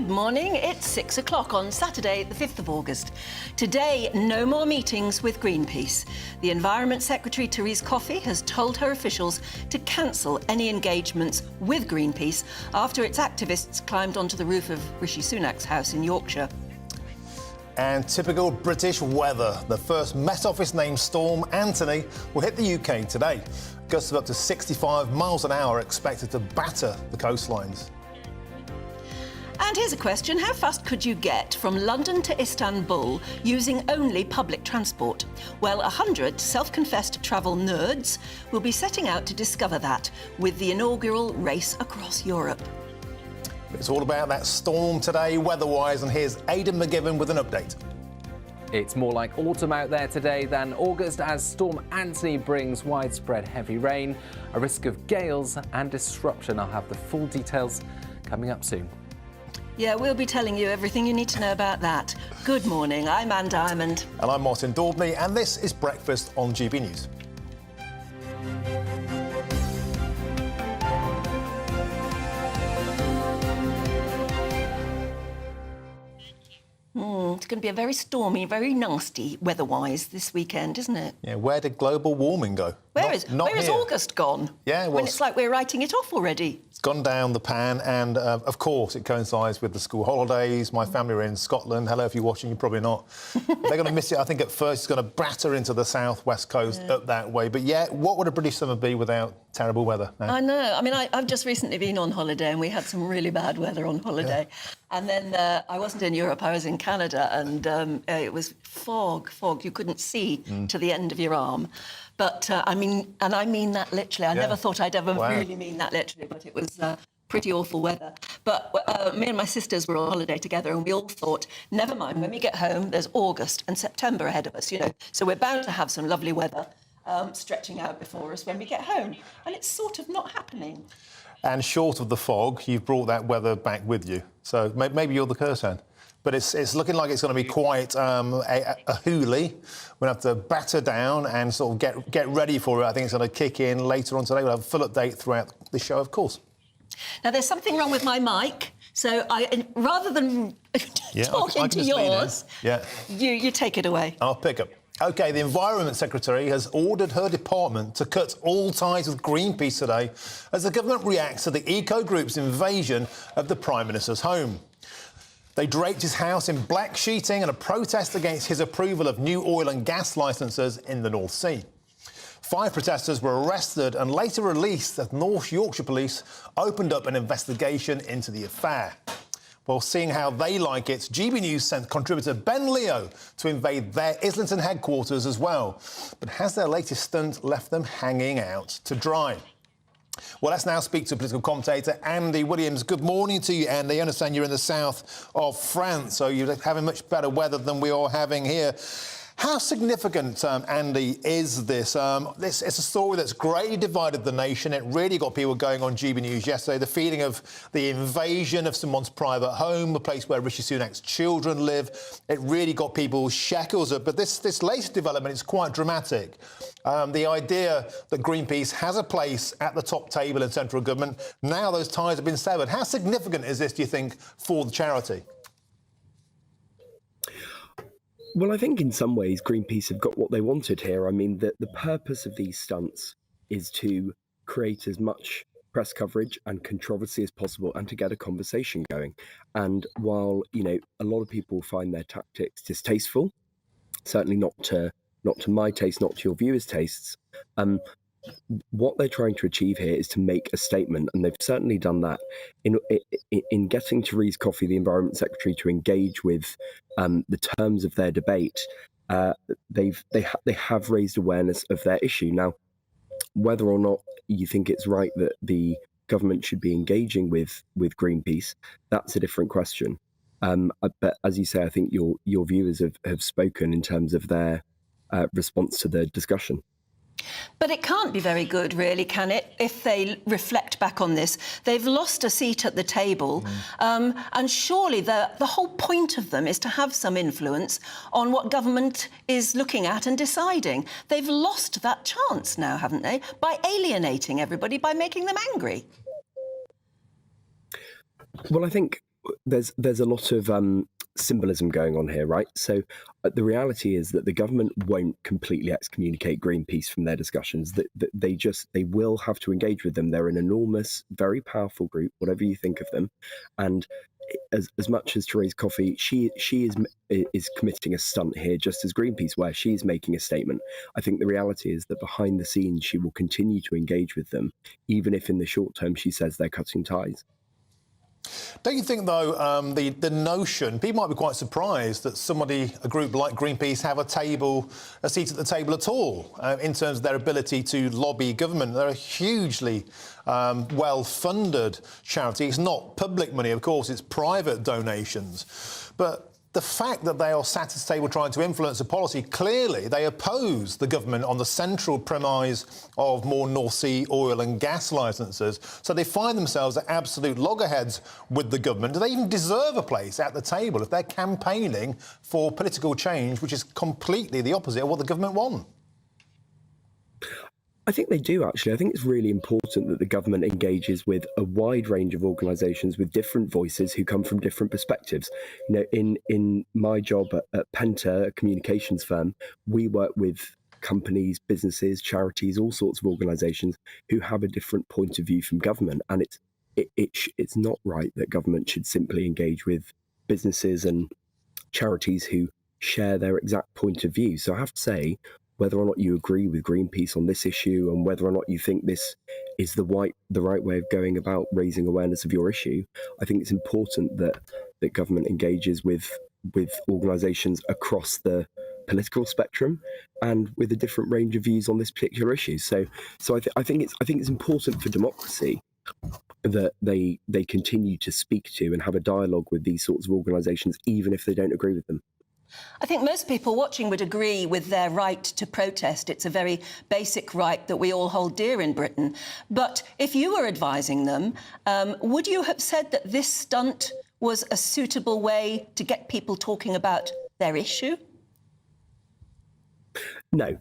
Good morning. It's 6 o'clock on Saturday, the 5th of August. Today, no more meetings with Greenpeace. The Environment Secretary, Therese Coffey, has told her officials to cancel any engagements with Greenpeace after its activists climbed onto the roof of Rishi Sunak's house in Yorkshire. And typical British weather. The first Met Office-named storm, Anthony, will hit the UK today. Gusts of up to 65 miles an hour are expected to batter the coastlines. And here's a question. How fast could you get from London to Istanbul using only public transport? Well, 100 self-confessed travel nerds will be setting out to discover that with the inaugural race across Europe. It's all about that storm today, weather-wise, and here's Aidan McGibbon with an update. It's more like autumn out there today than August as Storm Anthony brings widespread heavy rain, a risk of gales and disruption. I'll have the full details coming up soon. Yeah, we'll be telling you everything you need to know about that. Good morning, I'm Anne Diamond. And I'm Martin Daubney, and this is Breakfast on GB News. It's going to be a very stormy, very nasty weather-wise this weekend, isn't it? Yeah, where did global warming go? Where is August gone? Yeah, when it's like we're writing it off already. It's gone down the pan, and of course it coincides with the school holidays. My family are in Scotland. Hello, if you're watching, you're probably not. They're going to miss it. I think at first it's going to batter into the south-west coast up that way. But yeah, what would a British summer be without terrible weather? I know. I mean, I've just recently been on holiday, and we had some really bad weather on holiday. Yeah. And then I wasn't in Europe, I was in Canada, and it was fog. You couldn't see to the end of your arm. But I mean that literally. I never thought I'd ever really mean that literally, but it was pretty awful weather. But me and my sisters were on holiday together, and we all thought, never mind, when we get home, there's August and September ahead of us, you know. So we're bound to have some lovely weather stretching out before us when we get home. And it's sort of not happening. And short of the fog, you've brought that weather back with you. So maybe you're the curse hand. But it's looking like it's going to be quite a hoolie. We're going to have to batter down and sort of get ready for it. I think it's going to kick in later on today. We'll have a full update throughout the show, of course. Now, there's something wrong with my mic, so rather than talking to yours, you take it away. I'll pick up. OK, the Environment Secretary has ordered her department to cut all ties with Greenpeace today as the government reacts to the eco-group's invasion of the Prime Minister's home. They draped his house in black sheeting in a protest against his approval of new oil and gas licences in the North Sea. 5 protesters were arrested and later released as North Yorkshire Police opened up an investigation into the affair. Well, seeing how they like it, GB News sent contributor Ben Leo to invade their Islington headquarters as well. But has their latest stunt left them hanging out to dry? Well, let's now speak to political commentator Andy Williams. Good morning to you, Andy. I understand you're in the south of France, so you're having much better weather than we are having here. How significant, Andy, is this? It's a story that's greatly divided the nation. It really got people going on GB News yesterday. The feeling of the invasion of someone's private home, the place where Rishi Sunak's children live. It really got people's shackles up. But this latest development is quite dramatic. The idea that Greenpeace has a place at the top table in central government, now those ties have been severed. How significant is this, do you think, for the charity? Well, I think in some ways Greenpeace have got what they wanted here. I mean, the purpose of these stunts is to create as much press coverage and controversy as possible and to get a conversation going. And while, you know, a lot of people find their tactics distasteful, certainly not to my taste, not to your viewers' tastes, what they're trying to achieve here is to make a statement, and they've certainly done that in getting Therese Coffey, the Environment Secretary, to engage with the terms of their debate. They have raised awareness of their issue. Now, whether or not you think it's right that the government should be engaging with Greenpeace, that's a different question. But as you say, I think your viewers have spoken in terms of their response to the discussion. But it can't be very good, really, can it, if they reflect back on this? They've lost a seat at the table, and surely the whole point of them is to have some influence on what government is looking at and deciding. They've lost that chance now, haven't they, by alienating everybody, by making them angry? Well, I think there's a lot of symbolism going on here, right? So the reality is that the government won't completely excommunicate Greenpeace from their discussions. That they will have to engage with them. They're an enormous, very powerful group, whatever you think of them, and as much as Therese Coffey, she is committing a stunt here, just as Greenpeace, where she's making a statement. I think the reality is that behind the scenes, she will continue to engage with them, even if in the short term she says they're cutting ties. Don't you think, though, the notion, people might be quite surprised that a group like Greenpeace have a seat at the table at all in terms of their ability to lobby government. They're a hugely well-funded charity. It's not public money, of course, it's private donations. But the fact that they are sat at the table trying to influence a policy, clearly they oppose the government on the central premise of more North Sea oil and gas licences. So they find themselves at absolute loggerheads with the government. Do they even deserve a place at the table if they're campaigning for political change, which is completely the opposite of what the government want? I think they do, actually. I think it's really important that the government engages with a wide range of organisations with different voices who come from different perspectives. You know, in my job at Penta, a communications firm, we work with companies, businesses, charities, all sorts of organisations who have a different point of view from government. And it's not right that government should simply engage with businesses and charities who share their exact point of view. So I have to say, whether or not you agree with Greenpeace on this issue and whether or not you think this is the right way of going about raising awareness of your issue, I think it's important that government engages with organisations across the political spectrum and with a different range of views on this particular issue. So I think it's important for democracy that they continue to speak to and have a dialogue with these sorts of organisations, even if they don't agree with them. I think most people watching would agree with their right to protest. It's a very basic right that we all hold dear in Britain. But if you were advising them, would you have said that this stunt was a suitable way to get people talking about their issue? No.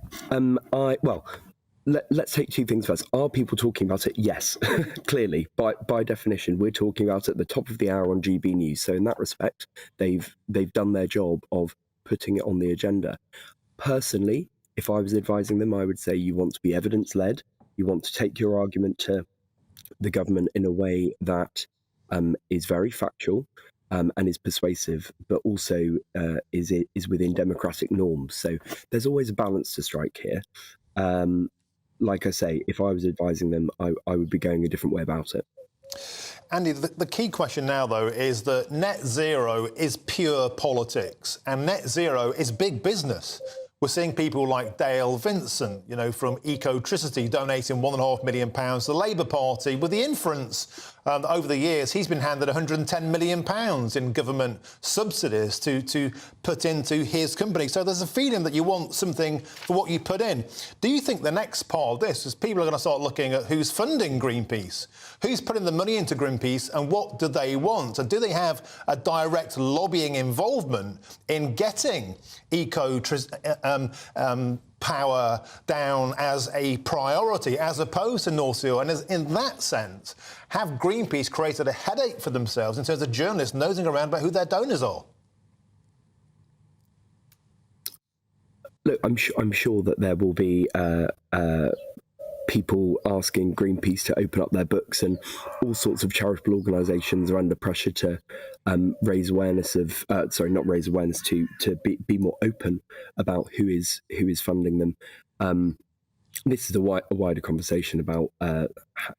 Let's take two things first. Are people talking about it? Yes, clearly. By definition, we're talking about it at the top of the hour on GB News. So in that respect, they've done their job of putting it on the agenda. Personally, if I was advising them, I would say you want to be evidence-led. You want to take your argument to the government in a way that is very factual and is persuasive, but also is within democratic norms. So there's always a balance to strike here. Like I say, if I was advising them, I would be going a different way about it. Andy, the key question now, though, is that net zero is pure politics and net zero is big business. We're seeing people like Dale Vincent, from Ecotricity, donating £1.5 million to the Labour Party, with the inference that over the years he's been handed £110 million in government subsidies to put into his company. So there's a feeling that you want something for what you put in. Do you think the next part of this is people are going to start looking at who's funding Greenpeace, who's putting the money into Greenpeace, and what do they want? And do they have a direct lobbying involvement in getting power down as a priority as opposed to North Sea oil? And in that sense, have Greenpeace created a headache for themselves in terms of journalists nosing around about who their donors are? Look, I'm sure that there will be people asking Greenpeace to open up their books, and all sorts of charitable organisations are under pressure to raise awareness of, to be more open about who is funding them. This is a wider conversation about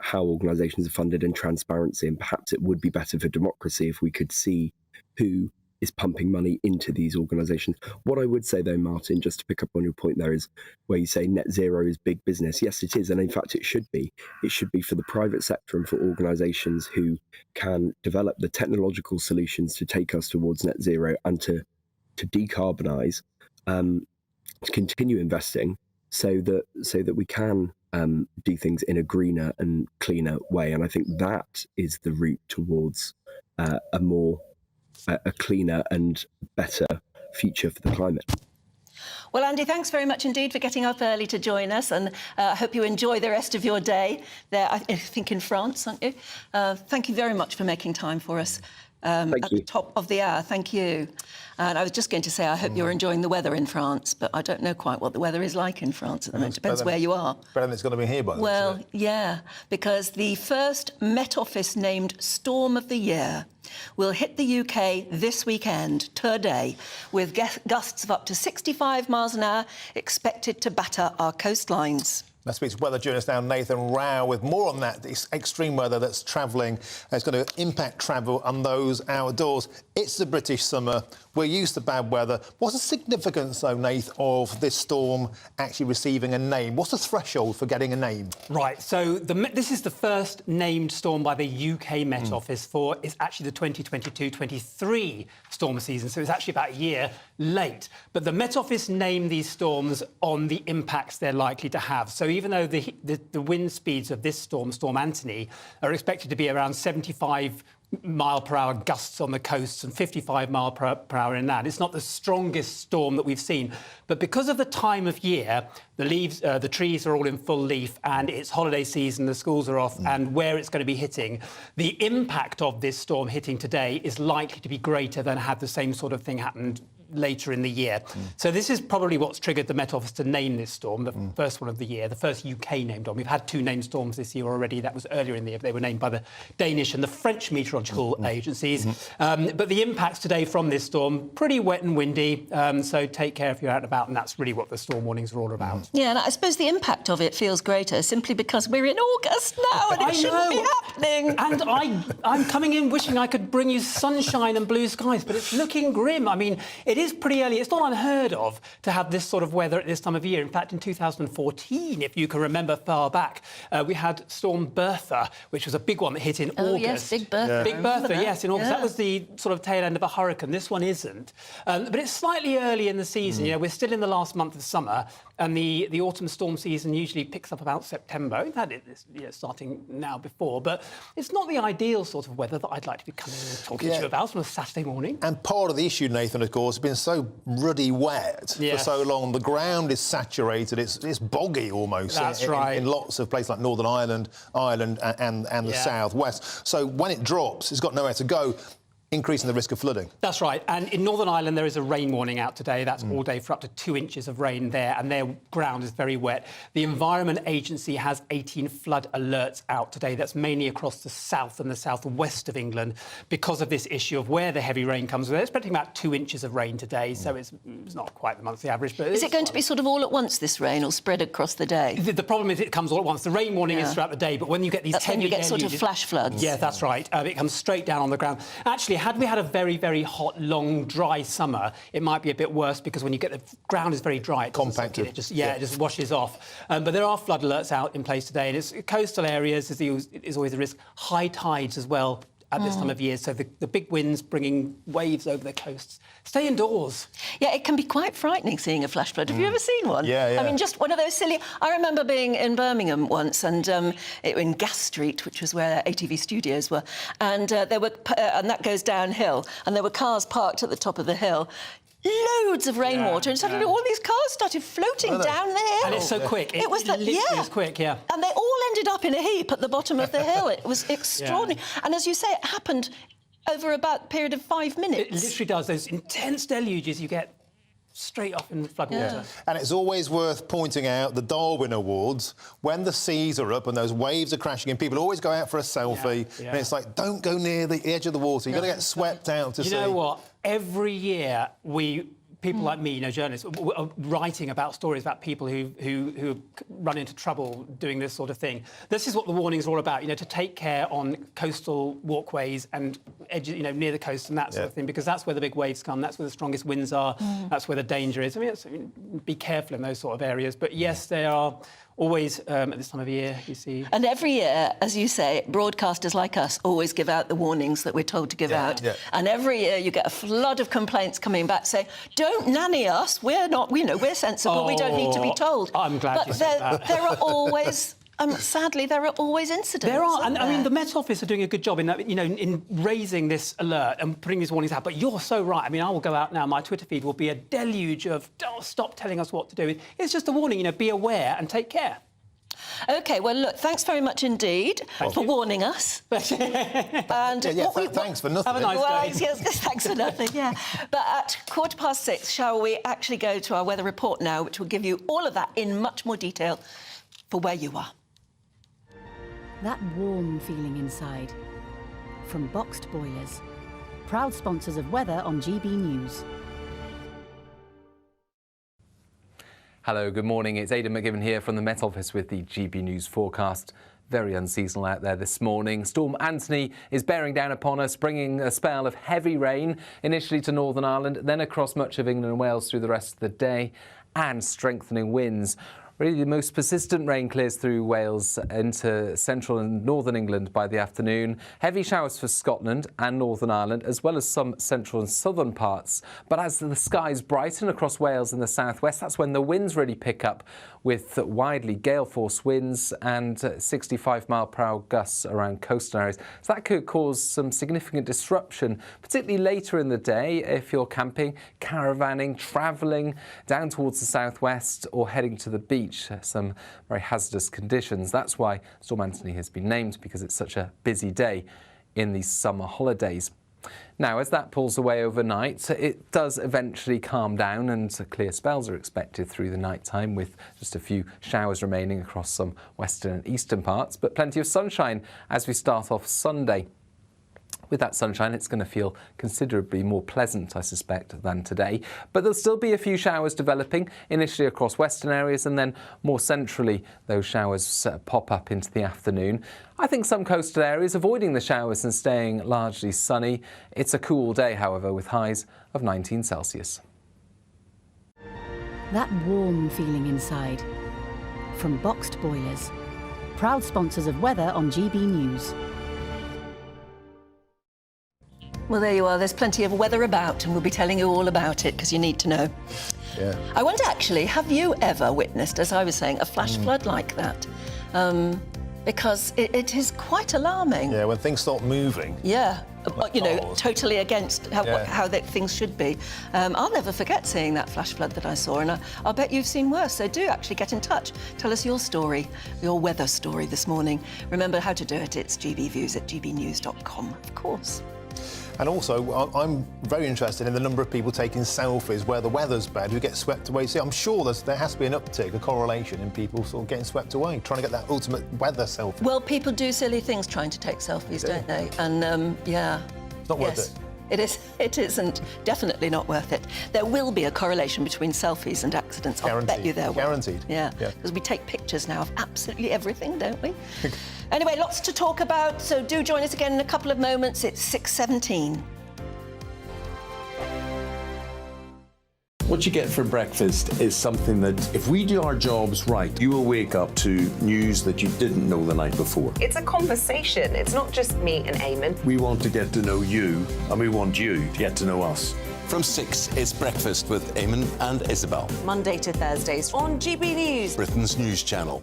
how organisations are funded and transparency, and perhaps it would be better for democracy if we could see who is pumping money into these organisations. What I would say, though, Martin, just to pick up on your point there, is where you say net zero is big business. Yes, it is, and in fact it should be. It should be for the private sector and for organisations who can develop the technological solutions to take us towards net zero and to decarbonise, to continue investing so that we can do things in a greener and cleaner way. And I think that is the route towards a cleaner and better future for the climate. Well, Andy, thanks very much indeed for getting up early to join us, and I hope you enjoy the rest of your day there, I think in France, aren't you? Thank you very much for making time for us. Thank at you. the top of the hour. Thank you. And I was just going to say, I hope you're enjoying the weather in France, but I don't know quite what the weather is like in France at the moment. Depends where you are. Better than it's going to be here by the looks of Well, it. yeah, because the first Met Office named Storm of the Year will hit the UK this weekend, today, with gusts of up to 65 miles an hour expected to batter our coastlines. That speaks weather journalist now Nathan Rao with more on that. This extreme weather that's travelling is going to impact travel and those outdoors. It's the British summer. We're used to bad weather. What's the significance, though, Nath, of this storm actually receiving a name? What's the threshold for getting a name? Right, so this is the first named storm by the UK Met Office for, it's actually the 2022-23 storm season, so it's actually about a year late. But the Met Office named these storms on the impacts they're likely to have. So even though the wind speeds of this storm, Storm Anthony, are expected to be around 75 mile-per-hour gusts on the coasts and 55 mile-per-hour inland. It's not the strongest storm that we've seen. But because of the time of year, the leaves, the trees are all in full leaf and it's holiday season, the schools are off, and where it's going to be hitting, the impact of this storm hitting today is likely to be greater than had the same sort of thing happened later in the year. So this is probably what's triggered the Met Office to name this storm, the first one of the year, the first UK named one. We've had 2 named storms this year already. That was earlier in the year. They were named by the Danish and the French meteorological agencies. But the impacts today from this storm, pretty wet and windy, so take care if you're out and about, and that's really what the storm warnings are all about. Yeah, and I suppose the impact of it feels greater simply because we're in August now and it shouldn't be happening. And I'm coming in wishing I could bring you sunshine and blue skies, but it's looking grim. I mean, it is pretty early. It's not unheard of to have this sort of weather at this time of year. In fact, in 2014, if you can remember far back, we had Storm Bertha, which was a big one that hit in August. Oh, yes, Big Bertha. Yeah. Big Bertha, yes, in August. Yeah. That was the sort of tail end of a hurricane. This one isn't. But it's slightly early in the season. You know, we're still in the last month of summer, and the autumn storm season usually picks up about September. We've had it starting now before, but it's not the ideal sort of weather that I'd like to be coming and talking to you about on a Saturday morning. And part of the issue, Nathan, of course, has been so ruddy wet for so long. The ground is saturated. It's boggy almost. That's in, right. In lots of places like Northern Ireland, and the southwest. So when it drops, it's got nowhere to go, increasing the risk of flooding. That's right. And in Northern Ireland, there is a rain warning out today. That's all day for up to 2 inches of rain there, and their ground is very wet. The Environment Agency has 18 flood alerts out today. That's mainly across the south and the southwest of England because of this issue of where the heavy rain comes. They're expecting about 2 inches of rain today, so it's not quite the monthly average. But Is it going to be sort of all at once, this rain, or spread across the day? The problem is it comes all at once. The rain warning is throughout the day, but when you get these That's heavy when you get sort of deluges- flash floods. Yeah, that's right. It comes straight down on the ground. Actually, had we had a very, very hot, long, dry summer, it might be a bit worse because when you get the ground is very dry, it doesn't soak in, Compacted. it just washes off. But there are flood alerts out in place today, and it's coastal areas is always a risk. High tides as well at this time of year, so the big winds bringing waves over the coasts. Stay indoors. Yeah, it can be quite frightening seeing a flash flood. Have you ever seen one? Yeah. I mean, just one of those silly... I remember being in Birmingham once and in Gas Street, which was where ATV studios were, and there were... and that goes downhill, and there were cars parked at the top of the hill. Loads of rainwater, and suddenly all these cars started floating down the hill. And it's so quick. It was literally is quick, yeah. And they all ended up in a heap at the bottom of the hill. It was extraordinary. And as you say, it happened over about a period of 5 minutes. It literally does. Those intense deluges you get straight off in floodwater. And it's always worth pointing out the Darwin Awards, when the seas are up and those waves are crashing in, people always go out for a selfie, and it's like, don't go near the edge of the water. You've got to get swept out to sea. You know what? Every year people like me, journalists, are writing about stories about people who run into trouble doing this sort of thing. This is what the warnings are all about, to take care on coastal walkways and edges, near the coast and that sort of thing, because that's where the big waves come, that's where the strongest winds are, that's where the danger is. Be careful in those sort of areas. But yes, they are always, at this time of year, you see. And every year, as you say, broadcasters like us always give out the warnings that we're told to give out. Yeah. And every year you get a flood of complaints coming back saying, don't nanny us, we're not, we're sensible, we don't need to be told. I'm glad you said that. There are always... sadly, there are always incidents. There are, and I mean, the Met Office are doing a good job in that, in raising this alert and putting these warnings out. But you're so right. I mean, I will go out now. My Twitter feed will be a deluge of, stop telling us what to do. It's just a warning. Be aware and take care. OK, well, look, thanks very much indeed for warning us. And thanks for nothing. Have a nice day. Yes, thanks for nothing, yeah. But at 6:15, shall we actually go to our weather report now, which will give you all of that in much more detail for where you are. That warm feeling inside. From Boxed Boilers, proud sponsors of weather on GB News. Hello, good morning. It's Aidan McGibbon here from the Met Office with the GB News forecast. Very unseasonal out there this morning. Storm Anthony is bearing down upon us, bringing a spell of heavy rain, initially to Northern Ireland, then across much of England and Wales through the rest of the day, and strengthening winds. Really, the most persistent rain clears through Wales into central and northern England by the afternoon. Heavy showers for Scotland and Northern Ireland, as well as some central and southern parts. But as the skies brighten across Wales in the southwest, that's when the winds really pick up, with widely gale-force winds and 65-mile-per-hour gusts around coastal areas. So that could cause some significant disruption, particularly later in the day if you're camping, caravanning, travelling down towards the southwest or heading to the beach. Some very hazardous conditions. That's why Storm Anthony has been named, because it's such a busy day in these summer holidays. Now, as that pulls away overnight, it does eventually calm down, and clear spells are expected through the night time, with just a few showers remaining across some western and eastern parts, but plenty of sunshine as we start off Sunday. With that sunshine, it's going to feel considerably more pleasant, I suspect, than today. But there'll still be a few showers developing, initially across western areas, and then more centrally, those showers pop up into the afternoon. I think some coastal areas avoiding the showers and staying largely sunny. It's a cool day, however, with highs of 19 Celsius. That warm feeling inside. From Boxed Boilers, proud sponsors of weather on GB News. Well, there you are. There's plenty of weather about, and we'll be telling you all about it because you need to know. Yeah. I wonder, actually, have you ever witnessed, as I was saying, a flash flood like that? Because it is quite alarming. Yeah, when things start moving. Yeah, you know, cars. totally against how things should be. I'll never forget seeing that flash flood that I saw, and I'll bet you've seen worse. So do actually get in touch. Tell us your story, your weather story this morning. Remember how to do it. It's gbviews@gbnews.com, of course. And also, I'm very interested in the number of people taking selfies where the weather's bad who get swept away. See, I'm sure there has to be an uptick, a correlation in people sort of getting swept away, trying to get that ultimate weather selfie. Well, people do silly things trying to take selfies, don't they? And yeah. It's not worth it. It isn't. Definitely not worth it. There will be a correlation between selfies and accidents. I'll bet you there will. Guaranteed. Yeah. Because we take pictures now of absolutely everything, don't we? Anyway, lots to talk about, so do join us again in a couple of moments. It's 6:17. What you get for breakfast is something that, if we do our jobs right, you will wake up to news that you didn't know the night before. It's a conversation. It's not just me and Eamon. We want to get to know you, and we want you to get to know us. From 6, it's Breakfast with Eamon and Isabel. Monday to Thursdays on GB News. Britain's news channel.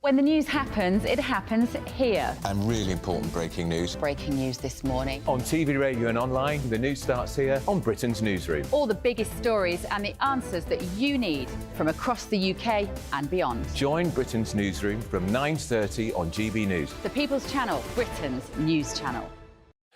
When the news happens, it happens here. And really important breaking news. Breaking news this morning. On TV, radio and online, the news starts here on Britain's Newsroom. All the biggest stories and the answers that you need from across the UK and beyond. Join Britain's Newsroom from 9:30 on GB News. The People's Channel, Britain's news channel.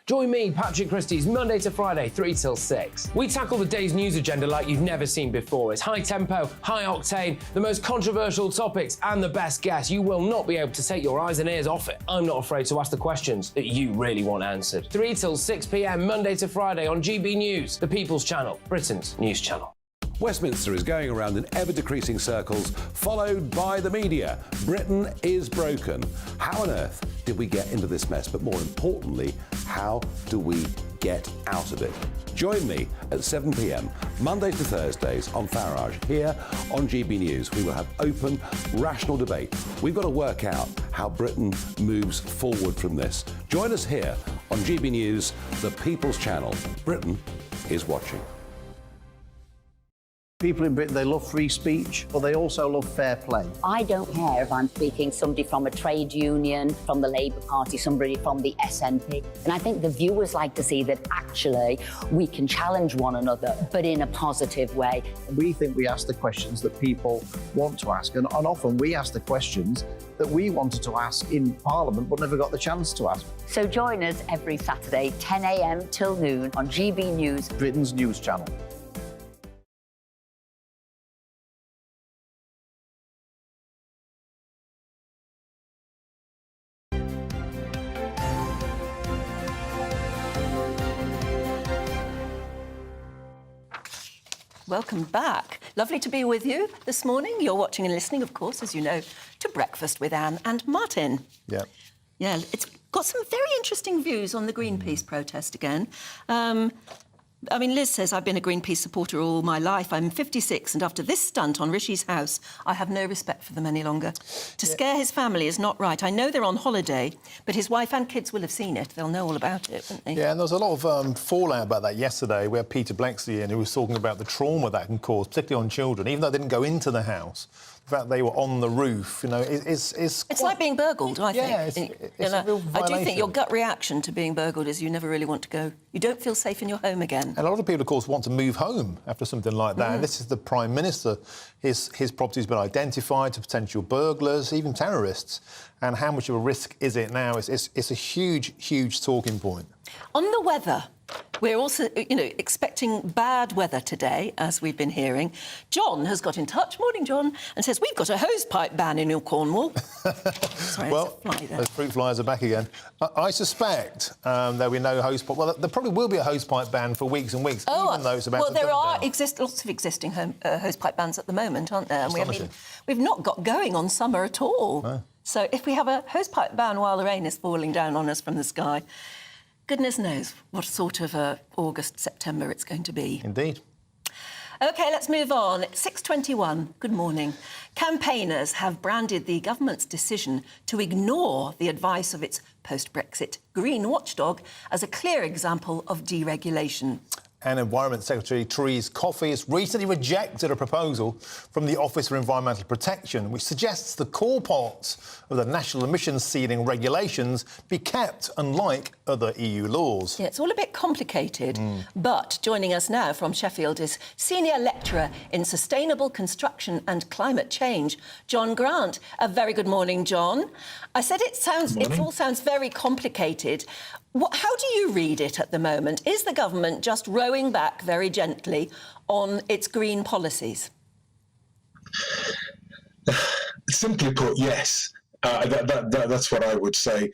Join me, Patrick Christie's Monday to Friday, 3 till 6. We tackle the day's news agenda like you've never seen before. It's high tempo, high octane, the most controversial topics and the best guests. You will not be able to take your eyes and ears off it. I'm not afraid to ask the questions that you really want answered. 3 till 6 p.m, Monday to Friday on GB News, the People's Channel, Britain's news channel. Westminster is going around in ever-decreasing circles, followed by the media. Britain is broken. How on earth did we get into this mess? But more importantly, how do we get out of it? Join me at 7 p.m, Monday to Thursdays on Farage, here on GB News. We will have open, rational debate. We've got to work out how Britain moves forward from this. Join us here on GB News, the People's Channel. Britain is watching. People in Britain, they love free speech, but they also love fair play. I don't care if I'm speaking somebody from a trade union, from the Labour Party, somebody from the SNP. And I think the viewers like to see that actually we can challenge one another, but in a positive way. We think we ask the questions that people want to ask, and often we ask the questions that we wanted to ask in Parliament but never got the chance to ask. So join us every Saturday, 10 a.m. till noon on GB News, Britain's news channel. Welcome back. Lovely to be with you this morning. You're watching and listening, of course, as you know, to Breakfast with Anne and Martin. Yeah. Yeah, it's got some very interesting views on the Greenpeace protest again. I mean, Liz says, I've been a Greenpeace supporter all my life. I'm 56, and after this stunt on Rishi's house, I have no respect for them any longer. To scare his family is not right. I know they're on holiday, but his wife and kids will have seen it. They'll know all about it, won't they? Yeah, and there was a lot of fallout about that yesterday. We had Peter Blexley in, who was talking about the trauma that can cause, particularly on children, even though they didn't go into the house. The fact they were on the roof, you know, it's like being burgled, I think. Yeah, it's a real violation. I do think your gut reaction to being burgled is you never really want to go. You don't feel safe in your home again. And a lot of people, of course, want to move home after something like that. And this is the Prime Minister. His property's been identified to potential burglars, even terrorists. And how much of a risk is it now? It's a huge, huge talking point. On the weather, we're also, expecting bad weather today, as we've been hearing. John has got in touch, morning John, and says, we've got a hosepipe ban in Cornwall. Sorry, well, those fruit flies are back again. I suspect there'll be no hosepipe. Well, there probably will be a hosepipe ban for weeks and weeks, even though it's about to there are down. lots of existing hosepipe bans at the moment, aren't there? And we've not got going on summer at all. No. So if we have a hosepipe ban while the rain is falling down on us from the sky, goodness knows what sort of August, September it's going to be. Indeed. OK, let's move on. 6:21, good morning. Campaigners have branded the government's decision to ignore the advice of its post-Brexit green watchdog as a clear example of deregulation. And Environment Secretary Therese Coffey has recently rejected a proposal from the Office for Environmental Protection, which suggests the core parts of the national emissions ceiling regulations be kept, unlike other EU laws. Yeah, it's all a bit complicated, but joining us now from Sheffield is Senior Lecturer in Sustainable Construction and Climate Change, John Grant. A very good morning, John. I said it all sounds very complicated. How do you read it at the moment? Is the government just rowing back very gently on its green policies? Simply put, yes. That's what I would say.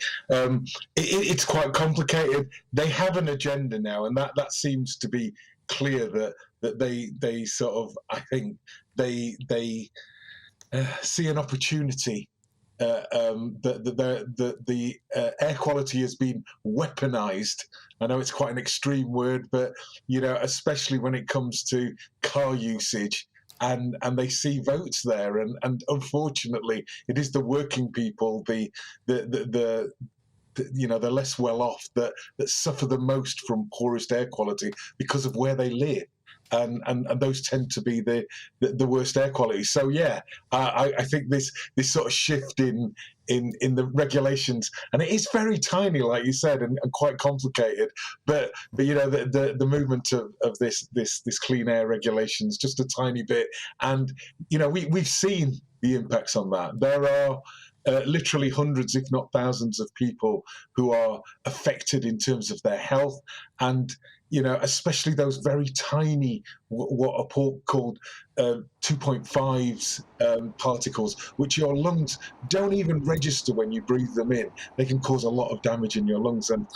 It's quite complicated. They have an agenda now, and that seems to be clear that they sort of, I think, they see an opportunity. The air quality has been weaponized. I know it's quite an extreme word, but especially when it comes to car usage, and they see votes there, and unfortunately, it is the working people, the less well off that suffer the most from poorest air quality because of where they live. And those tend to be the worst air quality. So yeah, I think this sort of shift in the regulations, and it is very tiny, like you said, and quite complicated. But the movement of this clean air regulations just a tiny bit, and we've seen the impacts on that. There are literally hundreds, if not thousands, of people who are affected in terms of their health, and especially those very tiny, what are called 2.5s particles, which your lungs don't even register when you breathe them in. They can cause a lot of damage in your lungs, and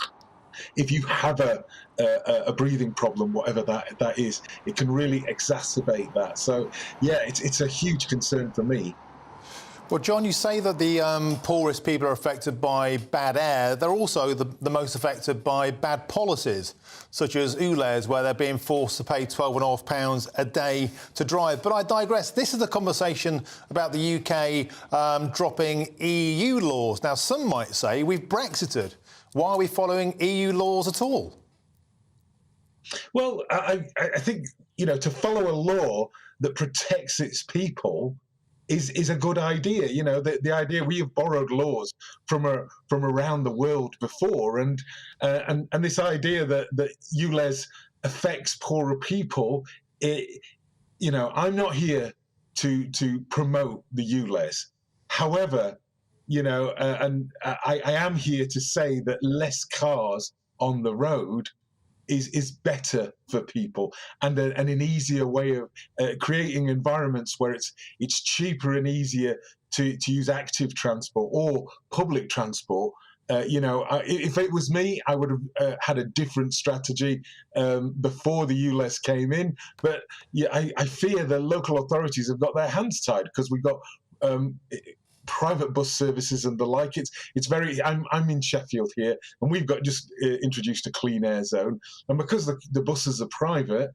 if you have a breathing problem, whatever that is, it can really exacerbate that. So yeah, it's a huge concern for me. Well, John, you say that the poorest people are affected by bad air. They're also the most affected by bad policies, such as ULEZ, where they're being forced to pay £12.5 a day to drive. But I digress. This is a conversation about the UK dropping EU laws. Now, some might say we've Brexited. Why are we following EU laws at all? Well, I think, to follow a law, that protects its people is a good idea. You know, the idea, we have borrowed laws from around the world before, and this idea that ULEZ affects poorer people. You know, I'm not here to promote the ULEZ. However, you know, and I am here to say that less cars on the road is better for people, and an easier way of creating environments where it's cheaper and easier to use active transport or public transport. You know, if it was me, I would have had a different strategy before the ULEZ came in. But yeah, I fear the local authorities have got their hands tied, because we've got private bus services and the like. It's very. I'm in Sheffield here, and we've got just introduced a clean air zone, and because the buses are private,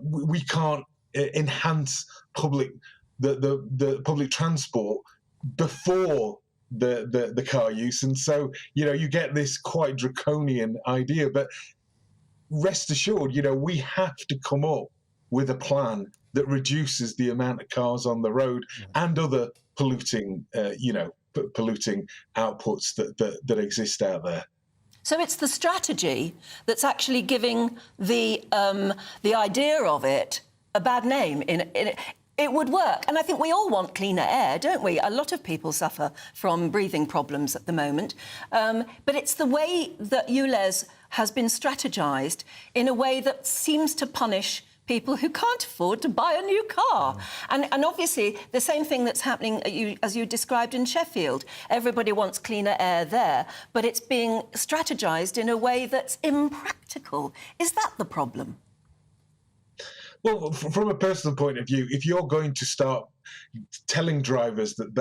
we can't enhance the public transport before the car use, and so you know you get this quite draconian idea. But rest assured, you know, we have to come up with a plan that reduces the amount of cars on the road and other polluting, polluting outputs that exist out there. So it's the strategy that's actually giving the idea of it a bad name. It would work. And I think we all want cleaner air, don't we? A lot of people suffer from breathing problems at the moment. But it's the way that ULEZ has been strategised in a way that seems to punish people who can't afford to buy a new car. And obviously, the same thing that's happening as you described in Sheffield. Everybody wants cleaner air there, but it's being strategised in a way that's impractical. Is that the problem? Well, from a personal point of view, if you're going to start telling drivers that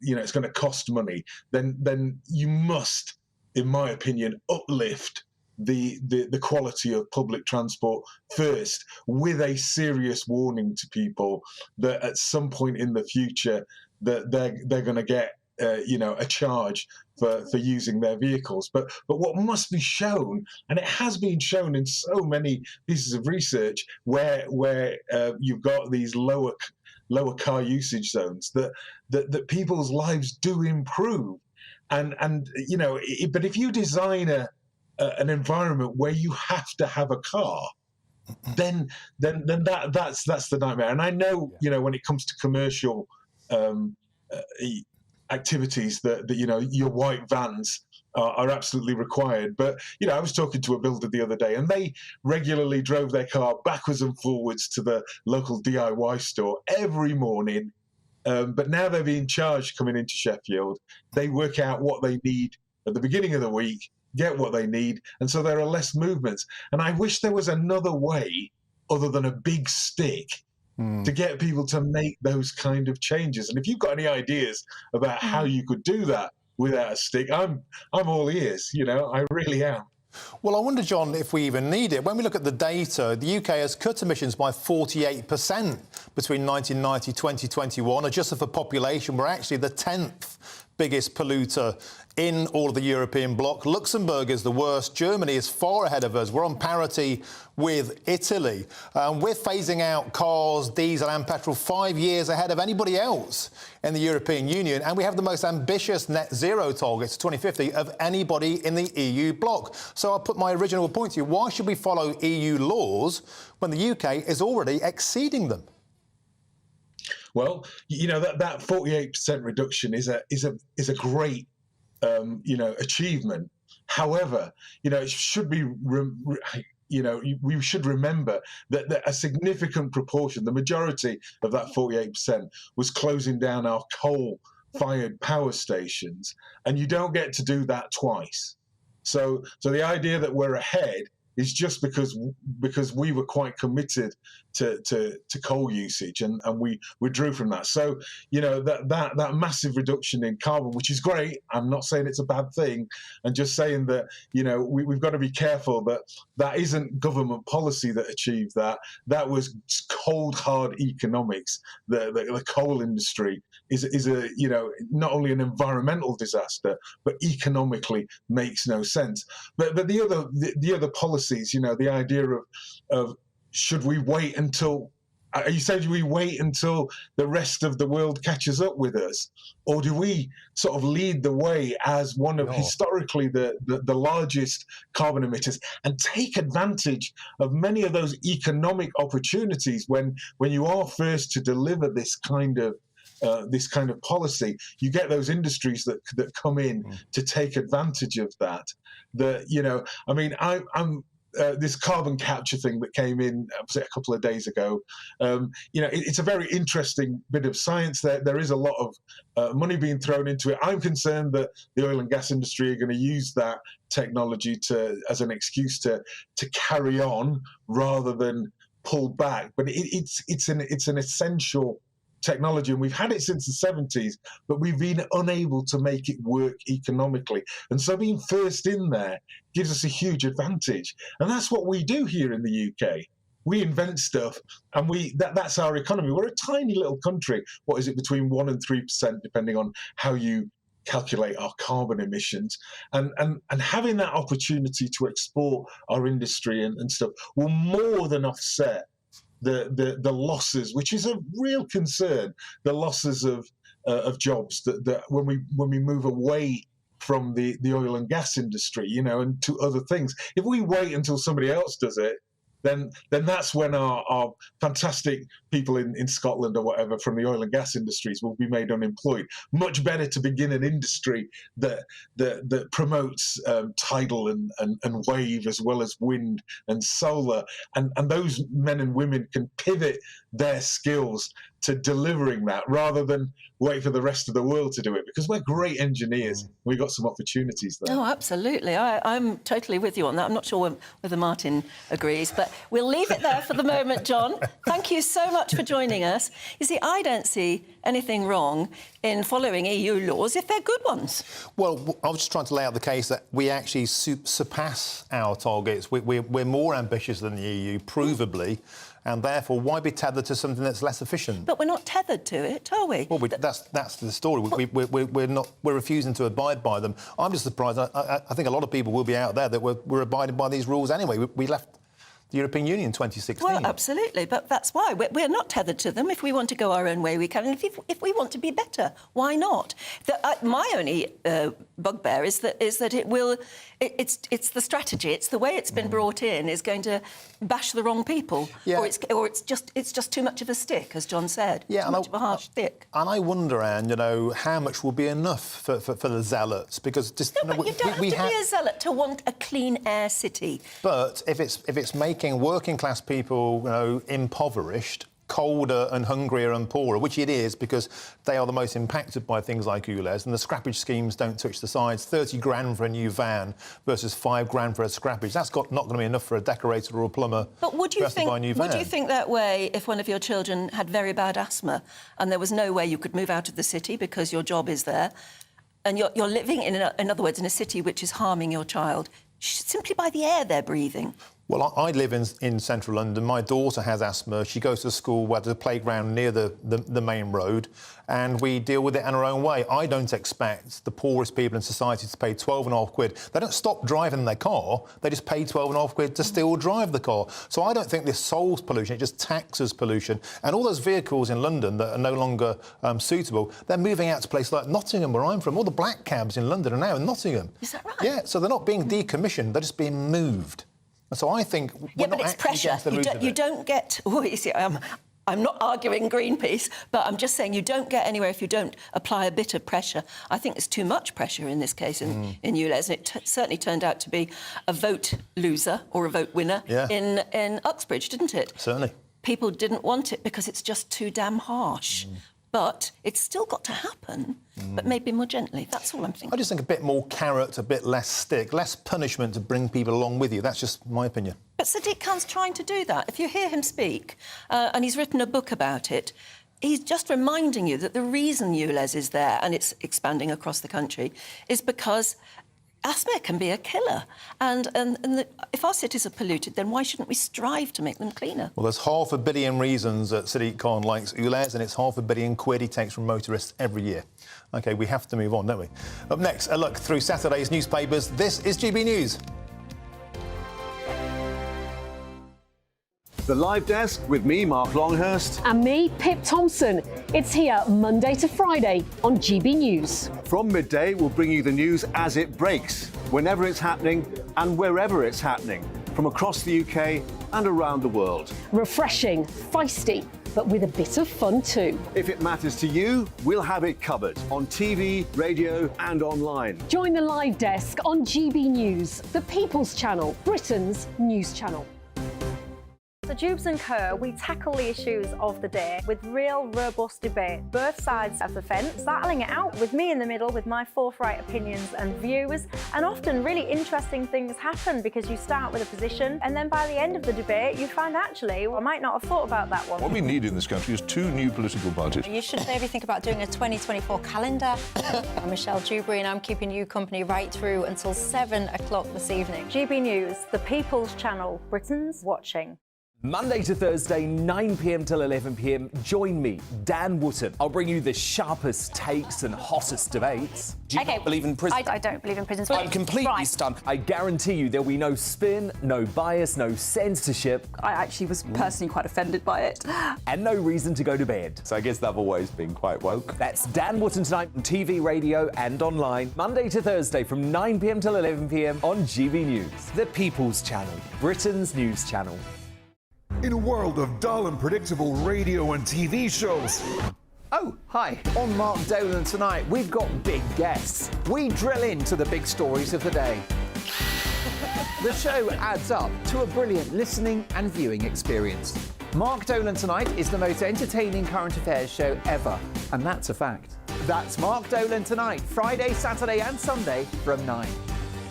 it's going to cost money, then you must, in my opinion, uplift the quality of public transport first, with a serious warning to people that at some point in the future that they're going to get a charge for using their vehicles. But what must be shown, and it has been shown in so many pieces of research where you've got these lower car usage zones, that people's lives do improve. And you know, but if you design an environment where you have to have a car, then that's the nightmare. And I know, you know, when it comes to commercial activities, that you know, your white vans are absolutely required. But you know, I was talking to a builder the other day, and they regularly drove their car backwards and forwards to the local DIY store every morning. But now they're being charged coming into Sheffield. They work out what they need at the beginning of the week, get what they need, and so there are less movements. And I wish there was another way other than a big stick to get people to make those kind of changes. And if you've got any ideas about how you could do that without a stick, I'm all ears. You know, I really am. Well, I wonder, John, if we even need it. When we look at the data, the UK has cut emissions by 48% between 1990 and 2021. Adjusted for population, we're actually the 10th biggest polluter in all of the European bloc. Luxembourg is the worst. Germany is far ahead of us. We're on parity with Italy. We're phasing out cars, diesel and petrol 5 years ahead of anybody else in the European Union. And we have the most ambitious net zero targets to 2050 of anybody in the EU bloc. So I'll put my original point to you. Why should we follow EU laws when the UK is already exceeding them? Well, you know, that 48% reduction is a great achievement. However, you know, it should be we should remember that a significant proportion, the majority of that 48%, was closing down our coal-fired power stations, and you don't get to do that twice. So the idea that we're ahead is just because we were quite committed to coal usage, and we withdrew from that. So, you know, that massive reduction in carbon, which is great. I'm not saying it's a bad thing. I'm just saying that, you know, we've got to be careful that isn't government policy that achieved that. That was cold, hard economics. The coal industry is a, you know, not only an environmental disaster, but economically makes no sense. But the other policies, you know, the idea of should we wait until are you saying, do we wait until the rest of the world catches up with us? Or do we sort of lead the way as one of historically the largest carbon emitters and take advantage of many of those economic opportunities when you are first to deliver this kind of policy? You get those industries that come in to take advantage of that. I mean, I'm this carbon capture thing that came in a couple of days ago. It's a very interesting bit of science. There is a lot of money being thrown into it. I'm concerned that the oil and gas industry are going to use that technology as an excuse to carry on rather than pull back. But it's an essential technology, and we've had it since the 70s, but we've been unable to make it work economically. And so being first in there gives us a huge advantage. And that's what we do here in the UK. We invent stuff, and that's our economy. We're a tiny little country. What is it, between 1% and 3%, depending on how you calculate our carbon emissions, and having that opportunity to export our industry and stuff will more than offset the losses, which is a real concern, the losses of jobs that when we move away from the oil and gas industry, and to other things. If we wait until somebody else does it, then that's when our fantastic people in Scotland or whatever from the oil and gas industries will be made unemployed. Much better to begin an industry that promotes tidal and wave as well as wind and solar, and those men and women can pivot their skills to delivering that rather than wait for the rest of the world to do it, because we're great engineers. We've got some opportunities there. Oh, absolutely. I'm totally with you on that. I'm not sure whether Martin agrees, but we'll leave it there for the moment, John. Thank you so much for joining us. You see, I don't see anything wrong in following EU laws if they're good ones. Well, I was just trying to lay out the case that we actually surpass our targets. We're more ambitious than the EU, provably, and therefore why be tethered to something that's less efficient? But we're not tethered to it, are we? Well, that's the story. We're refusing to abide by them. I'm just surprised. I think a lot of people will be out there that we're abiding by these rules anyway. We left the European Union in 2016. Well, absolutely, but that's why. We're not tethered to them. If we want to go our own way, we can. And if we want to be better, why not? My only bugbear is that it will... It's the strategy. It's the way it's been brought in is going to bash the wrong people, or it's just too much of a stick, as John said. Yeah, too much of a harsh stick. And I wonder, Anne, how much will be enough for the zealots? Because just but you don't have to be a zealot to want a clean air city. But if it's making working class people, impoverished, colder and hungrier and poorer, which it is because they are the most impacted by things like ULEZ, and the scrappage schemes don't touch the sides. 30 grand for a new van versus 5 grand for a scrappage. That's not going to be enough for a decorator or a plumber. But would you think that way if one of your children had very bad asthma and there was no way you could move out of the city because your job is there, and you're living in other words, in a city which is harming your child simply by the air they're breathing? Well, I live in central London. My daughter has asthma. She goes to school where there's a playground near the main road, and we deal with it in our own way. I don't expect the poorest people in society to pay 12.5 quid. They don't stop driving their car. They just pay 12.5 quid to still drive the car. So I don't think this solves pollution. It just taxes pollution. And all those vehicles in London that are no longer suitable, they're moving out to places like Nottingham, where I'm from. All the black cabs in London are now in Nottingham. Is that right? Yeah, so they're not being decommissioned. They're just being moved. So I think we're not it's pressure. You don't get... Oh, you see, I'm not arguing Greenpeace, but I'm just saying you don't get anywhere if you don't apply a bit of pressure. I think there's too much pressure in this case in ULEZ, and it certainly turned out to be a vote loser or a vote winner in Uxbridge, didn't it? Certainly. People didn't want it because it's just too damn harsh. But it's still got to happen, but maybe more gently. That's all I'm thinking. I just think a bit more carrot, a bit less stick, less punishment to bring people along with you. That's just my opinion. But Sadiq Khan's trying to do that. If you hear him speak, and he's written a book about it, he's just reminding you that the reason ULEZ is there, and it's expanding across the country, is because asthma can be a killer. And if our cities are polluted, then why shouldn't we strive to make them cleaner? Well, there's 500 million reasons that Sadiq Khan likes ULEZ, and it's 500 million quid he takes from motorists every year. OK, we have to move on, don't we? Up next, a look through Saturday's newspapers. This is GB News. The Live Desk with me, Mark Longhurst. And me, Pip Thompson. It's here Monday to Friday on GB News. From midday, we'll bring you the news as it breaks, whenever it's happening and wherever it's happening, from across the UK and around the world. Refreshing, feisty, but with a bit of fun too. If it matters to you, we'll have it covered on TV, radio and online. Join the Live Desk on GB News, the People's Channel, Britain's news channel. So Jubes and Kerr, we tackle the issues of the day with real robust debate, both sides of the fence, battling it out with me in the middle with my forthright opinions and views. And often really interesting things happen because you start with a position and then by the end of the debate you find actually, well, I might not have thought about that one. What we need in this country is 2 new political parties. You should maybe think about doing a 2024 calendar. I'm Michelle Dewberry and I'm keeping you company right through until 7 o'clock this evening. GB News, the People's Channel, Britain's watching. Monday to Thursday, 9 p.m. till 11 p.m. Join me, Dan Wootton. I'll bring you the sharpest takes and hottest debates. Do you not believe in prisons? I don't believe in prisons. I'm completely stunned. I guarantee you there'll be no spin, no bias, no censorship. I actually was personally quite offended by it. And no reason to go to bed. So I guess they've always been quite woke. That's Dan Wootton tonight on TV, radio and online. Monday to Thursday from 9 p.m. till 11 p.m. on GB News. The People's Channel, Britain's news channel. In a world of dull and predictable radio and TV shows. Oh, hi. On Mark Dolan tonight, we've got big guests. We drill into the big stories of the day. The show adds up to a brilliant listening and viewing experience. Mark Dolan Tonight is the most entertaining current affairs show ever, and that's a fact. That's Mark Dolan Tonight, Friday, Saturday and Sunday from 9.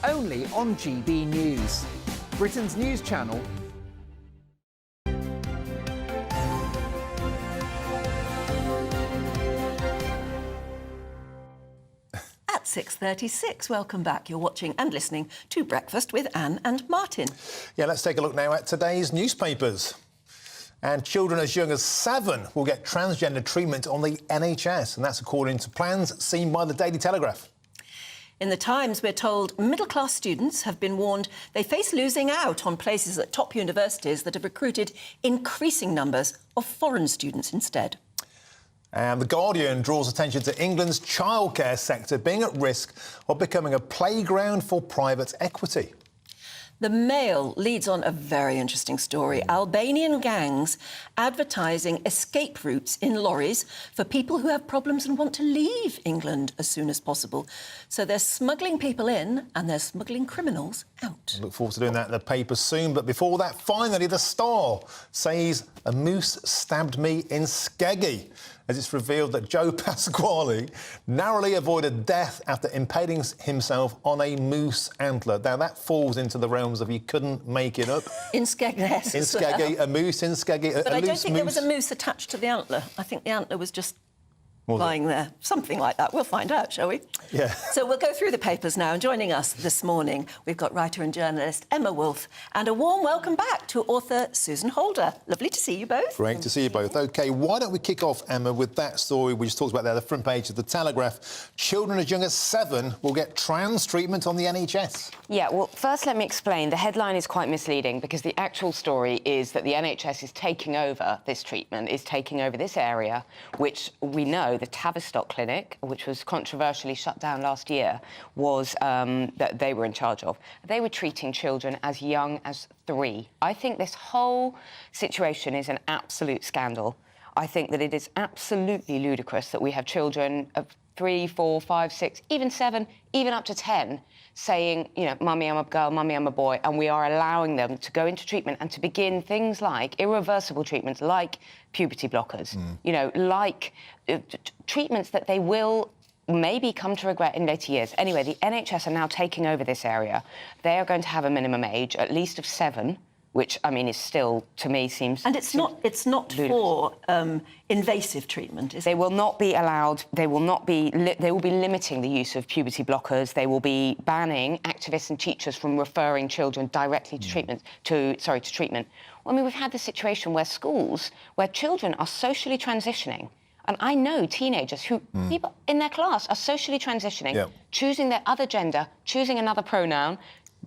Only on GB News, Britain's news channel. At 6:36, welcome back. You're watching and listening to Breakfast with Anne and Martin. Yeah, let's take a look now at today's newspapers. And children as young as 7 will get transgender treatment on the NHS, and that's according to plans seen by the Daily Telegraph. In the Times, we're told middle-class students have been warned they face losing out on places at top universities that have recruited increasing numbers of foreign students instead. And The Guardian draws attention to England's childcare sector being at risk of becoming a playground for private equity. The Mail leads on a very interesting story. Albanian gangs advertising escape routes in lorries for people who have problems and want to leave England as soon as possible. So they're smuggling people in and they're smuggling criminals out. Look forward to doing that in the paper soon. But before that, finally, The Star says a moose stabbed me in Skeggy, as it's revealed that Joe Pasquale narrowly avoided death after impaling himself on a moose antler. Now, that falls into the realms of you couldn't make it up. In Skegness. In Skeggy, a moose in Skeggy, But I don't think there was a moose. moose attached to the antler. I think the antler was just lying there. Something like that. We'll find out, shall we? Yeah. So we'll go through the papers now. And joining us this morning, we've got writer and journalist Emma Wolfe, and a warm welcome back to author Susan Holder. Lovely to see you both. Great to see you both. OK, why don't we kick off, Emma, with that story we just talked about there, the front page of the Telegraph. Children as young as 7 will get trans treatment on the NHS. Yeah, well, first let me explain. The headline is quite misleading because the actual story is that the NHS is taking over this treatment, is taking over this area, which we know the Tavistock Clinic, which was controversially shut down last year, was that they were in charge of. They were treating children as young as 3. I think this whole situation is an absolute scandal. I think that it is absolutely ludicrous that we have children of 3, 4, 5, 6, even 7, even up to 10, saying, you know, mummy, I'm a girl, mummy, I'm a boy, and we are allowing them to go into treatment and to begin things like irreversible treatments, like puberty blockers, you know, like treatments that they will maybe come to regret in later years. Anyway, the NHS are now taking over this area. They are going to have a minimum age, at least of 7, which, I mean, is still, to me, seems... And it's not for invasive treatment, is it? They will not be allowed... They will not be... They will be limiting the use of puberty blockers. They will be banning activists and teachers from referring children directly to treatment... to treatment. Well, I mean, we've had this situation where schools, where children are socially transitioning, and I know teenagers who, people in their class are socially transitioning, choosing their other gender, choosing another pronoun,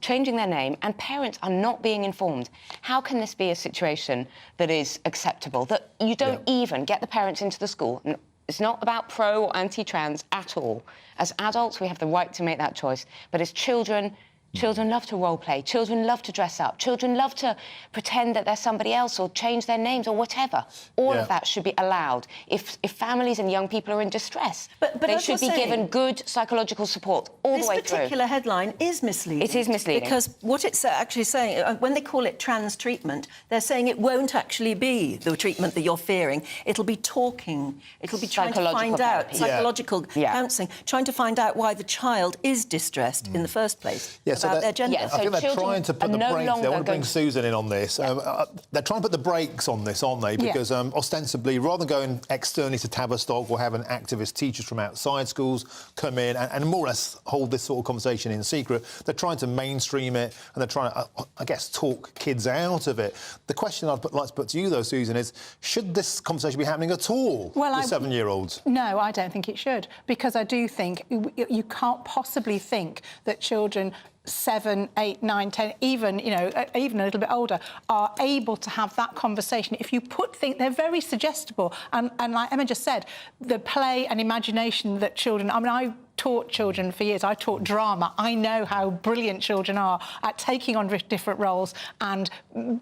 changing their name, and parents are not being informed. How can this be a situation that is acceptable, that you don't even get the parents into the school? It's not about pro or anti-trans at all. As adults, we have the right to make that choice. But as children, children love to role play. Children love to dress up. Children love to pretend that they're somebody else or change their names or whatever. All of that should be allowed. If families and young people are in distress, but they as should be you're saying, given good psychological support all the way through. This particular headline is misleading. It is misleading. Because what it's actually saying, when they call it trans treatment, they're saying it won't actually be the treatment that you're fearing. It'll be talking. It'll be trying to find out, psychological counselling, trying to find out why the child is distressed in the first place. About their gender. I think they're trying to put the brakes. I want to bring Susan in on this. They're trying to put the brakes on this, aren't they? Because ostensibly, rather than going externally to Tavistock or having activist teachers from outside schools come in and more or less hold this sort of conversation in secret, they're trying to mainstream it and they're trying to, I guess, talk kids out of it. The question I'd like to put to you, though, Susan, is should this conversation be happening at all with 7-year-olds? No, I don't think it should, because I do think you can't possibly think that children 7, 8, 9, 10, even a little bit older, are able to have that conversation. If you put things, they're very suggestible. And like Emma just said, the play and imagination that children... I mean, I taught children for years. I taught drama. I know how brilliant children are at taking on different roles and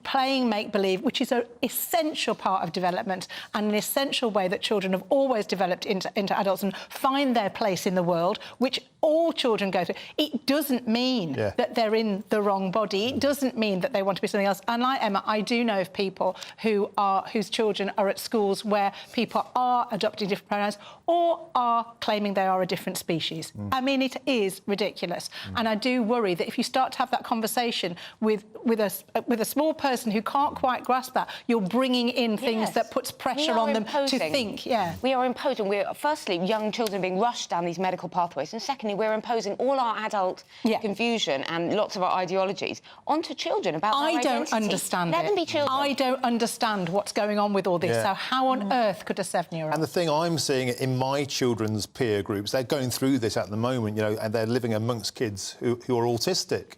playing make-believe, which is an essential part of development and an essential way that children have always developed into adults and find their place in the world, which all children go through. It doesn't mean that they're in the wrong body. It doesn't mean that they want to be something else. And like Emma, I do know of people whose children are at schools where people are adopting different pronouns or are claiming they are a different species. I mean, it is ridiculous. And I do worry that if you start to have that conversation with a small person who can't quite grasp that, you're bringing in things that puts pressure on them to think. We are imposing. We're, firstly, young children being rushed down these medical pathways, and secondly, we're imposing all our adult confusion and lots of our ideologies onto children about their identity. I don't understand Let them be children. I don't understand what's going on with all this. So how on earth could a 7-year-old... And the thing I'm seeing in my children's peer groups, they're going through this at the moment, and they're living amongst kids who are autistic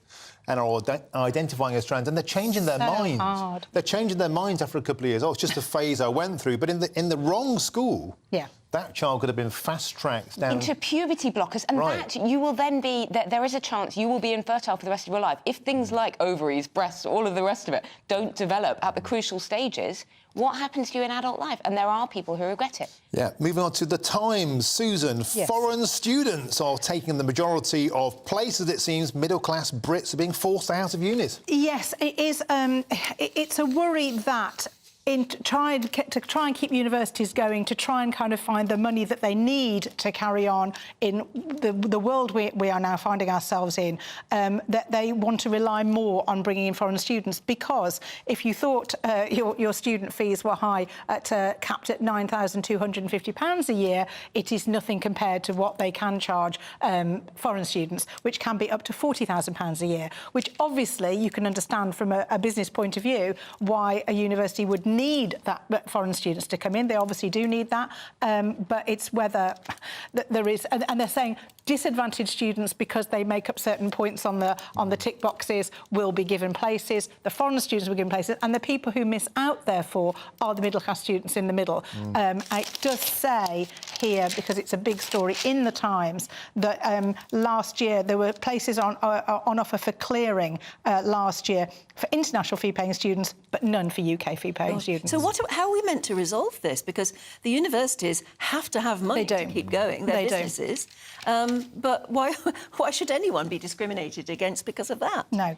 and are identifying as trans, and they're changing their minds. Hard. They're changing their minds after a couple of years. Oh, it's just a phase I went through. But in the wrong school, that child could have been fast-tracked down... into puberty blockers, and that you will then be... There is a chance you will be infertile for the rest of your life. If things like ovaries, breasts, all of the rest of it don't develop at the crucial stages, what happens to you in adult life? And there are people who regret it. Moving on to the Times. Susan, foreign students are taking the majority of places, it seems. Middle-class Brits are being forced out of unis. Yes, it is. It's a worry that... to try and keep universities going, to try and kind of find the money that they need to carry on in the world we are now finding ourselves in, that they want to rely more on bringing in foreign students, because if you thought your student fees were high, capped at £9,250 a year, it is nothing compared to what they can charge foreign students, which can be up to £40,000 a year, which obviously you can understand from a business point of view why a university would need that foreign students to come in. They obviously do need that, but it's whether there is, and they're saying disadvantaged students, because they make up certain points on the tick boxes, will be given places. The foreign students will be given places, and the people who miss out, therefore, are the middle-class students in the middle. It does say here, because it's a big story in the Times, that last year there were places on offer for clearing last year for international fee-paying students, but none for UK fee-paying students. So how are we meant to resolve this? Because the universities have to have money to keep going, their businesses. But why should anyone be discriminated against because of that? No.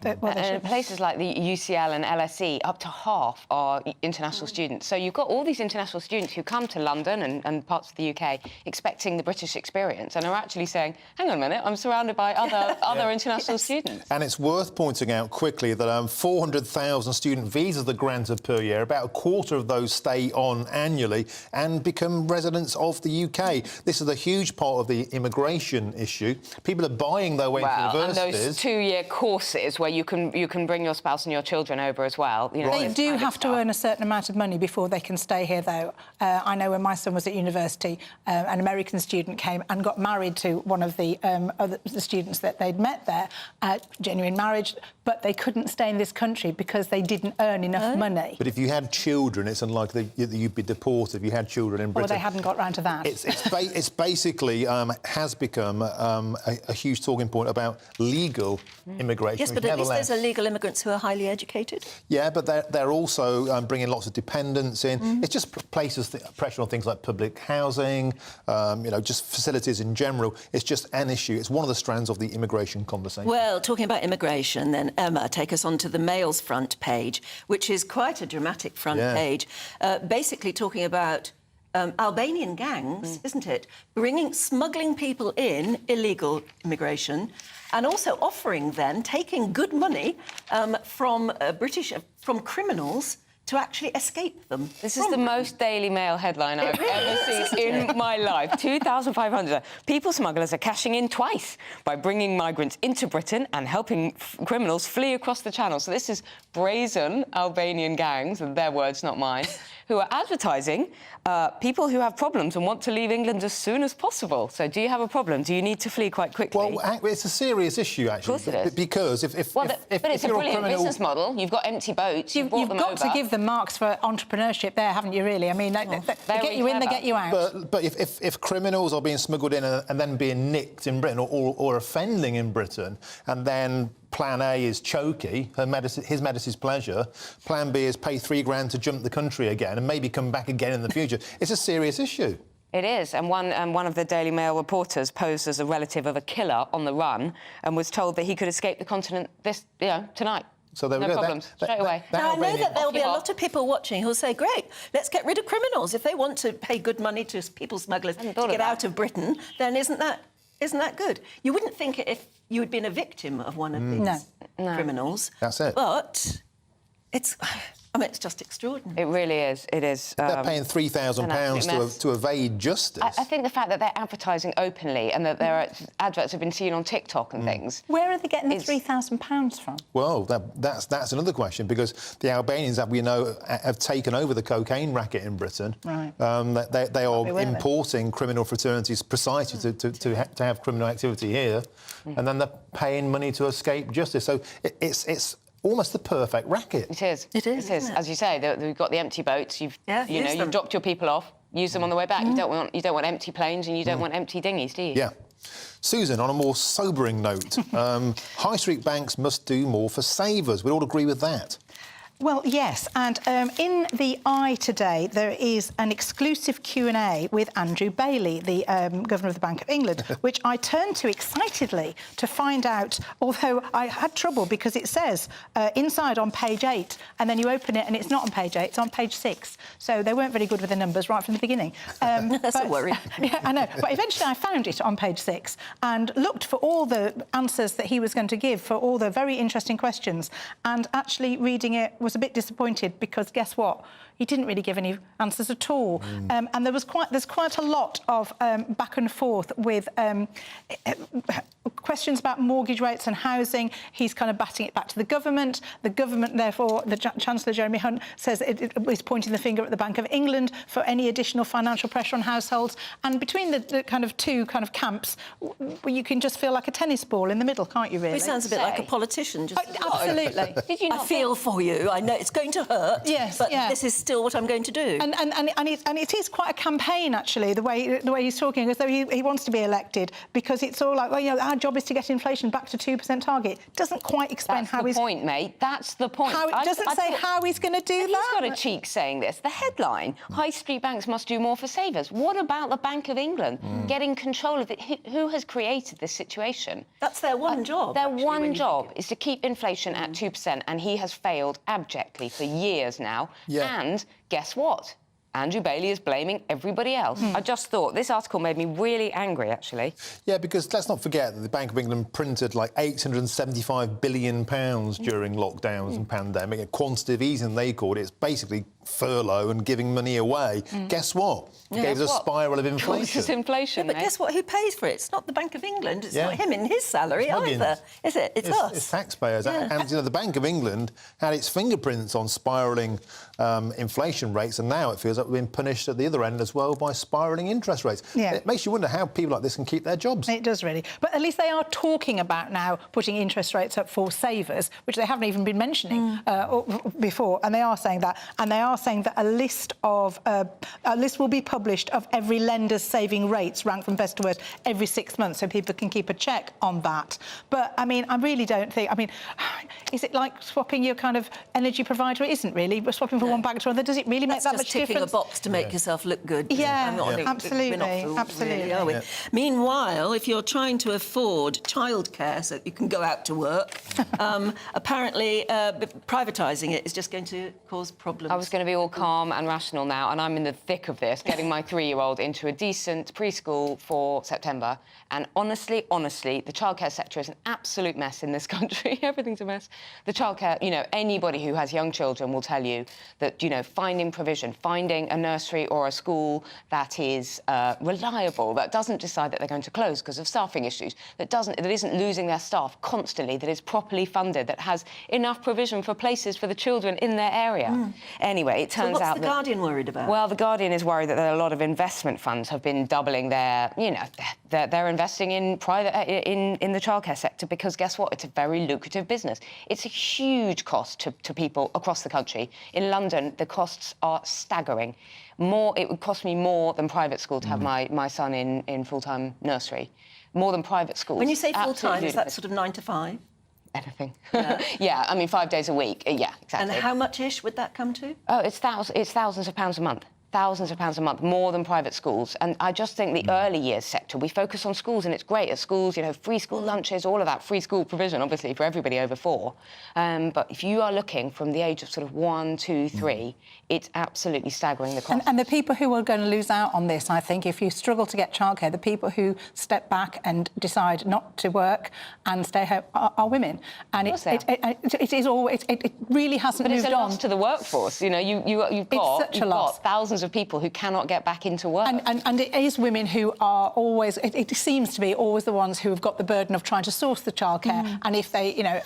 Places like the UCL and LSE, up to half are international students. So you've got all these international students who come to London and parts of the UK expecting the British experience and are actually saying, hang on a minute, I'm surrounded by other international students. And it's worth pointing out quickly that 400,000 student visas are granted per year, about quarter of those stay on annually and become residents of the UK. This is a huge part of the immigration issue. People are buying their way into universities. And those 2-year courses where you can bring your spouse and your children over as well. You know, They do have to earn a certain amount of money before they can stay here, though. I know when my son was at university, an American student came and got married to one of the students that they'd met there, genuine marriage, but they couldn't stay in this country because they didn't earn enough money. But if you had children, it's unlikely that you'd be deported if you had children in Britain. Or they hadn't got round to that. It's basically has become a huge talking point about legal immigration. Yes, but at least there's illegal immigrants who are highly educated. Yeah, but they're also bringing lots of dependents in. It just places pressure on things like public housing, just facilities in general. It's just an issue. It's one of the strands of the immigration conversation. Well, talking about immigration, then, Emma, take us on to the Mail's front page, which is quite a dramatic front page, basically talking about Albanian gangs, isn't it, smuggling people in, illegal immigration, and also offering them, taking good money from criminals to actually escape them. This is the most Daily Mail headline I've ever seen in my life. 2,500. People smugglers are cashing in twice by bringing migrants into Britain and helping criminals flee across the Channel. So this is brazen Albanian gangs, and their words, not mine, who are advertising people who have problems and want to leave England as soon as possible. So do you have a problem? Do you need to flee quite quickly? Well, it's a serious issue, actually. Of course it is. Because if but it's a brilliant business model. You've got empty boats, you've brought them over. You've got to give them marks for entrepreneurship there, haven't you, really? I mean, they get you in, they get you out. But if criminals are being smuggled in and then being nicked in Britain or offending in Britain, and then Plan A is chokey, his Majesty's pleasure. Plan B is pay £3 to jump the country again and maybe come back again in the future. It's a serious issue. It is, and one of the Daily Mail reporters posed as a relative of a killer on the run and was told that he could escape the continent tonight. So there we no go. problems, straight away. Now, I know that there'll be a lot of people watching who'll say, great, let's get rid of criminals. If they want to pay good money to people smugglers to get out of Britain, then isn't that good? You wouldn't think it if you had been a victim of one of these criminals. That's it. But it's just extraordinary. It really is. It is. They're paying £3,000 to evade justice. I think the fact that they're advertising openly and that their adverts have been seen on TikTok and things. Where are they getting the £3,000 from? Well, that's another question, because the Albanians, that we know, have taken over the cocaine racket in Britain. Right. They are importing criminal fraternities precisely to have criminal activity here, and then they're paying money to escape justice. So it's almost the perfect racket. It is. It is. As you say, we've got the empty boats. You've dropped your people off. Use them on the way back. You don't want empty planes, and you don't want empty dinghies, do you? Yeah. Susan, on a more sobering note, high street banks must do more for savers. We'd all agree with that. Well, yes, and in the Eye today there is an exclusive Q&A with Andrew Bailey, the Governor of the Bank of England, which I turned to excitedly to find out, although I had trouble because it says inside on page 8, and then you open it and it's not on page 8, it's on page 6. So they weren't very good with the numbers right from the beginning. That's a worry. Yeah, I know. But eventually I found it on page 6 and looked for all the answers that he was going to give for all the very interesting questions, and actually reading it was a bit disappointed because guess what? He didn't really give any answers at all. And there's quite a lot of back and forth with questions about mortgage rates and housing. He's kind of batting it back to the government. The government, therefore, the Chancellor Jeremy Hunt says it is pointing the finger at the Bank of England for any additional financial pressure on households. And between the kind of two kind of camps, you can just feel like a tennis ball in the middle, can't you? Really? He sounds a bit like a politician. Absolutely. Did you not I feel for you. I know it's going to hurt. Yes, but this is still what I'm going to do. And it is quite a campaign, actually, the way he's talking, as though he wants to be elected, because it's all like, well, our job is to get inflation back to 2% target. Doesn't quite explain how he's... That's the point, mate. That's the point. It doesn't say how he's going to do that. He's got a cheek saying this. The headline, high street banks must do more for savers. What about the Bank of England getting control of it? Who has created this situation? That's their one job. Their one job is to keep inflation at 2%, and he has failed abjectly for years now. Yeah. And guess what? Andrew Bailey is blaming everybody else. I just thought this article made me really angry, actually. Yeah, because let's not forget that the Bank of England printed like £875 billion during lockdowns and pandemic. A quantitative easing, they called it. It's basically furlough and giving money away, guess what? It gave us a spiral of inflation. It's inflation, but guess what? Who pays for it? It's not the Bank of England. It's not him in his salary either, is it? It's us. It's taxpayers. And the Bank of England had its fingerprints on spiralling inflation rates, and now it feels like we're being punished at the other end as well by spiralling interest rates. It makes you wonder how people like this can keep their jobs. It does, really. But at least they are talking about now putting interest rates up for savers, which they haven't even been mentioning before. And they are saying that. And they are saying that a list will be published of every lender's saving rates, ranked from best to worst, every 6 months, so people can keep a check on that. But, I mean, I really don't think... I mean, is it like swapping your kind of energy provider? It isn't really. But swapping from one bank to another, does it really make that much difference? Ticking a box to make yourself look good. Absolutely. We're not fools, Absolutely. really, are we? Meanwhile, if you're trying to afford childcare so that you can go out to work, apparently privatising it is just going to cause problems. I was going to be all calm and rational now, and I'm in the thick of this, getting my 3-year-old into a decent preschool for September. And honestly, the childcare sector is an absolute mess in this country. Everything's a mess. The childcare, you know, anybody who has young children will tell you that, you know, finding provision, finding a nursery or a school that is reliable, that doesn't decide that they're going to close because of staffing issues, that isn't losing their staff constantly, that is properly funded, that has enough provision for places for the children in their area. Anyway, it turns out what's the Guardian worried about? Well, the Guardian is worried that there are a lot of investment funds have been doubling their, you know, they're investing in in the childcare sector because guess what? It's a very lucrative business. It's a huge cost to people across the country. In London, the costs are staggering. It would cost me more than private school to have my son in full-time nursery. More than private schools. When you say full-time, is that sort of 9 to 5? Anything. Yeah, I mean, 5 days a week. Yeah, exactly. And how much-ish would that come to? Oh, it's thousands of pounds a month. Thousands of pounds a month, more than private schools. And I just think the early years sector, we focus on schools, and it's great at schools, you know, free school lunches, all of that, free school provision, obviously, for everybody over 4. But if you are looking from the age of sort of 1, 2, 3, it's absolutely staggering, the cost. And the people who are going to lose out on this, I think, if you struggle to get childcare, the people who step back and decide not to work and stay home are women. And it is always... It really hasn't moved on. But it's a loss to the workforce, you know, you've got thousands of people who cannot get back into work. And it is women who are always... It seems to be always the ones who have got the burden of trying to source the childcare. And if they, you know...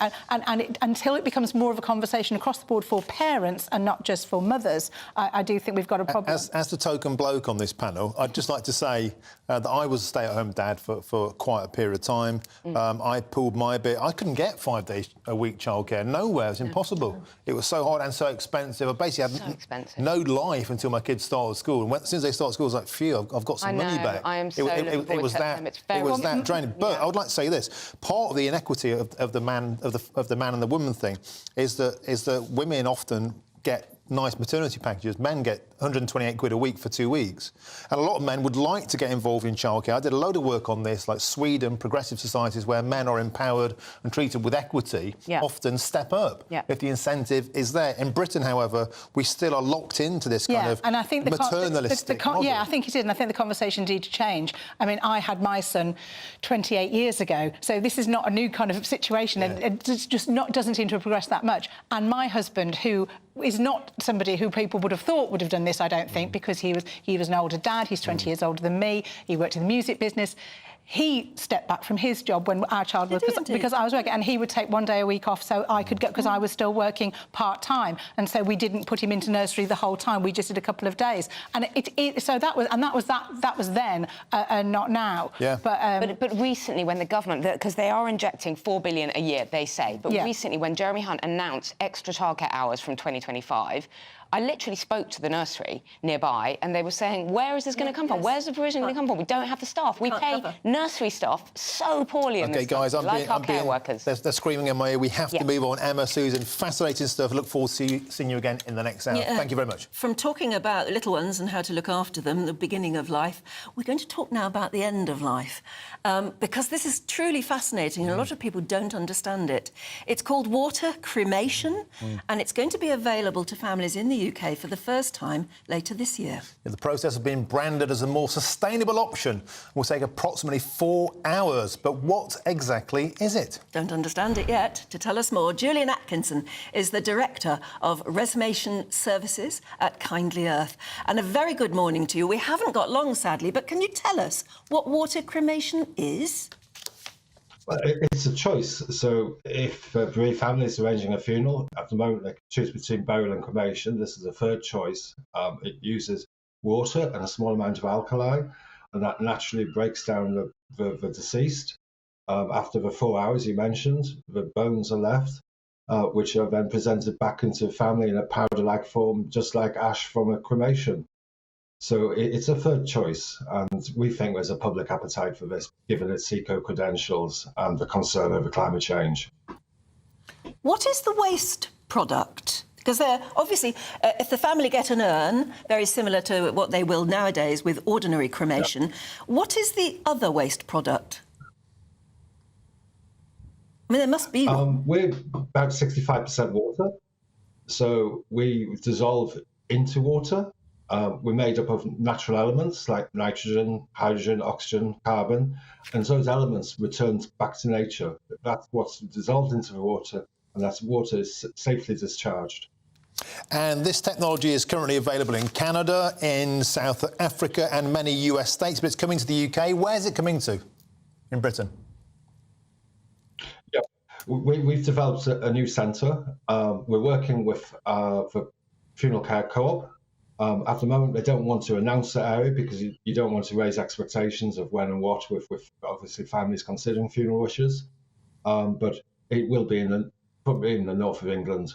until it becomes more of a conversation across the board for parents and not just for mothers, I do think we've got a problem. As the token bloke on this panel, I'd just like to say that I was a stay-at-home dad for quite a period of time. I pulled my bit. I couldn't get 5 days a week childcare. Nowhere. It was impossible. It was so hard and so expensive. I basically had no life until my kids started school. And as soon as they started school, I was like, phew, I've got some money back. I am so looking forward to them. It was that draining. But I would like to say this. Part of the inequity of the man and the woman thing is that women often get nice maternity packages. Men get 128 quid a week for 2 weeks. And a lot of men would like to get involved in childcare. I did a load of work on this, like Sweden, progressive societies where men are empowered and treated with equity, often step up if the incentive is there. In Britain, however, we still are locked into this kind of and I think maternalistic model. Yeah, I think it is, and I think the conversation needs to change. I mean, I had my son 28 years ago, so this is not a new kind of situation, and it just doesn't seem to have progressed that much. And my husband, who is not somebody who people would have thought would have done this, I don't think, because he was an older dad. He's 20 years older than me. He worked in the music business. He stepped back from his job when our child was... Because I was working, and he would take 1 day a week off so I could go, because I was still working part-time, and so we didn't put him into nursery the whole time. We just did a couple of days. And that was then, and not now. Yeah. But recently, when the government... Because they are injecting £4 billion a year, they say, but recently, when Jeremy Hunt announced extra childcare hours from 2025... I literally spoke to the nursery nearby, and they were saying, where is this going to come from? Where's the provision going to come from? We don't have the staff. We pay nursery staff so poorly in this guys, country, our care workers. They're screaming in my ear. We have to move on. Emma, Susan, fascinating stuff. Look forward to seeing you again in the next hour. Thank you very much. From talking about little ones and how to look after them, the beginning of life, we're going to talk now about the end of life, because this is truly fascinating and a lot of people don't understand it. It's called water cremation, and it's going to be available to families in the the UK for the first time later this year. The process of being branded as a more sustainable option will take approximately 4 hours. But what exactly is it? Don't understand it yet. To tell us more, Julian Atkinson is the Director of Resumation Services at Kindly Earth. And a very good morning to you. We haven't got long, sadly, but can you tell us what water cremation is? Well, it's a choice. So if a bereaved family is arranging a funeral, at the moment they can choose between burial and cremation. This is a third choice. It uses water and a small amount of alkali, and that naturally breaks down the deceased. After the 4 hours you mentioned, the bones are left, which are then presented back into the family in a powder-like form, just like ash from a cremation. So it's a third choice, and we think there's a public appetite for this, given its eco-credentials and the concern over climate change. What is the waste product? Because they're obviously, if the family get an urn, very similar to what they will nowadays with ordinary cremation, yep. What is the other waste product? I mean, there must be... We're about 65% water, so we dissolve into water. We're made up of natural elements like nitrogen, hydrogen, oxygen, carbon, and those elements return back to nature. That's what's dissolved into the water, and that water is safely discharged. And this technology is currently available in Canada, in South Africa and many US states, but it's coming to the UK. Where's it coming to in Britain? Yeah, we've developed a new centre. We're working with the Funeral Care Co-op. At the moment, they don't want to announce the area because you don't want to raise expectations of when and what with obviously families considering funeral wishes. But it will be probably in the north of England.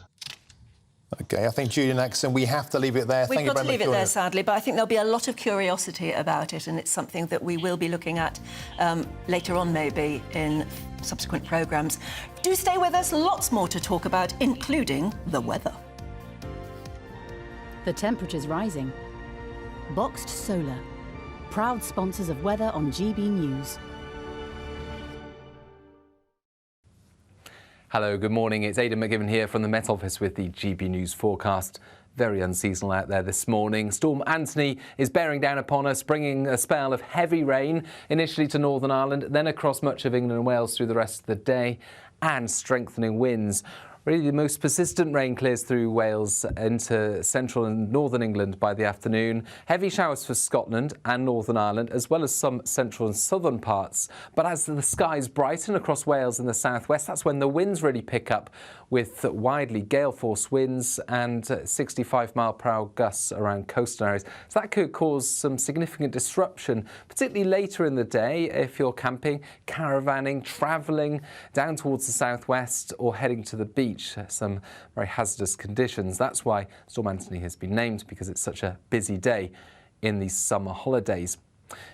OK, I think, Julian Atkinson, we have to leave it there. We've got to leave it there, sadly, but I think there'll be a lot of curiosity about it, and it's something that we will be looking at later on, maybe, in subsequent programmes. Do stay with us. Lots more to talk about, including the weather. The temperature's rising. Boxed Solar, proud sponsors of weather on GB News. Hello, good morning. It's Aidan McGivern here from the Met Office with the GB News forecast. Very unseasonal out there this morning. Storm Anthony is bearing down upon us, bringing a spell of heavy rain, initially to Northern Ireland, then across much of England and Wales through the rest of the day, and strengthening winds. Really, the most persistent rain clears through Wales into central and northern England by the afternoon. Heavy showers for Scotland and Northern Ireland, as well as some central and southern parts. But as the skies brighten across Wales and the southwest, that's when the winds really pick up, with widely gale-force winds and 65-mile-per-hour gusts around coastal areas. So that could cause some significant disruption, particularly later in the day if you're camping, caravanning, travelling down towards the southwest or heading to the beach. Some very hazardous conditions. That's why Storm Anthony has been named, because it's such a busy day in these summer holidays.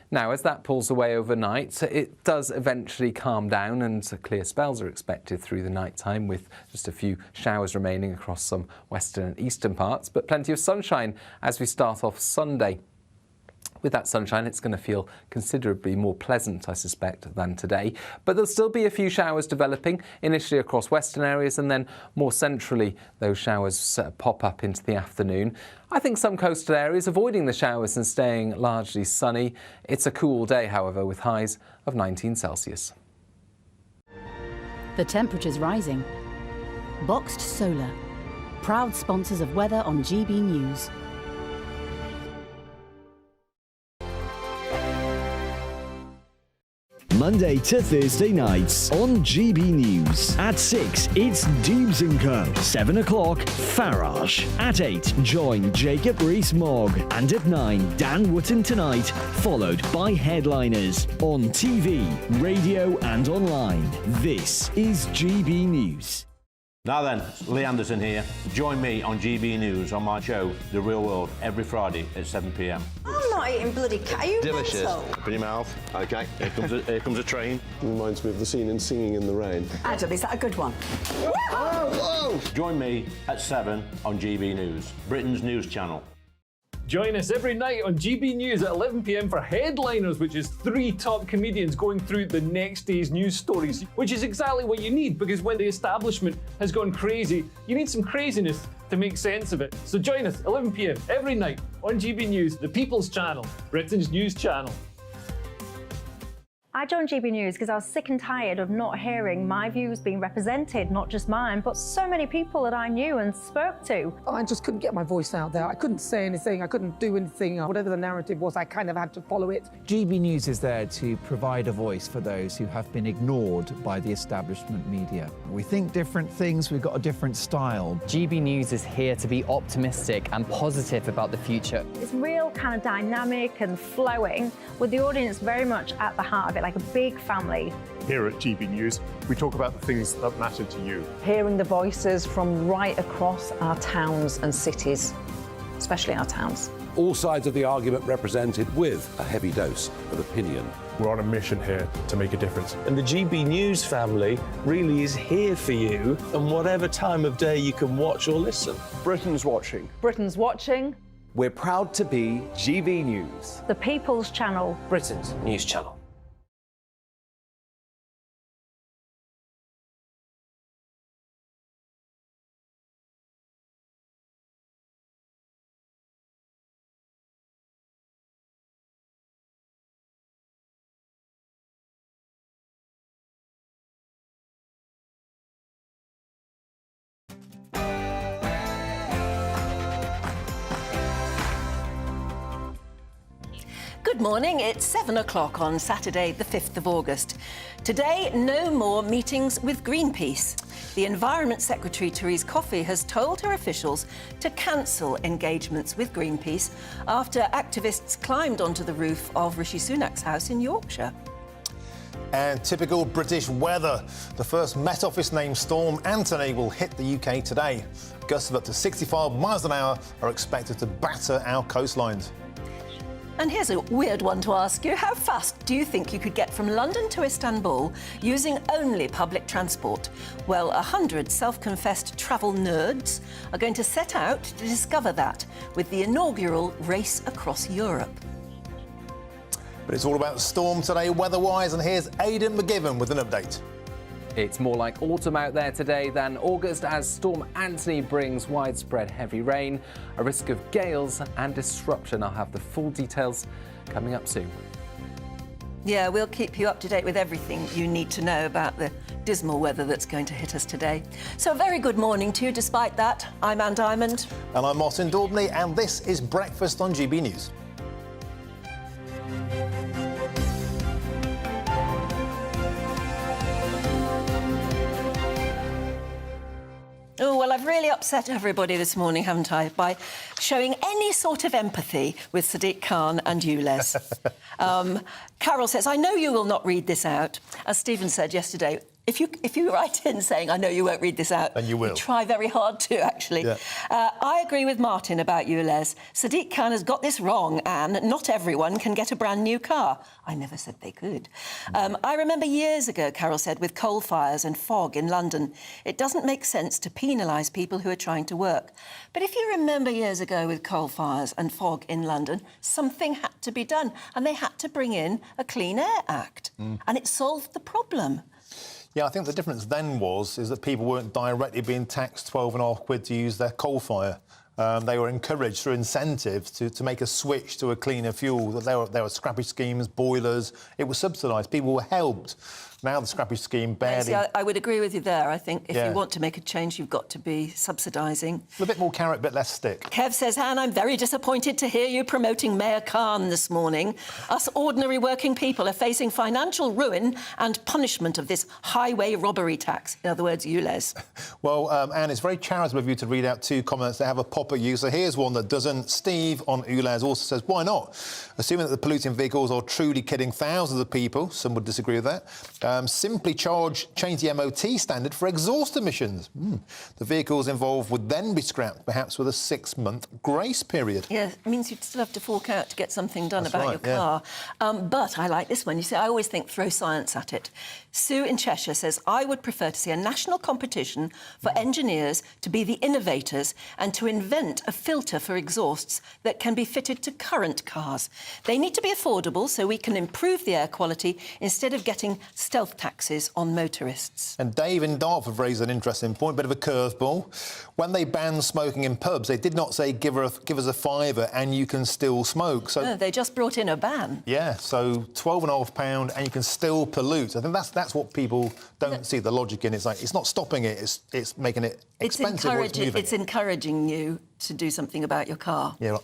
Now, as that pulls away overnight, it does eventually calm down, and clear spells are expected through the night time, with just a few showers remaining across some western and eastern parts, but plenty of sunshine as we start off Sunday. With that sunshine, it's going to feel considerably more pleasant, I suspect, than today. But there'll still be a few showers developing, initially across western areas, and then more centrally, those showers pop up into the afternoon. I think some coastal areas avoiding the showers and staying largely sunny. It's a cool day, however, with highs of 19 Celsius. The temperature's rising. Boxed Solar, proud sponsors of weather on GB News. Monday to Thursday nights on GB News. At 6, it's Dubes & Co. 7 o'clock, Farage. At 8, join Jacob Rees-Mogg. And at 9, Dan Wootton Tonight, followed by Headliners. On TV, radio and online. This is GB News. Now then, Lee Anderson here. Join me on GB News on my show, The Real World, every Friday at 7 p.m. I'm not eating bloody cat. Are you Delicious. mental? Open your mouth. OK, here comes a train. Reminds me of the scene in Singing in the Rain. Adam, is that a good one? Whoa! Join me at 7 on GB News, Britain's news channel. Join us every night on GB News at 11 p.m. for Headliners, which is 3 top comedians going through the next day's news stories, which is exactly what you need, because when the establishment has gone crazy, you need some craziness to make sense of it. So join us 11 p.m. every night on GB News, the People's Channel, Britain's news channel. I joined GB News because I was sick and tired of not hearing my views being represented, not just mine, but so many people that I knew and spoke to. I just couldn't get my voice out there. I couldn't say anything. I couldn't do anything. Whatever the narrative was, I kind of had to follow it. GB News is there to provide a voice for those who have been ignored by the establishment media. We think different things, we've got a different style. GB News is here to be optimistic and positive about the future. It's real kind of dynamic and flowing, with the audience very much at the heart of it, like a big family. Here at GB News, we talk about the things that matter to you. Hearing the voices from right across our towns and cities, especially our towns. All sides of the argument represented with a heavy dose of opinion. We're on a mission here to make a difference. And the GB News family really is here for you, and whatever time of day you can watch or listen. Britain's watching. Britain's watching. We're proud to be GB News, the People's Channel, Britain's news channel. Good morning, it's 7 o'clock on Saturday, the 5th of August. Today, no more meetings with Greenpeace. The Environment Secretary, Therese Coffey, has told her officials to cancel engagements with Greenpeace after activists climbed onto the roof of Rishi Sunak's house in Yorkshire. And typical British weather. The first Met Office named storm Anthony will hit the UK today. Gusts of up to 65 miles an hour are expected to batter our coastlines. And here's a weird one to ask you. How fast do you think you could get from London to Istanbul using only public transport? Well, 100 self-confessed travel nerds are going to set out to discover that with the inaugural Race Across Europe. But it's all about the storm today, weather-wise, and here's Aidan McGiven with an update. It's more like autumn out there today than August as Storm Anthony brings widespread heavy rain, a risk of gales and disruption. I'll have the full details coming up soon. Yeah, we'll keep you up to date with everything you need to know about the dismal weather that's going to hit us today. So a very good morning to you despite that. I'm Anne Diamond. And I'm Martin Daubney, and this is Breakfast on GB News. Oh, well, I've really upset everybody this morning, haven't I, by showing any sort of empathy with Sadiq Khan and you, Les. Carol says, I know you will not read this out. As Stephen said yesterday, if you write in saying, I know you won't read this out, and you will. We try very hard to, actually. Yeah. I agree with Martin about you, Les. Sadiq Khan has got this wrong, Anne. Not everyone can get a brand new car. I never said they could. I remember years ago, Carol said, with coal fires and fog in London, it doesn't make sense to penalise people who are trying to work. But if you remember years ago with coal fires and fog in London, something had to be done, and they had to bring in a Clean Air Act, and it solved the problem. Yeah, I think the difference then is that people weren't directly being taxed 12.5 quid to use their coal fire. They were encouraged through incentives to make a switch to a cleaner fuel. There were scrappage schemes, boilers. It was subsidised. People were helped. Now the scrappage scheme barely... See, I would agree with you there. I think if you want to make a change, you've got to be subsidising. A bit more carrot, a bit less stick. Kev says, Anne, I'm very disappointed to hear you promoting Mayor Khan this morning. Us ordinary working people are facing financial ruin and punishment of this highway robbery tax. In other words, you, Les. Well, Anne, it's very charitable of you to read out 2 comments that have a pop at you. So here's one that doesn't. Steve on ULEZ also says, why not? Assuming that the polluting vehicles are truly killing thousands of people, some would disagree with that, simply change the MOT standard for exhaust emissions. The vehicles involved would then be scrapped, perhaps with a 6-month grace period. Yeah, it means you'd still have to fork out to get something done That's about right, your car. But I like this one. You see, I always think throw science at it. Sue in Cheshire says, I would prefer to see a national competition for engineers to be the innovators and to invent a filter for exhausts that can be fitted to current cars. They need to be affordable so we can improve the air quality instead of getting stealth taxes on motorists. And Dave in Dartford raised an interesting point, bit of a curveball. When they banned smoking in pubs, they did not say give us a £5 and you can still smoke. So no, they just brought in a ban. Yeah, so £12.5 and you can still pollute. I think that's what people don't see the logic in. It's like it's not stopping it; it's making it expensive. It's encouraging you to do something about your car. Yeah,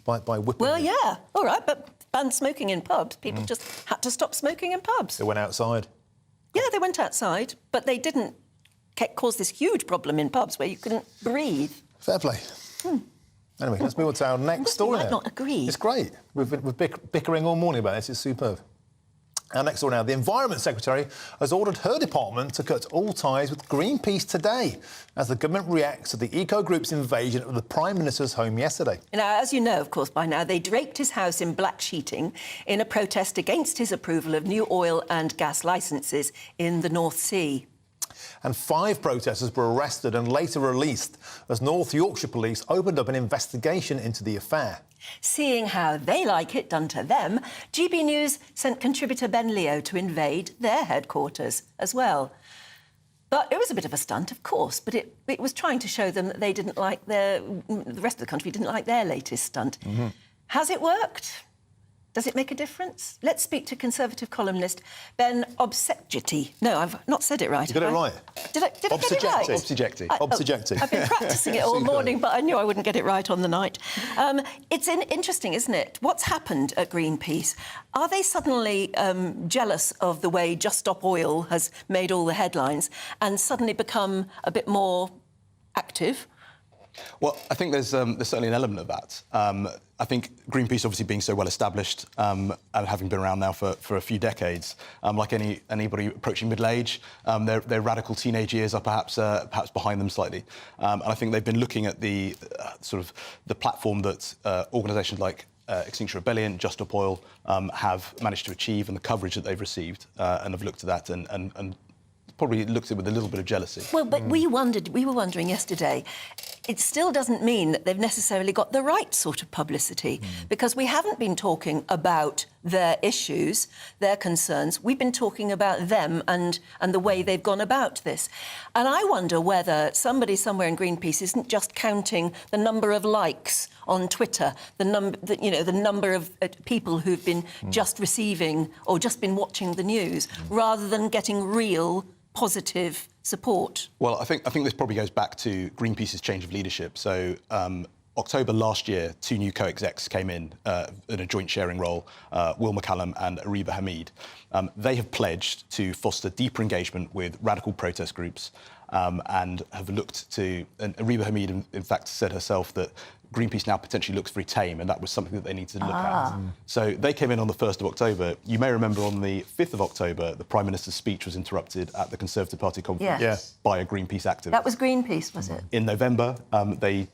like, by whipping. Well, it. yeah, all right, but ban smoking in pubs. People just had to stop smoking in pubs. They went outside. Yeah, they went outside, but they didn't cause this huge problem in pubs where you couldn't breathe. Fair play. Anyway, let's move on to our next story. You might not agree. It's great. We've been bickering all morning about this. It's superb. Our next story now. The Environment Secretary has ordered her department to cut all ties with Greenpeace today as the government reacts to the eco-group's invasion of the Prime Minister's home yesterday. Now, as you know, of course, by now, they draped his house in black sheeting in a protest against his approval of new oil and gas licences in the North Sea. And 5 protesters were arrested and later released as North Yorkshire Police opened up an investigation into the affair. Seeing how they like it done to them, GB News sent contributor Ben Leo to invade their headquarters as well. But it was a bit of a stunt, of course, but it was trying to show them that they didn't like the rest of the country didn't like their latest stunt. Has it worked? Does it make a difference? Let's speak to Conservative columnist Ben Obsejeti. No, I've not said it right. You got it right. Did I get it right? Obsejeti. I've been practising it all morning, but I knew I wouldn't get it right on the night. It's interesting, isn't it? What's happened at Greenpeace? Are they suddenly jealous of the way Just Stop Oil has made all the headlines and suddenly become a bit more active? Well, I think there's certainly an element of that. I think Greenpeace, obviously being so well established and having been around now for a few decades, like anybody approaching middle age, their radical teenage years are perhaps behind them slightly. And I think they've been looking at the the platform that organisations like Extinction Rebellion, Just Stop Oil have managed to achieve, and the coverage that they've received, and have looked at that and probably looked at it with a little bit of jealousy. Well, but we were wondering yesterday, it still doesn't mean that they've necessarily got the right sort of publicity, because we haven't been talking about their issues, their concerns. We've been talking about them and the way they've gone about this. And I wonder whether somebody somewhere in Greenpeace isn't just counting the number of likes on Twitter, the number of people who've been just receiving or just been watching the news, rather than getting real positive support. Well, I think this probably goes back to Greenpeace's change of leadership. So October last year, 2 new co-execs came in a joint sharing role, Will McCallum and Ariba Hamid. They have pledged to foster deeper engagement with radical protest groups and have looked to... And Ariba Hamid, in fact, said herself that Greenpeace now potentially looks very tame, and that was something that they needed to look at. So they came in on the 1st of October. You may remember on the 5th of October, the Prime Minister's speech was interrupted at the Conservative Party conference by a Greenpeace activist. That was Greenpeace, was it? In November, they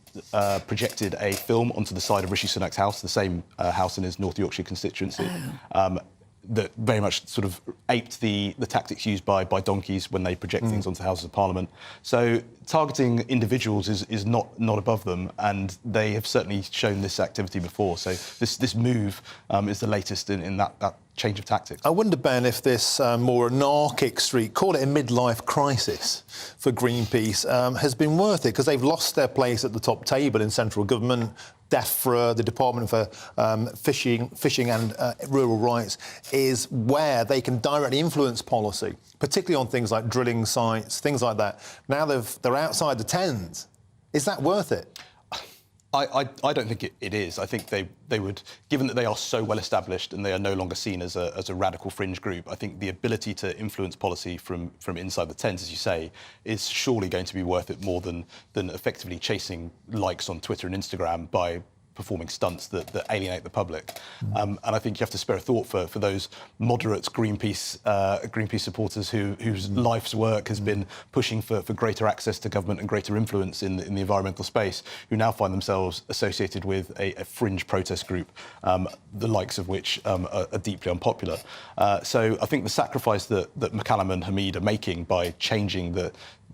projected a film onto the side of Rishi Sunak's house, the same house in his North Yorkshire constituency, that very much sort of aped the tactics used by donkeys when they project things onto the Houses of Parliament. So targeting individuals is not above them, and they have certainly shown this activity before. So this move is the latest in that change of tactics. I wonder, Ben, if this more anarchic streak, call it a midlife crisis for Greenpeace, has been worth it, because they've lost their place at the top table in central government. DEFRA, the Department for Fishing and Rural Rights, is where they can directly influence policy, particularly on things like drilling sites, things like that. Now they're outside the tent. Is that worth it? I don't think it is. I think they would, given that they are so well established and they are no longer seen as a radical fringe group, I think the ability to influence policy from inside the tent, as you say, is surely going to be worth it more than effectively chasing likes on Twitter and Instagram by performing stunts that alienate the public. And I think you have to spare a thought for those moderate Greenpeace supporters whose life's work has been pushing for greater access to government and greater influence in the environmental space, who now find themselves associated with a fringe protest group, the likes of which are deeply unpopular. So I think the sacrifice that McCallum and Hamid are making by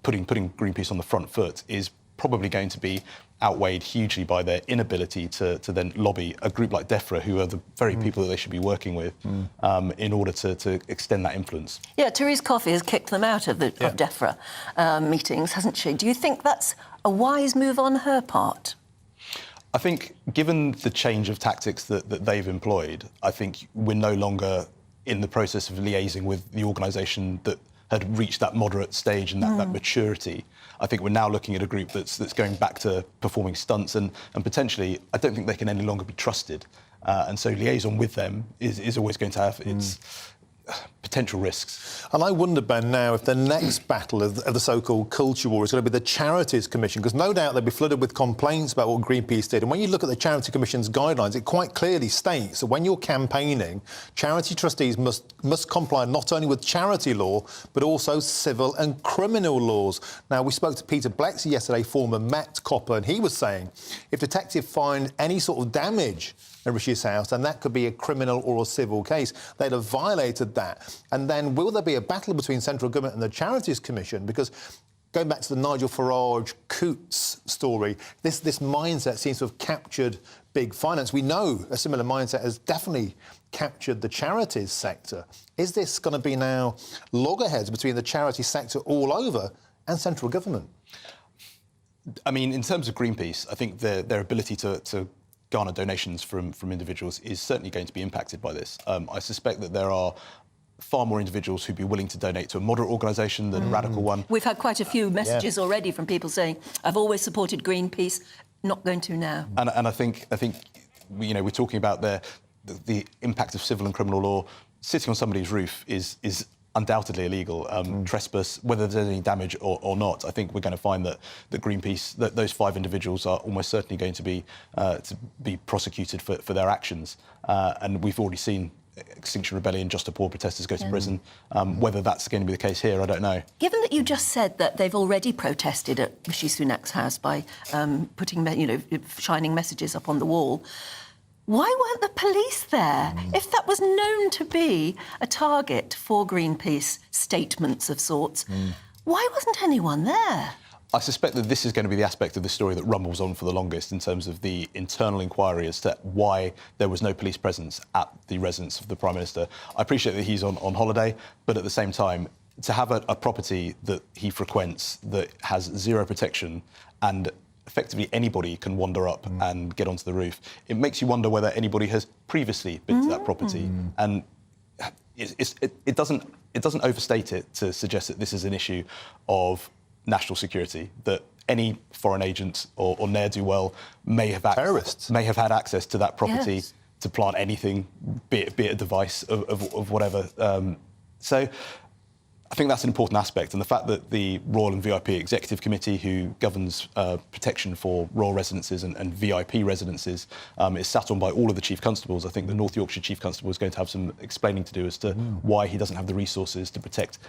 putting Greenpeace on the front foot is probably going to be outweighed hugely by their inability to then lobby a group like DEFRA, who are the very people that they should be working with, in order to extend that influence. Yeah, Therese Coffey has kicked them out of DEFRA meetings, hasn't she? Do you think that's a wise move on her part? I think, given the change of tactics that they've employed, I think we're no longer in the process of liaising with the organisation that had reached that moderate stage and that maturity. I think we're now looking at a group that's going back to performing stunts, and potentially, I don't think they can any longer be trusted. And so liaison with them is always going to have its potential risks. And I wonder, Ben, now if the next battle of the so-called culture war is going to be the Charities Commission, because no doubt they'll be flooded with complaints about what Greenpeace did. And when you look at the Charity Commission's guidelines, it quite clearly states that when you're campaigning, charity trustees must comply not only with charity law, but also civil and criminal laws. Now, we spoke to Peter Blexy yesterday, former Met copper, and he was saying if detectives find any sort of damage at Rishi's house, and that could be a criminal or a civil case, they'd have violated that. And then will there be a battle between central government and the Charities Commission? Because going back to the Nigel Farage Coots story, this mindset seems to have captured big finance. We know a similar mindset has definitely captured the charities sector. Is this going to be now loggerheads between the charity sector all over and central government? I mean, in terms of Greenpeace, I think their ability to garner donations from individuals is certainly going to be impacted by this. I suspect that there are far more individuals who'd be willing to donate to a moderate organisation than a radical one. We've had quite a few messages already from people saying, I've always supported Greenpeace, not going to now. And I think we're talking about the impact of civil and criminal law. Sitting on somebody's roof is undoubtedly illegal. Trespass, whether there's any damage or not, I think we're going to find that Greenpeace, that those 5 individuals are almost certainly going to be prosecuted for their actions. And we've already seen Extinction Rebellion, Just a Poor protesters go to prison. Whether that's going to be the case here, I don't know. Given that you just said that they've already protested at Rishi Sunak's house by putting, shining messages up on the wall, why weren't the police there? If that was known to be a target for Greenpeace statements of sorts, why wasn't anyone there? I suspect that this is going to be the aspect of the story that rumbles on for the longest in terms of the internal inquiry as to why there was no police presence at the residence of the Prime Minister. I appreciate that he's on holiday, but at the same time, to have a property that he frequents that has zero protection and effectively anybody can wander up and get onto the roof, it makes you wonder whether anybody has previously been to that property. And it doesn't overstate it to suggest that this is an issue of national security, that any foreign agent or ne'er-do-well may have had access to that property to plant anything, be it a device of whatever. So I think that's an important aspect, and the fact that the Royal and VIP Executive Committee, who governs protection for royal residences and VIP residences, is sat on by all of the Chief Constables. I think the North Yorkshire Chief Constable is going to have some explaining to do as to why he doesn't have the resources to protect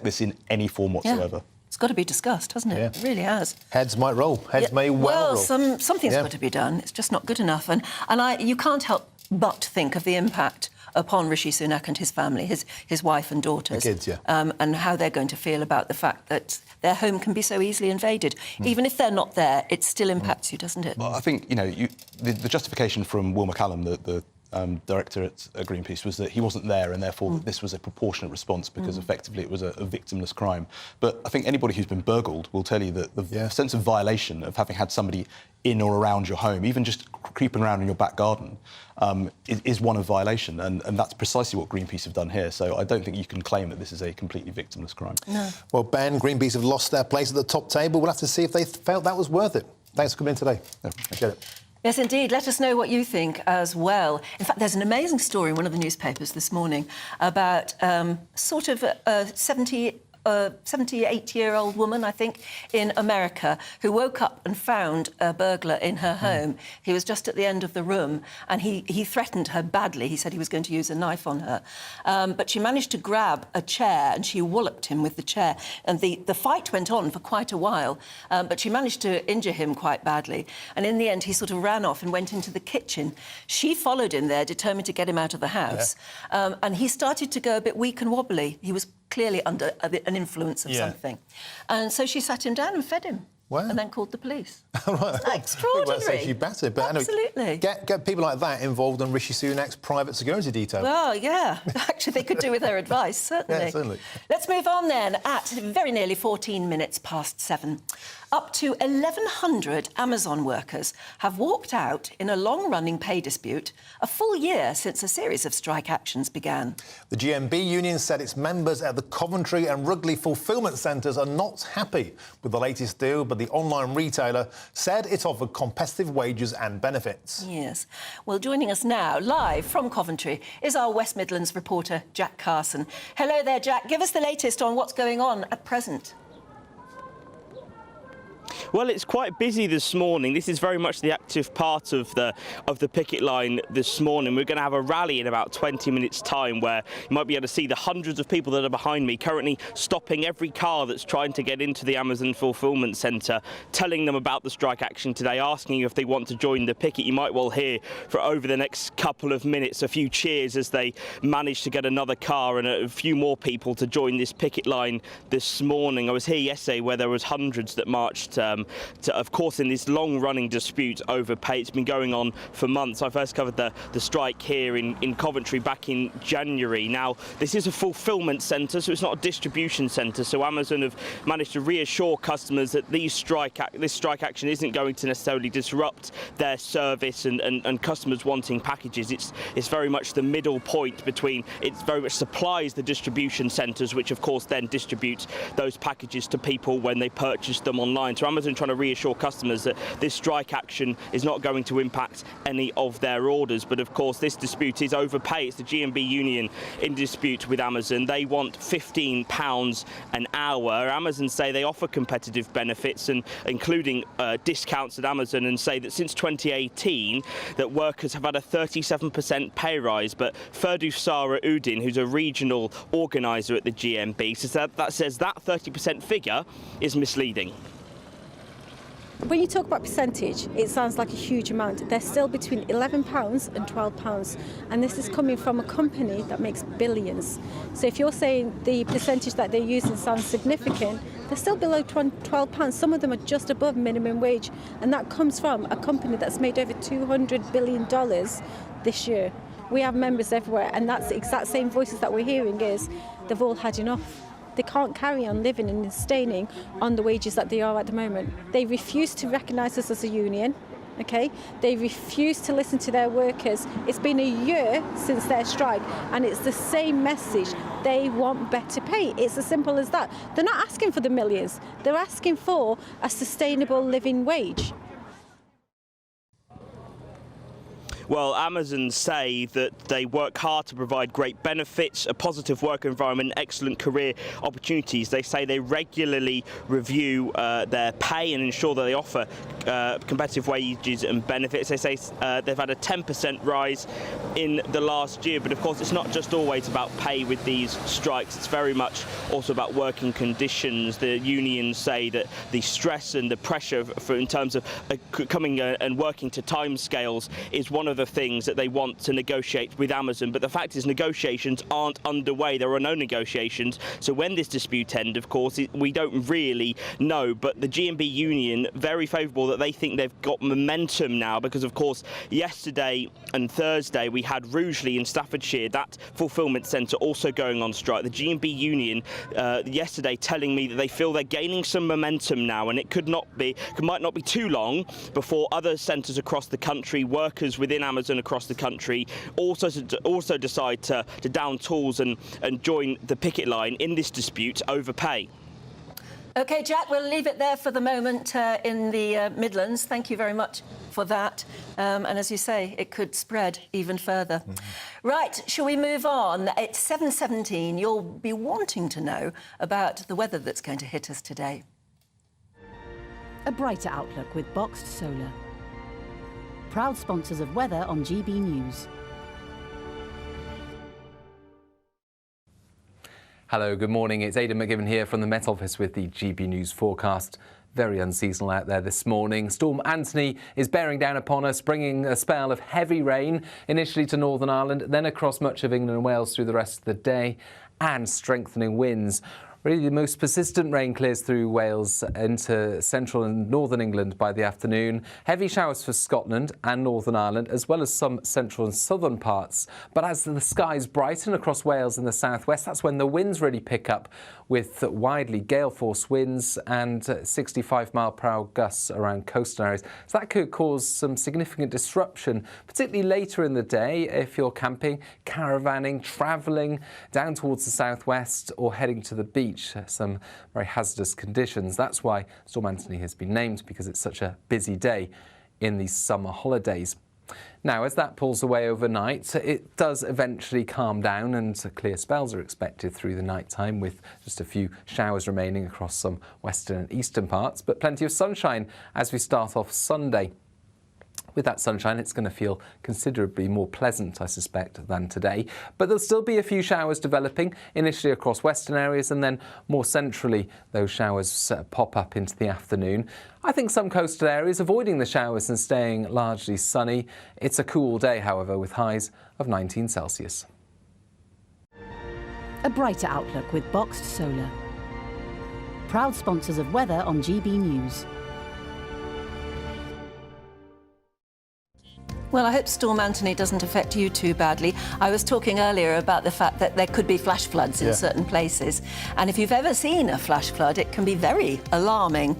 this in any form whatsoever. It's got to be discussed, hasn't it? It really has. Heads might roll. Heads may well roll. Something's got to be done. It's just not good enough. And you can't help but think of the impact upon Rishi Sunak and his family, his wife and daughters. The kids, and how they're going to feel about the fact that their home can be so easily invaded. Even if they're not there, it still impacts you, doesn't it? Well, I think, the justification from Will McCallum, the director at Greenpeace, was that he wasn't there and therefore this was a proportionate response because effectively it was a victimless crime. But I think anybody who's been burgled will tell you that the sense of violation of having had somebody in or around your home, even just creeping around in your back garden, is one of violation, and that's precisely what Greenpeace have done here. So I don't think you can claim that this is a completely victimless crime. No. Well, Ben, Greenpeace have lost their place at the top table. We'll have to see if they felt that was worth it. Thanks for coming in today. Appreciate it. Yes, indeed. Let us know what you think as well. In fact, there's an amazing story in one of the newspapers this morning about sort of a 70 a 78-year-old woman, I think, in America, who woke up and found a burglar in her home. He was just at the end of the room, and he threatened her badly. He said he was going to use a knife on her. But she managed to grab a chair, and she walloped him with the chair. And the fight went on for quite a while, but she managed to injure him quite badly. And in the end, he sort of ran off and went into the kitchen. She followed him there, determined to get him out of the house. And he started to go a bit weak and wobbly. He was clearly under an influence of something. And so she sat him down and fed him. Wow. And then called the police. Right. Extraordinary. Well, you better, but absolutely. Anyway, get people like that involved in Rishi Sunak's private security detail. Well, yeah. Actually, they could do with their advice, certainly. Yeah, certainly. Let's move on then. At very nearly 14 minutes past 7. Up to 1,100 Amazon workers have walked out in a long-running pay dispute a full year since a series of strike actions began. The GMB union said its members at the Coventry and Rugley fulfilment centres are not happy with the latest deal, but the online retailer said it offered competitive wages and benefits. Yes. Well, joining us now, live from Coventry, is our West Midlands reporter, Jack Carson. Hello there, Jack. Give us the latest on what's going on at present. Well, it's quite busy this morning. This is very much the active part of the picket line this morning. We're going to have a rally in about 20 minutes' time where you might be able to see the hundreds of people that are behind me currently stopping every car that's trying to get into the Amazon fulfilment centre, telling them about the strike action today, asking if they want to join the picket. You might well hear for over the next couple of minutes a few cheers as they manage to get another car and a few more people to join this picket line this morning. I was here yesterday where there was hundreds that marched of course, in this long-running dispute over pay. It's been going on for months. I first covered the strike here in Coventry back in January. Now, this is a fulfilment centre, so it's not a distribution centre. So Amazon have managed to reassure customers that this strike action isn't going to necessarily disrupt their service and customers wanting packages. It's very much the middle point between. It very much supplies the distribution centres, which of course then distribute those packages to people when they purchase them online. So Amazon trying to reassure customers that this strike action is not going to impact any of their orders. But of course, this dispute is over pay. It's the GMB union in dispute with Amazon. They want £15 an hour. Amazon say they offer competitive benefits, and including discounts at Amazon, and say that since 2018 that workers have had a 37% pay rise. But Ferdu Sara Udin, who's a regional organiser at the GMB, says that 30% figure is misleading. When you talk about percentage, it sounds like a huge amount. They're still between £11 and £12, and this is coming from a company that makes billions. So if you're saying the percentage that they're using sounds significant, they're still below £12. Some of them are just above minimum wage, and that comes from a company that's made over $200 billion this year. We have members everywhere, and that's the exact same voices that we're hearing is they've all had enough. They can't carry on living and sustaining on the wages that they are at the moment. They refuse to recognise us as a union, okay? They refuse to listen to their workers. It's been a year since their strike, and it's the same message. They want better pay. It's as simple as that. They're not asking for the millions. They're asking for a sustainable living wage. Well, Amazon say that they work hard to provide great benefits, a positive work environment, excellent career opportunities. They say they regularly review their pay and ensure that they offer competitive wages and benefits. They say they've had a 10% rise in the last year, but of course it's not just always about pay with these strikes. It's very much also about working conditions. The unions say that the stress and the pressure in terms of coming and working to timescales is one of the things that they want to negotiate with Amazon. But the fact is negotiations aren't underway. There are no negotiations. So when this dispute ends, of course, we don't really know. But the GMB union, very favourable that they think they've got momentum now, because of course yesterday and Thursday we had Rugeley in Staffordshire, that fulfilment centre, also going on strike. The GMB union yesterday telling me that they feel they're gaining some momentum now, and it might not be too long before other centres across the country, workers within Amazon across the country, also decide to down tools and join the picket line in this dispute over pay. OK, Jack, we'll leave it there for the moment in the Midlands. Thank you very much for that. And as you say, it could spread even further. Right, shall we move on? It's 7:17. You'll be wanting to know about the weather that's going to hit us today. A brighter outlook with Boxed Solar. Proud sponsors of weather on GB News. Hello, good morning. It's Aidan McGibbon here from the Met Office with the GB News forecast. Very unseasonal out there this morning. Storm Anthony is bearing down upon us, bringing a spell of heavy rain, initially to Northern Ireland, then across much of England and Wales through the rest of the day, and strengthening winds. Really, the most persistent rain clears through Wales into central and northern England by the afternoon. Heavy showers for Scotland and Northern Ireland, as well as some central and southern parts. But as the skies brighten across Wales and the southwest, that's when the winds really pick up, with widely gale-force winds and 65-mile-per-hour gusts around coastal areas. So that could cause some significant disruption, particularly later in the day if you're camping, caravanning, travelling down towards the southwest or heading to the beach. Some very hazardous conditions. That's why Storm Anthony has been named, because it's such a busy day in these summer holidays. Now, as that pulls away overnight, it does eventually calm down, and clear spells are expected through the night time, with just a few showers remaining across some western and eastern parts, but plenty of sunshine as we start off Sunday. With that sunshine, it's going to feel considerably more pleasant, I suspect, than today. But there'll still be a few showers developing, initially across western areas, and then more centrally, those showers pop up into the afternoon. I think some coastal areas avoiding the showers and staying largely sunny. It's a cool day, however, with highs of 19 Celsius. A brighter outlook with Boxed Solar. Proud sponsors of weather on GB News. Well, I hope Storm Anthony doesn't affect you too badly. I was talking earlier about the fact that there could be flash floods in certain places. And if you've ever seen a flash flood, it can be very alarming.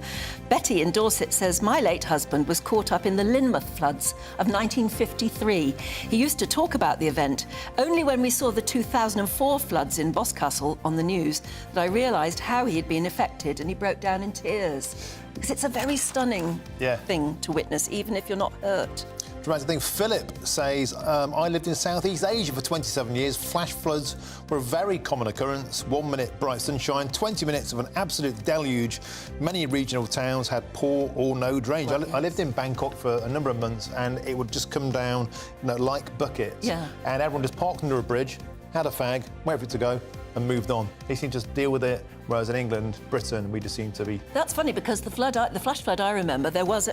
Betty in Dorset says, my late husband was caught up in the Lynmouth floods of 1953. He used to talk about the event. Only when we saw the 2004 floods in Boscastle on the news that I realised how he had been affected, and he broke down in tears. Because it's a very stunning thing to witness, even if you're not hurt. Dramatic thing. Philip says, I lived in Southeast Asia for 27 years. Flash floods were a very common occurrence. 1 minute bright sunshine, 20 minutes of an absolute deluge. Many regional towns had poor or no drainage. I lived in Bangkok for a number of months, and it would just come down, like buckets. Yeah. And everyone just parked under a bridge, had a fag, waited for it to go, and moved on. They seem to just deal with it. Whereas in England, Britain, we just seem to be... That's funny, because the flash flood I remember, I was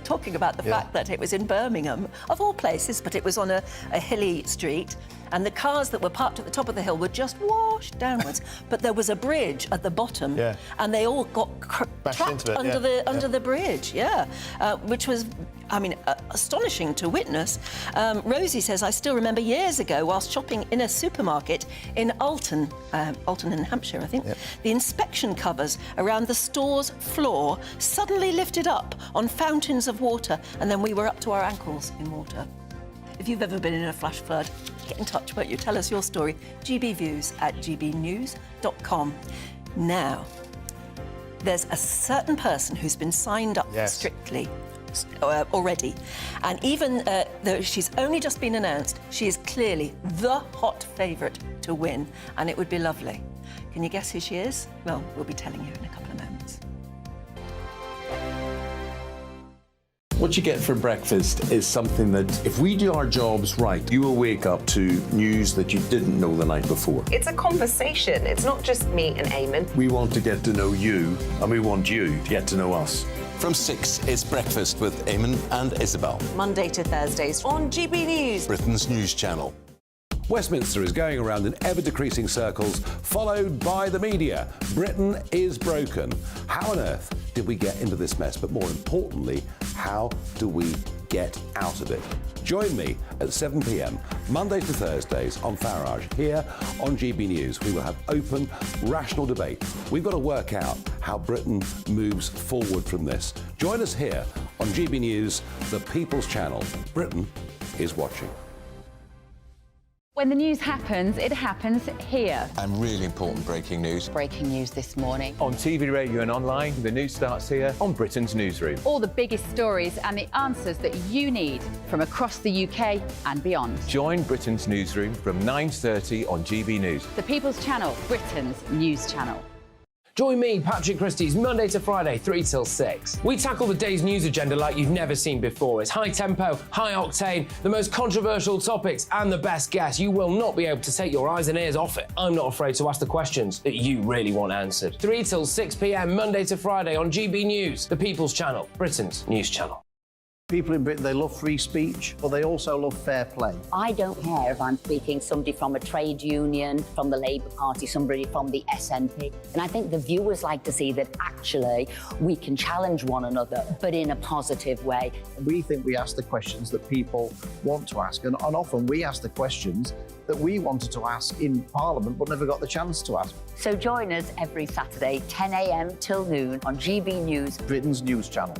talking about the fact that it was in Birmingham, of all places, but it was on a hilly street, and the cars that were parked at the top of the hill were just washed downwards. But there was a bridge at the bottom, and they all got trapped under the bridge, which was, I mean, astonishing to witness. Rosie says, I still remember years ago, whilst shopping in a supermarket in Alton in Hampshire, I think, the inspection covers around the store's floor suddenly lifted up on fountains of water, and then we were up to our ankles in water. If you've ever been in a flash flood, get in touch, won't you? Tell us your story. gbviews@gbnews.com. Now, there's a certain person who's been signed up strictly already, and even though she's only just been announced, she is clearly the hot favourite to win, and it would be lovely. Can you guess who she is? Well, we'll be telling you in a couple of moments. What you get for breakfast is something that, if we do our jobs right, you will wake up to news that you didn't know the night before. It's a conversation. It's not just me and Eamon. We want to get to know you, and we want you to get to know us. From 6, it's Breakfast with Eamon and Isabel. Monday to Thursdays on GB News, Britain's news channel. Westminster is going around in ever-decreasing circles, followed by the media. Britain is broken. How on earth did we get into this mess? But more importantly, how do we get out of it? Join me at 7 p.m, Monday to Thursdays on Farage, here on GB News. We will have open, rational debate. We've got to work out how Britain moves forward from this. Join us here on GB News, the People's Channel. Britain is watching. When the news happens, it happens here. And really important breaking news. Breaking news this morning. On TV, radio and online, the news starts here on Britain's Newsroom. All the biggest stories and the answers that you need from across the UK and beyond. Join Britain's Newsroom from 9:30 on GB News. The People's Channel, Britain's news channel. Join me, Patrick Christie's, Monday to Friday, 3 till 6. We tackle the day's news agenda like you've never seen before. It's high tempo, high octane, the most controversial topics and the best guests. You will not be able to take your eyes and ears off it. I'm not afraid to ask the questions that you really want answered. 3 till 6 p.m, Monday to Friday on GB News, the People's Channel, Britain's news channel. People in Britain, they love free speech, but they also love fair play. I don't care if I'm speaking somebody from a trade union, from the Labour Party, somebody from the SNP. And I think the viewers like to see that actually we can challenge one another, but in a positive way. We think we ask the questions that people want to ask, and often we ask the questions that we wanted to ask in Parliament but never got the chance to ask. So join us every Saturday, 10 a.m. till noon on GB News, Britain's news channel.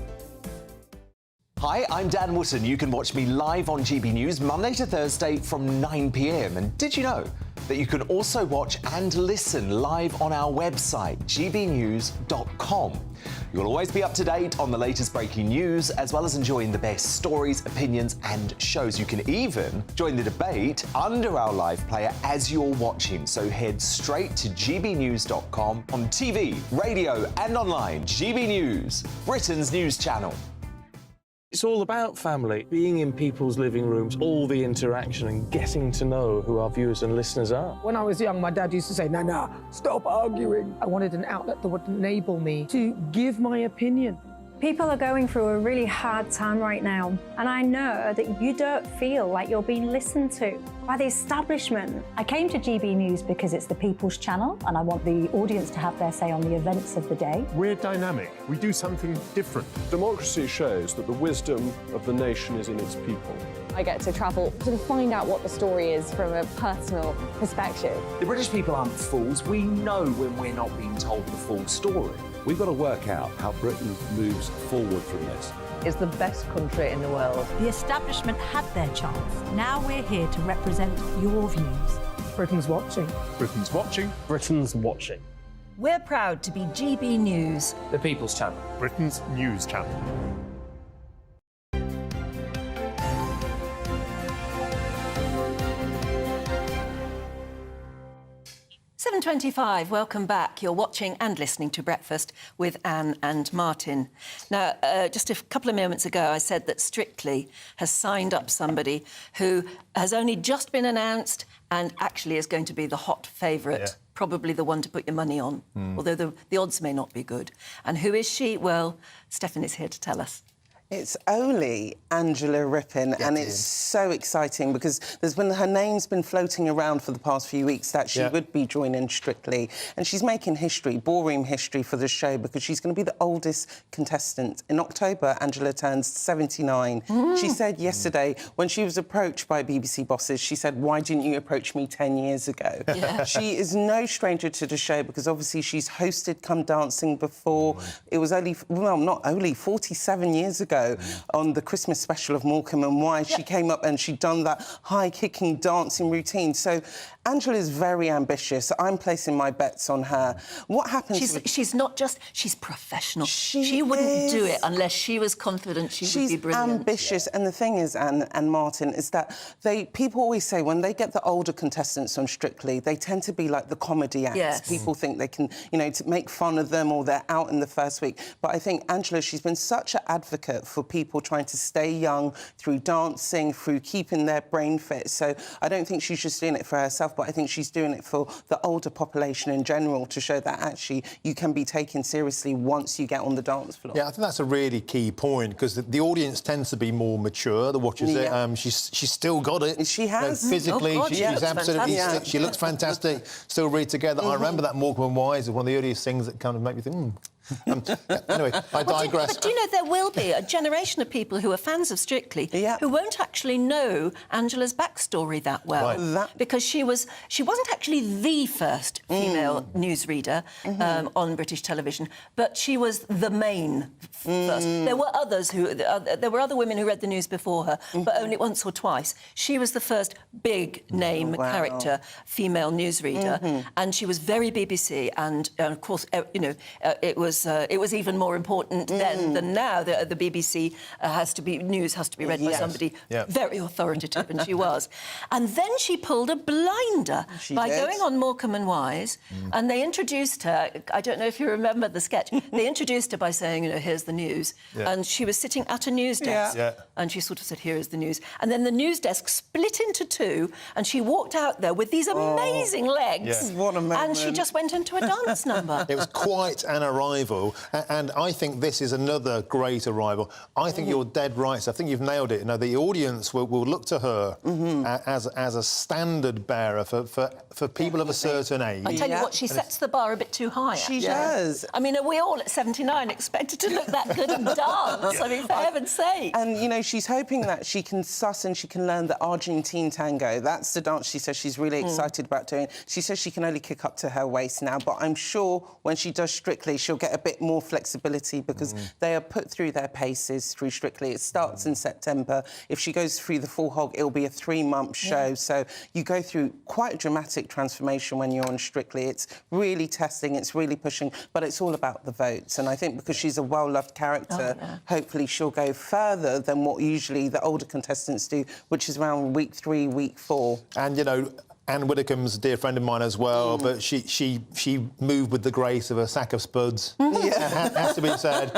Hi, I'm Dan Wootton. You can watch me live on GB News Monday to Thursday from 9 p.m. And did you know that you can also watch and listen live on our website, gbnews.com? You'll always be up to date on the latest breaking news, as well as enjoying the best stories, opinions and shows. You can even join the debate under our live player as you're watching. So head straight to gbnews.com on TV, radio and online. GB News, Britain's news channel. It's all about family, being in people's living rooms, all the interaction and getting to know who our viewers and listeners are. When I was young, my dad used to say, no, stop arguing. I wanted an outlet that would enable me to give my opinion. People are going through a really hard time right now, and I know that you don't feel like you're being listened to by the establishment. I came to GB News because it's the People's Channel, and I want the audience to have their say on the events of the day. We're dynamic. We do something different. Democracy shows that the wisdom of the nation is in its people. I get to travel to find out what the story is from a personal perspective. The British people aren't fools. We know when we're not being told the full story. We've got to work out how Britain moves forward from this. It's the best country in the world. The establishment had their chance. Now we're here to represent your views. Britain's watching. Britain's watching. Britain's watching. We're proud to be GB News, The People's Channel, Britain's news channel. 7:25, welcome back. You're watching and listening to Breakfast with Anne and Martin. Now, just a couple of moments ago, I said that Strictly has signed up somebody who has only just been announced and actually is going to be the hot favourite, probably the one to put your money on, although the odds may not be good. And who is she? Well, Stephanie's here to tell us. It's only Angela Rippon, and it's so exciting because her name's been floating around for the past few weeks that she would be joining Strictly, and she's making history, ballroom history for the show because she's going to be the oldest contestant. In October, Angela turns 79. She said yesterday when she was approached by BBC bosses, she said, "Why didn't you approach me 10 years ago?" She is no stranger to the show because obviously she's hosted Come Dancing before. It was only, well, not only 47 years ago. On the Christmas special of Morecambe and Wise, she came up and she'd done that high-kicking dancing routine. So Angela is very ambitious. I'm placing my bets on her. What happens... She's not just... She's professional. She wouldn't do it unless she was confident she would be brilliant. She's ambitious. And the thing is, Anne and Martin, is that people always say when they get the older contestants on Strictly, they tend to be like the comedy acts. Yes. People think they can, you know, to make fun of them or they're out in the first week. But I think Angela, she's been such an advocate for people trying to stay young through dancing, through keeping their brain fit. So I don't think she's just doing it for herself, but I think she's doing it for the older population in general to show that actually you can be taken seriously once you get on the dance floor. Yeah, I think that's a really key point because the audience tends to be more mature that watches it. She's still got it. She has. You know, physically, she's absolutely... She looks fantastic, still really together. I remember that Morecambe and Wise is one of the earliest things that kind of make me think, Anyway, I digress. But do you know, there will be a generation of people who are fans of Strictly who won't actually know Angela's backstory that well. Right. Because she wasn't actually the first female newsreader on British television, but she was the main first. There were others there were other women who read the news before her, but only once or twice. She was the first big name character female newsreader, and she was very BBC, and of course, you know, it was even more important then than now. The BBC has to be read by somebody very authoritative, and she was. And then she pulled a blinder by going on Morecambe and Wise, and they introduced her. I don't know if you remember the sketch. They introduced her by saying, you know, here's the news, and she was sitting at a news desk, and she sort of said, here is the news, and then the news desk split into two, and she walked out there with these amazing legs, what a moment. and she just went into a dance number. It was quite an arrival, and I think this is another great arrival. I think you're dead right. So I think you've nailed it. You know, the audience will look to her as a standard bearer for people of a certain age. I tell you what, she sets the bar a bit too high. She does. I mean, are we all at 79 expected to look that good and dance? I mean, for heaven's sake. And, you know, she's hoping that she can suss and she can learn the Argentine tango. That's the dance she says she's really excited about doing. She says she can only kick up to her waist now, but I'm sure when she does Strictly, she'll get a bit more flexibility because they are put through their paces through Strictly. It starts in September. If she goes through the full hog, it'll be a 3-month show. So you go through quite a dramatic transformation when you're on Strictly. It's really testing, it's really pushing, but it's all about the votes. And I think because she's a well-loved character, hopefully she'll go further than what usually the older contestants do, which is around week 3, week 4. And, you know, Anne Widdecombe's a dear friend of mine as well, but she moved with the grace of a sack of spuds. Has to be said.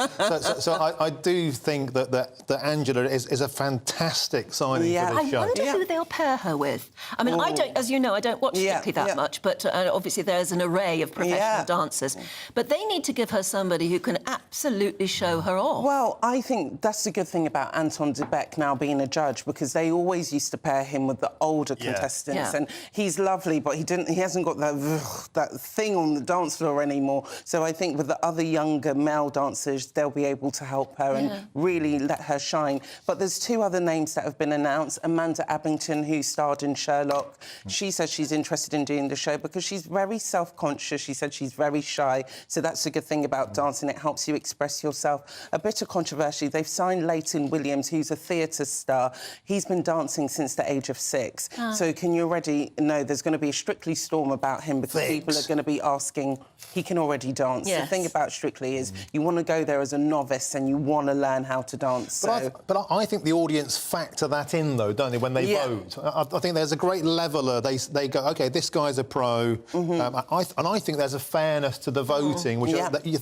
So I do think that Angela is a fantastic signing for this show. I wonder who they'll pair her with. I mean, I don't, as you know, I don't watch Strictly that much, but obviously there's an array of professional dancers. But they need to give her somebody who can absolutely show her off. Well, I think that's the good thing about Anton de Beck now being a judge, because they always used to pair him with the older contestants, and he's lovely, but he hasn't got that thing on the dance floor anymore. So I think with the other younger male dancers, they'll be able to help her and really let her shine. But there's 2 other names that have been announced. Amanda Abington, who starred in Sherlock, she says she's interested in doing the show because she's very self-conscious. She said she's very shy, so that's a good thing about dancing. It helps you express yourself. A bit of controversy, they've signed Leighton Williams, who's a theatre star. He's been dancing since the age of 6. So can you already know there's going to be a Strictly storm about him because people are going to be asking. He can already dance. The thing about Strictly is you want to go there as a novice and you want to learn how to dance. But I think the audience factor that in, though, don't they, when they vote? I think there's a great leveller. They go, OK, this guy's a pro. And I think there's a fairness to the voting, which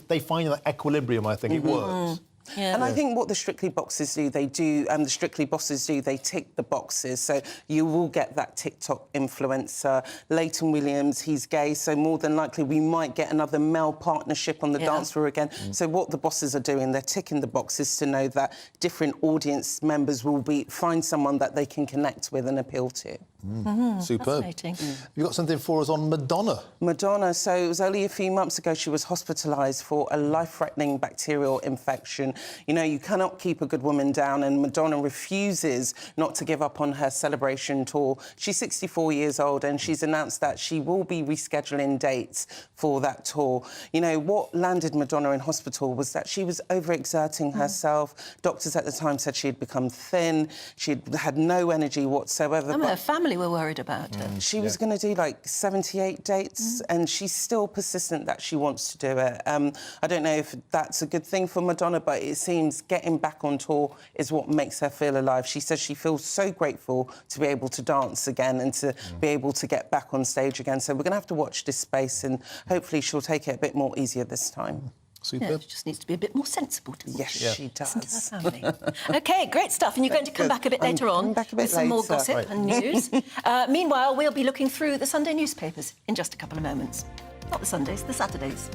they find that equilibrium, I think. It works. And I think what the Strictly boxes do, the Strictly bosses do, they tick the boxes. So you will get that TikTok influencer. Leighton Williams, he's gay, so more than likely we might get another male partnership on the dance floor again. So what the bosses are doing, they're ticking the boxes to know that different audience members will find someone that they can connect with and appeal to. Superb. You've got something for us on Madonna. Madonna, so it was only a few months ago she was hospitalised for a life-threatening bacterial infection. You know, you cannot keep a good woman down, and Madonna refuses not to give up on her celebration tour. She's 64 years old, and she's announced that she will be rescheduling dates for that tour. You know, what landed Madonna in hospital was that she was overexerting herself. Doctors at the time said she had become thin. She had no energy whatsoever. And her family were worried about her. She was going to do, like, 78 dates, and she's still persistent that she wants to do it. I don't know if that's a good thing for Madonna, but it seems getting back on tour is what makes her feel alive. She says she feels so grateful to be able to dance again and to be able to get back on stage again. So we're going to have to watch this space, and hopefully she'll take it a bit more easier this time. Superb. Yeah, she just needs to be a bit more sensible. Yes, she does. Listen to her family. OK, great stuff. And you're going to come back a bit later on with some more gossip and news. Meanwhile, we'll be looking through the Sunday newspapers in just a couple of moments. Not the Sundays, the Saturdays.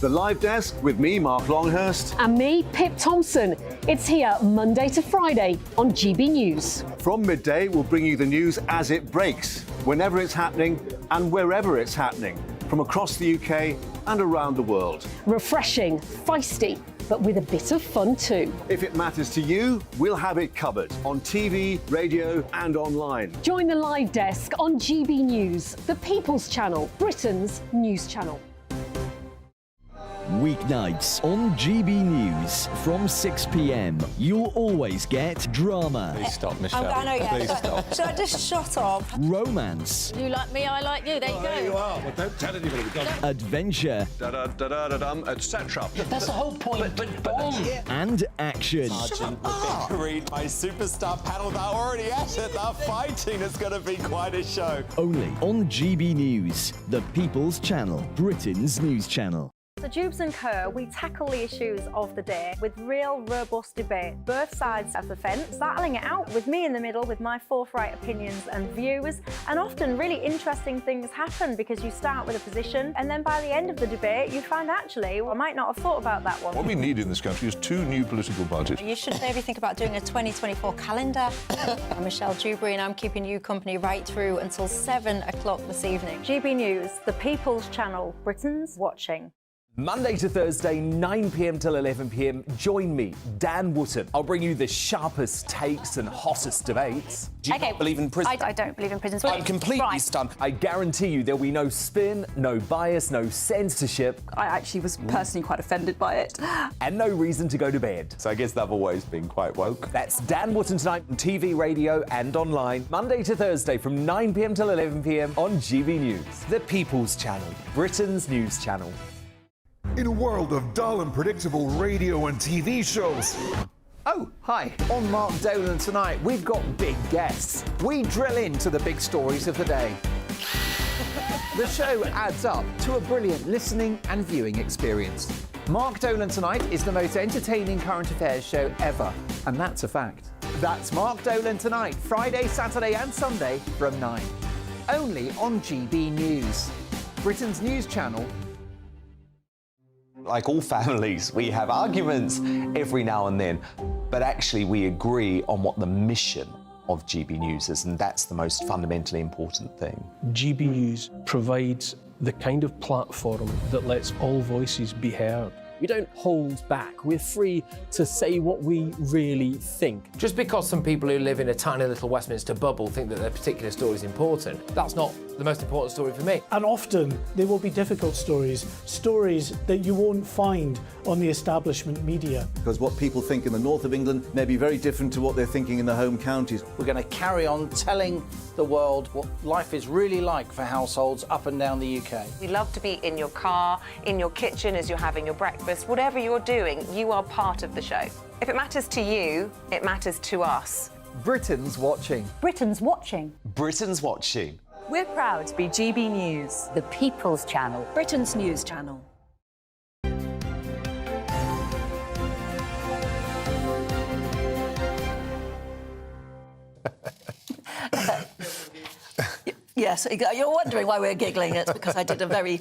The Live Desk with me, Mark Longhurst. And me, Pip Thompson. It's here Monday to Friday on GB News. From midday, we'll bring you the news as it breaks, whenever it's happening and wherever it's happening, from across the UK and around the world. Refreshing, feisty, but with a bit of fun too. If it matters to you, we'll have it covered on TV, radio and online. Join the live desk on GB News, the People's Channel, Britain's news channel. Weeknights on GB News from 6 p.m. You'll always get drama. Please stop, Michelle. I know, yeah. Please stop. Should I just shut up? Romance. You like me, I like you. There you go. There you are. Well, don't tell anybody. We've got Adventure. Etc. That's the whole point. But And action. Sergeant Green, my superstar panel, they're already at it. They're fighting. It's going to be quite a show. Only on GB News, the People's Channel, Britain's news channel. So Jubes and Co, we tackle the issues of the day with real robust debate, both sides of the fence, battling it out with me in the middle with my forthright opinions and views, and often really interesting things happen because you start with a position and then by the end of the debate you find actually, well, I might not have thought about that one. What we need in this country is 2 new political parties. You should maybe think about doing a 2024 calendar. I'm Michelle Dewberry and I'm keeping you company right through until 7 o'clock this evening. GB News, the People's Channel, Britain's watching. Monday to Thursday, 9 p.m. till 11 p.m. Join me, Dan Wootton. I'll bring you the sharpest takes and hottest debates. Do you not believe in prisons? I don't believe in prisons. I'm completely stunned. I guarantee you there'll be no spin, no bias, no censorship. I actually was personally quite offended by it. And no reason to go to bed. So I guess they've always been quite woke. That's Dan Wootton tonight on TV, radio and online. Monday to Thursday from 9 p.m. till 11 p.m. on GB News. The People's Channel, Britain's news channel. In a world of dull and predictable radio and TV shows. Oh, hi. On Mark Dolan tonight, we've got big guests. We drill into the big stories of the day. The show adds up to a brilliant listening and viewing experience. Mark Dolan Tonight is the most entertaining current affairs show ever, and that's a fact. That's Mark Dolan Tonight, Friday, Saturday and Sunday from 9. Only on GB News, Britain's news channel. Like all families, we have arguments every now and then, but actually we agree on what the mission of GB News is, and that's the most fundamentally important thing. GB News provides the kind of platform that lets all voices be heard. We don't hold back. We're free to say what we really think. Just because some people who live in a tiny little Westminster bubble think that their particular story is important, that's not the most important story for me. And often there will be difficult stories, stories that you won't find on the establishment media. Because what people think in the north of England may be very different to what they're thinking in the home counties. We're going to carry on telling the world what life is really like for households up and down the UK. We love to be in your car, in your kitchen as you're having your breakfast. Whatever you're doing, you are part of the show. If it matters to you, it matters to us. Britain's watching. Britain's watching. Britain's watching. We're proud to be GB News, the People's Channel, Britain's news channel. Yes, you're wondering why we're giggling. It's because I did a very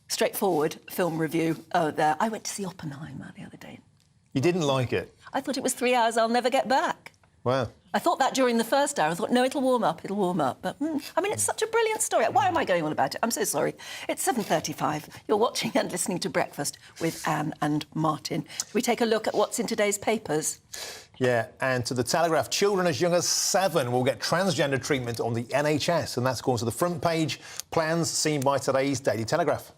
straightforward film review there. I went to see Oppenheimer the other day. You didn't like it? I thought it was 3 hours I'll never get back. Wow. I thought that during the first hour. I thought, no, it'll warm up. But, I mean, it's such a brilliant story. Why am I going on about it? I'm so sorry. It's 7:35. You're watching and listening to Breakfast with Anne and Martin. Shall we take a look at what's in today's papers? Yeah, and to the Telegraph, children as young as 7 will get transgender treatment on the NHS, and that's according to the front page plans seen by today's Daily Telegraph.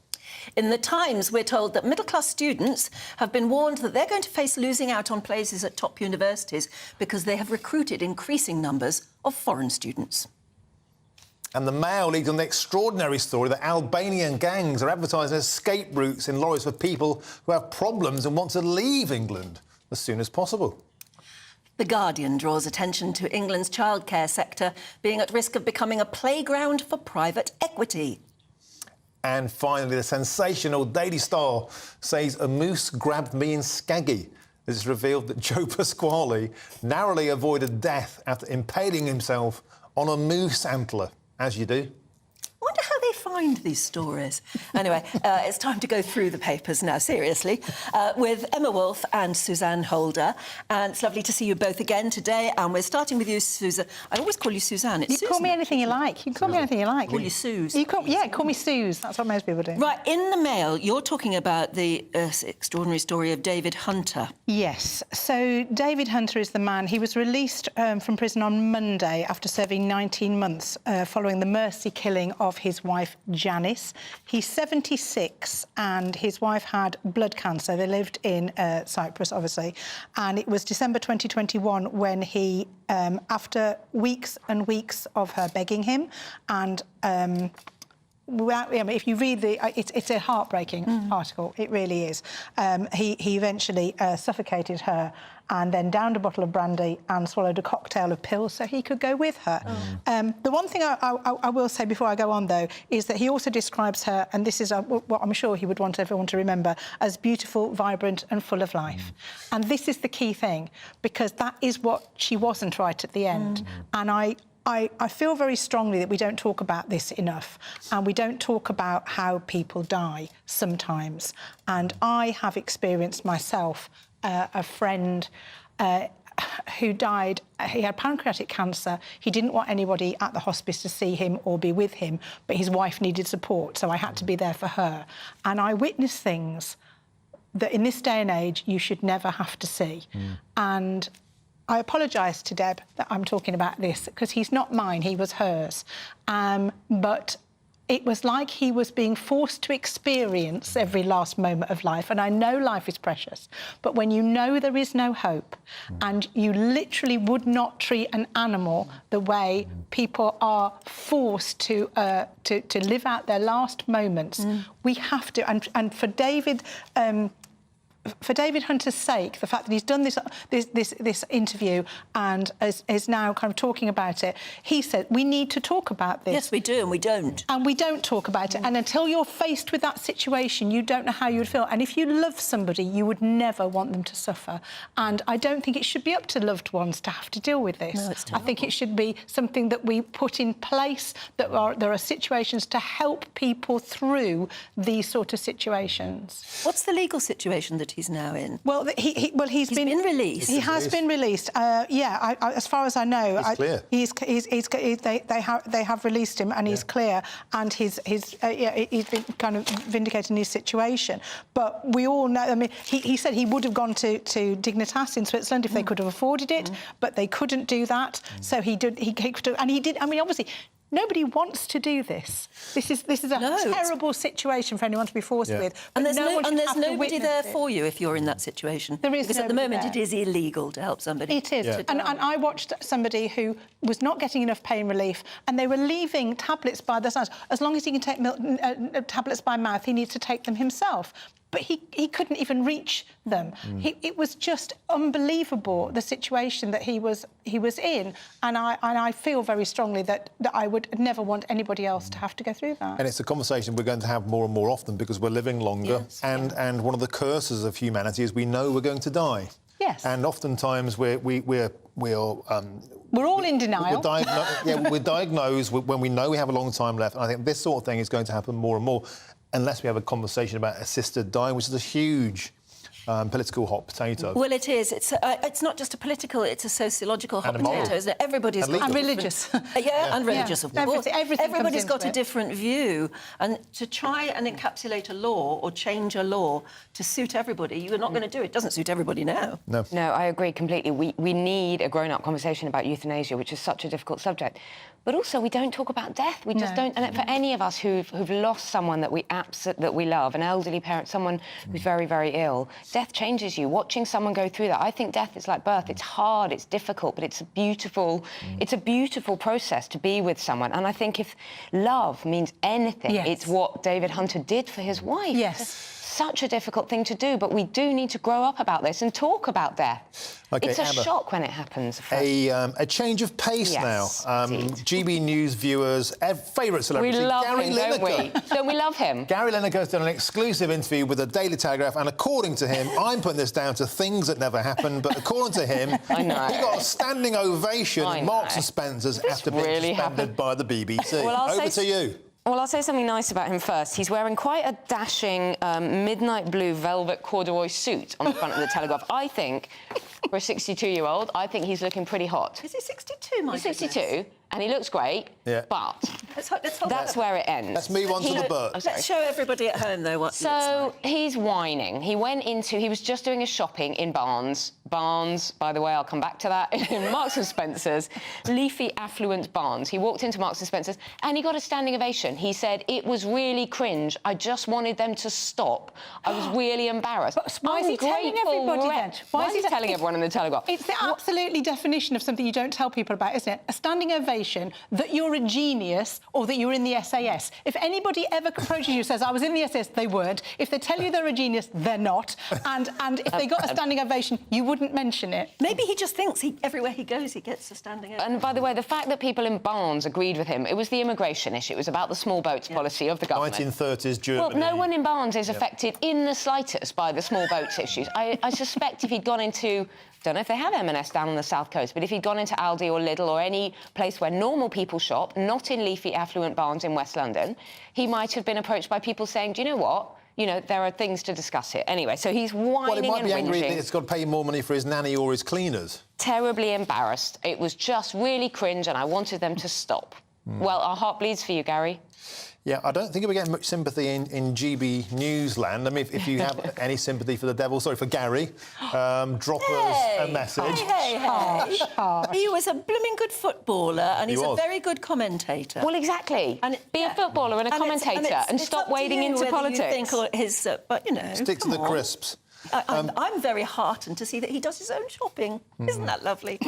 In The Times, we're told that middle-class students have been warned that they're going to face losing out on places at top universities because they have recruited increasing numbers of foreign students. And the Mail leads on the extraordinary story that Albanian gangs are advertising escape routes in lorries for people who have problems and want to leave England as soon as possible. The Guardian draws attention to England's childcare sector being at risk of becoming a playground for private equity. And finally, the sensational Daily Star says a moose grabbed me in Skaggy. It's revealed that Joe Pasquale narrowly avoided death after impaling himself on a moose antler, as you do. I wonder how they find these stories? Anyway, it's time to go through the papers now, seriously, with Emma Wolfe and Suzanne Holder. And it's lovely to see you both again today. And we're starting with you, Susan. I always call you Suzanne. It's You can call me anything you like. You can call me anything you like. Call you Suze. Call me Suze. That's what most people do. Right, in the Mail, you're talking about the extraordinary story of David Hunter. Yes. So David Hunter is the man. He was released from prison on Monday after serving 19 months following the mercy killing of his wife, Janice. He's 76 and his wife had blood cancer. They lived in Cyprus, obviously. And it was December 2021 when he, after weeks and weeks of her begging him and if you read it's a heartbreaking article. It really is. He eventually suffocated her and then downed a bottle of brandy and swallowed a cocktail of pills so he could go with her. The one thing I will say before I go on, though, is that he also describes her, and this is what I'm sure he would want everyone to remember, as beautiful, vibrant and full of life. And this is the key thing, because that is what she wasn't right at the end. And I feel very strongly that we don't talk about this enough, and we don't talk about how people die sometimes. And I have experienced myself a friend who died. He had pancreatic cancer. He didn't want anybody at the hospice to see him or be with him, but his wife needed support, so I had to be there for her. And I witnessed things that in this day and age you should never have to see. And I apologise to Deb that I'm talking about this, because he's not mine, he was hers. But it was like he was being forced to experience every last moment of life. And I know life is precious, but when you know there is no hope and you literally would not treat an animal the way people are forced to live out their last moments, we have to. And for David... for David Hunter's sake, the fact that he's done this interview and is now kind of talking about it, he said, we need to talk about this. Yes, we do, and we don't. And we don't talk about it. And until you're faced with that situation, you don't know how you would feel. And if you love somebody, you would never want them to suffer. And I don't think it should be up to loved ones to have to deal with this. No, it's I think it should be something that we put in place, that there are situations to help people through these sort of situations. What's the legal situation that he's now in? Well, he's been released. He has been released. As far as I know, he's clear. They have released him, and he's clear, and he's been kind of vindicating his situation. But we all know. I mean, he said he would have gone to Dignitas in Switzerland if they could have afforded it, but they couldn't do that. So he did. He did. I mean, obviously. Nobody wants to do this. This is a terrible situation for anyone to be forced with. And there's, there's nobody there for you if you're in that situation. There is, because at the moment there. it is illegal to help somebody. It is. And I watched somebody who was not getting enough pain relief, and they were leaving tablets by their sides. As long as he can take tablets by mouth, he needs to take them himself. But he couldn't even reach them. It was just unbelievable, the situation that he was in, and I feel very strongly that I would never want anybody else to have to go through that. And it's a conversation we're going to have more and more often because we're living longer, and one of the curses of humanity is we know we're going to die. Yes. And oftentimes we're all in denial. We're diagnosed when we know we have a long time left. And I think this sort of thing is going to happen more and more, unless we have a conversation about assisted dying, which is a huge political hot potato. Well, it is. It's not just a political; it's a sociological hot potato, isn't it? Everybody's got and religious. And religious, of course. Everybody's got a it. different view, and to try and encapsulate a law or change a law to suit everybody, you're not going to do it. It doesn't suit everybody now. No, I agree completely. We need a grown-up conversation about euthanasia, which is such a difficult subject. But also, we don't talk about death. We just don't. And for any of us who've lost someone that we love, an elderly parent, someone who's very, very ill, death changes you. Watching someone go through that, I think death is like birth. It's hard, it's difficult, but it's a beautiful process to be with someone. And I think if love means anything, it's what David Hunter did for his wife. Yes. Such a difficult thing to do, but we do need to grow up about this and talk about death. Okay, it's a Emma, shock when it happens. A change of pace now. GB News viewers' favourite celebrity, we love Gary him, Lineker. Don't we love him? Gary Lineker has done an exclusive interview with the Daily Telegraph, and according to him, I'm putting this down to things that never happened, but according to him, he got a standing ovation at Marks and Spencer's after being suspended by the BBC. Well, Over to you. Well, I'll say something nice about him first. He's wearing quite a dashing midnight blue velvet corduroy suit on the front of the Telegraph. I think, for a 62-year-old, I think he's looking pretty hot. Is he 62, my He's 62, and he looks great, but let's hold that's where it ends. Let's move on to the book. Let's show everybody at home, though, what So he's whining. He was just doing his shopping in Barnes. Barnes, by the way, I'll come back to that, in Marks & Spencer's, leafy, affluent Barnes. He walked into Marks & Spencer's and he got a standing ovation. He said, it was really cringe. I just wanted them to stop. I was really embarrassed. But why is he telling everybody then? Why is he telling everyone in the Telegraph? It's the absolutely definition of something you don't tell people about, isn't it? A standing ovation that you're a genius or that you're in the SAS. If anybody ever approaches you and says, I was in the SAS, they weren't. If they tell you they're a genius, they're not. And if they got a standing ovation, you wouldn't mention it. Maybe he just thinks everywhere he goes, he gets a standing ovation. And by the way, the fact that people in Barnes agreed with him, it was the immigration issue. It was about the small boats policy of the government. 1930s Germany. Well, no one in Barnes is affected in the slightest by the small boats issues. I suspect if he'd gone into... don't know if they have M&S down on the south coast, but if he'd gone into Aldi or Lidl or any place where normal people shop, not in leafy, affluent Barnes in West London, he might have been approached by people saying, do you know what? You know, there are things to discuss here. Anyway, so he's whining and whinging. Well, he might be angry that it's got to pay more money for his nanny or his cleaners. Terribly embarrassed. It was just really cringe and I wanted them to stop. Well, our heart bleeds for you, Gary. Yeah, I don't think we're getting much sympathy in GB Newsland. I mean, if you have any sympathy for the devil, sorry, for Gary, drop us a message. Hey. He was a blooming good footballer and he's a very good commentator. Well, exactly. And be a footballer and a commentator and stop wading into politics. You think his, but, you know... Stick to the crisps. I'm very heartened to see that he does his own shopping. Isn't that lovely?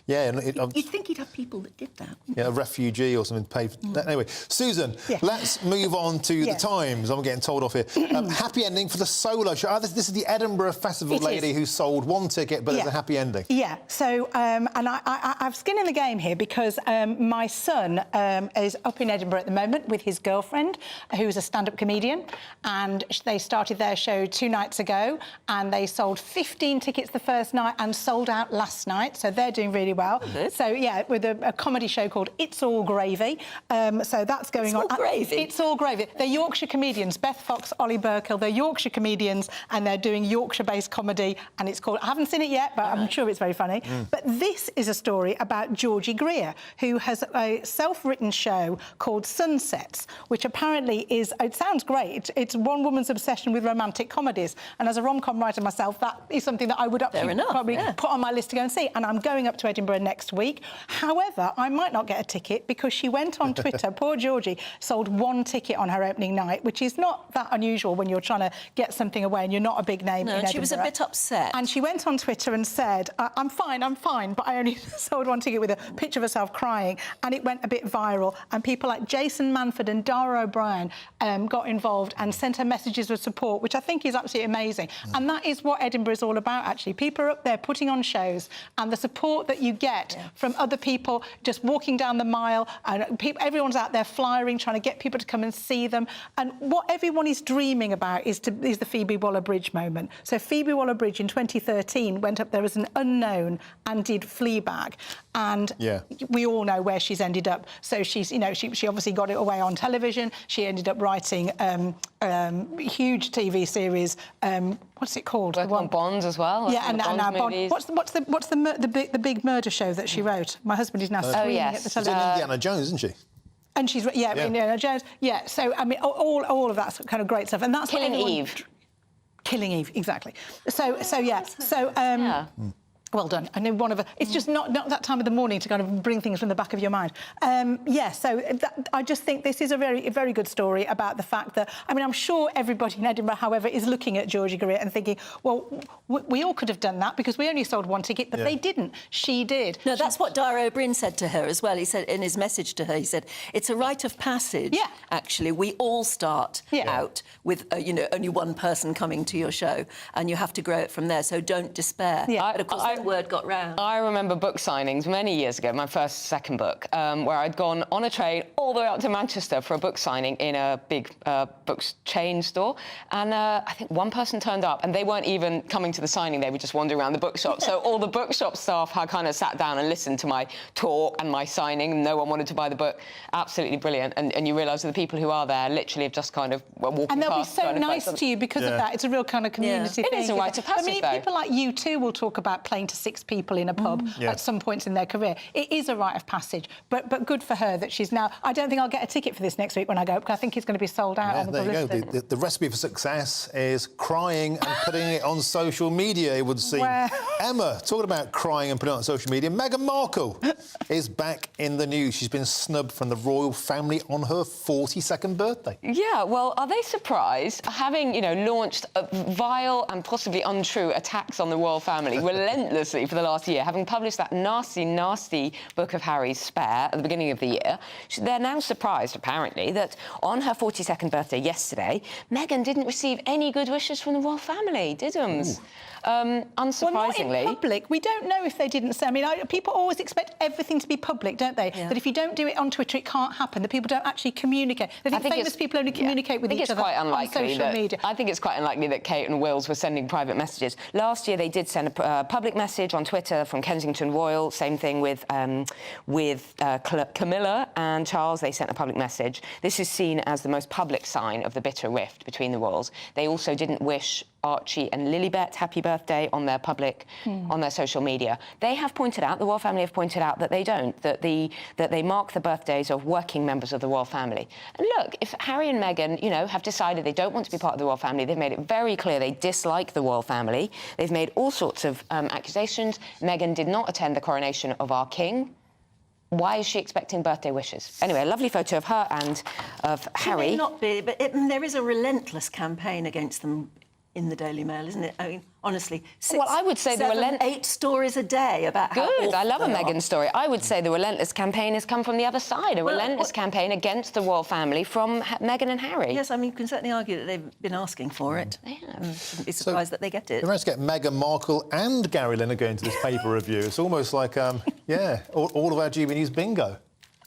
Yeah, and you'd think he'd have people that did that. Yeah, a refugee or something paid for that. Anyway, Susan, let's move on to the Times. I'm getting told off here. Happy ending for the solo show. This is the Edinburgh Festival lady who sold one ticket, but there's a happy ending. Yeah, so, and I've skin in the game here because my son is up in Edinburgh at the moment with his girlfriend, who's a stand-up comedian, and they started their show 2 nights ago, and they sold 15 tickets the first night and sold out last night, so they're doing really well. So, yeah, with a comedy show called It's All Gravy. So that's going on. It's All Gravy. They're Yorkshire comedians, Beth Fox, Ollie Burkill. They're Yorkshire comedians and they're doing Yorkshire-based comedy and it's called... I haven't seen it yet, but I'm sure it's very funny. But this is a story about Georgie Greer, who has a self-written show called Sunsets, which apparently is... It sounds great. It's one woman's obsession with romantic comedies. And as a rom-com writer myself, that is something that I would probably put on my list to go and see. And I'm going up to Edinburgh next week. However, I might not get a ticket because she went on Twitter, poor Georgie, sold 1 ticket on her opening night, which is not that unusual when you're trying to get something away and you're not a big name in Edinburgh. She was a bit upset. And she went on Twitter and said, I'm fine, but I only sold 1 ticket with a picture of herself crying, and it went a bit viral, and people like Jason Manford and Dara O'Brien got involved and sent her messages of support, which I think is absolutely amazing. And that is what Edinburgh is all about, actually. People are up there putting on shows, and the support that you get from other people just walking down the mile, and everyone's out there flyering, trying to get people to come and see them. And what everyone is dreaming about is the Phoebe Waller-Bridge moment. So Phoebe Waller-Bridge in 2013 went up there as an unknown and did Fleabag, and we all know where she's ended up. So she's, you know, she obviously got it away on television. She ended up writing huge TV series. What's it called? Working on Bonds as well. Yeah, and now Bond. What's the big murder show that she wrote? My husband is now screaming at the television. Indiana Jones, isn't she? And she's Indiana Jones. Yeah, so I mean, all of that's kind of great stuff, and that's Killing Eve. Killing Eve, exactly. So. Well done. I know one of it's just not that time of the morning to kind of bring things from the back of your mind. I just think this is a very good story about the fact that, I mean, I'm sure everybody in Edinburgh, however, is looking at Georgie Greer and thinking, well, we all could have done that because we only sold 1 ticket, but they didn't. She did. No, that's what Dara O'Brien said to her as well. He said in his message to her, he said, it's a rite of passage. Yeah. Actually, we all start out with, only 1 person coming to your show, and you have to grow it from there, so don't despair. Yeah. But of course, the word got round. I remember book signings many years ago, my second book, where I'd gone on a train all the way up to Manchester for a book signing in a big books chain store. And I think one person turned up and they weren't even coming to the signing, they were just wandering around the bookshop. So all the bookshop staff had kind of sat down and listened to my talk and my signing. No one wanted to buy the book. Absolutely brilliant. And you realise that the people who are there literally have just kind of walking past. And they'll be so nice to you because of that. It's a real kind of community thing. It is a rite of passage, I mean, though. people like you too will talk about playing to 6 people in a pub at some points in their career. It is a rite of passage, but good for her that she's now... I don't think I'll get a ticket for this next week when I go, because I think it's going to be sold out on the publicity. The recipe for success is crying and putting it on social media, it would seem. Emma, talking about crying and putting it on social media, Meghan Markle is back in the news. She's been snubbed from the royal family on her 42nd birthday. Yeah, well, are they surprised? Having, launched vile and possibly untrue attacks on the royal family relentlessly for the last year, having published that nasty, nasty book of Harry's Spare at the beginning of the year, they're now surprised, apparently, that on her 42nd birthday yesterday, Meghan didn't receive any good wishes from the royal family, didn't? Unsurprisingly. Well, not in public. We don't know if they didn't say... I mean, people always expect everything to be public, don't they? Yeah. That if you don't do it on Twitter, it can't happen, that people don't actually communicate. They think famous people only communicate with each other on social media. I think it's quite unlikely that Kate and Wills were sending private messages. Last year, they did send a public message on Twitter from Kensington Royal. Same thing with Camilla and Charles. They sent a public message. This is seen as the most public sign of the bitter rift between the royals. They also didn't wish Archie and Lilibet happy birthday on their on their social media. They have pointed out, the royal family have pointed out that they don't, that they mark the birthdays of working members of the royal family. And look, if Harry and Meghan, have decided they don't want to be part of the royal family, they've made it very clear they dislike the royal family. They've made all sorts of accusations. Meghan did not attend the coronation of our king. Why is she expecting birthday wishes? Anyway, a lovely photo of her and of Harry. It may not be, but there is a relentless campaign against them in the Daily Mail, isn't it? I mean, honestly, 6, I would say 7, 8 stories a day about how Good, I awful love a they are. Meghan story. I would say the relentless campaign has come from the other side, a relentless campaign against the royal family from Meghan and Harry. Yes, I mean, you can certainly argue that they've been asking for it. They have. Shouldn't be surprised that they get it. We managed to get Meghan Markle and Gary Lineker into this paper review. It's almost like, all of our GB News bingo.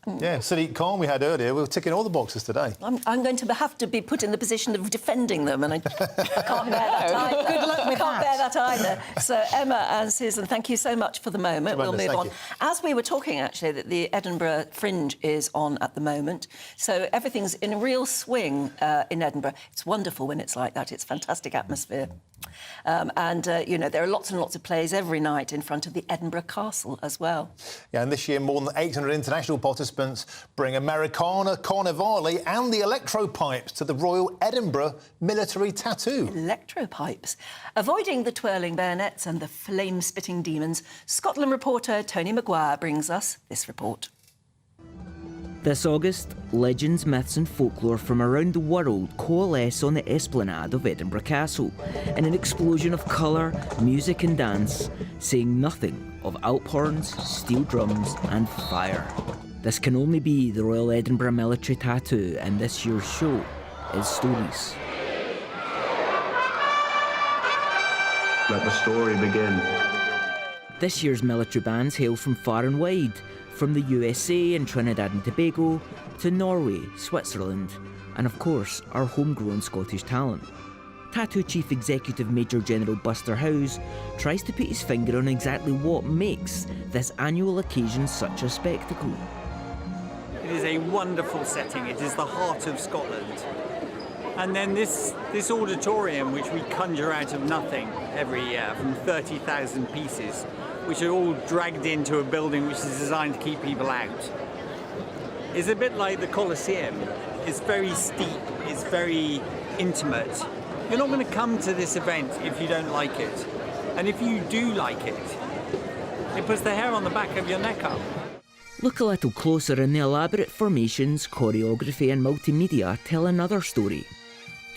Yeah, Sadiq Khan we had earlier, we were ticking all the boxes today. I'm going to have to be put in the position of defending them, and I can't bear that either. Good luck with Can't bear that either. So, Emma and Susan, thank you so much for the moment. Tremendous, we'll move on. thank As we were talking, actually, that the Edinburgh Fringe is on at the moment, so everything's in real swing in Edinburgh. It's wonderful when it's like that. It's fantastic atmosphere. There are lots and lots of plays every night in front of the Edinburgh Castle as well. Yeah, and this year more than 800 international participants bring Americana, Carnivale and the electropipes to the Royal Edinburgh Military Tattoo. Electropipes. Avoiding the twirling bayonets and the flame-spitting demons, Scotland reporter Tony Maguire brings us this report. This August, legends, myths and folklore from around the world coalesce on the esplanade of Edinburgh Castle in an explosion of colour, music and dance, saying nothing of alp horns, steel drums and fire. This can only be the Royal Edinburgh Military Tattoo, and this year's show is Stories. Let the story begin. This year's military bands hail from far and wide, from the USA and Trinidad and Tobago to Norway, Switzerland, and of course our homegrown Scottish talent. Tattoo Chief Executive Major General Buster Howes tries to put his finger on exactly what makes this annual occasion such a spectacle. It is a wonderful setting. It is the heart of Scotland. And then this auditorium, which we conjure out of nothing every year from 30,000 pieces, which are all dragged into a building which is designed to keep people out, is a bit like the Colosseum. It's very steep, it's very intimate. You're not going to come to this event if you don't like it. And if you do like it, it puts the hair on the back of your neck up. Look a little closer and the elaborate formations, choreography and multimedia tell another story.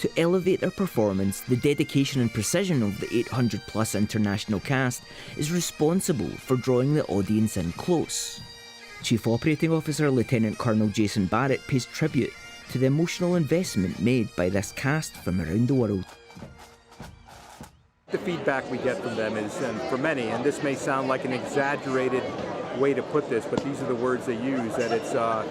To elevate their performance, the dedication and precision of the 800+ international cast is responsible for drawing the audience in close. Chief Operating Officer Lieutenant Colonel Jason Barrett pays tribute to the emotional investment made by this cast from around the world. The feedback we get from them is, and for many, and this may sound like an exaggerated way to put this, but these are the words they use, that it's the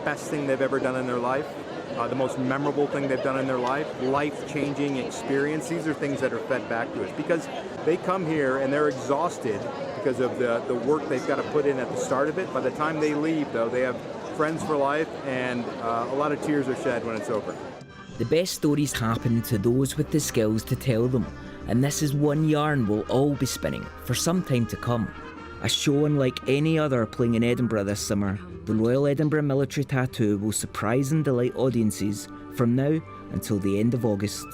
best thing they've ever done in their life, the most memorable thing they've done in their life, life-changing experience. These are things that are fed back to us because they come here and they're exhausted because of the work they've got to put in at the start of it. By the time they leave, though, they have friends for life, and a lot of tears are shed when it's over. The best stories happen to those with the skills to tell them, and this is one yarn we'll all be spinning for some time to come. A show unlike any other playing in Edinburgh this summer, the Royal Edinburgh Military Tattoo will surprise and delight audiences from now until the end of August.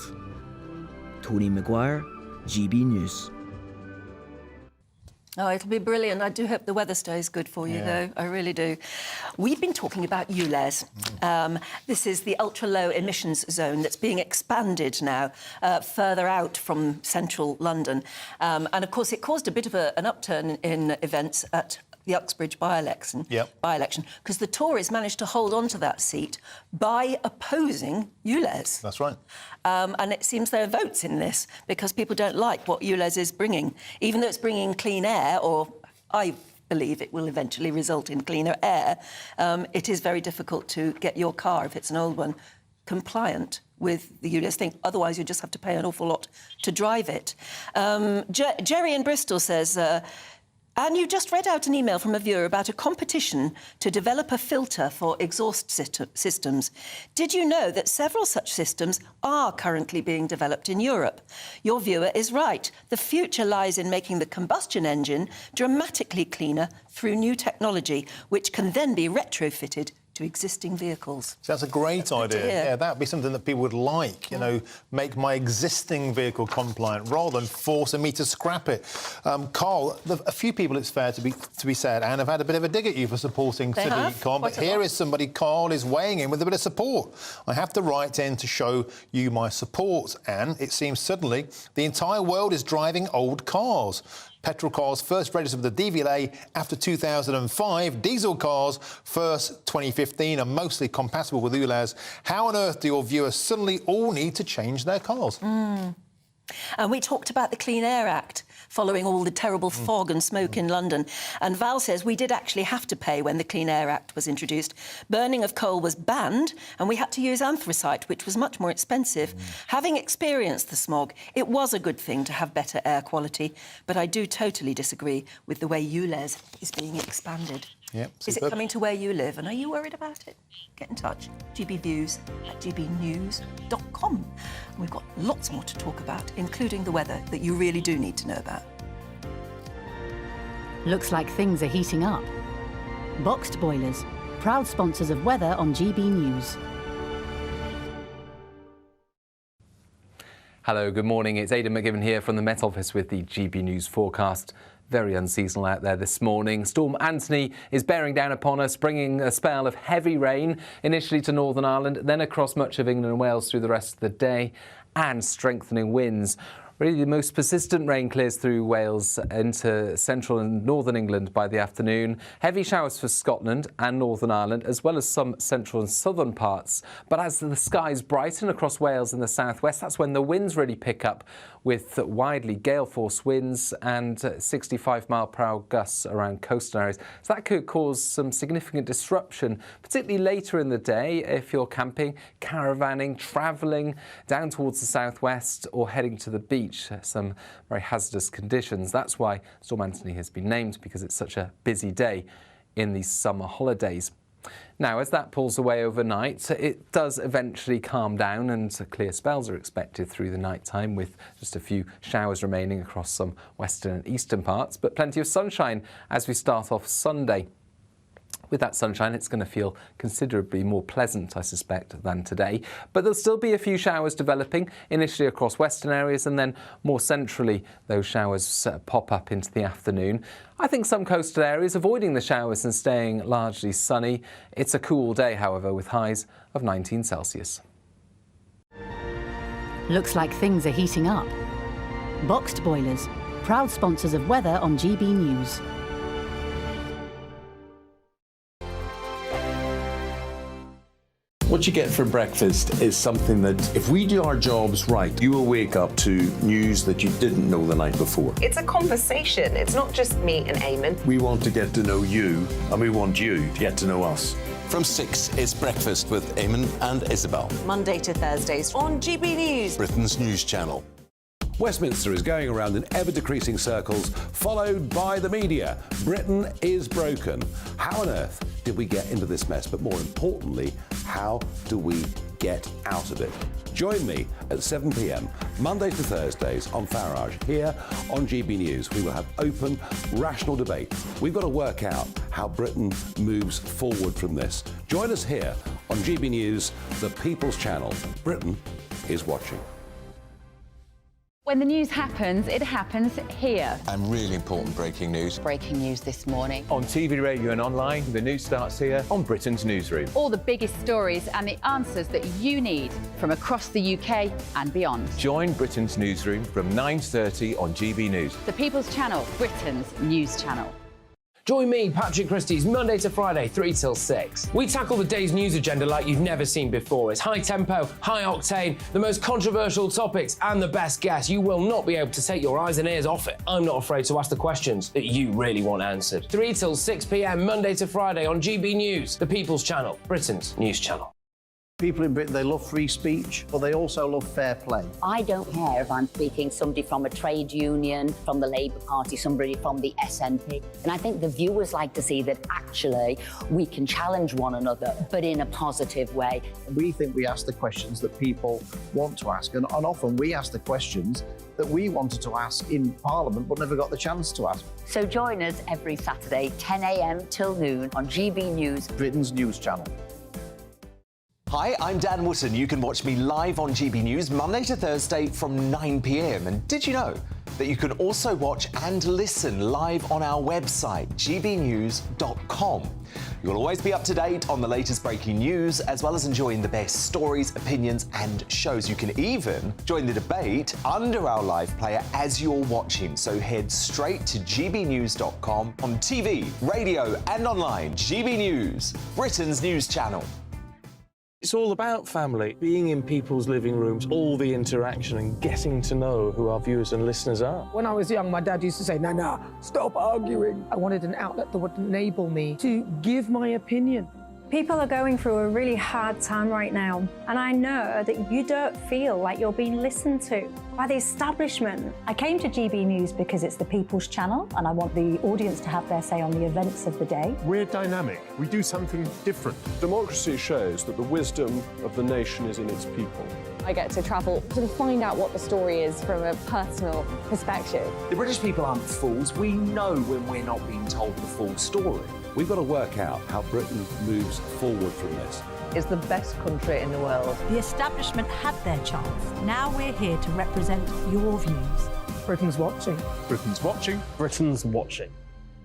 Tony Maguire, GB News. Oh, it'll be brilliant. I do hope the weather stays good for you, though. I really do. We've been talking about ULEZ. This is the ultra-low emissions zone that's being expanded now further out from central London. And, of course, it caused a bit of an upturn in events at the Uxbridge by-election, because the Tories managed to hold on to that seat by opposing ULEZ. That's right. And it seems there are votes in this because people don't like what ULEZ is bringing. Even though it's bringing clean air, or I believe it will eventually result in cleaner air, it is very difficult to get your car, if it's an old one, compliant with the ULEZ thing. Otherwise, you just have to pay an awful lot to drive it. Jerry in Bristol says... and you just read out an email from a viewer about a competition to develop a filter for exhaust systems. Did you know that several such systems are currently being developed in Europe? Your viewer is right. The future lies in making the combustion engine dramatically cleaner through new technology, which can then be retrofitted to existing vehicles. So that's a great idea. Yeah, that would be something that people would like, you know, make my existing vehicle compliant rather than forcing me to scrap it. Carl, a few people, it's fair to be said, Anne, have had a bit of a dig at you for supporting City Econ, but here is somebody, Carl, is weighing in with a bit of support. I have to write in to show you my support, Anne. It seems suddenly the entire world is driving old cars. Petrol cars first registered with the DVLA after 2005. Diesel cars first 2015 are mostly compatible with ULEZ. How on earth do your viewers suddenly all need to change their cars? And we talked about the Clean Air Act following all the terrible fog and smoke in London. And Val says we did actually have to pay when the Clean Air Act was introduced. Burning of coal was banned and we had to use anthracite, which was much more expensive. Having experienced the smog, it was a good thing to have better air quality. But I do totally disagree with the way ULEZ is being expanded. Yep, is it coming to where you live, and are you worried about it? Get in touch. gbviews@gbnews.com. We've got lots more to talk about, including the weather that you really do need to know about. Looks like things are heating up. Boxed boilers, proud sponsors of weather on GB News. Hello, good morning. It's Aidan McGibbon here from the Met Office with the GB News forecast. Very unseasonal out there this morning. Storm Anthony is bearing down upon us, bringing a spell of heavy rain, initially to Northern Ireland, then across much of England and Wales through the rest of the day, and strengthening winds. Really, the most persistent rain clears through Wales into central and northern England by the afternoon. Heavy showers for Scotland and Northern Ireland, as well as some central and southern parts. But as the skies brighten across Wales and the southwest, that's when the winds really pick up, with widely gale-force winds and 65-mile-per-hour gusts around coastal areas. So that could cause some significant disruption, particularly later in the day if you're camping, caravanning, travelling down towards the southwest or heading to the beach. Some very hazardous conditions. That's why Storm Anthony has been named, because it's such a busy day in these summer holidays. Now, as that pulls away overnight, it does eventually calm down and clear spells are expected through the night time, with just a few showers remaining across some western and eastern parts, but plenty of sunshine as we start off Sunday. With that sunshine, it's going to feel considerably more pleasant, I suspect, than today. But there'll still be a few showers developing, initially across western areas, and then more centrally, those showers pop up into the afternoon. I think some coastal areas avoiding the showers and staying largely sunny. It's a cool day, however, with highs of 19 Celsius. Looks like things are heating up. Boxed boilers, proud sponsors of weather on GB News. Well, What you get for breakfast is something that, if we do our jobs right, you will wake up to news that you didn't know the night before. It's a conversation. It's not just me and Eamon. We want to get to know you, and we want you to get to know us. From 6, it's Breakfast with Eamon and Isabel. Monday to Thursdays on GB News, Britain's news channel. Westminster is going around in ever-decreasing circles, followed by the media. Britain is broken. How on earth did we get into this mess? But more importantly, how do we get out of it? Join me at 7 p.m, Monday to Thursdays on Farage, here on GB News. We will have open, rational debate. We've got to work out how Britain moves forward from this. Join us here on GB News, the People's Channel. Britain is watching. When the news happens, it happens here. And really important breaking news. Breaking news this morning. On TV, radio and online, the news starts here on Britain's Newsroom. All the biggest stories and the answers that you need from across the UK and beyond. Join Britain's Newsroom from 9:30 on GB News. The People's Channel, Britain's news channel. Join me, Patrick Christie's, Monday to Friday, 3 till 6. We tackle the day's news agenda like you've never seen before. It's high tempo, high octane, the most controversial topics and the best guests. You will not be able to take your eyes and ears off it. I'm not afraid to ask the questions that you really want answered. 3 till 6 p.m, Monday to Friday on GB News, the People's Channel, Britain's news channel. People in Britain, they love free speech, but they also love fair play. I don't care if I'm speaking somebody from a trade union, from the Labour Party, somebody from the SNP. And I think the viewers like to see that actually we can challenge one another, but in a positive way. We think we ask the questions that people want to ask, and often we ask the questions that we wanted to ask in Parliament but never got the chance to ask. So join us every Saturday, 10 a.m. till noon on GB News, Britain's news channel. Hi, I'm Dan Wootton. You can watch me live on GB News Monday to Thursday from 9 p.m. And did you know that you can also watch and listen live on our website, gbnews.com? You'll always be up to date on the latest breaking news, as well as enjoying the best stories, opinions and shows. You can even join the debate under our live player as you're watching. So head straight to gbnews.com on TV, radio and online. GB News, Britain's news channel. It's all about family, being in people's living rooms, all the interaction and getting to know who our viewers and listeners are. When I was young, my dad used to say, "Nana, stop arguing." I wanted an outlet that would enable me to give my opinion. People are going through a really hard time right now, and I know that you don't feel like you're being listened to by the establishment. I came to GB News because it's the People's Channel, and I want the audience to have their say on the events of the day. We're dynamic. We do something different. Democracy shows that the wisdom of the nation is in its people. I get to travel to find out what the story is from a personal perspective. The British people aren't fools. We know when we're not being told the full story. We've got to work out how Britain moves forward from this. It's the best country in the world. The establishment had their chance. Now we're here to represent your views. Britain's watching. Britain's watching. Britain's watching.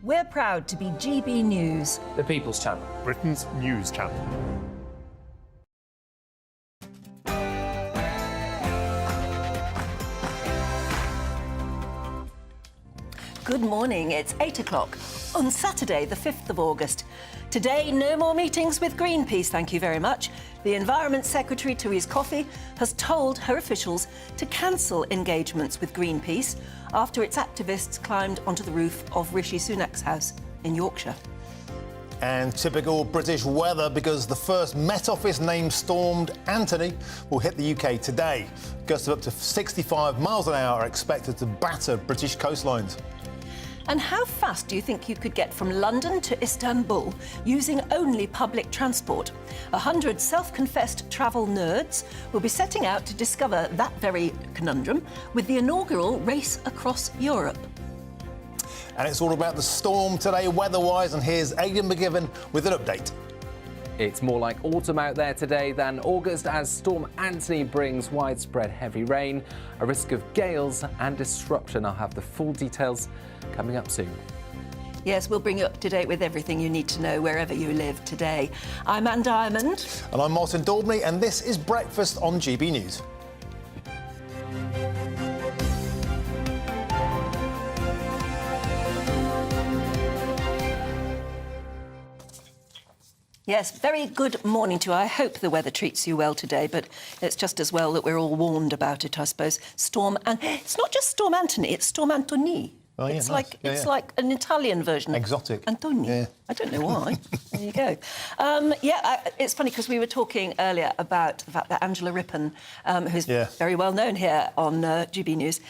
We're proud to be GB News, The People's Channel, Britain's news channel. Good morning, it's 8 o'clock on Saturday, the 5th of August. Today, no more meetings with Greenpeace, thank you very much. The Environment Secretary, Therese Coffey, has told her officials to cancel engagements with Greenpeace after its activists climbed onto the roof of Rishi Sunak's house in Yorkshire. And typical British weather, because the first Met Office named storm Anthony will hit the UK today. Gusts of up to 65 miles an hour are expected to batter British coastlines. And how fast do you think you could get from London to Istanbul using only public transport? 100 self-confessed travel nerds will be setting out to discover that very conundrum with the inaugural Race Across Europe. And it's all about the storm today, weather-wise, and here's Aidan McGivern with an update. It's more like autumn out there today than August as Storm Anthony brings widespread heavy rain, a risk of gales and disruption. I'll have the full details coming up soon. Yes, we'll bring you up to date with everything you need to know wherever you live today. I'm Anne Diamond. And I'm Martin Daubney, and this is Breakfast on GB News. Yes, very good morning to you. I hope the weather treats you well today, but it's just as well that we're all warned about it, I suppose. It's not just Storm Anthony, it's Storm Antoni. Oh, yeah, it's nice. like like an Italian version. Exotic. Antoni. Yeah. I don't know why. There you go. It's funny because we were talking earlier about the fact that Angela Rippon, who's very well known here on GB News,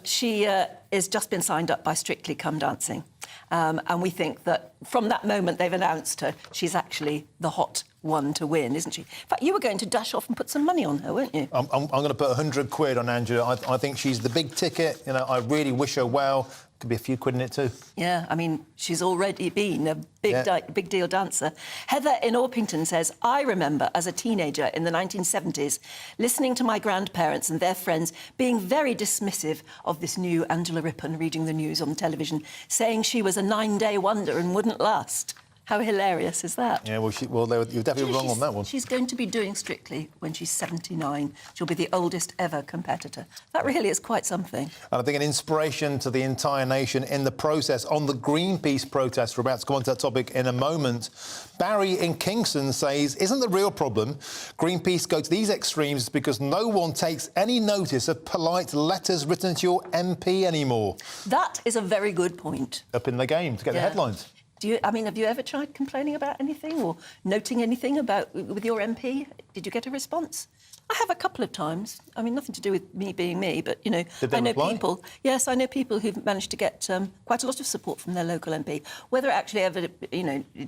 she has just been signed up by Strictly Come Dancing. And we think that from that moment they've announced her, she's actually the hot one to win, isn't she? In fact, you were going to dash off and put some money on her, weren't you? I'm going to put 100 quid on Angela. I think she's the big ticket. You know, I really wish her well. Could be a few quid in it too. Yeah, I mean, she's already been a big deal dancer. Heather in Orpington says, I remember as a teenager in the 1970s listening to my grandparents and their friends being very dismissive of this new Angela Rippon reading the news on television, saying she was a 9-day wonder and wouldn't last. How hilarious is that? Yeah, well, you're definitely wrong on that one. She's going to be doing Strictly when she's 79. She'll be the oldest ever competitor. That really is quite something. And I think an inspiration to the entire nation in the process. On the Greenpeace protest, we're about to come on to that topic in a moment. Barry in Kingston says, isn't the real problem Greenpeace go to these extremes because no one takes any notice of polite letters written to your MP anymore? That is a very good point. Up in the game to get the headlines. Have you ever tried complaining about anything or noting anything with your MP? Did you get a response? I have a couple of times. I mean, nothing to do with me being me, but, you know, I know people... Yes, I know people who've managed to get quite a lot of support from their local MP. Whether it actually ever,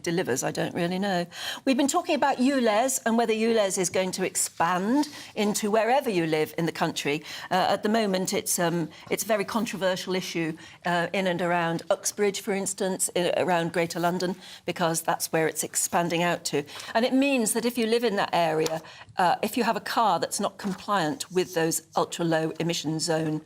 delivers, I don't really know. We've been talking about ULEZ and whether ULEZ is going to expand into wherever you live in the country. At the moment, it's a very controversial issue in and around Uxbridge, for instance, around Greater London, because that's where it's expanding out to. And it means that if you live in that area, if you have a car that's not compliant with those ultra-low emission zone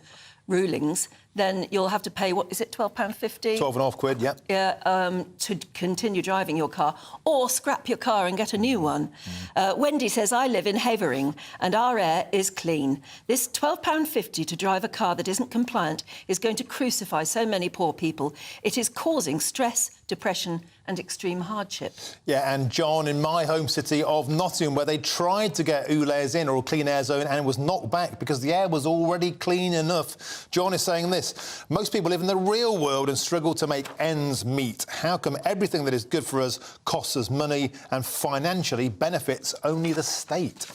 rulings, then you'll have to pay, what is it, £12.50? 12.5 quid, yeah. Yeah, to continue driving your car, or scrap your car and get a new one. Wendy says, I live in Havering and our air is clean. This £12.50 to drive a car that isn't compliant is going to crucify so many poor people. It is causing stress, depression and extreme hardship. Yeah, and John, in my home city of Nottingham, where they tried to get ULEZ in, or a clean air zone, and it was knocked back because the air was already clean enough. John is saying this: most people live in the real world and struggle to make ends meet. How come everything that is good for us costs us money and financially benefits only the state?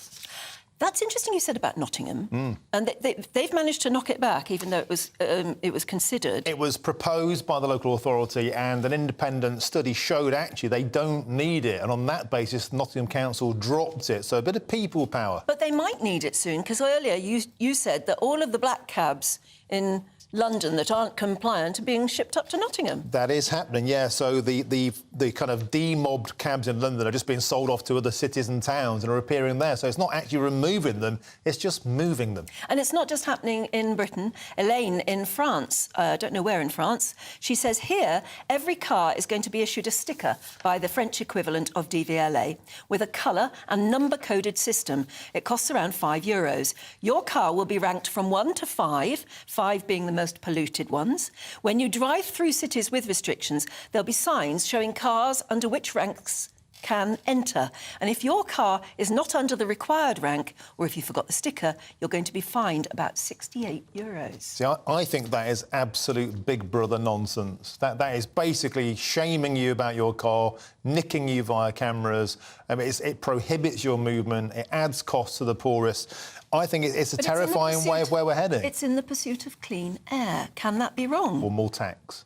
That's interesting you said about Nottingham. And they've managed to knock it back, even though it was considered. It was proposed by the local authority and an independent study showed actually they don't need it. And on that basis, Nottingham Council dropped it. So a bit of people power. But they might need it soon, because earlier you said that all of the black cabs in London that aren't compliant are being shipped up to Nottingham. That is happening, yeah. So the kind of demobbed cabs in London are just being sold off to other cities and towns and are appearing there. So it's not actually removing them, it's just moving them. And it's not just happening in Britain. Elaine in France, I don't know where in France, she says here every car is going to be issued a sticker by the French equivalent of DVLA with a colour and number-coded system. It costs around €5. Your car will be ranked from 1 to 5, 5 being the most polluted ones. When you drive through cities with restrictions, there'll be signs showing cars under which ranks can enter. And if your car is not under the required rank, or if you forgot the sticker, you're going to be fined about €68. See, I think that is absolute Big Brother nonsense. That is basically shaming you about your car, nicking you via cameras. I mean, it prohibits your movement. It adds costs to the poorest. I think it's a terrifying way of where we're heading. It's in the pursuit of clean air. Can that be wrong? Or more tax.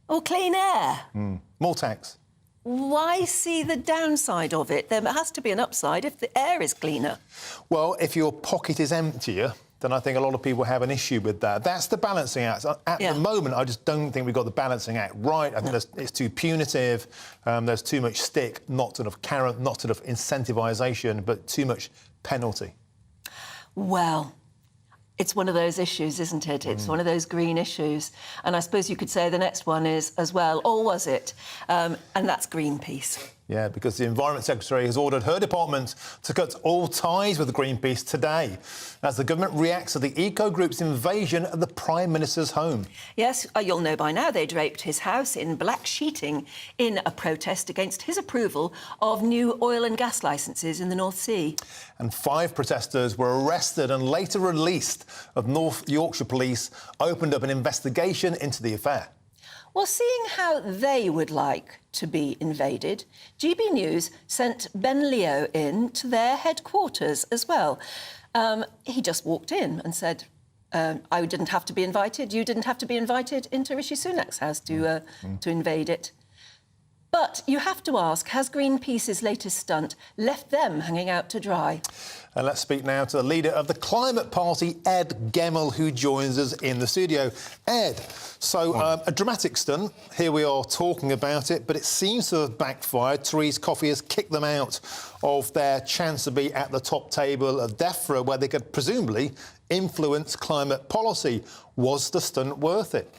Or clean air. More tax. Why see the downside of it? There has to be an upside if the air is cleaner. Well, if your pocket is emptier, then I think a lot of people have an issue with that. That's the balancing act. At the moment, I just don't think we've got the balancing act right. I think it's too punitive. There's too much stick, not enough carrot, not enough incentivisation, but too much penalty. Well, it's one of those issues, isn't it? It's one of those green issues. And I suppose you could say the next one is as well, or was it? And that's Greenpeace. Yeah, because the Environment Secretary has ordered her department to cut all ties with Greenpeace today as the government reacts to the eco-group's invasion of the Prime Minister's home. Yes, you'll know by now they draped his house in black sheeting in a protest against his approval of new oil and gas licences in the North Sea. And 5 protesters were arrested and later released as North Yorkshire Police opened up an investigation into the affair. Well, seeing how they would like to be invaded, GB News sent Ben Leo in to their headquarters as well. He just walked in and said, I didn't have to be invited, you didn't have to be invited into Rishi Sunak's house to invade it. But you have to ask, has Greenpeace's latest stunt left them hanging out to dry? And let's speak now to the leader of the Climate Party, Ed Gemmell, who joins us in the studio. Ed, so a dramatic stunt. Here we are talking about it, but it seems to have backfired. Therese Coffey has kicked them out of their chance to be at the top table of DEFRA, where they could presumably influence climate policy. Was the stunt worth it?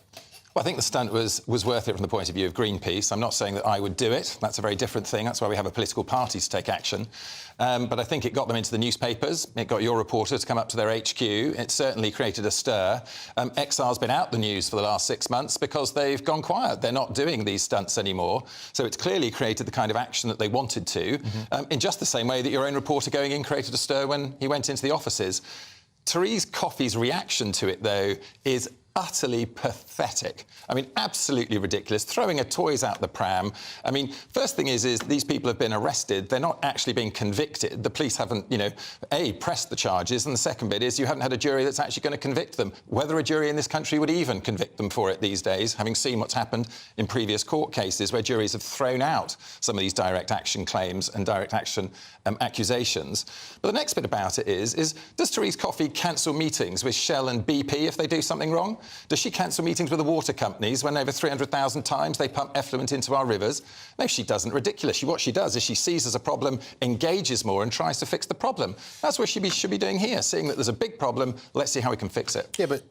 Well, I think the stunt was worth it from the point of view of Greenpeace. I'm not saying that I would do it. That's a very different thing. That's why we have a political party to take action. But I think it got them into the newspapers. It got your reporter to come up to their HQ. It certainly created a stir. XR's been out the news for the last 6 months because they've gone quiet. They're not doing these stunts anymore. So it's clearly created the kind of action that they wanted to, in just the same way that your own reporter going in created a stir when he went into the offices. Therese Coffey's reaction to it, though, is utterly pathetic. I mean, absolutely ridiculous. Throwing her toys out the pram. I mean, first thing is these people have been arrested. They're not actually being convicted. The police haven't, pressed the charges. And the second bit is you haven't had a jury that's actually going to convict them. Whether a jury in this country would even convict them for it these days, having seen what's happened in previous court cases where juries have thrown out some of these direct action claims and direct action accusations. But the next bit about it is does Therese Coffey cancel meetings with Shell and BP if they do something wrong? Does she cancel meetings with the water companies when over 300,000 times they pump effluent into our rivers? No, she doesn't. Ridiculous. What she does is she sees as a problem, engages more and tries to fix the problem. That's what she should be doing here, seeing that there's a big problem, let's see how we can fix it. Yeah, but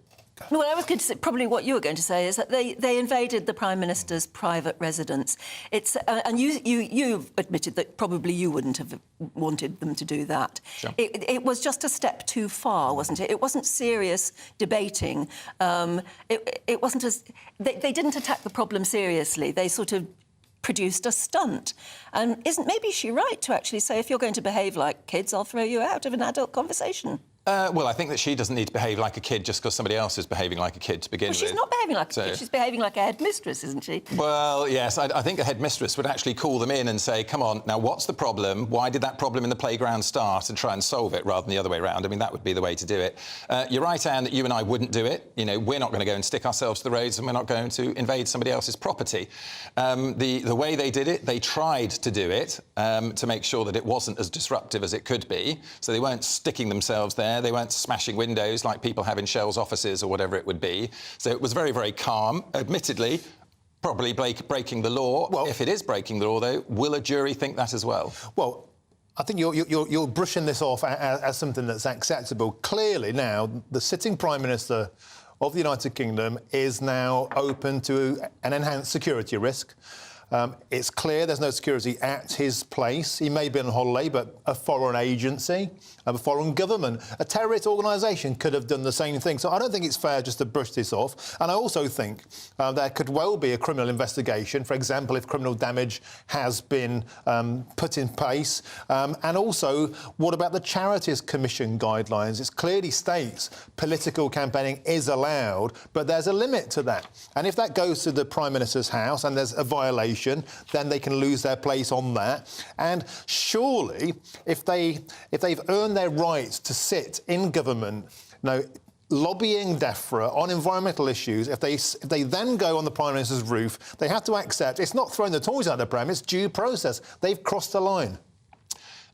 well, I was going to say, probably what you were going to say is that they invaded the Prime Minister's private residence. It's and you've admitted that probably you wouldn't have wanted them to do that. Sure. It was just a step too far, wasn't it? It wasn't serious debating. It wasn't as they didn't attack the problem seriously. They sort of produced a stunt. And maybe she right to actually say, if you're going to behave like kids, I'll throw you out of an adult conversation? Well, I think that she doesn't need to behave like a kid just because somebody else is behaving like a kid to begin with. She's not behaving like a kid. She's behaving like a headmistress, isn't she? Well, yes. I think a headmistress would actually call them in and say, come on, now what's the problem? Why did that problem in the playground start? And try and solve it rather than the other way around. I mean, that would be the way to do it. You're right, Anne, that you and I wouldn't do it. We're not going to go and stick ourselves to the roads and we're not going to invade somebody else's property. The way they did it, they tried to do it to make sure that it wasn't as disruptive as it could be. So they weren't sticking themselves there. They weren't smashing windows like people have in Shell's offices or whatever it would be. So it was very, very calm. Admittedly, probably breaking the law. Well, if it is breaking the law, though, will a jury think that as well? Well, I think you're brushing this off as something that's acceptable. Clearly now, the sitting Prime Minister of the United Kingdom is now open to an enhanced security risk. It's clear there's no security at his place. He may be on holiday, but a foreign agency, a foreign government, a terrorist organisation could have done the same thing. So I don't think it's fair just to brush this off. And I also think there could well be a criminal investigation, for example, if criminal damage has been put in place. And also, what about the Charities Commission guidelines? It clearly states political campaigning is allowed, but there's a limit to that. And if that goes to the Prime Minister's house and there's a violation, then they can lose their place on that. And surely, if they've earned their right to sit in government, lobbying DEFRA on environmental issues, if they then go on the Prime Minister's roof, they have to accept it's not throwing the toys out of the pram, it's due process. They've crossed the line.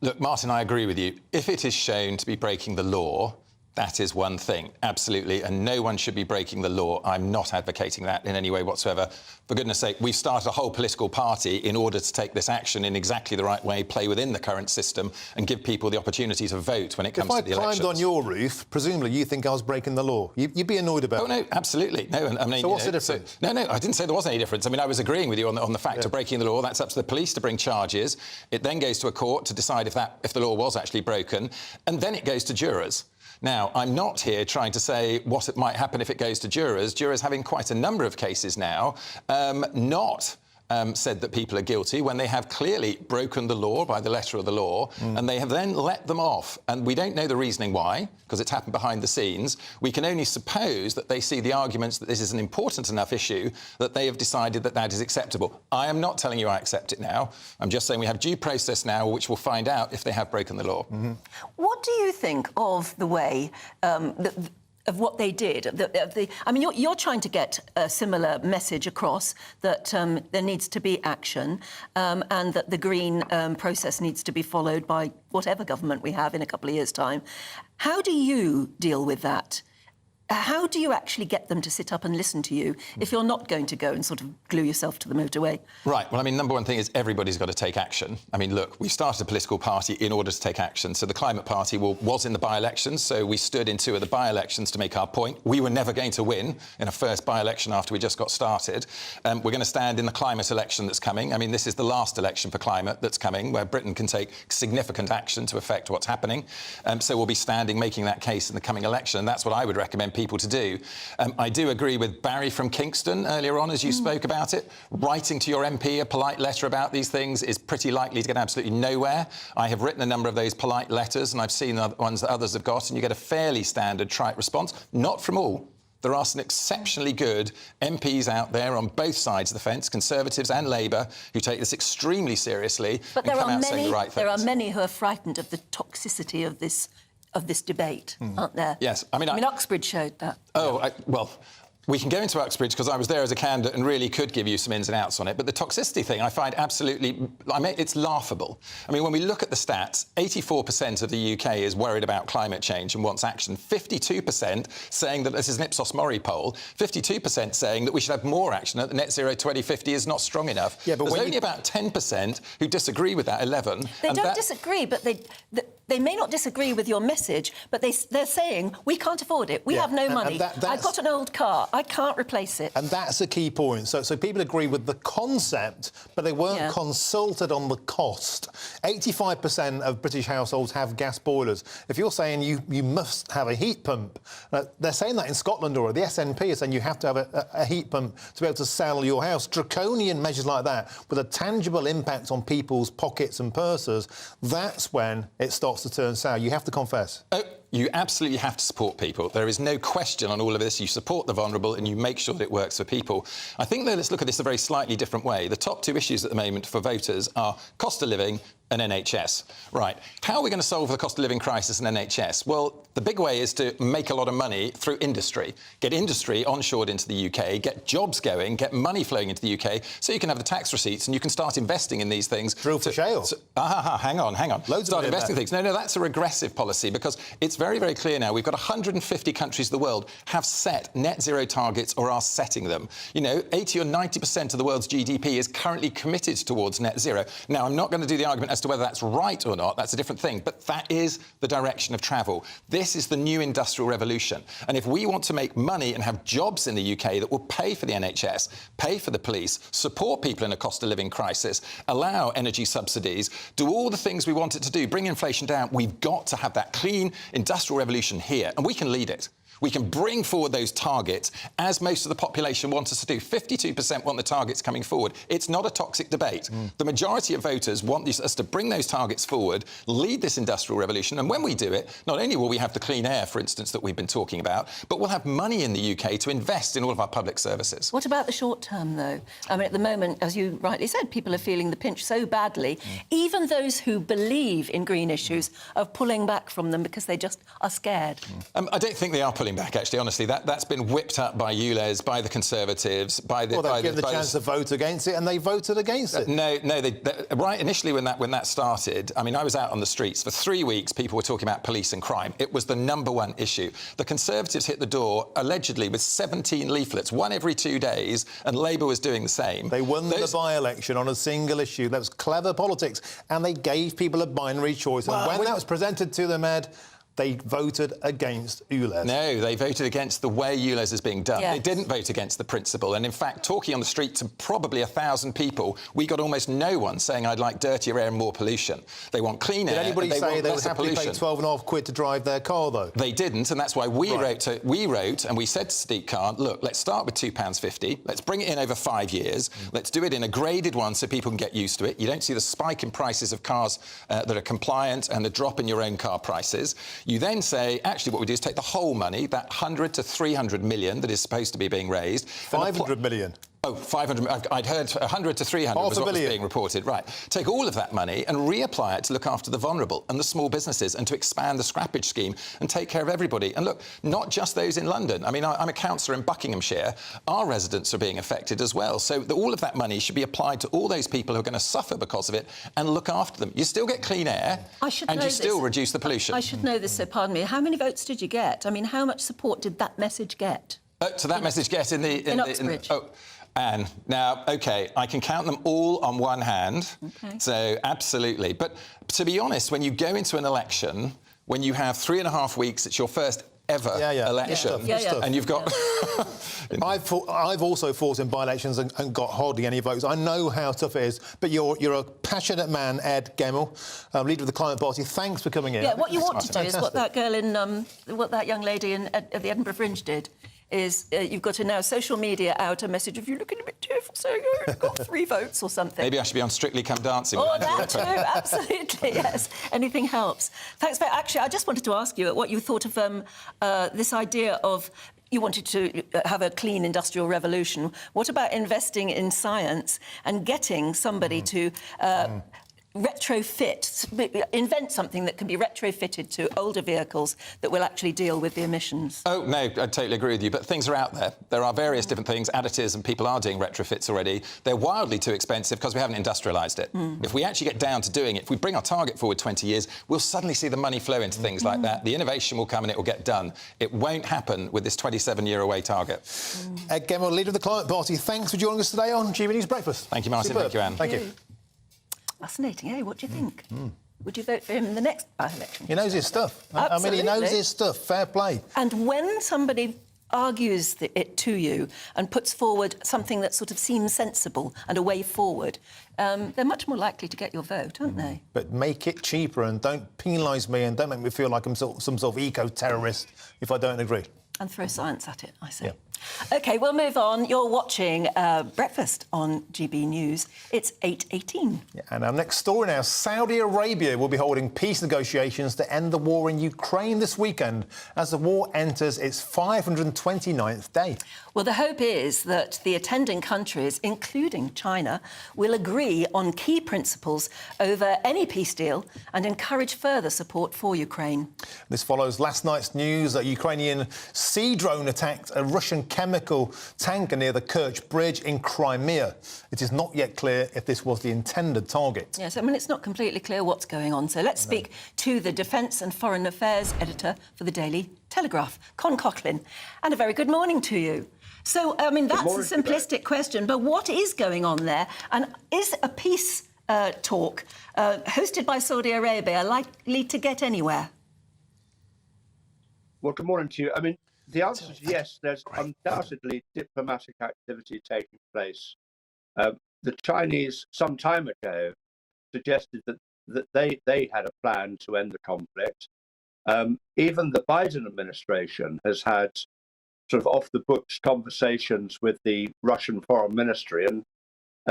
Look, Martin, I agree with you. If it is shown to be breaking the law, That is one thing, absolutely, and no one should be breaking the law. I'm not advocating that in any way whatsoever. For goodness sake, we've started a whole political party in order to take this action in exactly the right way, play within the current system, and give people the opportunity to vote when it comes to the elections. If I climbed on your roof, presumably you think I was breaking the law. You'd be annoyed about it. Oh, no, absolutely. No, I mean, so what's the difference? No, I didn't say there wasn't any difference. I mean, I was agreeing with you on the fact of breaking the law. That's up to the police to bring charges. It then goes to a court to decide if the law was actually broken, and then it goes to jurors. Now, I'm not here trying to say what it might happen if it goes to jurors. Jurors having quite a number of cases now, said that people are guilty when they have clearly broken the law by the letter of the law, and they have then let them off. And we don't know the reasoning why, because it's happened behind the scenes. We can only suppose that they see the arguments that this is an important enough issue that they have decided that that is acceptable. I am not telling you I accept it now. I'm just saying we have due process now, which will find out if they have broken the law. What do you think of the way of what they did? I mean, you're trying to get a similar message across that there needs to be action and that the green process needs to be followed by whatever government we have in a couple of years' time. How do you deal with that? How do you actually get them to sit up and listen to you if you're not going to go and sort of glue yourself to the motorway? Right. Well, I mean, number one thing is everybody's got to take action. I mean, look, we've started a political party in order to take action. So the Climate Party was in the by-elections, so we stood in 2 of the by-elections to make our point. We were never going to win in a first by-election after we just got started. We're going to stand in the climate election that's coming. I mean, this is the last election for climate that's coming, where Britain can take significant action to affect what's happening. So we'll be standing, making that case in the coming election, and that's what I would recommend people to do. I do agree with Barry from Kingston earlier on, as you spoke about it. Writing to your MP a polite letter about these things is pretty likely to get absolutely nowhere. I have written a number of those polite letters, and I've seen the ones that others have got, and you get a fairly standard trite response. Not from all. There are some exceptionally good MPs out there on both sides of the fence, Conservatives and Labour, who take this extremely seriously and come out saying the right things. There are many who are frightened of the toxicity of this debate, aren't there? Yes. I mean, Uxbridge showed that. Well, we can go into Uxbridge because I was there as a candidate and really could give you some ins and outs on it. But the toxicity thing I find absolutely... it's laughable. I mean, when we look at the stats, 84% of the UK is worried about climate change and wants action. 52% saying that this is an Ipsos Mori poll. 52% saying that we should have more action, that the net zero 2050 is not strong enough. Yeah, but there's only about 10% who disagree with that 11. They don't disagree, but they may not disagree with your message, but they're saying, we can't afford it, we have no money, I've got an old car, I can't replace it. And that's a key point. So people agree with the concept, but they weren't consulted on the cost. 85% of British households have gas boilers. If you're saying you must have a heat pump, they're saying that in Scotland, or the SNP is saying you have to have a heat pump to be able to sell your house. Draconian measures like that, with a tangible impact on people's pockets and purses, that's when it starts to turn sour. You have to confess. You absolutely have to support people. There is no question on all of this. You support the vulnerable and you make sure that it works for people. I think, though, let's look at this a very slightly different way. The top 2 issues at the moment for voters are cost of living and NHS. Right. How are we going to solve the cost of living crisis in NHS? Well, the big way is to make a lot of money through industry. Get industry onshored into the UK, get jobs going, get money flowing into the UK, so you can have the tax receipts and you can start investing in these things. Drill for shale. Hang on. Loads start of investing in things. No, that's a regressive policy, because it's very, very clear now. We've got 150 countries in the world have set net zero targets or are setting them. You know, 80 or 90% of the world's GDP is currently committed towards net zero. Now, I'm not going to do the argument as to whether that's right or not. That's a different thing. But that is the direction of travel. This is the new industrial revolution. And if we want to make money and have jobs in the UK that will pay for the NHS, pay for the police, support people in a cost of living crisis, allow energy subsidies, do all the things we want it to do, bring inflation down, we've got to have that clean industrial revolution here. And we can lead it. We can bring forward those targets, as most of the population want us to do. 52% want the targets coming forward. It's not a toxic debate. The majority of voters want us to bring those targets forward, lead this industrial revolution, and when we do it, not only will we have the clean air, for instance, that we've been talking about, but we'll have money in the UK to invest in all of our public services. What about the short term, though? I mean, at the moment, as you rightly said, people are feeling the pinch so badly. Even those who believe in green issues are pulling back from them because they just are scared. I don't think they are pulling going back, actually, honestly. That's been whipped up by ULEZ, by the Conservatives, by the... Well, they've given the chance to vote against it, and they voted against it. No, right initially when that started, I mean, I was out on the streets. For 3 weeks, people were talking about police and crime. It was the #1 issue. The Conservatives hit the door, allegedly, with 17 leaflets, one every 2 days, and Labour was doing the same. They won the by-election on a single issue. That was clever politics, and they gave people a binary choice. And when that was presented to them, Ed, they voted against ULEZ. No, they voted against the way ULEZ is being done. Yes. They didn't vote against the principle. And in fact, talking on the street to probably 1,000 people, we got almost no one saying, I'd like dirtier air and more pollution. They want clean air. Did anybody say they would lesser happily pay pollution. 12.5 quid to drive their car, though? They didn't, and that's why we wrote and we said to Sadiq Khan, look, let's start with £2.50. Let's bring it in over 5 years. Let's do it in a graded one so people can get used to it. You don't see the spike in prices of cars that are compliant and the drop in your own car prices. You then say, actually, what we do is take the whole money, that 100 to 300 million that is supposed to be being raised. 500 million. Oh, 500. I'd heard 100 to 300 was what was being reported. Right. Take all of that money and reapply it to look after the vulnerable and the small businesses and to expand the scrappage scheme and take care of everybody. And look, not just those in London. I mean, I'm a councillor in Buckinghamshire. Our residents are being affected as well. So all of that money should be applied to all those people who are going to suffer because of it and look after them. You still get clean air and you still reduce the pollution. I should know this, so pardon me. How many votes did you get? I mean, how much support did that message get? To that message get in Uxbridge. Anne, now, OK, I can count them all on one hand, so absolutely. But to be honest, when you go into an election, when you have 3.5 weeks, it's your first ever election, and you've got... I've also fought in by-elections and got hardly any votes. I know how tough it is, but you're a passionate man, Ed Gemmell, leader of the Climate Party. Thanks for coming in. Yeah, what you want to do is what that girl in... what that young lady at the Edinburgh Fringe did, is you've got to now social media out a message of you looking a bit tearful, saying, oh, you've got 3 votes or something. Maybe I should be on Strictly Come Dancing. Oh, that too, absolutely, yes. Anything helps. Thanks, but actually, I just wanted to ask you what you thought of this idea of you wanted to have a clean industrial revolution. What about investing in science and getting somebody to... invent something that can be retrofitted to older vehicles that will actually deal with the emissions? Oh, no, I totally agree with you, but things are out there. There are various different things, additives, and people are doing retrofits already. They're wildly too expensive because we haven't industrialised it. If we actually get down to doing it, if we bring our target forward 20 years, we'll suddenly see the money flow into things like that. The innovation will come and it will get done. It won't happen with this 27-year-away target. Ed Gemmell, leader of the Climate Party, thanks for joining us today on GB News Breakfast. Thank you, Martin. Superb. Thank you, Anne. Thank you. Fascinating, eh? What do you think? Would you vote for him in the next by-election? He knows his stuff. I mean, he knows his stuff. Fair play. And when somebody argues it to you and puts forward something that sort of seems sensible and a way forward, they're much more likely to get your vote, aren't they? But make it cheaper and don't penalise me and don't make me feel like I'm some sort of eco-terrorist if I don't agree. And throw science at it, I say. OK, we'll move on. You're watching Breakfast on GB News. It's 8:18. Yeah, and our next story now, Saudi Arabia will be holding peace negotiations to end the war in Ukraine this weekend as the war enters its 529th day. Well, the hope is that the attending countries, including China, will agree on key principles over any peace deal and encourage further support for Ukraine. This follows last night's news that a Ukrainian sea drone attacked a Russian chemical tanker near the Kerch Bridge in Crimea. It is not yet clear if this was the intended target. Yes, I mean, it's not completely clear what's going on. So let's speak to the Defence and Foreign Affairs editor for the Daily Telegraph, Con Coughlin. And a very good morning to you. So, I mean, that's a simplistic question, but what is going on there? And is a peace talk hosted by Saudi Arabia likely to get anywhere? Well, good morning to you. I mean, the answer is yes, there's undoubtedly diplomatic activity taking place. The Chinese, some time ago, suggested that they had a plan to end the conflict. Even the Biden administration has had sort of off-the-books conversations with the Russian foreign ministry. And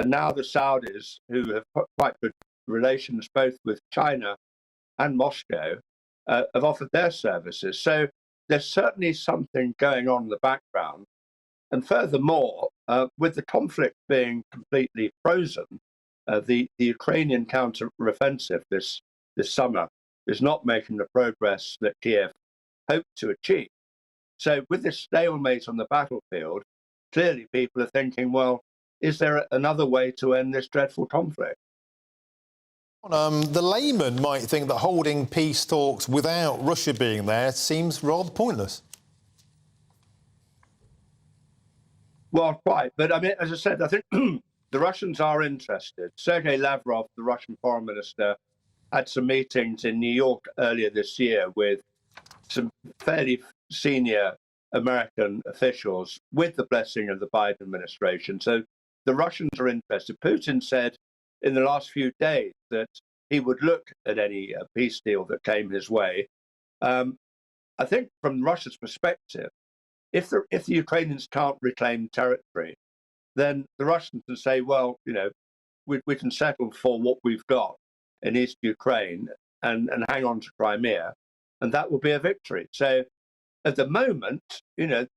now the Saudis, who have quite good relations both with China and Moscow, have offered their services. So there's certainly something going on in the background. And furthermore, with the conflict being completely frozen, the Ukrainian counter-offensive this summer is not making the progress that Kiev hoped to achieve. So with this stalemate on the battlefield, clearly people are thinking, well, is there another way to end this dreadful conflict? The layman might think that holding peace talks without Russia being there seems rather pointless. Well, quite. But I mean, as I said, I think the Russians are interested. Sergei Lavrov, the Russian foreign minister, had some meetings in New York earlier this year with some fairly senior American officials with the blessing of the Biden administration. So the Russians are interested. Putin said in the last few days that he would look at any peace deal that came his way. I think from Russia's perspective, if the Ukrainians can't reclaim territory, then the Russians can say, well, you know, we can settle for what we've got in East Ukraine and hang on to Crimea, and that will be a victory. So at the moment, you know,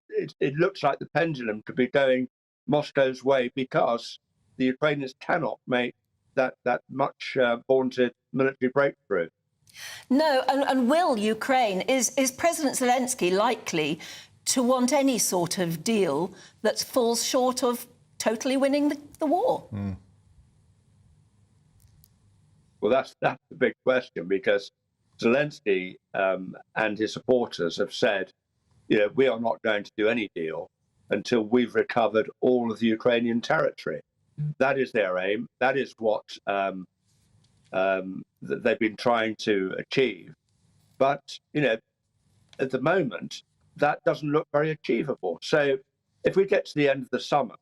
it looks like the pendulum could be going Moscow's way because the Ukrainians cannot make that much vaunted military breakthrough. No, and will Ukraine, is President Zelensky likely to want any sort of deal that falls short of totally winning the war? Mm. Well, that's the big question, because Zelensky and his supporters have said, you know, we are not going to do any deal until we've recovered all of the Ukrainian territory. That is their aim. That is what they've been trying to achieve. But, you know, at the moment, that doesn't look very achievable. So if we get to the end of the summer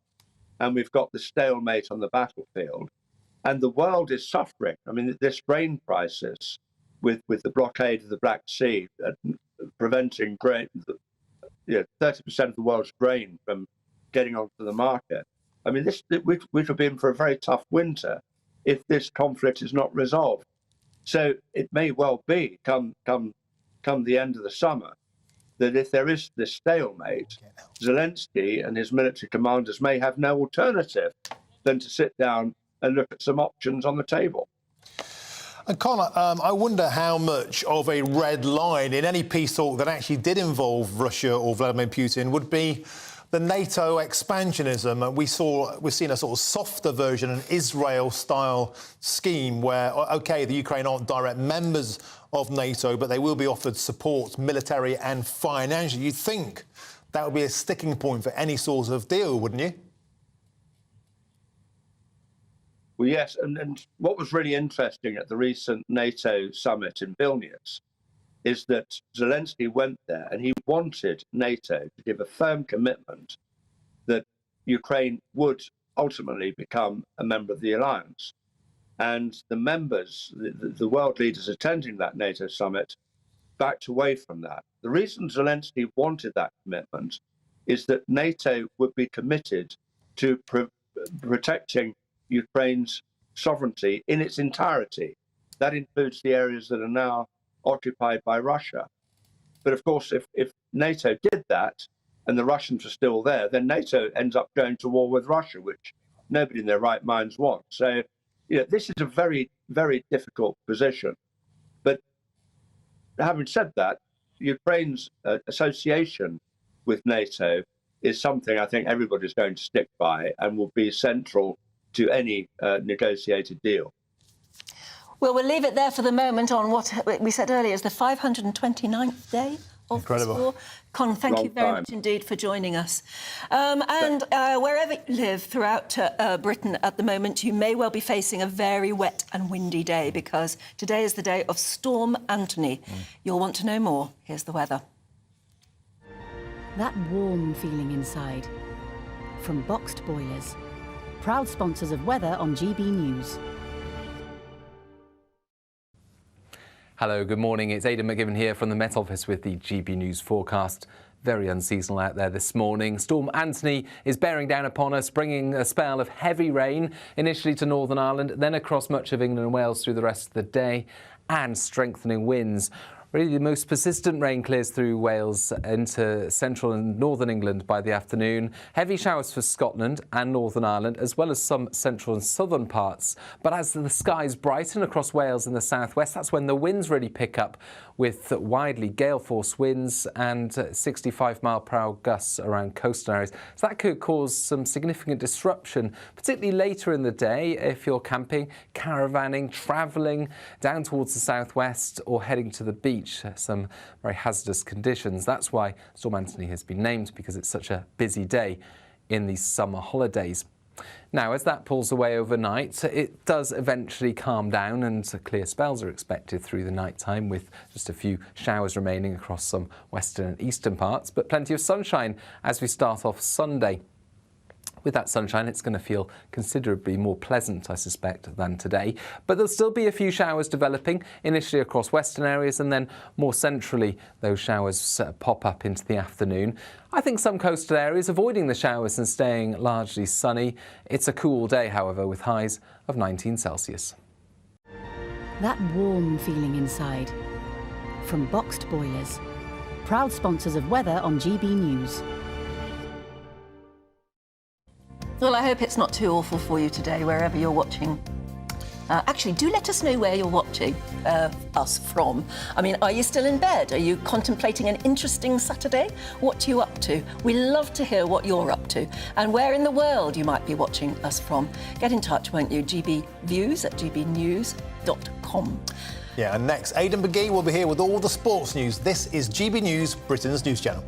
and we've got the stalemate on the battlefield and the world is suffering, I mean, this grain crisis with the blockade of the Black Sea, preventing grain, 30% of the world's grain from getting onto the market. I mean, we could be in for a very tough winter if this conflict is not resolved. So it may well be, come the end of the summer, that if there is this stalemate, Zelensky and his military commanders may have no alternative than to sit down and look at some options on the table. And Connor, I wonder how much of a red line in any peace talk that actually did involve Russia or Vladimir Putin would be the NATO expansionism. We've seen a sort of softer version, an Israel-style scheme where, OK, the Ukraine aren't direct members of NATO, but they will be offered support, military and financial. You'd think that would be a sticking point for any sort of deal, wouldn't you? Well, yes, and what was really interesting at the recent NATO summit in Vilnius is that Zelensky went there and he wanted NATO to give a firm commitment that Ukraine would ultimately become a member of the alliance. And the members, the world leaders attending that NATO summit, backed away from that. The reason Zelensky wanted that commitment is that NATO would be committed to protecting Ukraine's sovereignty in its entirety. That includes the areas that are now occupied by Russia. But of course, if NATO did that and the Russians are still there, then NATO ends up going to war with Russia, which nobody in their right minds wants. So, you know, this is a very, very difficult position. But having said that, Ukraine's association with NATO is something I think everybody's going to stick by and will be central to any negotiated deal. Well, we'll leave it there for the moment on what we said earlier is the 529th day of this war. Con, thank you very much indeed for joining us. And wherever you live throughout Britain at the moment, you may well be facing a very wet and windy day because today is the day of Storm Anthony. You'll want to know more. Here's the weather. That warm feeling inside. From Boxed Boilers, proud sponsors of weather on GB News. Hello, good morning. It's Aidan McGivern here from the Met Office with the GB News forecast. Very unseasonal out there this morning. Storm Anthony is bearing down upon us, bringing a spell of heavy rain, initially to Northern Ireland, then across much of England and Wales through the rest of the day, and strengthening winds. Really, the most persistent rain clears through Wales into central and northern England by the afternoon. Heavy showers for Scotland and Northern Ireland, as well as some central and southern parts. But as the skies brighten across Wales and the southwest, that's when the winds really pick up, with widely gale-force winds and 65-mile-per-hour gusts around coastal areas. So that could cause some significant disruption, particularly later in the day if you're camping, caravanning, travelling down towards the southwest or heading to the beach. Some very hazardous conditions. That's why Storm Anthony has been named, because it's such a busy day in these summer holidays. Now, as that pulls away overnight, it does eventually calm down, and clear spells are expected through the night time, with just a few showers remaining across some western and eastern parts, but plenty of sunshine as we start off Sunday. With that sunshine, it's going to feel considerably more pleasant, I suspect, than today. But there'll still be a few showers developing, initially across western areas, and then more centrally, those showers pop up into the afternoon. I think some coastal areas avoiding the showers and staying largely sunny. It's a cool day, however, with highs of 19 Celsius. That warm feeling inside. From Boxed Boilers, proud sponsors of weather on GB News. Well, I hope it's not too awful for you today, wherever you're watching. Actually, do let us know where you're watching us from. I mean, are you still in bed? Are you contemplating an interesting Saturday? What are you up to? We love to hear what you're up to and where in the world you might be watching us from. Get in touch, won't you? gbviews@gbnews.com. Yeah, and next, Aidan McGee will be here with all the sports news. This is GB News, Britain's news channel.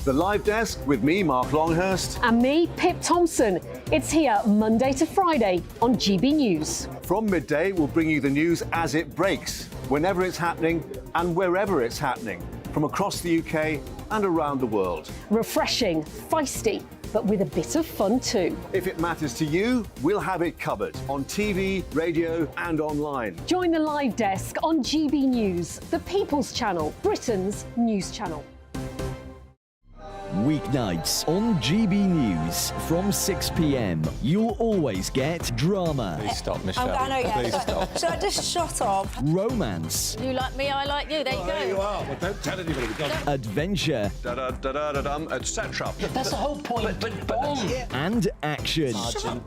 The Live Desk with me, Mark Longhurst. And me, Pip Thompson. It's here Monday to Friday on GB News. From midday, we'll bring you the news as it breaks, whenever it's happening and wherever it's happening, from across the UK and around the world. Refreshing, feisty, but with a bit of fun too. If it matters to you, we'll have it covered on TV, radio and online. Join the Live Desk on GB News, the People's Channel, Britain's news channel. Weeknights on GB News from 6 p.m. You'll always get drama. Please stop, Michelle. I know, yeah. Please stop. Should I just shut up? Romance. You like me, I like you. There you go. There you are. Well, don't tell anybody. Adventure. Etc. That's the whole point. And action. Sergeant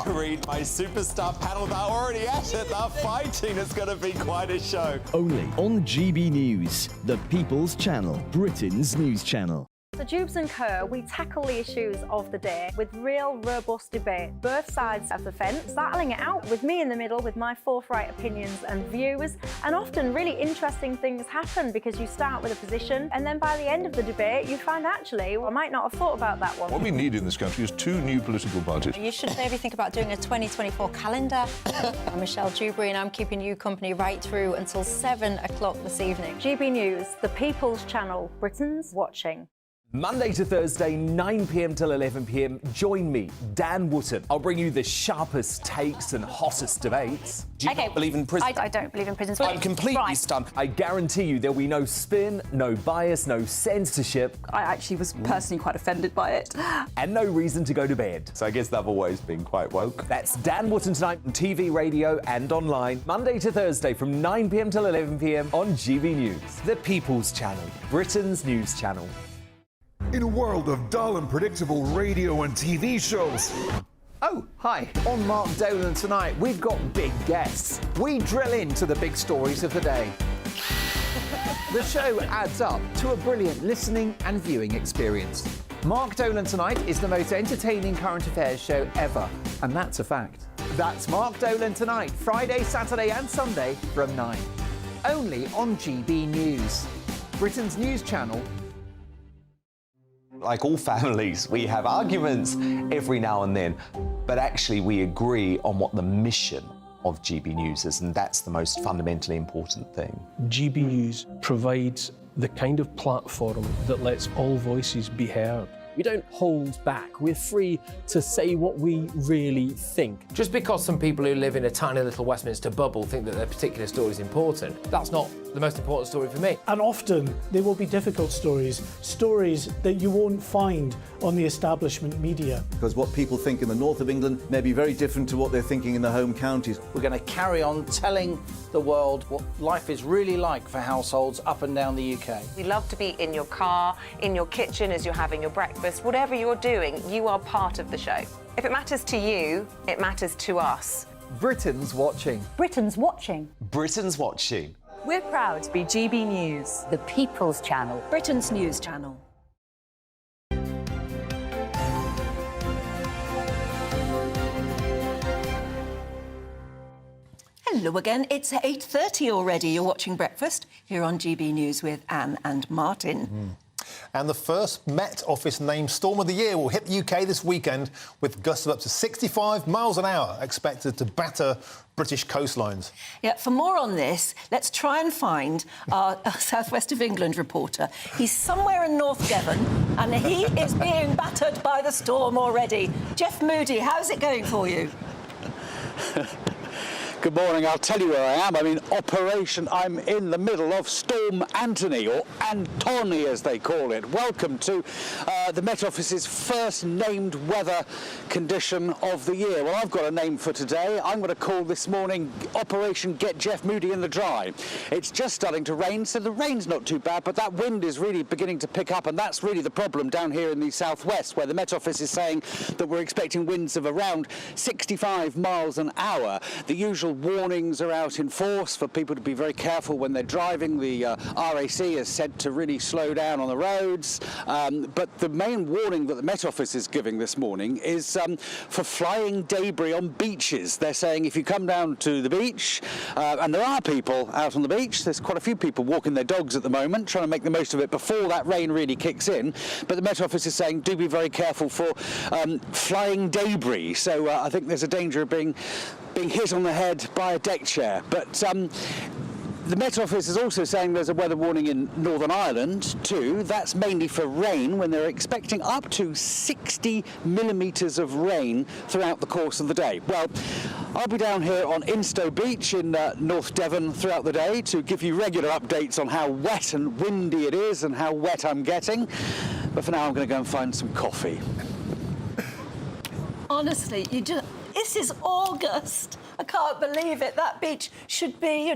Reed, my superstar panel, they're already at it. They're fighting. It's going to be quite a show. Only on GB News, the People's Channel, Britain's news channel. So Jubes and Co, we tackle the issues of the day with real robust debate, both sides of the fence, battling it out with me in the middle with my forthright opinions and views. And often really interesting things happen because you start with a position and then by the end of the debate you find actually, well, I might not have thought about that one. What we need in this country is 2 new political parties. You should maybe think about doing a 2024 calendar. I'm Michelle Dewberry and I'm keeping you company right through until 7 o'clock this evening. GB News, the People's Channel, Britain's watching. Monday to Thursday, 9 p.m. till 11 p.m. Join me, Dan Wootton. I'll bring you the sharpest takes and hottest debates. Do you not believe in prison? I don't believe in prisons. I'm completely stunned. I guarantee you there'll be no spin, no bias, no censorship. I actually was personally quite offended by it. And no reason to go to bed. So I guess they've always been quite woke. That's Dan Wootton tonight on TV, radio and online. Monday to Thursday from 9 p.m. till 11 p.m. on GB News. The People's Channel, Britain's news channel. In a world of dull and predictable radio and TV shows. Oh, hi. On Mark Dolan tonight, we've got big guests. We drill into the big stories of the day. The show adds up to a brilliant listening and viewing experience. Mark Dolan Tonight is the most entertaining current affairs show ever, and that's a fact. That's Mark Dolan Tonight, Friday, Saturday and Sunday from 9. Only on GB News, Britain's news channel. Like all families, we have arguments every now and then, but actually we agree on what the mission of GB News is, and that's the most fundamentally important thing. GB News provides the kind of platform that lets all voices be heard. We don't hold back. We're free to say what we really think. Just because some people who live in a tiny little Westminster bubble think that their particular story is important, that's not the most important story for me. And often there will be difficult stories, stories that you won't find on the establishment media. Because what people think in the north of England may be very different to what they're thinking in the home counties. We're going to carry on telling the the world what life is really like for households up and down the UK. We love to be in your car, in your kitchen as you're having your breakfast. Whatever you're doing, you are part of the show. If it matters to you, it matters to us. Britain's watching. Britain's watching. Britain's watching. We're proud to be GB News, The People's Channel. Britain's news channel. Hello again, it's 8:30 already. You're watching Breakfast here on GB News with Anne and Martin. And the first Met Office named Storm of the Year will hit the UK this weekend with gusts of up to 65 miles an hour expected to batter British coastlines. Yeah, for more on this, let's try and find our Southwest of England reporter. He's somewhere in North Devon and he is being battered by the storm already. Jeff Moody, how's it going for you? Good morning. I'll tell you where I am. I'm in the middle of Storm Anthony, or Antony as they call it. Welcome to the Met Office's first named weather condition of the year. Well, I've got a name for today. I'm going to call this morning Operation Get Jeff Moody in the Dry. It's just starting to rain, so the rain's not too bad, but that wind is really beginning to pick up, and that's really the problem down here in the southwest, where the Met Office is saying that we're expecting winds of around 65 miles an hour. The usual warnings are out in force for people to be very careful when they're driving. The RAC has said to really slow down on the roads, but the main warning that the Met Office is giving this morning is for flying debris on beaches. They're saying if you come down to the beach, and there are people out on the beach, there's quite a few people walking their dogs at the moment, trying to make the most of it before that rain really kicks in, but the Met Office is saying do be very careful for flying debris. So I think there's a danger of being hit on the head by a deck chair. But the Met Office is also saying there's a weather warning in Northern Ireland too. That's mainly for rain, when they're expecting up to 60 millimetres of rain throughout the course of the day. Well, I'll be down here on Instow Beach in North Devon throughout the day to give you regular updates on how wet and windy it is and how wet I'm getting. But for now, I'm going to go and find some coffee. Honestly, this is August. I can't believe it. That beach should be,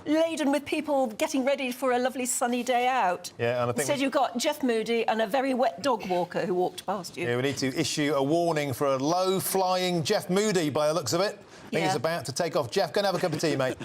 laden with people getting ready for a lovely sunny day out. Yeah, and I think instead you've got Jeff Moody and a very wet dog walker who walked past you. Yeah, we need to issue a warning for a low-flying Jeff Moody by the looks of it. I think he's about to take off. Jeff, go and have a cup of tea, mate.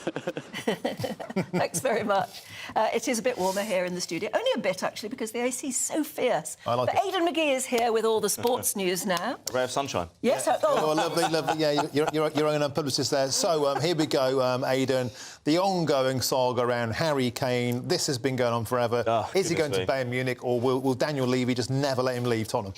Thanks very much. It is a bit warmer here in the studio. Only a bit, actually, because the AC is so fierce. I like but Aidan McGee is here with all the sports news now. A ray of sunshine. Yes. Yeah. Oh, lovely. Yeah, your own publicist there. So, here we go, Aidan. The ongoing saga around Harry Kane. This has been going on forever. Is he going to Bayern Munich, or will Daniel Levy just never let him leave Tottenham?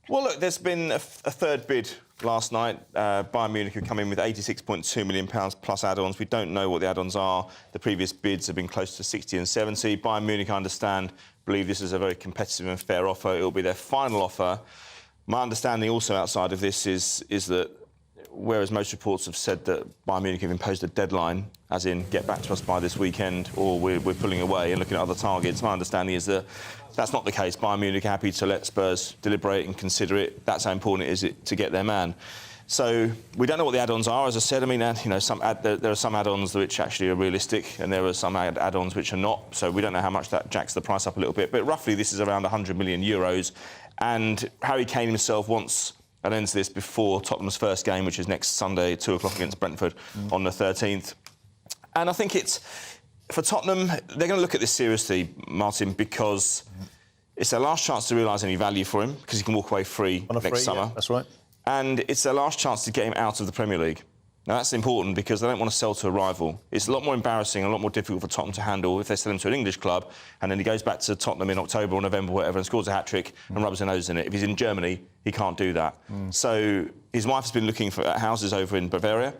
Well, look, there's been a third bid last night. Bayern Munich have come in with £86.2 million plus add-ons. We don't know what the add-ons are. The previous bids have been close to 60 and 70. Bayern Munich, I understand, believe this is a very competitive and fair offer. It will be their final offer. My understanding also outside of this is that whereas most reports have said that Bayern Munich have imposed a deadline, as in get back to us by this weekend or we're pulling away and looking at other targets, my understanding is that that's not the case. Bayern Munich are happy to let Spurs deliberate and consider it. That's how important it is to get their man. So we don't know what the add-ons are. As I said, I mean, there are some add-ons which actually are realistic, and there are some add-ons which are not. So we don't know how much that jacks the price up a little bit. But roughly, this is around 100 million euros. And Harry Kane himself wants an end to this before Tottenham's first game, which is next Sunday, 2 o'clock against Brentford on the 13th. And I think it's for Tottenham, they're going to look at this seriously, Martin, because it's their last chance to realise any value for him, because he can walk away free next summer. Yeah, that's right. And it's their last chance to get him out of the Premier League. Now, that's important because they don't want to sell to a rival. It's a lot more embarrassing and a lot more difficult for Tottenham to handle if they sell him to an English club and then he goes back to Tottenham in October or November or whatever and scores a hat-trick and rubs their nose in it. If he's in Germany, he can't do that. So his wife has been looking for houses over in Bavaria.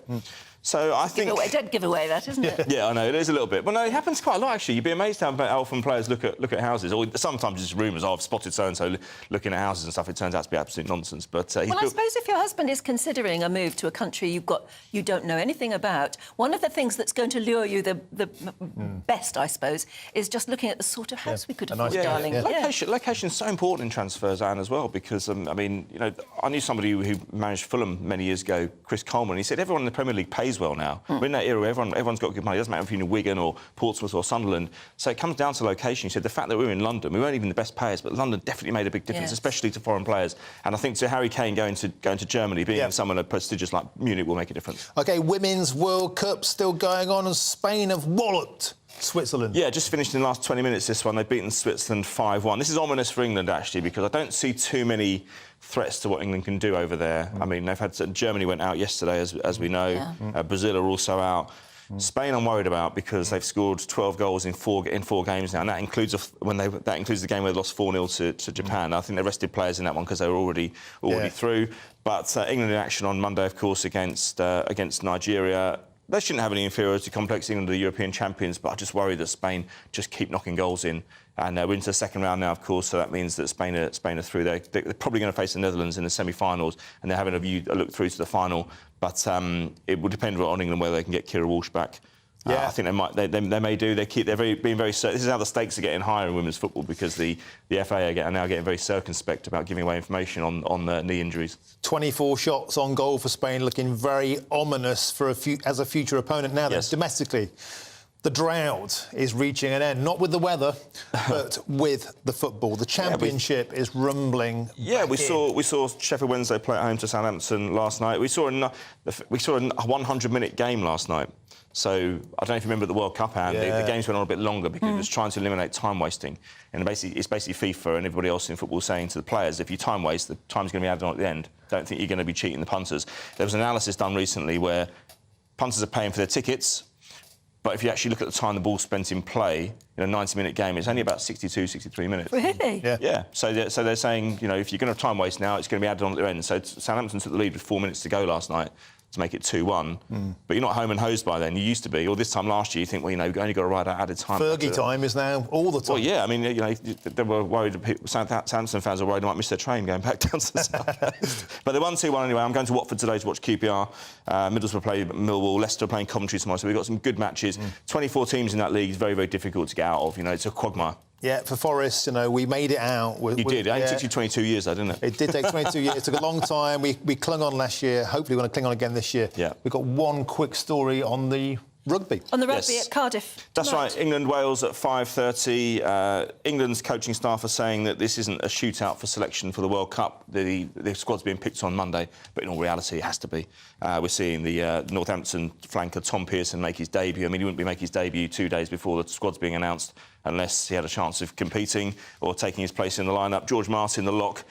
So I think... Dead giveaway, that, isn't it? Yeah, I know, it is a little bit. But no, it happens quite a lot, actually. You'd be amazed how often players look at houses. Or sometimes it's rumours, I've spotted so-and-so looking at houses and stuff. It turns out to be absolute nonsense. But well, I suppose if your husband is considering a move to a country you don't know anything about, one of the things that's going to lure you the best, I suppose, is just looking at the sort of house we could afford, darling. Location's so important in transfers, Anne, as well, because, I mean, I knew somebody who managed Fulham many years ago, Chris Coleman. He said everyone in the Premier League pays pays well now. We're in that era where everyone's got good money. It doesn't matter if you're in Wigan or Portsmouth or Sunderland. So it comes down to location. You said the fact that we were in London, we weren't even the best players, but London definitely made a big difference, especially to foreign players. And I think to Harry Kane going to Germany, being someone as prestigious like Munich will make a difference. OK, Women's World Cup still going on, and Spain have walloped Switzerland. Yeah, just finished in the last 20 minutes, this one. They've beaten Switzerland 5-1. This is ominous for England, actually, because I don't see too many threats to what England can do over there. I mean, they've had... Germany went out yesterday, as we know. Brazil are also out. Spain I'm worried about because they've scored 12 goals in four games now, and that includes the game where they lost 4-0 to Japan. I think they rested players in that one because they were already through. But England in action on Monday, of course, against Nigeria. They shouldn't have any inferiority complex. England are the European champions, but I just worry that Spain just keep knocking goals in. And we're into the second round now, of course, so that means that Spain are through. They're probably going to face the Netherlands in the semi-finals, and they're having a look through to the final. But it will depend on England whether they can get Kira Walsh back. I think they might. They may do. They're being very. This is how the stakes are getting higher in women's football because the FA are now getting very circumspect about giving away information on knee injuries. 24 shots on goal for Spain, looking very ominous as a future opponent. Now, domestically, the drought is reaching an end, not with the weather, but with the football. The Championship is rumbling. Yeah, we saw Sheffield Wednesday play at home to Southampton last night. We saw a 100-minute game last night. So I don't know if you remember the World Cup, and the games went on a bit longer because it was trying to eliminate time wasting. And it's basically FIFA and everybody else in football saying to the players, if you time waste, the time's going to be added on at the end. Don't think you're going to be cheating the punters. There was an analysis done recently where punters are paying for their tickets, but if you actually look at the time the ball's spent in play in a 90-minute game, it's only about 62, 63 minutes. Really? Yeah. So they're saying, you know, if you're going to time waste now, it's going to be added on at the end. So Southampton took the lead with 4 minutes to go last night to make it 2-1. But you're not home and hosed by then. You used to be. Or this time last year, you think, well, you know, you've only got to ride out added time. Fergie time is now all the time. Well, yeah. I mean, you know, they were worried. Southampton fans were worried they might miss their train going back down to the south. But they won 2-1 anyway. I'm going to Watford today to watch QPR. Middlesbrough play Millwall. Leicester playing Coventry tomorrow. So we've got some good matches. 24 teams in that league is very, very difficult to get out of. You know, it's a quagmire. Yeah, for Forest, you know, we made it out. You did. It took you 22 years, though, didn't it? It did take 22 years. It took a long time. We clung on last year. Hopefully we're going to cling on again this year. Yeah. We've got one quick story on the rugby. On the rugby at Cardiff. That's right. England-Wales at 5:30. England's coaching staff are saying that this isn't a shootout for selection for the World Cup. The squad's being picked on Monday, but in all reality, it has to be. We're seeing the Northampton flanker Tom Pearson make his debut. I mean, he wouldn't be making his debut 2 days before the squad's being announced unless he had a chance of competing or taking his place in the lineup. George Martin, the lock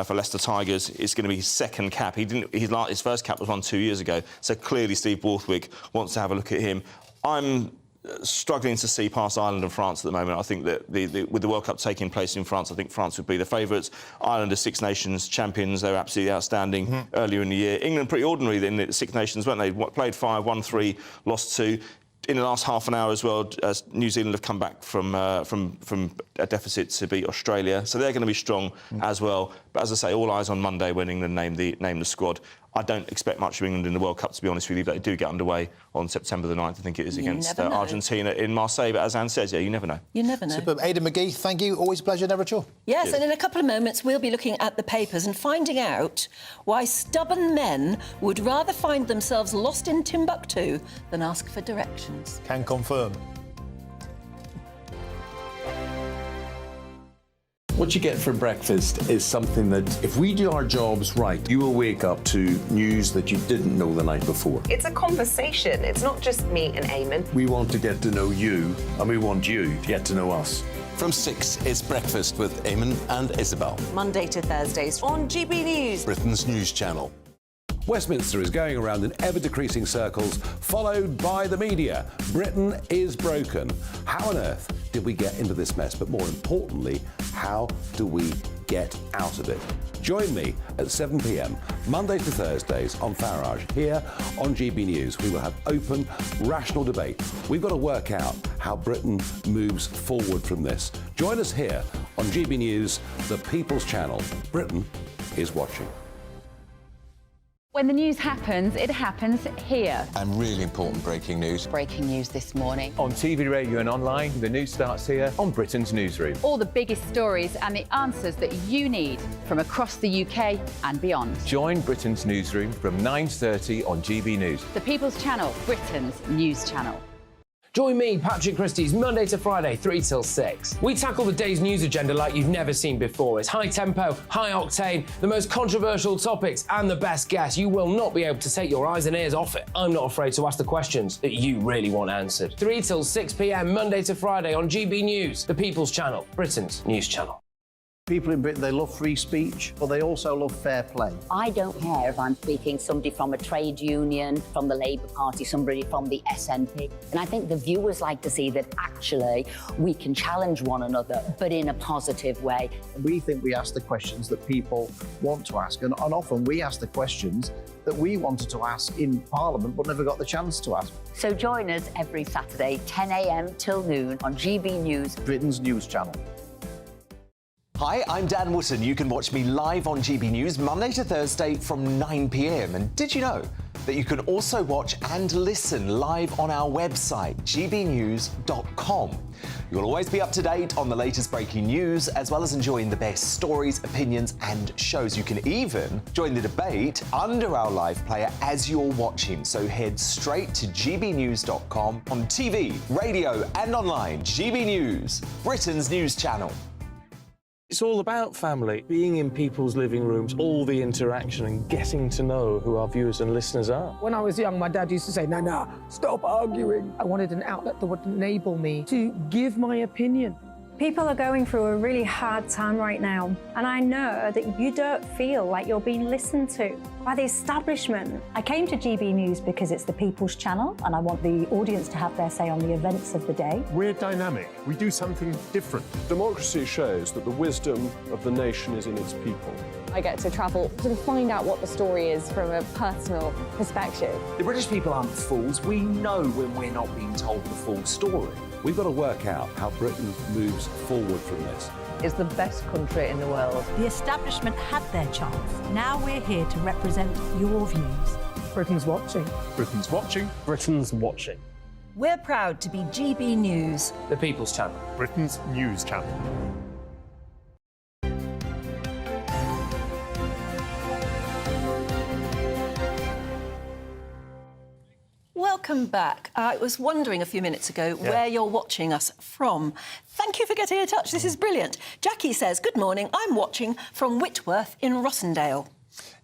for Leicester Tigers, is going to be his second cap. His first cap was won 2 years ago, so clearly Steve Borthwick wants to have a look at him. I'm struggling to see past Ireland and France at the moment. I think that with the World Cup taking place in France, I think France would be the favourites. Ireland are Six Nations champions. They were absolutely outstanding earlier in the year. England pretty ordinary in the Six Nations, weren't they? Played 5, won 3, lost 2. In the last half an hour as well, New Zealand have come back from a deficit to beat Australia, so they're going to be strong as well. But as I say, all eyes on Monday when England name the squad. I don't expect much of England in the World Cup, to be honest with you. They do get underway on September the 9th, I think it is, against Argentina in Marseille. But as Anne says, you never know. You never know. Superb. Aidan McGee, thank you. Always a pleasure, never a chore. Yes, and in a couple of moments, we'll be looking at the papers and finding out why stubborn men would rather find themselves lost in Timbuktu than ask for directions. Can confirm. What you get for breakfast is something that, if we do our jobs right, you will wake up to news that you didn't know the night before. It's a conversation. It's not just me and Eamon. We want to get to know you, and we want you to get to know us. From 6, it's Breakfast with Eamon and Isabel. Monday to Thursdays on GB News. Britain's news channel. Westminster is going around in ever-decreasing circles, followed by the media. Britain is broken. How on earth did we get into this mess? But more importantly, how do we get out of it? Join me at 7 p.m, Monday to Thursdays on Farage, here on GB News. We will have open, rational debate. We've got to work out how Britain moves forward from this. Join us here on GB News, the People's Channel. Britain is watching. When the news happens, it happens here. And really important breaking news. Breaking news this morning. On TV, radio and online, the news starts here on Britain's Newsroom. All the biggest stories and the answers that you need from across the UK and beyond. Join Britain's Newsroom from 9:30 on GB News. The People's Channel, Britain's news channel. Join me, Patrick Christie's, Monday to Friday, 3 till 6. We tackle the day's news agenda like you've never seen before. It's high tempo, high octane, the most controversial topics and the best guests. You will not be able to take your eyes and ears off it. I'm not afraid to ask the questions that you really want answered. 3 till 6 p.m, Monday to Friday on GB News, the People's Channel, Britain's news channel. People in Britain, they love free speech, but they also love fair play. I don't care if I'm speaking somebody from a trade union, from the Labour Party, somebody from the SNP. And I think the viewers like to see that actually we can challenge one another, but in a positive way. We think we ask the questions that people want to ask, and often we ask the questions that we wanted to ask in Parliament but never got the chance to ask. So join us every Saturday, 10 a.m. till noon on GB News, Britain's news channel. Hi, I'm Dan Wootton. You can watch me live on GB News Monday to Thursday from 9 p.m. And did you know that you can also watch and listen live on our website, gbnews.com? You'll always be up to date on the latest breaking news, as well as enjoying the best stories, opinions and shows. You can even join the debate under our live player as you're watching. So head straight to gbnews.com on TV, radio and online. GB News, Britain's news channel. It's all about family, being in people's living rooms, all the interaction and getting to know who our viewers and listeners are. When I was young, my dad used to say, "Nana, stop arguing." I wanted an outlet that would enable me to give my opinion. People are going through a really hard time right now, and I know that you don't feel like you're being listened to by the establishment. I came to GB News because it's the People's Channel, and I want the audience to have their say on the events of the day. We're dynamic. We do something different. Democracy shows that the wisdom of the nation is in its people. I get to travel to find out what the story is from a personal perspective. The British people aren't fools. We know when we're not being told the full story. We've got to work out how Britain moves forward from this. Is the best country in the world. The establishment had their chance. Now we're here to represent your views. Britain's watching. Britain's watching. Britain's watching. We're proud to be GB News, the People's Channel, Britain's news channel. Welcome back. I was wondering a few minutes ago where you're watching us from. Thank you for getting in touch. This is brilliant. Jackie says, good morning. I'm watching from Whitworth in Rossendale.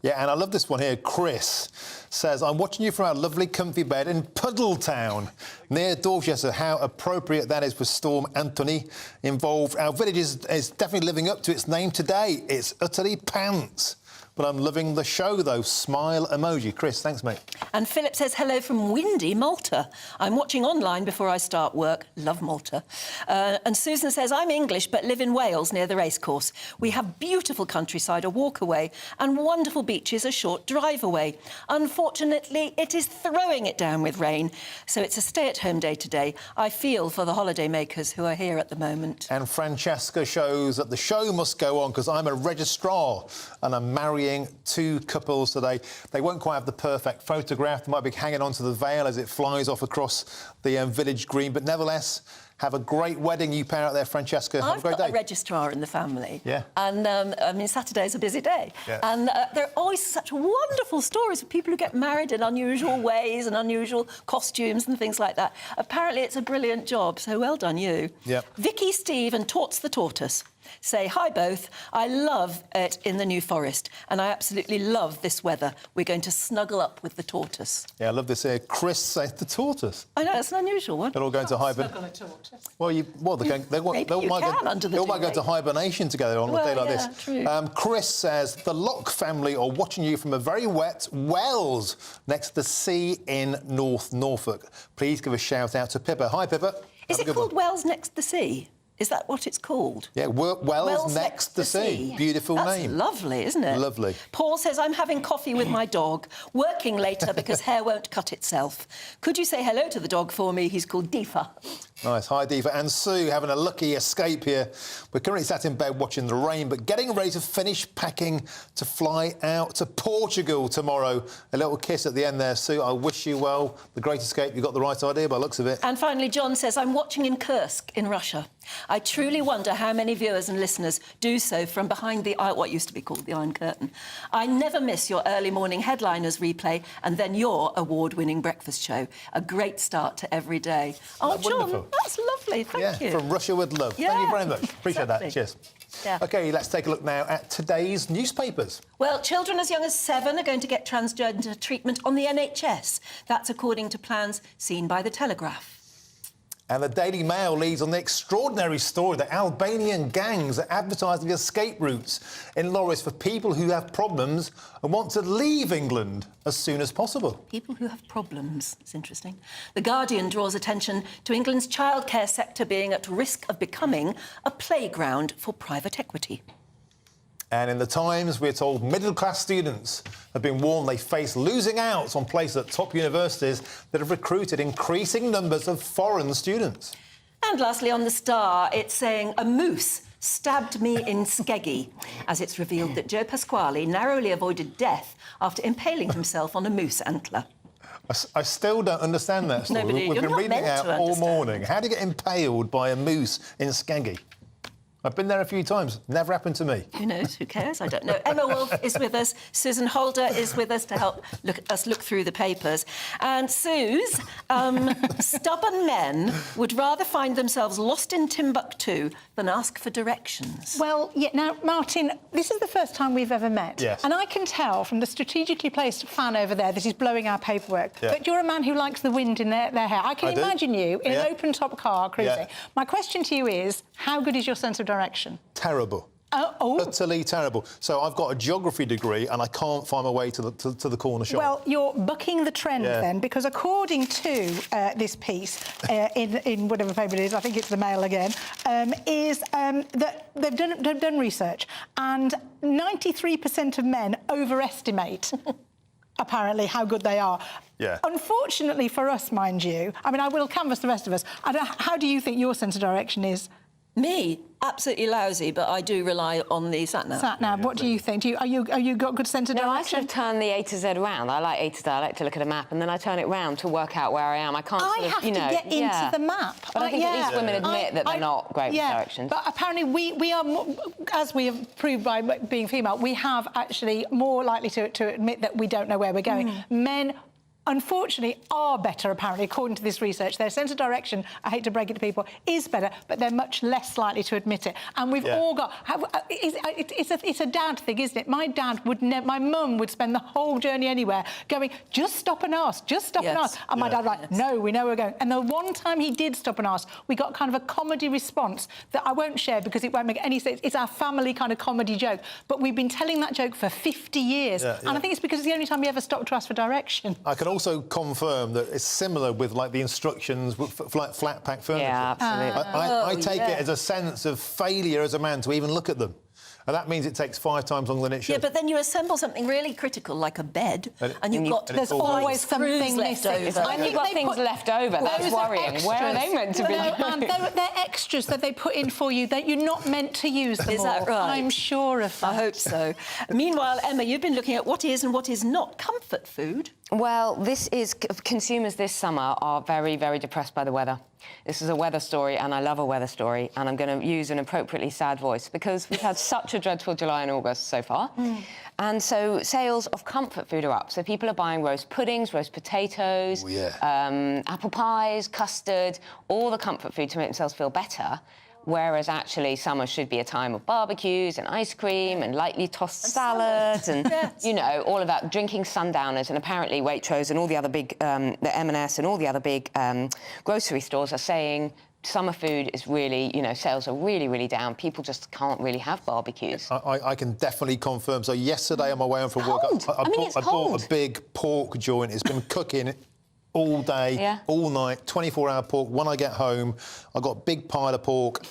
Yeah, and I love this one here. Chris says, I'm watching you from our lovely comfy bed in Puddletown, near Dorchester. How appropriate that is with Storm Anthony involved. Our village is definitely living up to its name today. It's utterly pants. But I'm loving the show, though. Smile emoji. Chris, thanks, mate. And Philip says, hello from windy Malta. I'm watching online before I start work. Love Malta. And Susan says, I'm English but live in Wales near the racecourse. We have beautiful countryside a walk away and wonderful beaches a short drive away. Unfortunately, it is throwing it down with rain, so it's a stay-at-home day today. I feel for the holiday makers who are here at the moment. And Francesca shows that the show must go on because I'm a registrar and I'm marrying two couples today. They won't quite have the perfect photograph. They might be hanging onto the veil as it flies off across the village green, but nevertheless, have a great wedding, you pair out there, Francesca. Have a great day. I've got a registrar in the family. Yeah. And, I mean, Saturday's a busy day. Yeah. And there are always such wonderful stories of people who get married in unusual ways and unusual costumes and things like that. Apparently, it's a brilliant job, so well done, you. Yeah. Vicky, Steve and Torts the Tortoise say, hi both, I love it in the New Forest and I absolutely love this weather. We're going to snuggle up with the tortoise. Yeah, I love this here. Chris says the tortoise. I know, it's an unusual one. They're all going to hibernate. Snuggle a tortoise. Well, they're going, they all might go to hibernation together on a day like this. True. Chris says the Locke family are watching you from a very wet Wells next to the sea in North Norfolk. Please give a shout out to Pippa. Hi, Pippa. Is it called Wells next to the sea? Is that what it's called? Yeah, Wells next to the sea. Beautiful name. That's lovely, isn't it? Lovely. Paul says, I'm having coffee with my dog, working later because hair won't cut itself. Could you say hello to the dog for me? He's called Deefa. Nice. Hi, Diva. And Sue, having a lucky escape here. We're currently sat in bed watching the rain, but getting ready to finish packing to fly out to Portugal tomorrow. A little kiss at the end there, Sue. I wish you well. The great escape. You got the right idea by the looks of it. And finally, John says, I'm watching in Kursk in Russia. I truly wonder how many viewers and listeners do so from behind the what used to be called the Iron Curtain. I never miss your early morning headliners replay and then your award-winning breakfast show. A great start to every day. Oh, John, wonderful? That's lovely. Thank you. From Russia with love. Yeah, Thank you very much. Appreciate exactly. that. Cheers. Yeah. OK, let's take a look now at today's newspapers. Well, children as young as 7 are going to get transgender treatment on the NHS. That's according to plans seen by The Telegraph. And the Daily Mail leads on the extraordinary story that Albanian gangs are advertising escape routes in lorries for people who have problems and want to leave England as soon as possible. People who have problems. It's interesting. The Guardian draws attention to England's childcare sector being at risk of becoming a playground for private equity. And in the Times, we're told middle-class students have been warned they face losing out on places at top universities that have recruited increasing numbers of foreign students. And lastly, on The Star, it's saying a moose stabbed me in Skeggy, as it's revealed that Joe Pasquale narrowly avoided death after impaling himself on a moose antler. I still don't understand that story. Nobody, We've you're been not reading it meant out to all understand. morning. How do you get impaled by a moose in Skeggy? I've been there a few times. Never happened to me. Who knows? Who cares? I don't know. Emma Wolf is with us. Susan Holder is with us to help us look through the papers. And Suze, stubborn men would rather find themselves lost in Timbuktu than ask for directions. Well, yeah, now, Martin, this is the first time we've ever met. Yes. And I can tell from the strategically placed fan over there that is blowing our paperwork Yeah. that you're a man who likes the wind in their hair. I can I do. imagine you in Yeah. an open-top car cruising. Yeah. My question to you is, how good is your sense of direction? Terrible. Oh. Utterly terrible. So I've got a geography degree and I can't find my way to the corner shop. Well, you're bucking the trend Yeah. then, because according to this piece in whatever paper it is, I think it's the Mail again, is that they've done research, and 93% of men overestimate apparently how good they are. Yeah. Unfortunately for us, mind you, I mean, I will canvass the rest of us. How do you think your sense of direction is? Me, absolutely lousy, but I do rely on the sat-nav. Sat-nav, what do you think? Are you got good sense of No, I direction? sort of turn the A to Z around. I like A to Z. I like to look at a map, and then I turn it round to work out where I am. I can't I sort of, have you know, to get into the map. But I think at least women admit that they're not great with directions. But apparently we are, as we have proved by being female, we have actually more likely to admit that we don't know where we're going. Men, unfortunately, are better, apparently, according to this research. Their sense of direction, I hate to break it to people, is better, but they're much less likely to admit it. And we've all got... It's a dad thing, isn't it? My dad would never... My mum would spend the whole journey anywhere going, just stop and ask, just stop and ask. And my dad like, no, we know we're going. And the one time he did stop and ask, we got kind of a comedy response that I won't share because it won't make any sense. It's our family kind of comedy joke. But we've been telling that joke for 50 years. And I think it's because it's the only time we ever stopped to ask for direction. I can also confirm that it's similar with, like, the instructions for like, flat-pack furniture. Yeah, absolutely. I take it as a sense of failure as a man to even look at them. And that means it takes 5 times longer than it should. Yeah, but then you assemble something really critical, like a bed, and you've got... There's always something left missing. over. I think you've got things left over. That's worrying. Where are they meant to be? And they're extras that they put in for you that you're not meant to use them Is all. that right? I'm sure of that. I hope so. Meanwhile, Emma, you've been looking at what is and what is not comfort food. Well, this is... Consumers this summer are very, very depressed by the weather. This is a weather story, and I love a weather story, and I'm going to use an appropriately sad voice because we've had such a dreadful July and August so far. And so sales of comfort food are up. So people are buying roast puddings, roast potatoes, apple pies, custard, all the comfort food to make themselves feel better. Whereas actually summer should be a time of barbecues and ice cream and lightly tossed salads and, you know, all of that, drinking sundowners. And apparently Waitrose and all the other big, the M&S and all the other big grocery stores are saying summer food is really, you know, sales are really, really down. People just can't really have barbecues. I can definitely confirm. So yesterday on my way home from work, I bought a big pork joint. It's been cooking all day, all night, 24-hour pork. When I get home, I've got a big pile of pork.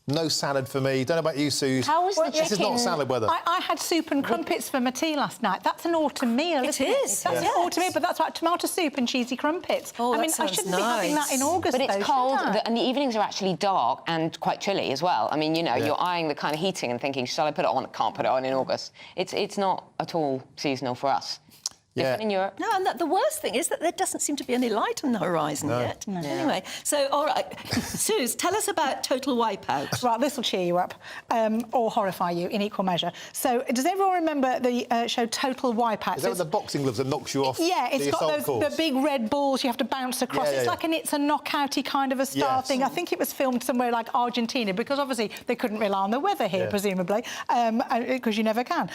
No salad for me. Don't know about you, Suze. How was the This is not salad weather. I had soup and crumpets for my tea last night. That's an autumn meal, isn't it? is. That's an Yes. autumn meal, but that's like tomato soup and cheesy crumpets. Oh, I that mean, I sounds shouldn't be having that in August, But it's though, cold, should I? and the evenings are actually dark and quite chilly as well. I mean, you know, you're eyeing the kind of heating and thinking, shall I put it on? Can't put it on in August. It's not at all seasonal for us. Different in Europe. No, and the worst thing is that there doesn't seem to be any light on the horizon yet. No. Anyway, so, all right. Suze, tell us about Total Wipeout. Right, this will cheer you up, or horrify you in equal measure. So, does everyone remember the show Total Wipeout? Is that with the boxing gloves that knocks you off? Yeah, it's the got assault those course? the big red balls you have to bounce across. Yeah, yeah, it's yeah. like it's a knockouty kind of a style Yes. thing. I think it was filmed somewhere like Argentina, because obviously they couldn't rely on the weather here, Yeah. presumably, because you never can.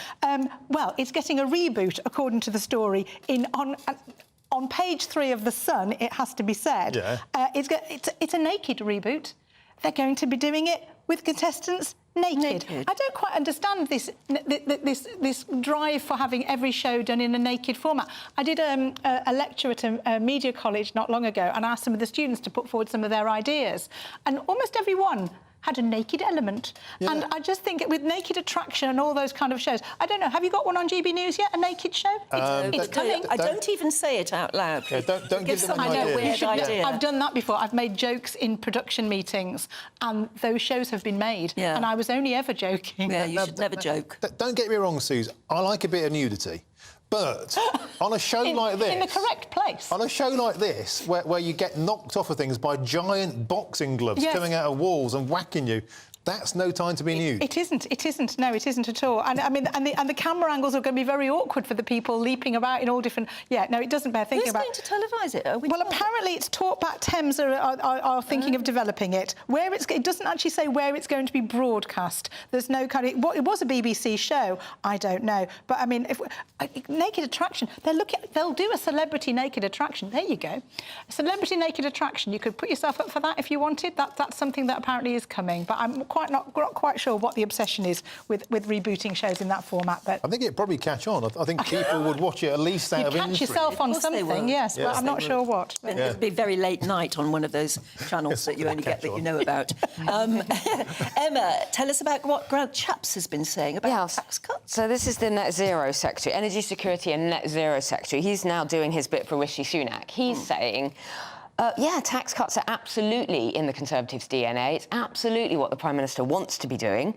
Well, it's getting a reboot, according to the story, on page 3 of The Sun, it has to be said. Yeah. It's a naked reboot. They're going to be doing it with contestants naked. I don't quite understand this drive for having every show done in a naked format. I did a lecture at a media college not long ago and asked some of the students to put forward some of their ideas, and almost everyone had a naked element. Yeah. And I just think with Naked Attraction and all those kind of shows, I don't know, have you got one on GB News yet, a naked show? It's coming. I don't even say it out loud. Yeah, don't give them some an idea. weird idea. I've done that before. I've made jokes in production meetings, and those shows have been made. Yeah. And I was only ever joking. Yeah, you should never joke. Don't get me wrong, Suze. I like a bit of nudity. But on a show like this... In the correct place. On a show like this, where you get knocked off of things by giant boxing gloves coming out of walls and whacking you, that's no time to be nude. It isn't. No, it isn't at all. And I mean, and the camera angles are going to be very awkward for the people leaping about in all different... Yeah, no, it doesn't bear thinking about. Who's going to televise it? Well, apparently it's Talkback Thames are thinking of developing it. It doesn't actually say where it's going to be broadcast. There's no kind of... It was a BBC show. I don't know. But, I mean, Naked Attraction, they'll do a celebrity Naked Attraction. There you go. A celebrity Naked Attraction. You could put yourself up for that if you wanted. That's something that apparently is coming. But I'm not quite sure what the obsession is with rebooting shows in that format. But I think it'd probably catch on. I think people would watch it at least out of you'd catch interest. yourself on something, yes, but I'm not sure what. It'd be very late night on one of those channels that you only get that you know about. Emma, tell us about what Grant Shapps has been saying about tax cuts. So this is the Net Zero Secretary, Energy Security and Net Zero Secretary. He's now doing his bit for Rishi Sunak. He's saying... tax cuts are absolutely in the Conservatives' DNA. It's absolutely what the Prime Minister wants to be doing.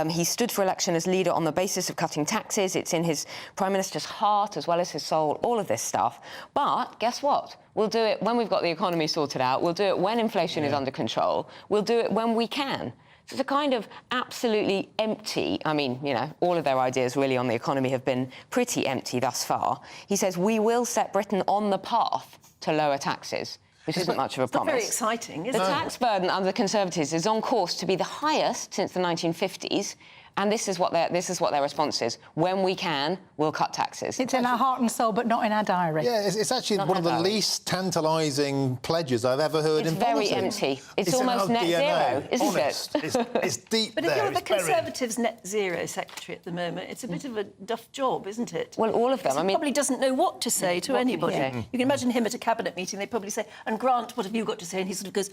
He stood for election as leader on the basis of cutting taxes. It's in his Prime Minister's heart as well as his soul, all of this stuff. But guess what? We'll do it when we've got the economy sorted out. We'll do it when inflation is under control. We'll do it when we can. So it's a kind of absolutely empty... I mean, you know, all of their ideas really on the economy have been pretty empty thus far. He says, we will set Britain on the path to lower taxes, which isn't much of a promise. Not very exciting, is it? The tax burden under the Conservatives is on course to be the highest since the 1950s, and this is what their response is. When we can, we'll cut taxes. It's in our heart and soul, but not in our diary. Yeah, it's actually one of the least tantalising pledges I've ever heard in politics. politics. It's very empty. It's in almost our net DNA. zero, isn't it? It's deep But there. if you're the it's buried. Conservatives' Net Zero Secretary at the moment, it's a bit of a duff job, isn't it? Well, all of them. He probably doesn't know what to say to anybody. Yeah. You can imagine him at a cabinet meeting. They probably say, "And Grant, what have you got to say?" And he sort of goes,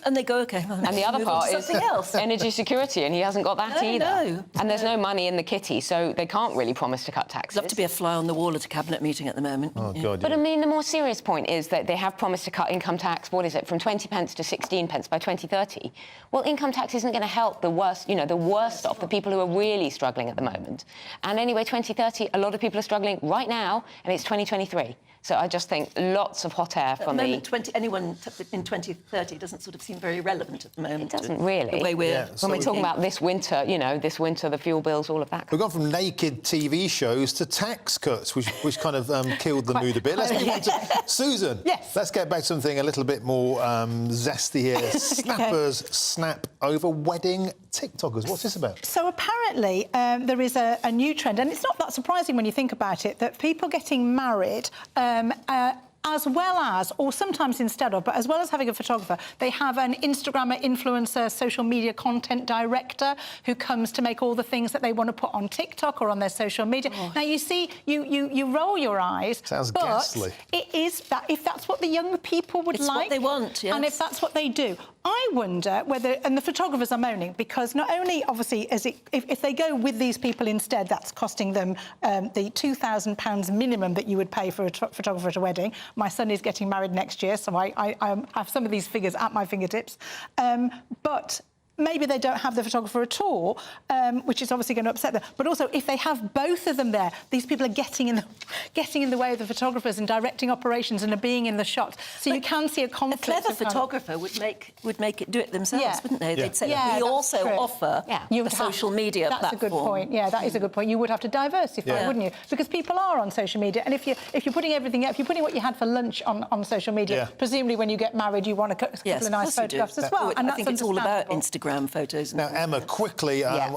and they go, "OK." Well, And the other move on part to is something else. energy security, and he hasn't got that either. No. And there's no money in the kitty, so they can't really promise to cut taxes. Love to be a fly on the wall at a cabinet meeting at the moment. Oh, God, But I mean, the more serious point is that they have promised to cut income tax, what is it, from 20 pence to 16 pence by 2030. Well, income tax isn't going to help the worst, you know, the worst off, the people who are really struggling at the moment. And anyway, 2030, a lot of people are struggling right now, and it's 2023. So I just think lots of hot air from anyone in 2030 doesn't sort of seem very relevant at the moment. It doesn't really. The way we're when we're talking about this winter, you know, this winter, the fuel bills, all of that. We've gone from naked TV shows to tax cuts, which kind of killed the mood a bit. Let's move on to Susan. Yes. Let's get back to something a little bit more zesty here. Snappers snap over wedding TikTokers. What's this about? So apparently there is a new trend, and it's not that surprising when you think about it, that people getting married as well as, or sometimes instead of, but as well as having a photographer, they have an Instagrammer, influencer, social media content director who comes to make all the things that they want to put on TikTok or on their social media. Now, you see, you roll your eyes. Sounds but ghastly. It is that, if that's what the young people would It's like. what they want, yes. And if that's what they do. I wonder whether, and the photographers are moaning, because not only, obviously, if they go with these people instead, that's costing them the £2,000 minimum that you would pay for a photographer at a wedding. My son is getting married next year, so I have some of these figures at my fingertips. But maybe they don't have the photographer at all, which is obviously going to upset them. But also, if they have both of them there, these people are getting in the way of the photographers and directing operations and are being in the shot. So you can see a conflict. A clever photographer would make it do it themselves, wouldn't they? They'd say, we also offer a social media platform. That's a good point. Yeah, that is a good point. You would have to diversify, wouldn't you? Because people are on social media, and if you're putting everything, if you're putting what you had for lunch on social media, presumably when you get married, you want a couple of nice photographs as well. And I think it's all about Instagram photos. Now, Emma, quickly, I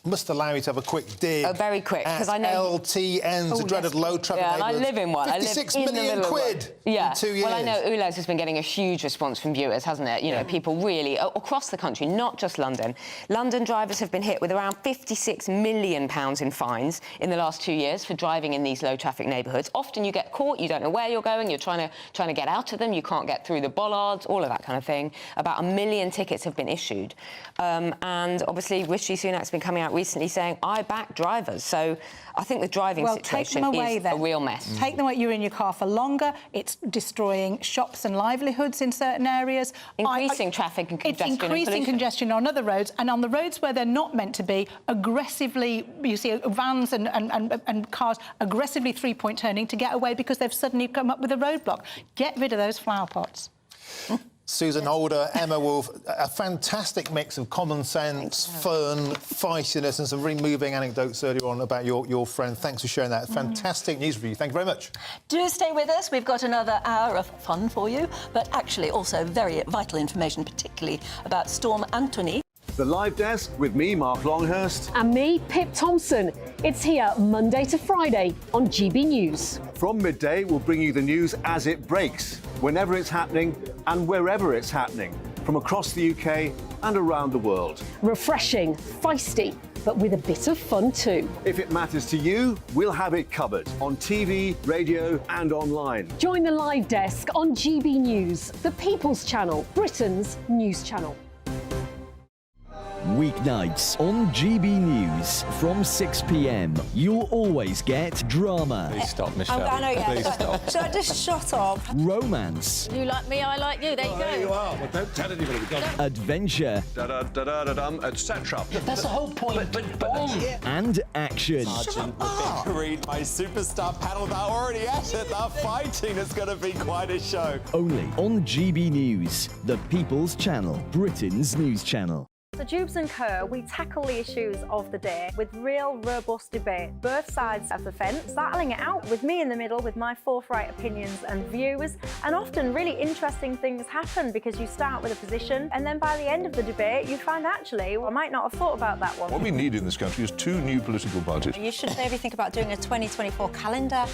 must allow you to have a quick dig. Oh, very quick, because I know LTN's, the dreaded low traffic neighbourhoods. I live in one. 56 million quid in 2 years. Well, I know Ulo's has been getting a huge response from viewers, hasn't it? You know, people really across the country, not just London. London drivers have been hit with around £56 million in fines in the last 2 years for driving in these low traffic neighbourhoods. Often you get caught, you don't know where you're going, you're trying to get out of them, you can't get through the bollards, all of that kind of thing. About 1 million tickets have been issued. And obviously, Rishi Sunak's been coming out recently saying, I back drivers. So I think the driving situation is a real mess. Take them away. You're in your car for longer. It's destroying shops and livelihoods in certain areas. Increasing traffic and congestion. It's increasing congestion on other roads. And on the roads where they're not meant to be, aggressively, you see vans and cars aggressively three-point turning to get away because they've suddenly come up with a roadblock. Get rid of those flower pots. Susan Holder, Emma Wolfe, a fantastic mix of common sense, fun, feistiness and some really moving anecdotes earlier on about your friend. Thanks for sharing that. Fantastic news review. Thank you very much. Do stay with us. We've got another hour of fun for you, but actually also very vital information, particularly about Storm Anthony. The Live Desk with me, Mark Longhurst. And me, Pip Thompson. It's here Monday to Friday on GB News. From midday, we'll bring you the news as it breaks, whenever it's happening and wherever it's happening, from across the UK and around the world. Refreshing, feisty, but with a bit of fun too. If it matters to you, we'll have it covered on TV, radio and online. Join the Live Desk on GB News, the People's Channel, Britain's news channel. Weeknights on GB News from 6 p.m. You'll always get drama. Please stop, Michelle. I know, yeah. Please stop. Should I just shut up? Romance. You like me, I like you. There you go. There you are. Well, don't tell anybody. Adventure. Etc. That's the whole point. But and action. Sergeant, we're being greeted by superstar panel. They're already at it. They're fighting. It's going to be quite a show. Only on GB News, the People's Channel, Britain's news channel. So Jubes and Kerr, we tackle the issues of the day with real, robust debate, both sides of the fence, battling it out with me in the middle with my forthright opinions and views. And often really interesting things happen because you start with a position and then by the end of the debate you find actually, well, I might not have thought about that one. What we need in this country is 2 new political parties. You should maybe think about doing a 2024 calendar.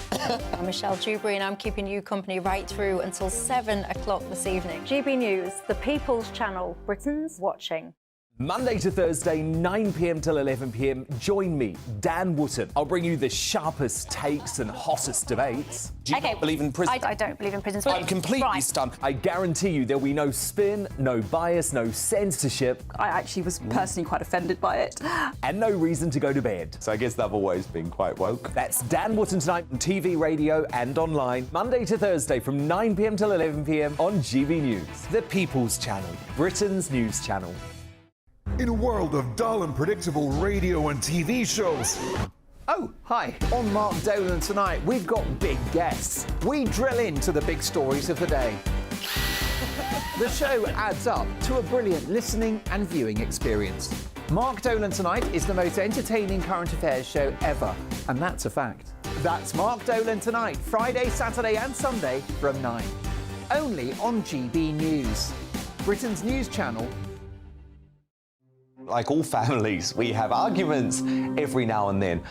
I'm Michelle Dewberry and I'm keeping you company right through until 7 o'clock this evening. GB News, the People's Channel, Britain's watching. Monday to Thursday, 9 p.m. till 11 p.m. Join me, Dan Wootton. I'll bring you the sharpest takes and hottest debates. Do you not believe in prison? I don't believe in prisons. I'm completely stunned. I guarantee you there'll be no spin, no bias, no censorship. I actually was personally quite offended by it. And no reason to go to bed. So I guess they've always been quite woke. That's Dan Wootton tonight on TV, radio and online. Monday to Thursday from 9 p.m. till 11 p.m. on GB News. The People's Channel, Britain's news channel. In a world of dull and predictable radio and TV shows. Oh, hi. On Mark Dolan tonight, we've got big guests. We drill into the big stories of the day. The show adds up to a brilliant listening and viewing experience. Mark Dolan Tonight is the most entertaining current affairs show ever, and that's a fact. That's Mark Dolan Tonight, Friday, Saturday and Sunday from 9. Only on GB News, Britain's news channel. Like all families, we have arguments every now and then,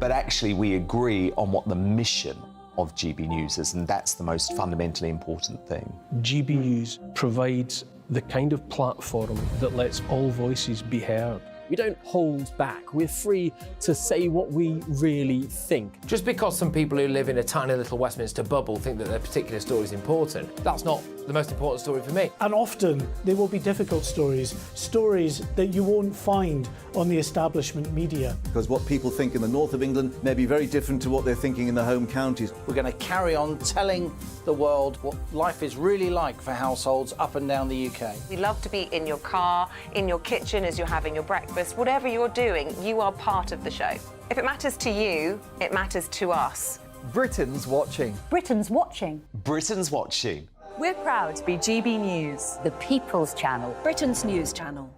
but actually we agree on what the mission of GB News is, and that's the most fundamentally important thing. GB News provides the kind of platform that lets all voices be heard. We don't hold back. We're free to say what we really think. Just because some people who live in a tiny little Westminster bubble think that their particular story is important, that's not the most important story for me. And often they will be difficult stories, stories that you won't find on the establishment media. Because what people think in the north of England may be very different to what they're thinking in the home counties. We're going to carry on telling the world what life is really like for households up and down the UK. We love to be in your car, in your kitchen as you're having your breakfast. Whatever you're doing, you are part of the show. If it matters to you, it matters to us. Britain's watching. Britain's watching. Britain's watching. We're proud to be GB News, The People's Channel. Britain's news channel.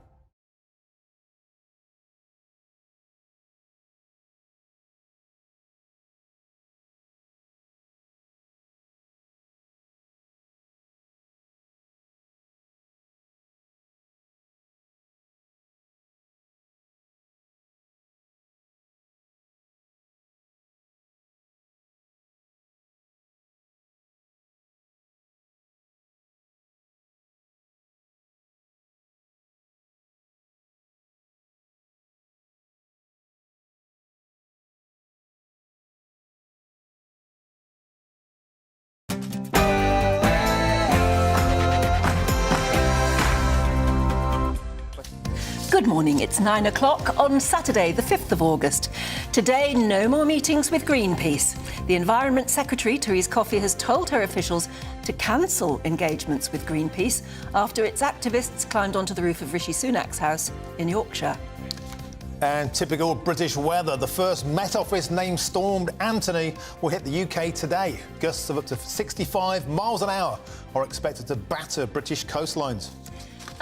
Good morning, it's 9 o'clock on Saturday, the 5th of August. Today, no more meetings with Greenpeace. The Environment Secretary, Therese Coffey, has told her officials to cancel engagements with Greenpeace after its activists climbed onto the roof of Rishi Sunak's house in Yorkshire. And typical British weather, the first Met Office named Storm Anthony will hit the UK today. Gusts of up to 65 miles an hour are expected to batter British coastlines.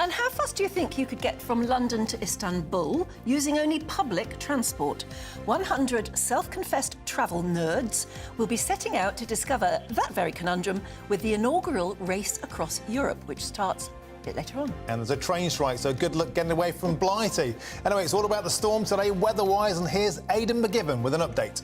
And how fast do you think you could get from London to Istanbul using only public transport? 100 self-confessed travel nerds will be setting out to discover that very conundrum with the inaugural race across Europe, which starts a bit later on. And there's a train strike, so good luck getting away from Blighty. Anyway, it's all about the storm today, weather-wise, and here's Aidan McGibbon with an update.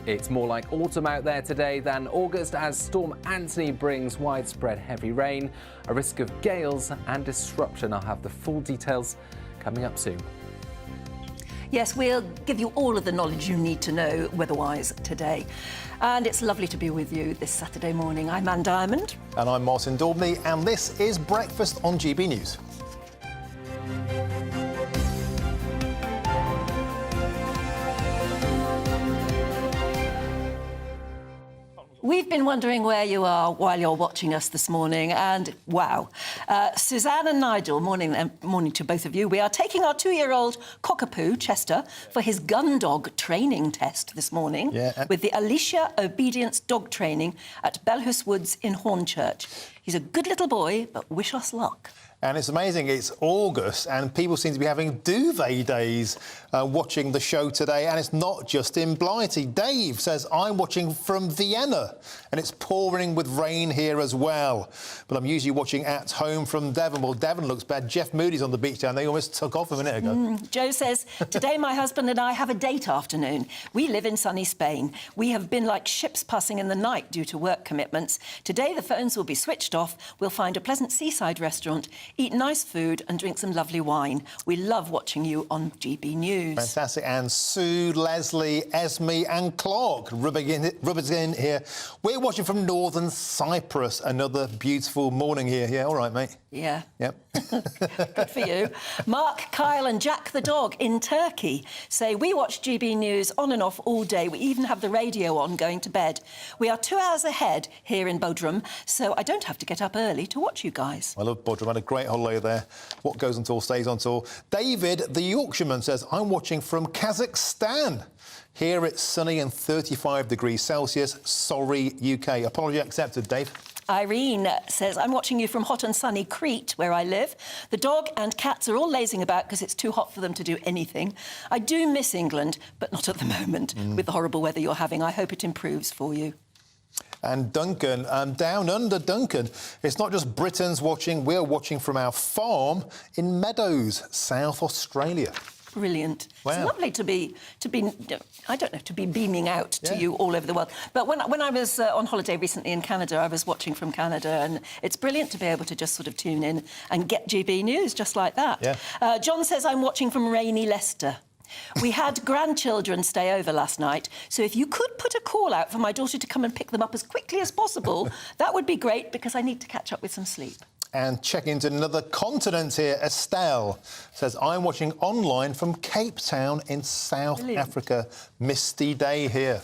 It's more like autumn out there today than August as Storm Anthony brings widespread heavy rain, a risk of gales and disruption. I'll have the full details coming up soon. Yes, we'll give you all of the knowledge you need to know weather-wise today. And it's lovely to be with you this Saturday morning. I'm Anne Diamond. And I'm Martin Daubney, and this is Breakfast on GB News. We've been wondering where you are while you're watching us this morning, and wow. Suzanne and Nigel, morning to both of you. We are taking our 2-year-old cockapoo, Chester, for his gun dog training test this morning with the Alicia Obedience Dog Training at Belhus Woods in Hornchurch. He's a good little boy, but wish us luck. And it's amazing, it's August and people seem to be having duvet days watching the show today, and it's not just in Blighty. Dave says, I'm watching from Vienna and it's pouring with rain here as well. But I'm usually watching at home from Devon. Well, Devon looks bad. Jeff Moody's on the beach down there. He almost took off a minute ago. Joe says, today my husband and I have a date afternoon. We live in sunny Spain. We have been like ships passing in the night due to work commitments. Today the phones will be switched off. We'll find a pleasant seaside restaurant, eat nice food and drink some lovely wine. We love watching you on GB News. Fantastic. And Sue, Leslie, Esme and Clark rubbing in here. We're watching from Northern Cyprus. Another beautiful morning here. Yeah, all right, mate. Yeah. Yep. Good for you. Mark, Kyle and Jack the dog in Turkey say, we watch GB News on and off all day. We even have the radio on going to bed. We are 2 hours ahead here in Bodrum, so I don't have to get up early to watch you guys. I love Bodrum. I had a great holiday there. What goes on tour stays on tour. David, the Yorkshireman, says, I'm watching from Kazakhstan. Here it's sunny and 35 degrees Celsius. Sorry, UK. Apology accepted, Dave. Irene says, I'm watching you from hot and sunny Crete, where I live. The dog and cats are all lazing about because it's too hot for them to do anything. I do miss England, but not at the moment, with the horrible weather you're having. I hope it improves for you. And Duncan, down under Duncan, it's not just Britons watching, we're watching from our farm in Meadows, South Australia. Brilliant. Wow. It's lovely to be, I don't know, to be beaming out to you all over the world. But when I was on holiday recently in Canada, I was watching from Canada, and it's brilliant to be able to just sort of tune in and get GB News just like that. Yeah. John says, I'm watching from rainy Leicester. We had grandchildren stay over last night, so if you could put a call out for my daughter to come and pick them up as quickly as possible, that would be great, because I need to catch up with some sleep. And checking into another continent here, Estelle says, I'm watching online from Cape Town in South Africa. Misty day here.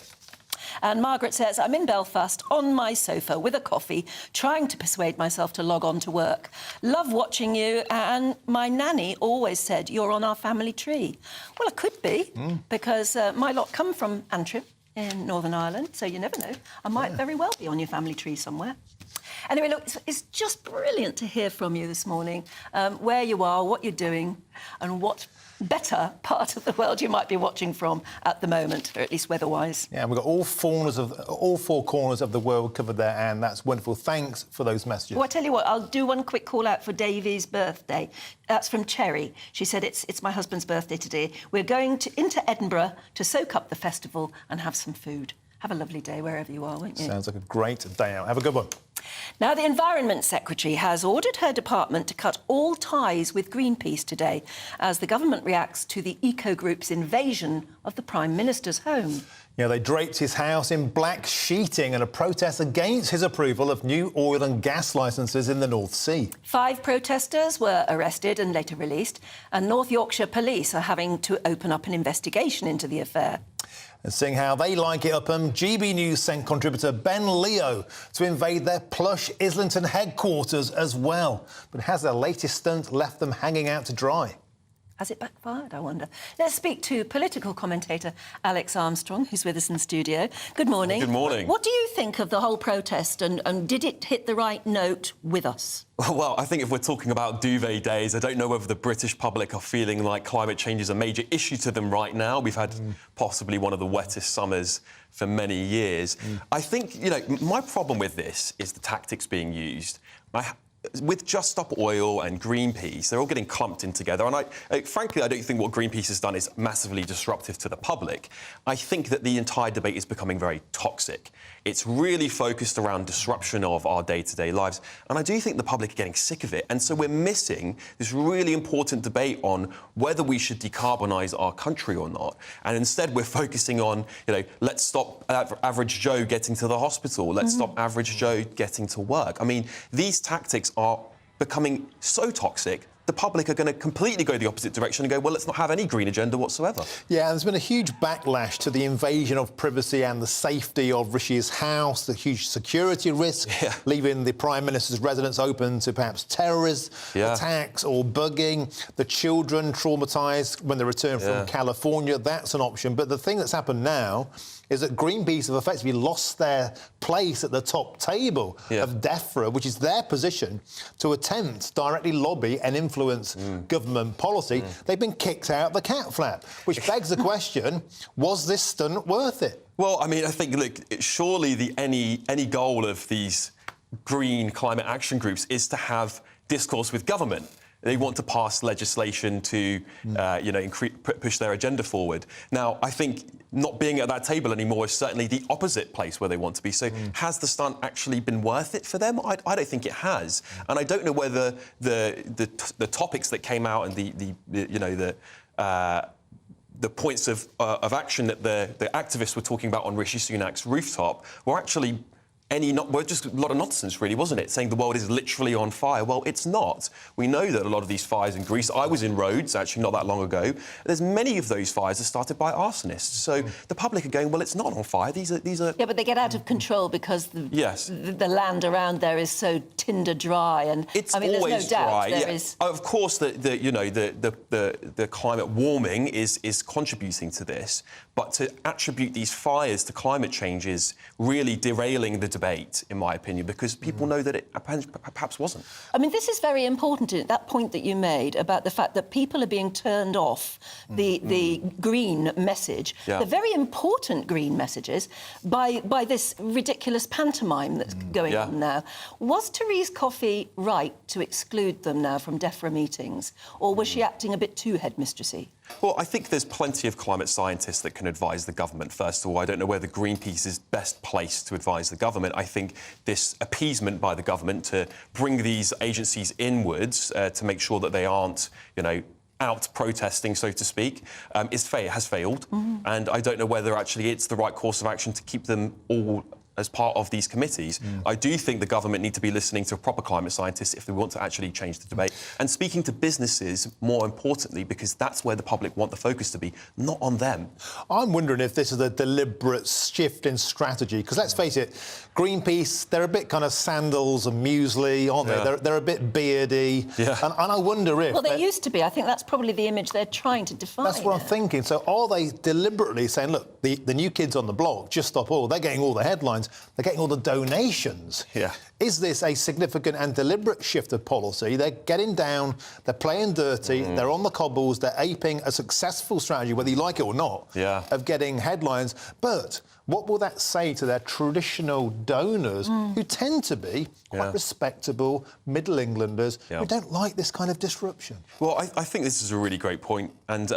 And Margaret says, I'm in Belfast on my sofa with a coffee, trying to persuade myself to log on to work. Love watching you, and my nanny always said you're on our family tree. Well, it could be, because my lot come from Antrim in Northern Ireland, so you never know. I might very well be on your family tree somewhere. Anyway, look, it's just brilliant to hear from you this morning, where you are, what you're doing, and what better part of the world you might be watching from at the moment, or at least weather-wise. Yeah, we've got all four corners of the world covered there, and that's wonderful. Thanks for those messages. Well, I tell you what, I'll do one quick call-out for Davy's birthday. That's from Cherry. She said it's my husband's birthday today. We're going into Edinburgh to soak up the festival and have some food. Have a lovely day wherever you are, won't you? Sounds like a great day out. Have a good one. Now, the Environment Secretary has ordered her department to cut all ties with Greenpeace today as the government reacts to the eco-group's invasion of the Prime Minister's home. Yeah, they draped his house in black sheeting in a protest against his approval of new oil and gas licences in the North Sea. 5 protesters were arrested and later released, and North Yorkshire police are having to open up an investigation into the affair. And seeing how they like it, GB News sent contributor Ben Leo to invade their plush Islington headquarters as well. But has their latest stunt left them hanging out to dry? Has it backfired, I wonder? Let's speak to political commentator Alex Armstrong, who's with us in the studio. Good morning. Good morning. What do you think of the whole protest, and did it hit the right note with us? Well, I think if we're talking about duvet days, I don't know whether the British public are feeling like climate change is a major issue to them right now. We've had possibly one of the wettest summers for many years. I think, you know, my problem with this is the tactics being used. With Just Stop Oil and Greenpeace, they're all getting clumped in together. And frankly, I don't think what Greenpeace has done is massively disruptive to the public. I think that the entire debate is becoming very toxic. It's really focused around disruption of our day-to-day lives. And I do think the public are getting sick of it. And so we're missing this really important debate on whether we should decarbonise our country or not. And instead, we're focusing on, you know, let's stop average Joe getting to the hospital. Let's stop average Joe getting to work. I mean, these tactics are becoming so toxic, the public are going to completely go the opposite direction and go, well, let's not have any green agenda whatsoever. Yeah, there's been a huge backlash to the invasion of privacy and the safety of Rishi's house, the huge security risk, leaving the Prime Minister's residence open to perhaps terrorist attacks or bugging, the children traumatised when they return from California. That's an option. But the thing that's happened now is that Greenpeace have effectively lost their place at the top table of DEFRA, which is their position to attempt to directly lobby and influence government policy. They've been kicked out of the cat flap, which begs the question, was this stunt worth it? Well, I mean, I think, look, surely any goal of these green climate action groups is to have discourse with government. They want to pass legislation to, you know, push their agenda forward. Now, I think not being at that table anymore is certainly the opposite place where they want to be. So has the stunt actually been worth it for them? I don't think it has. And I don't know whether the topics that came out and the points of action that the activists were talking about on Rishi Sunak's rooftop were actually just a lot of nonsense, really, wasn't it? Saying the world is literally on fire. Well, it's not. We know that a lot of these fires in Greece... I was in Rhodes, actually, not that long ago. There's many of those fires are started by arsonists. So the public are going, well, it's not on fire. These are... Yeah, but they get out of control because the land around there is so tinder dry. And it's I mean, always there's no doubt dry. there is... Of course, the climate warming is contributing to this. But to attribute these fires to climate change is really derailing the debate, in my opinion, because people know that it perhaps wasn't. I mean, this is very important, that point that you made about the fact that people are being turned off the green message, the very important green messages, by this ridiculous pantomime that's going on now. Was Therese Coffey right to exclude them now from DEFRA meetings, or was she acting a bit too headmistressy? Well, I think there's plenty of climate scientists that can advise the government, first of all. I don't know whether Greenpeace is best placed to advise the government. I think this appeasement by the government to bring these agencies inwards to make sure that they aren't, you know, out protesting, so to speak, has failed. And I don't know whether actually it's the right course of action to keep them all as part of these committees. I do think the government need to be listening to proper climate scientists if they want to actually change the debate, and speaking to businesses, more importantly, because that's where the public want the focus to be, not on them. I'm wondering if this is a deliberate shift in strategy, because let's face it, Greenpeace, they're a bit kind of sandals and muesli, aren't they? They're a bit beardy. And I wonder if... Well, they used to be. I think that's probably the image they're trying to define. That's what I'm thinking. So are they deliberately saying, look, the new kids on the block, Just Stop Oil, they're getting all the headlines, they're getting all the donations. Is this a significant and deliberate shift of policy? They're getting down, they're playing dirty, they're on the cobbles, they're aping a successful strategy, whether you like it or not, of getting headlines. But what will that say to their traditional donors, who tend to be quite respectable Middle Englanders who don't like this kind of disruption? Well, I think this is a really great point. And,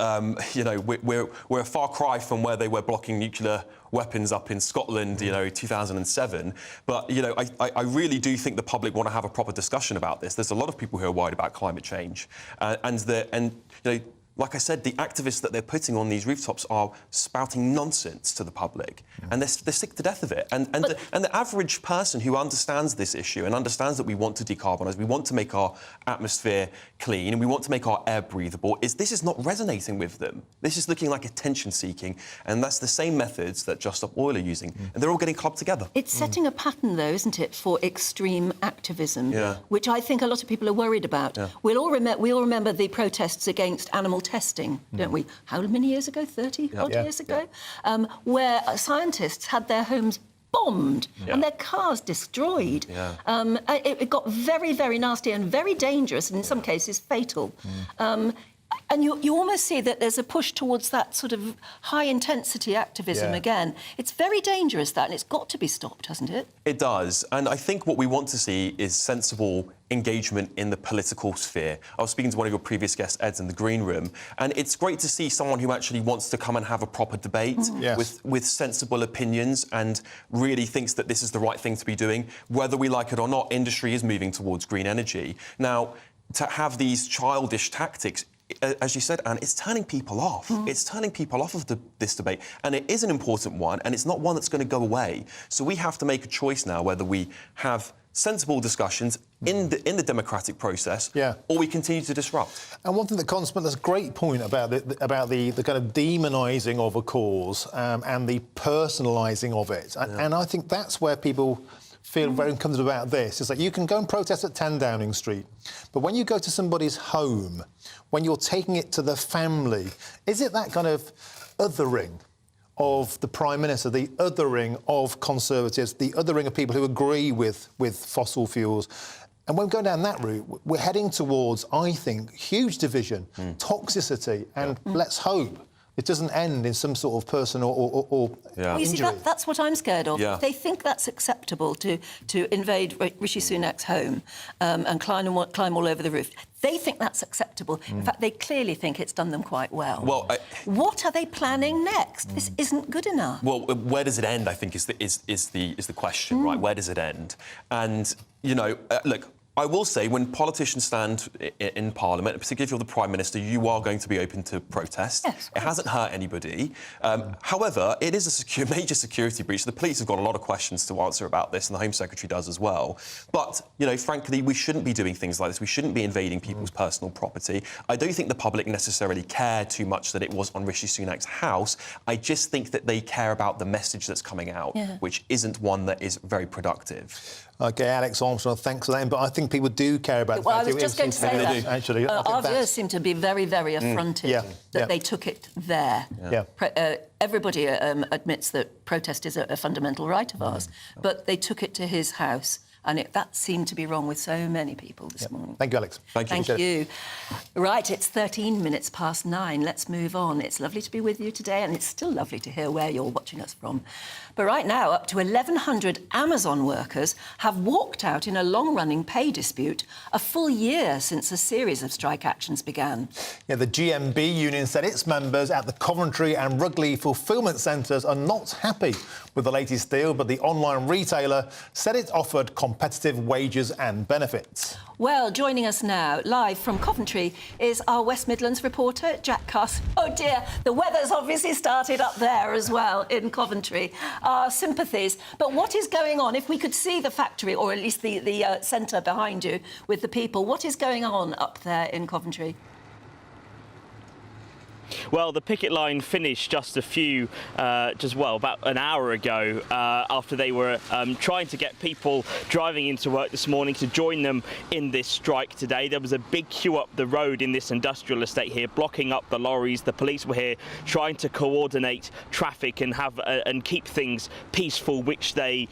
you know, we're a far cry from where they were blocking nuclear weapons up in Scotland, you know, 2007. But, you know, I really do think the public want to have a proper discussion about this. There's a lot of people who are worried about climate change. And you know, like I said, the activists that they're putting on these rooftops are spouting nonsense to the public, and they're sick to death of it. And the average person who understands this issue and understands that we want to decarbonise, we want to make our atmosphere clean, and we want to make our air breathable, this is not resonating with them. This is looking like attention-seeking, and that's the same methods that Just Stop Oil are using, and they're all getting clubbed together. It's setting a pattern, though, isn't it, for extreme activism, which I think a lot of people are worried about. We all remember the protests against animal testing, don't we? How many years ago? 30 odd years ago? Where scientists had their homes bombed and their cars destroyed. It got very, very nasty and very dangerous, and in some cases fatal. And you almost see that there's a push towards that sort of high-intensity activism again. It's very dangerous, that, and it's got to be stopped, hasn't it? It does. And I think what we want to see is sensible engagement in the political sphere. I was speaking to one of your previous guests, Ed, in the Green Room, and it's great to see someone who actually wants to come and have a proper debate with sensible opinions and really thinks that this is the right thing to be doing. Whether we like it or not, industry is moving towards green energy. Now, to have these childish tactics, as you said, Anne, it's turning people off. It's turning people off of this debate. And it is an important one, and it's not one that's going to go away. So we have to make a choice now whether we have sensible discussions in the democratic process, or we continue to disrupt. And one thing that that's a great point about the kind of demonising of a cause and the personalising of it. And I think that's where people feel very uncomfortable about this. It's like you can go and protest at 10 Downing Street, but when you go to somebody's home, when you're taking it to the family, is it that kind of othering of the Prime Minister, the othering of Conservatives, the othering of people who agree with fossil fuels? And when we go down that route, we're heading towards, I think, huge division, toxicity, and let's hope it doesn't end in some sort of person or Well, you see, injury. that's what I'm scared of. They think that's acceptable to invade Rishi Sunak's home and climb all over the roof. They think that's acceptable. In fact, they clearly think it's done them quite well. What are they planning next? This isn't good enough. Well, where does it end, I think, is the question, right? Where does it end? And, you know, look, I will say, when politicians stand in Parliament, particularly if you're the Prime Minister, you are going to be open to protest. It hasn't hurt anybody. However, it is a major security breach. The police have got a lot of questions to answer about this, and the Home Secretary does as well. But, you know, frankly, we shouldn't be doing things like this. We shouldn't be invading people's personal property. I don't think the public necessarily care too much that it was on Rishi Sunak's house. I just think that they care about the message that's coming out, which isn't one that is very productive. OK, Alex Armstrong, thanks for that. But I think people do care about Well, I was just going to say that. Actually, our viewers seem to be very, very affronted that they took it there. Everybody admits that protest is a fundamental right of ours, but they took it to his house. And that seemed to be wrong with so many people this morning. Thank you, Alex. Thank you. Thank you. Right, it's 13 minutes past 9. Let's move on. It's lovely to be with you today, and it's still lovely to hear where you're watching us from. But right now, up to 1,100 Amazon workers have walked out in a long-running pay dispute, a full year since a series of strike actions began. Yeah, the GMB union said its members at the Coventry and Rugley fulfilment centres are not happy with the latest deal, but the online retailer said it offered competitive wages and benefits. Well, joining us now, live from Coventry, is our West Midlands reporter, Jack Carson. Oh dear, the weather's obviously started up there as well in Coventry. Our sympathies. But what is going on? If we could see the factory, or at least the centre behind you with the people, what is going on up there in Coventry? Well, the picket line finished just about an hour ago after they were trying to get people driving into work this morning to join them in this strike today. There was a big queue up the road in this industrial estate here, blocking up the lorries. The police were here trying to coordinate traffic and keep things peaceful, which they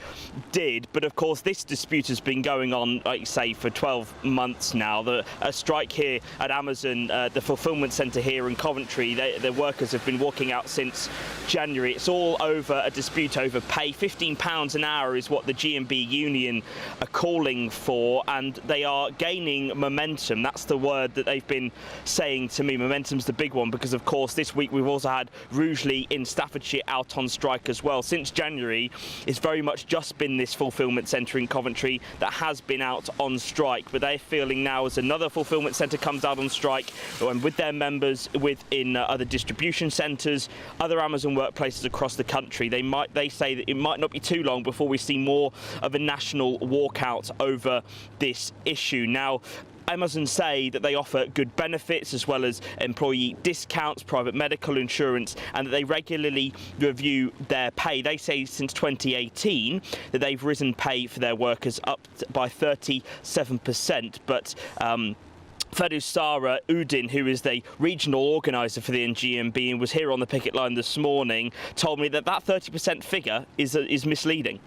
did. But of course, this dispute has been going on, like you say, for 12 months now. A strike here at Amazon, the fulfilment centre here in Coventry. The workers have been walking out since January. It's all over a dispute over pay. £15 an hour is what the G&B union are calling for, and they are gaining momentum. That's the word that they've been saying to me. Momentum's the big one, because of course this week we've also had Rugeley in Staffordshire out on strike as well. Since January, it's very much just been this fulfilment centre in Coventry that has been out on strike, but they're feeling now, as another fulfilment centre comes out on strike, and with their members within other distribution centres, other Amazon workplaces across the country, they say that it might not be too long before we see more of a national walkout over this issue. Now, Amazon say that they offer good benefits as well as employee discounts, private medical insurance, and that they regularly review their pay. They say since 2018 that they've risen pay for their workers up by 37%, but Sarah Udin, who is the regional organiser for the NGMB and was here on the picket line this morning, told me that 30% figure is misleading.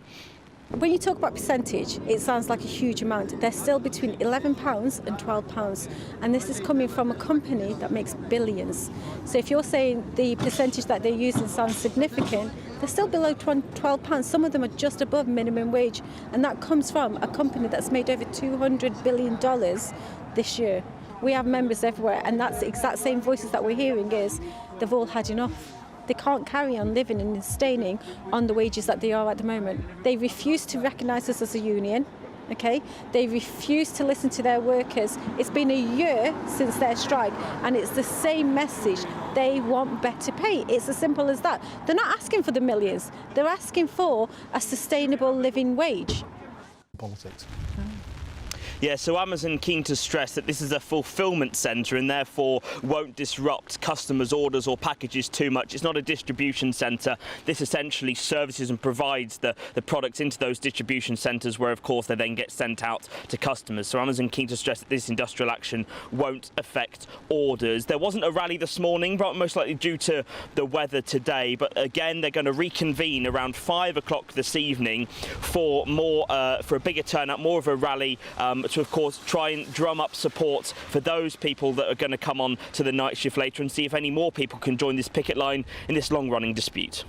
When you talk about percentage, it sounds like a huge amount. They're still between £11 and £12, and this is coming from a company that makes billions. So if you're saying the percentage that they're using sounds significant, they're still below £12. Some of them are just above minimum wage, and that comes from a company that's made over $200 billion this year. We have members everywhere, and that's the exact same voices that we're hearing is they've all had enough. They can't carry on living and sustaining on the wages that they are at the moment. They refuse to recognise us as a union, okay? They refuse to listen to their workers. It's been a year since their strike, and it's the same message. They want better pay. It's as simple as that. They're not asking for the millions. They're asking for a sustainable living wage. Politics. Yeah, so Amazon keen to stress that this is a fulfilment centre and therefore won't disrupt customers' orders or packages too much. It's not a distribution centre. This essentially services and provides the products into those distribution centres where, of course, they then get sent out to customers. So Amazon keen to stress that this industrial action won't affect orders. There wasn't a rally this morning, but most likely due to the weather today. But again, they're going to reconvene around 5 o'clock this evening for a bigger turnout, more of a rally, to, of course, try and drum up support for those people that are going to come on to the night shift later and see if any more people can join this picket line in this long-running dispute.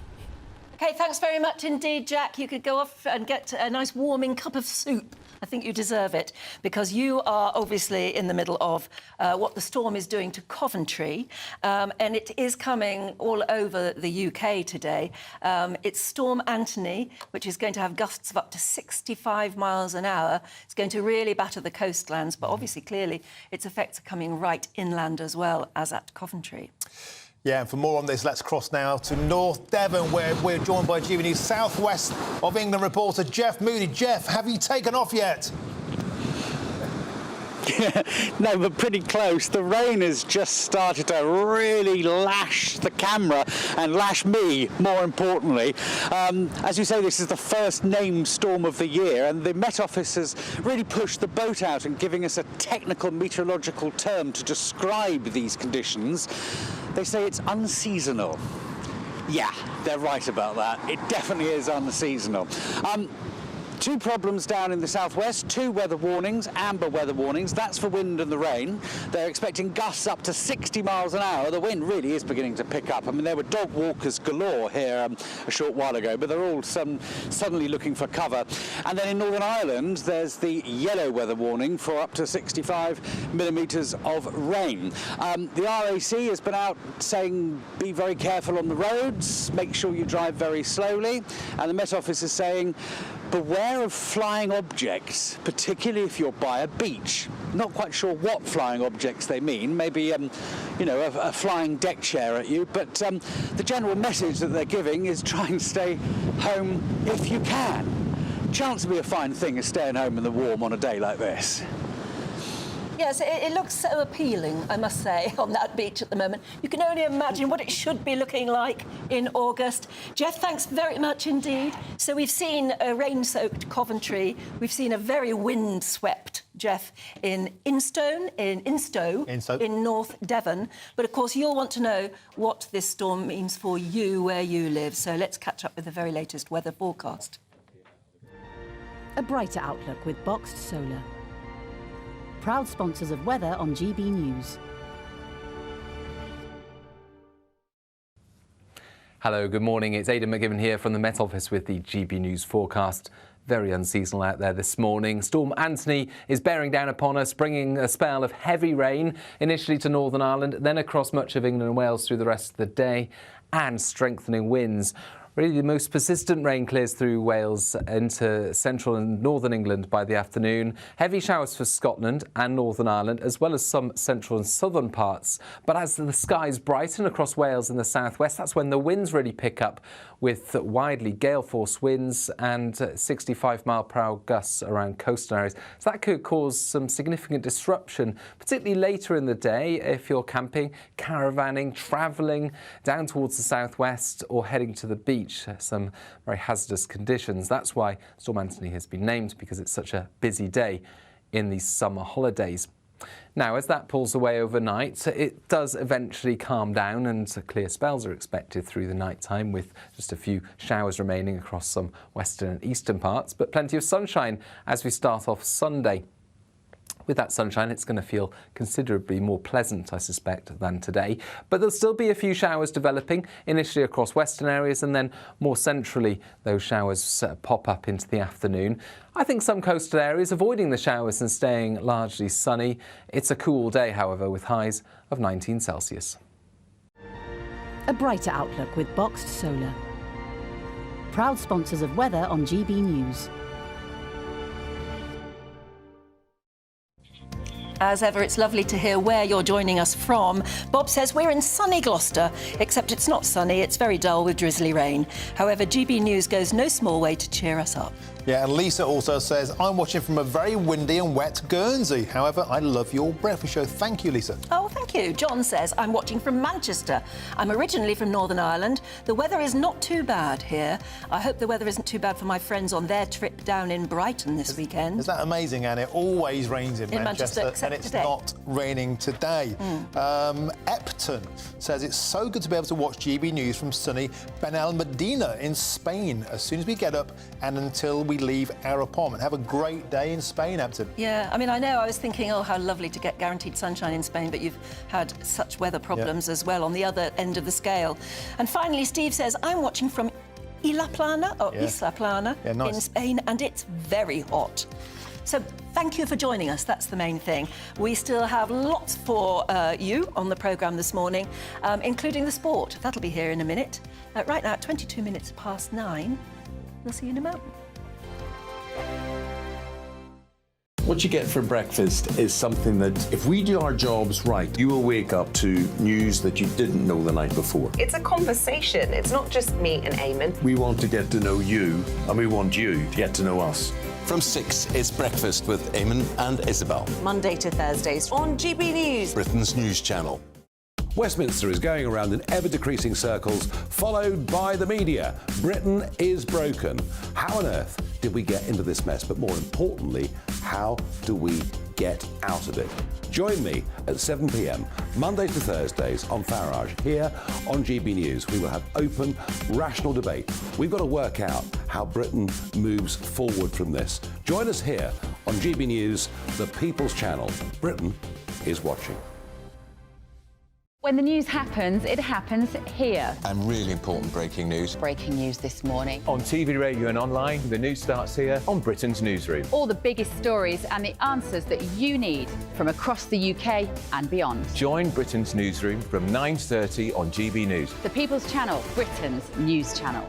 OK, thanks very much indeed, Jack. You could go off and get a nice warming cup of soup. I think you deserve it, because you are obviously in the middle of what the storm is doing to Coventry, and it is coming all over the UK today. It's Storm Anthony, which is going to have gusts of up to 65 miles an hour. It's going to really batter the coastlands, but obviously, clearly, its effects are coming right inland as well as at Coventry. Yeah, and for more on this, let's cross now to North Devon, where we're joined by GB News South West of England reporter Jeff Moody. Jeff, have you taken off yet? No, but pretty close. The rain has just started to really lash the camera and lash me, more importantly. As you say, this is the first named storm of the year, and the Met Office has really pushed the boat out and giving us a technical meteorological term to describe these conditions. They say it's unseasonal. Yeah, they're right about that. It definitely is unseasonal. Two problems down in the southwest, 2 weather warnings, amber weather warnings. That's for wind and the rain. They're expecting gusts up to 60 miles an hour. The wind really is beginning to pick up. I mean, there were dog walkers galore here a short while ago, but they're all suddenly looking for cover. And then in Northern Ireland, there's the yellow weather warning for up to 65 millimetres of rain. The RAC has been out saying be very careful on the roads, make sure you drive very slowly. And the Met Office is saying beware of flying objects, particularly if you're by a beach. Not quite sure what flying objects they mean. Maybe, you know, a flying deck chair at you. But the general message that they're giving is try and stay home if you can. Chance to be a fine thing is staying home in the warm on a day like this. Yes, it looks so appealing, I must say, on that beach at the moment. You can only imagine what it should be looking like in August. Jeff, thanks very much indeed. So we've seen a rain-soaked Coventry. We've seen a very wind-swept, Jeff, in Instow, in North Devon. But, of course, you'll want to know what this storm means for you where you live. So let's catch up with the very latest weather forecast. A brighter outlook with Boxed Solar. Proud sponsors of weather on GB News. Hello, good morning. It's Aidan McGibbon here from the Met Office with the GB News forecast. Very unseasonal out there this morning. Storm Anthony is bearing down upon us, bringing a spell of heavy rain, initially to Northern Ireland, then across much of England and Wales through the rest of the day, and strengthening winds. Really, the most persistent rain clears through Wales into central and northern England by the afternoon. Heavy showers for Scotland and Northern Ireland, as well as some central and southern parts. But as the skies brighten across Wales and the southwest, that's when the winds really pick up, with widely gale-force winds and 65-mile-per-hour gusts around coastal areas. So that could cause some significant disruption, particularly later in the day if you're camping, caravanning, travelling down towards the southwest or heading to the beach. Some very hazardous conditions. That's why Storm Anthony has been named, because it's such a busy day in these summer holidays. Now, as that pulls away overnight, it does eventually calm down, and clear spells are expected through the night time, with just a few showers remaining across some western and eastern parts, but plenty of sunshine as we start off Sunday. With that sunshine, it's going to feel considerably more pleasant, I suspect, than today. But there'll still be a few showers developing, initially across western areas, and then more centrally, those showers pop up into the afternoon. I think some coastal areas avoiding the showers and staying largely sunny. It's a cool day, however, with highs of 19 Celsius. A brighter outlook with Boxed Solar. Proud sponsors of weather on GB News. As ever, it's lovely to hear where you're joining us from. Bob says we're in sunny Gloucester, except it's not sunny, it's very dull with drizzly rain. However, GB News goes no small way to cheer us up. Yeah, and Lisa also says, I'm watching from a very windy and wet Guernsey. However, I love your breakfast show. Thank you, Lisa. Oh, thank you. John says, I'm watching from Manchester. I'm originally from Northern Ireland. The weather is not too bad here. I hope the weather isn't too bad for my friends on their trip down in Brighton this weekend. Is that amazing, Anne? It always rains in Manchester, except and it's today. not raining today. Epton says it's so good to be able to watch GB News from sunny Benalmádena in Spain as soon as we get up and until we leave our apartment. Have a great day in Spain, Epton. Yeah, I mean, I know I was thinking, oh, how lovely to get guaranteed sunshine in Spain, but you've had such weather problems as well on the other end of the scale. And finally, Steve says, I'm watching from Isla Plana in Spain, and it's very hot. So thank you for joining us. That's the main thing. We still have lots for you on the programme this morning, including the sport. That'll be here in a minute. Right now, at 22 minutes past 9. We'll see you in a moment. What you get for breakfast is something that, if we do our jobs right, you will wake up to news that you didn't know the night before. It's a conversation. It's not just me and Eamon. We want to get to know you, and we want you to get to know us. From 6, it's Breakfast with Eamon and Isabel. Monday to Thursdays on GB News, Britain's news channel. Westminster is going around in ever-decreasing circles, followed by the media. Britain is broken. How on earth did we get into this mess? But more importantly, how do we get out of it? Join me at 7 p.m, Monday to Thursdays on Farage, here on GB News. We will have open, rational debate. We've got to work out how Britain moves forward from this. Join us here on GB News, the People's Channel. Britain is watching. When the news happens, it happens here. And really important breaking news. Breaking news this morning. On TV, radio and online, the news starts here on Britain's Newsroom. All the biggest stories and the answers that you need from across the UK and beyond. Join Britain's Newsroom from 9:30 on GB News. The People's Channel, Britain's news channel.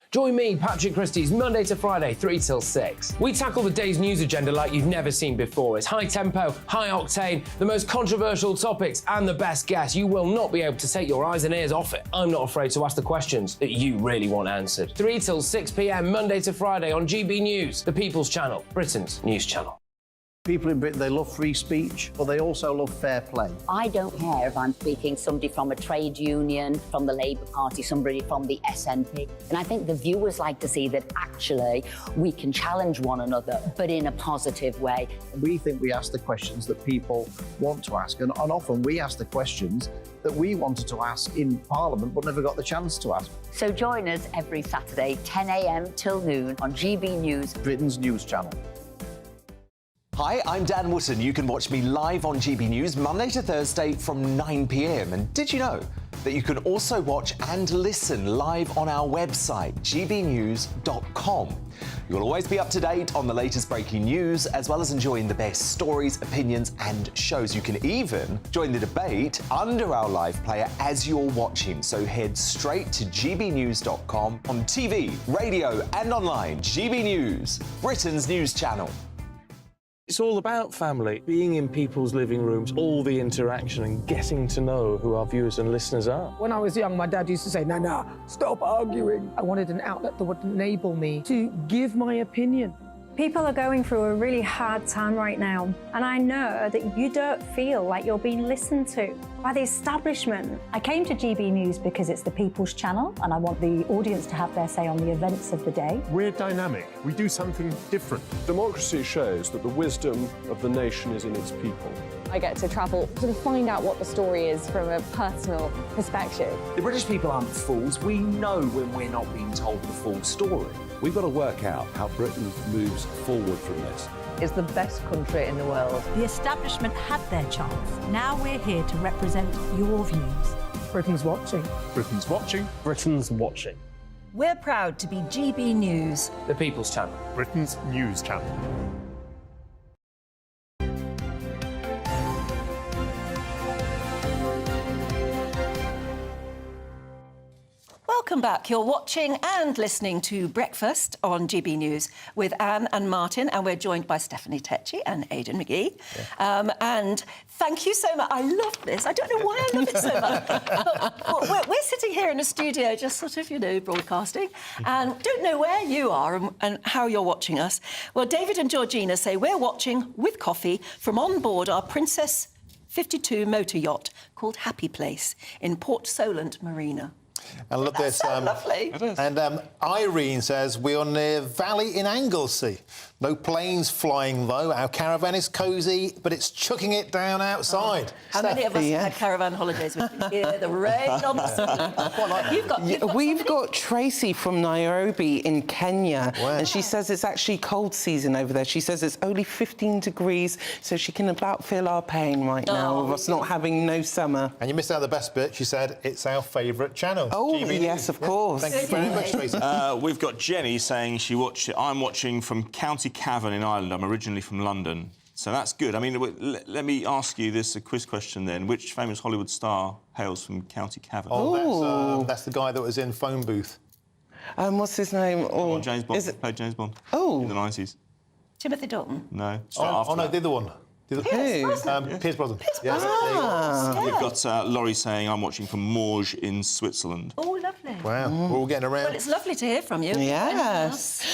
Join me, Patrick Christie's Monday to Friday, 3 till 6. We tackle the day's news agenda like you've never seen before. It's high tempo, high octane, the most controversial topics and the best guests. You will not be able to take your eyes and ears off it. I'm not afraid to ask the questions that you really want answered. 3 till 6 p.m, Monday to Friday on GB News, the People's Channel, Britain's news channel. People in Britain, they love free speech, but they also love fair play. I don't care if I'm speaking somebody from a trade union, from the Labour Party, somebody from the SNP. And I think the viewers like to see that actually we can challenge one another, but in a positive way. We think we ask the questions that people want to ask, and often we ask the questions that we wanted to ask in Parliament but never got the chance to ask. So join us every Saturday, 10 a.m. till noon on GB News, Britain's news channel. Hi, I'm Dan Wootton. You can watch me live on GB News Monday to Thursday from 9 p.m. And did you know that you can also watch and listen live on our website, gbnews.com? You'll always be up to date on the latest breaking news, as well as enjoying the best stories, opinions and shows. You can even join the debate under our live player as you're watching. So head straight to gbnews.com on TV, radio and online. GB News, Britain's news channel. It's all about family, being in people's living rooms, all the interaction and getting to know who our viewers and listeners are. When I was young, my dad used to say, "Nana, stop arguing." I wanted an outlet that would enable me to give my opinion. People are going through a really hard time right now, and I know that you don't feel like you're being listened to by the establishment. I came to GB News because it's the People's Channel, and I want the audience to have their say on the events of the day. We're dynamic. We do something different. Democracy shows that the wisdom of the nation is in its people. I get to travel to find out what the story is from a personal perspective. The British people aren't fools. We know when we're not being told the full story. We've got to work out how Britain moves forward from this. It's the best country in the world. The establishment had their chance. Now we're here to represent your views. Britain's watching. Britain's watching. Britain's watching. We're proud to be GB News, The People's Channel, Britain's news channel. Welcome back. You're watching and listening to Breakfast on GB News with Anne and Martin, and we're joined by Stephanie Tetchy and Aidan McGee. Yeah. And thank you so much. I love this. I don't know why I love it so much. We're sitting here in a studio, just sort of, broadcasting, and don't know where you are and how you're watching us. Well, David and Georgina say we're watching with coffee from on board our Princess 52 motor yacht called Happy Place in Port Solent Marina. And look, this. So lovely. It is. And Irene says we're near Valley in Anglesey. No planes flying though. Our caravan is cosy, but it's chucking it down outside. How many of us have had caravan holidays with you here? The rain on the sea. We've got Tracy from Nairobi in Kenya, and she says it's actually cold season over there. She says it's only 15 degrees, so she can about feel our pain right now of us not having no summer. And you missed out the best bit. She said it's our favourite channel. Oh, GB yes, News. of course. Thank you very much, Tracy. We've got Jenny saying she watched it. I'm watching from County Cavan in Ireland. I'm originally from London. So that's good. I mean, let me ask you this, a quiz question then. Which famous Hollywood star hails from County Cavan? Oh, that's the guy that was in Phone Booth. What's his name? Oh, James Bond. Played James Bond. Oh. In the 90s. Timothy Dalton? No. Oh, no, the other one. Pierce Brosnan. Yes. We've got Laurie saying I'm watching from Morges in Switzerland. Oh, lovely. Wow, we're all getting around. Well, it's lovely to hear from you. Yes.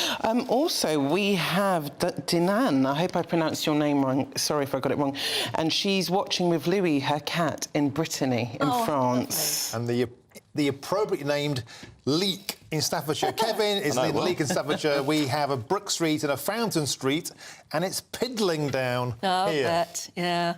Also, we have Dinan. I hope I pronounced your name wrong. Sorry if I got it wrong. And she's watching with Louis, her cat, in Brittany, in France. Lovely. And the appropriately named Leek in Staffordshire. Kevin is in Leek in Staffordshire. We have a Brook Street and a Fountain Street, and it's piddling down here. Bet, yeah.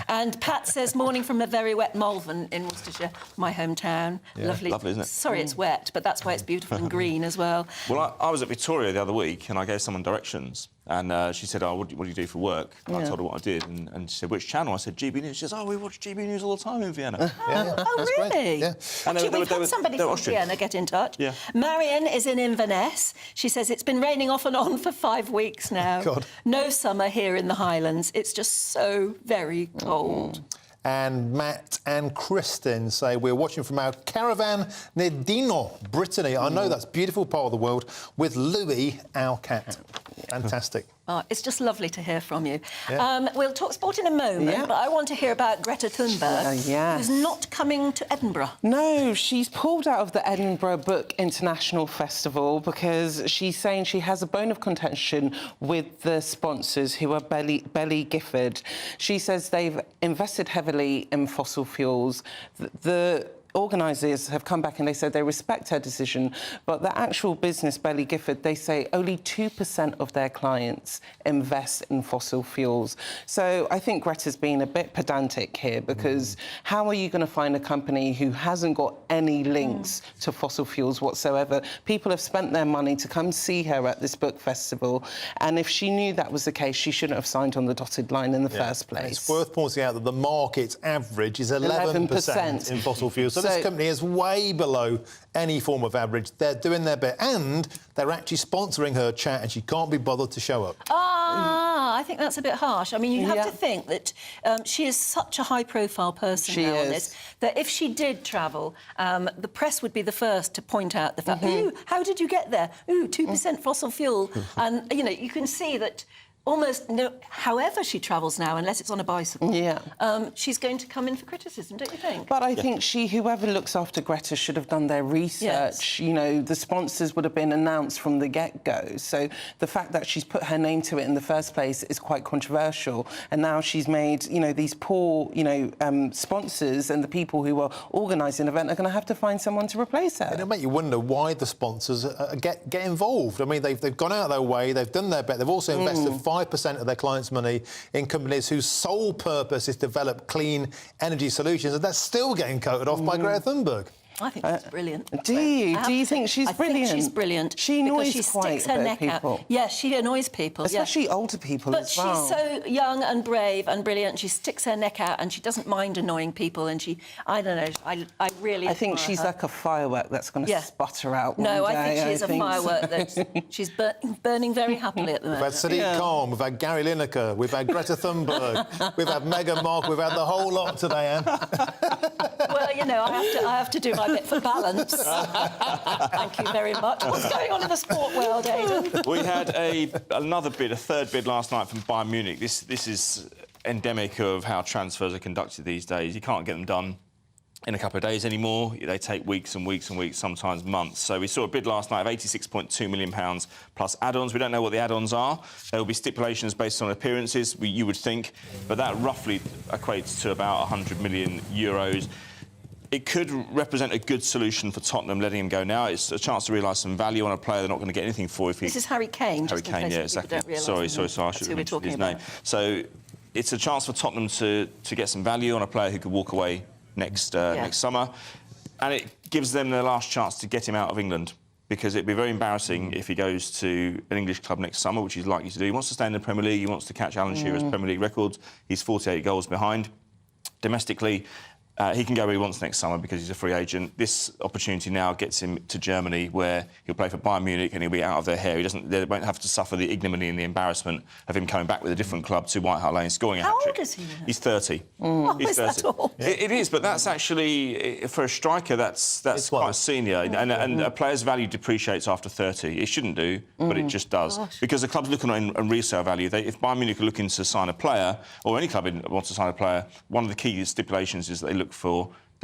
And Pat says, morning from a very wet Malvern in Worcestershire, my hometown. Yeah, lovely, isn't it? Sorry, it's wet, but that's why it's beautiful and green as well. Well, I was at Victoria the other week, and I gave someone directions, and she said, what do you do for work? And I told her what I did, and she said, which channel? I said, GB News. She says, we watch GB News all the time in Vienna. Oh, really? Yeah. Actually, we've had somebody from Vienna get in touch. Yeah. Marion is in Inverness. She says it's been raining off and on for 5 weeks now. God. No summer here in the Highlands. It's just so very cold. And Matt and Kristen say we're watching from our caravan near Dinan, Brittany. I know that's a beautiful part of the world, with Louis, our cat. Fantastic. Oh, it's just lovely to hear from you. Yeah. We'll talk sport in a moment, but I want to hear about Greta Thunberg, yes. who's not coming to Edinburgh. No, she's pulled out of the Edinburgh Book International Festival because she's saying she has a bone of contention with the sponsors, who are Belly Gifford. She says they've invested heavily in fossil fuels. The organisers have come back and they said they respect her decision, but the actual business, Belly Gifford, they say only 2% of their clients invest in fossil fuels. So I think Greta's been a bit pedantic here, because how are you going to find a company who hasn't got any links to fossil fuels whatsoever? People have spent their money to come see her at this book festival, and if she knew that was the case, she shouldn't have signed on the dotted line in the first place. It's worth pointing out that the market average is 11% in fossil fuels. So this company is way below any form of average. They're doing their bit, and they're actually sponsoring her chat, and she can't be bothered to show up. I think that's a bit harsh. I mean, you have to think that she is such a high-profile person now on this, that if she did travel, the press would be the first to point out the fact, ooh, how did you get there? Ooh, 2% fossil fuel. And, you know, you can see that almost however she travels now, unless it's on a bicycle, she's going to come in for criticism, don't you think? But I think whoever looks after Greta should have done their research. You know, the sponsors would have been announced from the get-go. So the fact that she's put her name to it in the first place is quite controversial. And now she's made, you know, these poor, sponsors and the people who are organising the event are going to have to find someone to replace her. It'll make you wonder why the sponsors get involved. I mean, they've gone out of their way, they've done their bit, they've also invested 5% of their clients' money in companies whose sole purpose is to develop clean energy solutions, and that's still getting coated off by Greta Thunberg. I think she's brilliant. Do you? Do you think she's brilliant? I think she's brilliant. She annoys because she quite sticks her a bit neck of people. out. Yeah, she annoys people. Especially older people but as well. But she's so young and brave and brilliant. She sticks her neck out and she doesn't mind annoying people. And I don't know, I really I think she's her. like a firework that's going to sputter out No, one day, I think she's a firework that's she's burning very happily at the moment. We've had Sadiq Khan, we've had Gary Lineker, we've had Greta Thunberg, we've had Meghan Markle, we've had the whole lot today, Anne. Well, you know, I have to do my bit for balance. Thank you very much. What's going on in the sport world, Aidan? We had another bid, a third bid last night from Bayern Munich. This is endemic of how transfers are conducted these days. You can't get them done in a couple of days anymore. They take weeks and weeks and weeks, sometimes months. So we saw a bid last night of £86.2 million plus add-ons. We don't know what the add-ons are. There will be stipulations based on appearances, you would think, but that roughly equates to about €100 million. It could represent a good solution for Tottenham, letting him go now. It's a chance to realise some value on a player they're not going to get anything for if he... This is Harry Kane. Harry Kane, yeah, exactly. Sorry, I should have mentioned his name. So it's a chance for Tottenham to get some value on a player who could walk away next summer, and it gives them their last chance to get him out of England, because it'd be very embarrassing if he goes to an English club next summer, which he's likely to do. He wants to stay in the Premier League, he wants to catch Alan Shearer's Premier League records. He's 48 goals behind. Domestically, he can go where he wants next summer because he's a free agent. This opportunity now gets him to Germany, where he'll play for Bayern Munich and he'll be out of their hair. They won't have to suffer the ignominy and the embarrassment of him coming back with a different club to White Hart Lane, scoring a hat-trick. How old is he now? He's 30. Oh, He's is 30. that all? It is, but that's actually, for a striker, that's quite senior. And a player's value depreciates after 30. It shouldn't do, but it just does. Gosh. Because the club's looking on resale value. If Bayern Munich are looking to sign a player, or any club wants to sign a player, one of the key stipulations is that they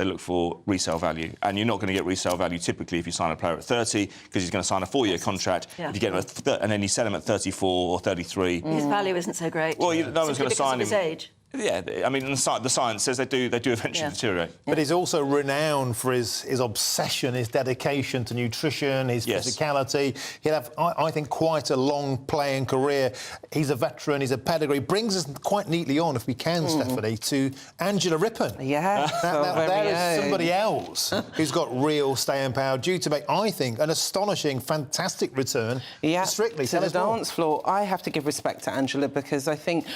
look for resale value. And you're not going to get resale value typically if you sign a player at 30, because he's going to sign a 4-year contract. Yeah. If you get him and then you sell him at 34 or 33. His value isn't so great. Well, no one's going to sign him. His age. Yeah, I mean, the science says they do eventually deteriorate. But he's also renowned for his obsession, his dedication to nutrition, his physicality. He'll have, I think, quite a long playing career. He's a veteran, he's a pedigree. Brings us quite neatly on, if we can, Stephanie, to Angela Rippon. Yeah. There is somebody else who's got real staying power, due to make, I think, an astonishing, fantastic return to Strictly. To the dance floor. I have to give respect to Angela, because I think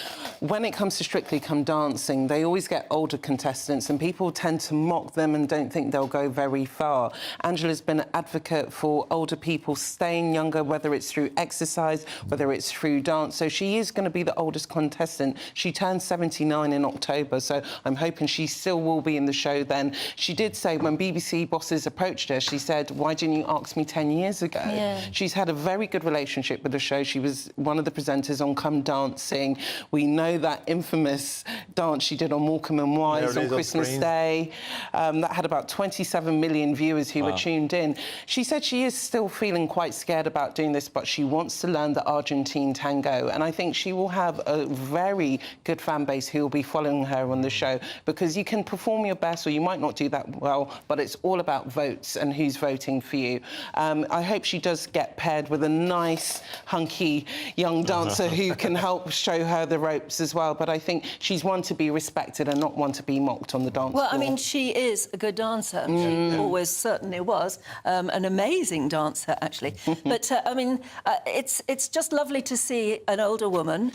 when it comes to Strictly Come Dancing, they always get older contestants and people tend to mock them and don't think they'll go very far. Angela's been an advocate for older people staying younger, whether it's through exercise, whether it's through dance. So she is going to be the oldest contestant. She turned 79 in October, so I'm hoping she still will be in the show then. She did say when BBC bosses approached her, she said, why didn't you ask me 10 years ago? Yeah. She's had a very good relationship with the show. She was one of the presenters on Come Dancing. We know that infamous dance she did on Morecambe and Wise on Christmas Day. That had about 27 million viewers who were tuned in. She said she is still feeling quite scared about doing this, but she wants to learn the Argentine tango. And I think she will have a very good fan base who will be following her on the show, because you can perform your best or you might not do that well, but it's all about votes and who's voting for you. I hope she does get paired with a nice, hunky young dancer who can help show her the ropes as well. But I think she's one to be respected and not one to be mocked on the dance floor. Well, I mean, she is a good dancer. She always certainly was. An amazing dancer, actually. But, I mean, it's just lovely to see an older woman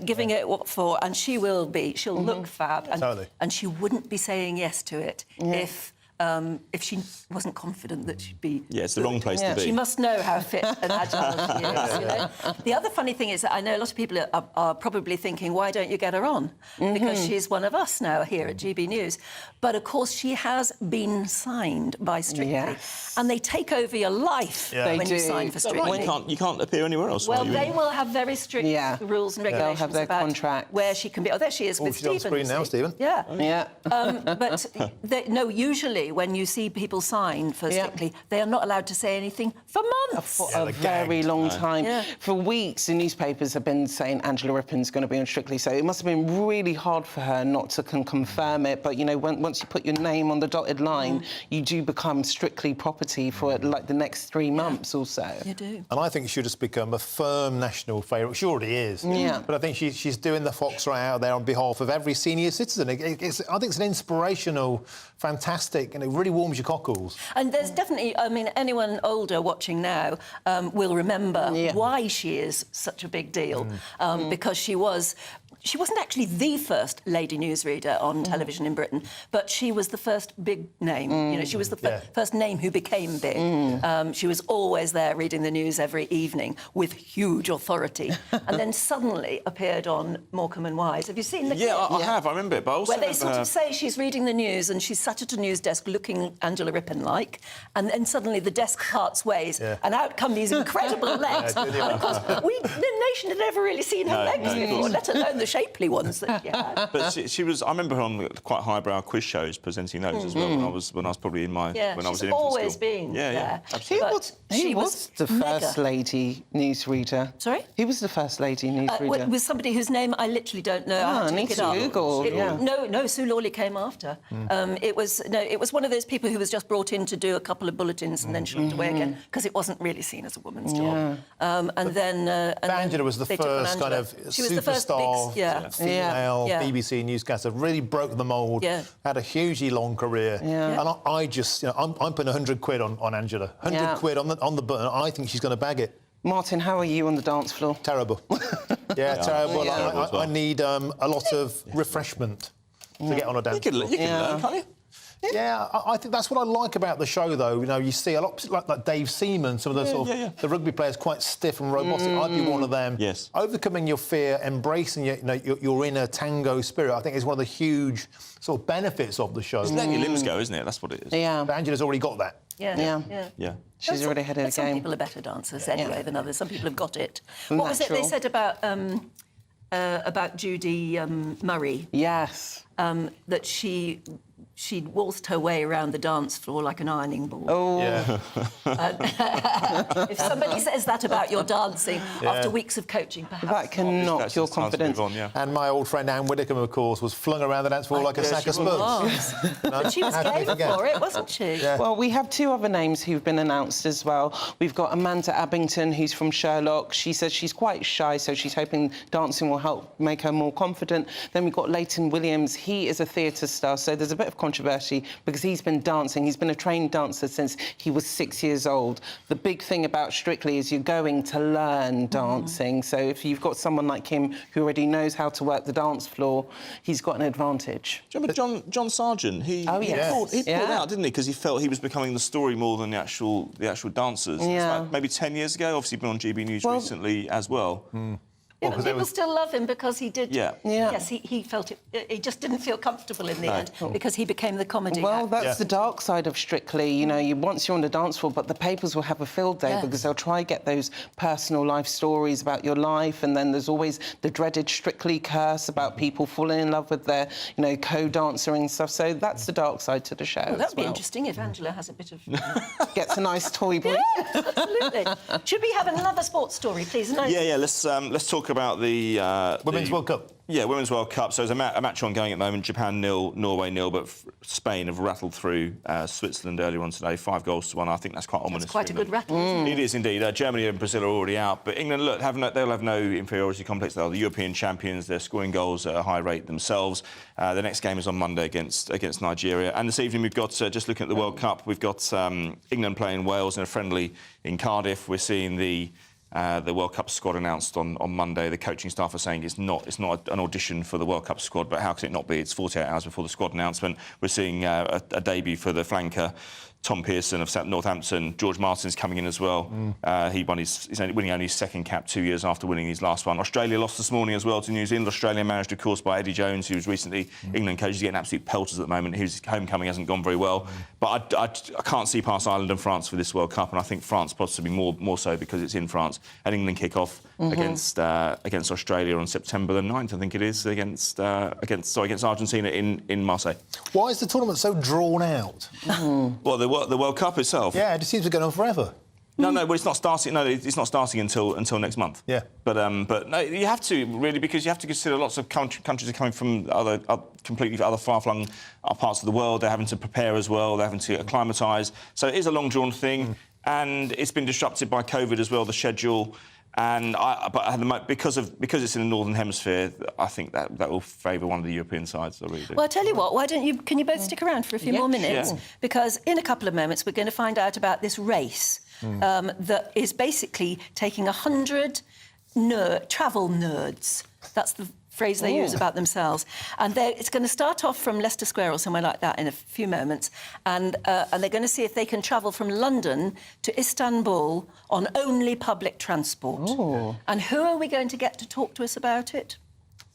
giving it what for, and she will be. She'll look fab. And, Totally. And she wouldn't be saying yes to it if she wasn't confident that she'd be... Yeah, it's the wrong place to be. She must know how fit and agile she is, you know? The other funny thing is that I know a lot of people are probably thinking, why don't you get her on? Because she's one of us now here at GB News. But, of course, she has been signed by Strictly. And they take over your life when you sign for Strictly. Right? You can't appear anywhere else. Well, they will have very strict rules and regulations They'll have their about contract. where she can be. Oh, there she is with Stephen. She's on screen now, Stephen. Yeah. But, no, usually when you see people sign for Strictly, they are not allowed to say anything for months. For a very long time. For weeks, the newspapers have been saying Angela Rippon's going to be on Strictly, so it must have been really hard for her not to confirm it. But, you know, once you put your name on the dotted line, you do become Strictly property for, like, the next 3 months or so. You do. And I think she should just become a firm national favourite. She already is. But I think she's doing the fox right out there on behalf of every senior citizen. I think it's an inspirational, fantastic, and it really warms your cockles. And there's definitely, I mean, anyone older watching now will remember why she is such a big deal, because she wasn't actually the first lady newsreader on television in Britain, but she was the first big name. You know, she was the first name who became big. She was always there reading the news every evening with huge authority, and then suddenly appeared on Morecambe and Wise. Have you seen the clip? I have. I remember it, but I also where they sort of say she's reading the news and she's sat at a news desk looking Angela Rippon-like, and then suddenly the desk parts ways, and out come these incredible legs. And of course, the nation had never really seen her legs before, let alone the shapely ones that she had. But she was. I remember her on quite highbrow quiz shows presenting those as well. When I was probably in my when I was in infant always school. been there. Absolutely. He was the first lady newsreader. Sorry? He was the first lady newsreader. With somebody whose name I literally don't know. I need to Google. No, Sue Lawley came after. It was one of those people who was just brought in to do a couple of bulletins and then she looked away again, because it wasn't really seen as a woman's job. And then Angela was the first kind of superstar female BBC newscaster. Really broke the mould. Had a hugely long career. And I just, you know, I'm putting 100 quid on Angela. 100 quid on the button. I think she's going to bag it. Martin, how are you on the dance floor? Terrible. Terrible. I need a lot of refreshment to get on a dance floor. You can learn, can't you? Yeah, I think that's what I like about the show, though. You know, you see a lot like Dave Seaman, some of the sort of the rugby players, quite stiff and robotic. I'd be one of them. Yes. Overcoming your fear, embracing your inner tango spirit, I think is one of the huge sort of benefits of the show. Just letting your limbs go, isn't it? That's what it is. Yeah. But Angela's already got that. Yeah. She's already ahead of the some game. people are better dancers anyway than others. Some people have got it. What was it they said about Judy Murray? Yes. That she'd waltzed her way around the dance floor like an ironing board. Oh. If somebody says that about your dancing after weeks of coaching, perhaps that can knock your confidence. And my old friend Anne Widdicombe, of course, was flung around the dance floor like a sack of spuds. But she was game for it, wasn't she? Well, we have 2 other names who've been announced as well. We've got Amanda Abington, who's from Sherlock. She says she's quite shy, so she's hoping dancing will help make her more confident. Then we've got Leighton Williams. He is a theatre star, so there's a bit of controversy because he's been dancing. He's been a trained dancer since he was 6 years old. The big thing about Strictly is you're going to learn dancing. So if you've got someone like him who already knows how to work the dance floor, he's got an advantage. Do you remember John Sargent? He pulled out, didn't he? Because he felt he was becoming the story more than the actual dancers. Yeah. Like maybe 10 years ago. Obviously, been on GB News recently as well. Yeah, but people still love him because he did. Yeah. Yes, he felt it. He just didn't feel comfortable in the end because he became the comedy. Well, that's the dark side of Strictly. You know, once you're on the dance floor, but the papers will have a field day because they'll try to get those personal life stories about your life, and then there's always the dreaded Strictly curse about people falling in love with their, co-dancer and stuff. So that's the dark side to the show. Well, that'd be interesting if Angela has a bit of... Gets a nice toy boy. Yeah, absolutely. Should we have another sports story, please? Yeah. Let's talk about the Women's World Cup. Yeah, Women's World Cup. So there's a match ongoing at the moment. Japan 0, Norway 0, but Spain have rattled through Switzerland earlier on today, 5-1. I think that's quite ominous. That's quite a good rattle, isn't it? It is indeed. Germany and Brazil are already out, but England, look, they'll have no inferiority complex. They're the European champions. They're scoring goals at a high rate themselves. The next game is on Monday against Nigeria. And this evening we've got, just looking at the World Cup, we've got England playing Wales in a friendly in Cardiff. We're seeing the World Cup squad announced on Monday. The coaching staff are saying it's not an audition for the World Cup squad, but how can it not be? It's 48 hours before the squad announcement. We're seeing a debut for the flanker, Tom Pearson of Northampton. George Martin's coming in as well. He's winning only his second cap 2 years after winning his last one. Australia lost this morning as well to New Zealand. Australia managed, of course, by Eddie Jones, who was recently England coach. He's getting absolute pelters at the moment. His homecoming hasn't gone very well. But I can't see past Ireland and France for this World Cup, and I think France possibly more so because it's in France. And England kick off against Australia on September the 9th, I think it is, against Argentina in Marseille. Why is the tournament so drawn out? Well, the World Cup itself. Yeah, it just seems to go on forever. No, well, it's not starting. No, it's not starting until next month. Yeah. But no, you have to really, because you have to consider lots of countries are coming from completely other far-flung parts of the world. They're having to prepare as well. They're having to acclimatise. So it is a long-drawn thing, and it's been disrupted by COVID as well. The schedule. And because it's in the Northern Hemisphere, I think that will favour one of the European sides. I really do. Well, I'll tell you what, can you both stick around for a few more minutes? Yeah. Because in a couple of moments we're going to find out about this race that is basically taking 100 travel nerds. That's the phrase they use about themselves. And it's going to start off from Leicester Square or somewhere like that in a few moments, and they're going to see if they can travel from London to Istanbul on only public transport. And who are we going to get to talk to us about it?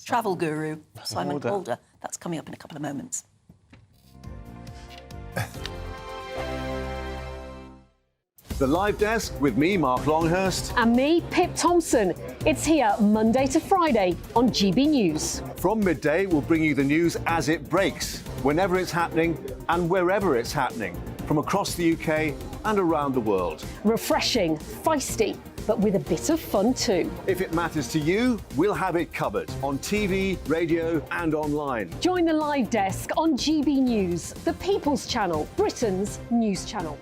Travel guru Simon Calder. That's coming up in a couple of moments. The Live Desk with me, Mark Longhurst. And me, Pip Thompson. It's here Monday to Friday on GB News. From midday, we'll bring you the news as it breaks, whenever it's happening and wherever it's happening, from across the UK and around the world. Refreshing, feisty, but with a bit of fun too. If it matters to you, we'll have it covered on TV, radio and online. Join the Live Desk on GB News, the People's Channel, Britain's news channel.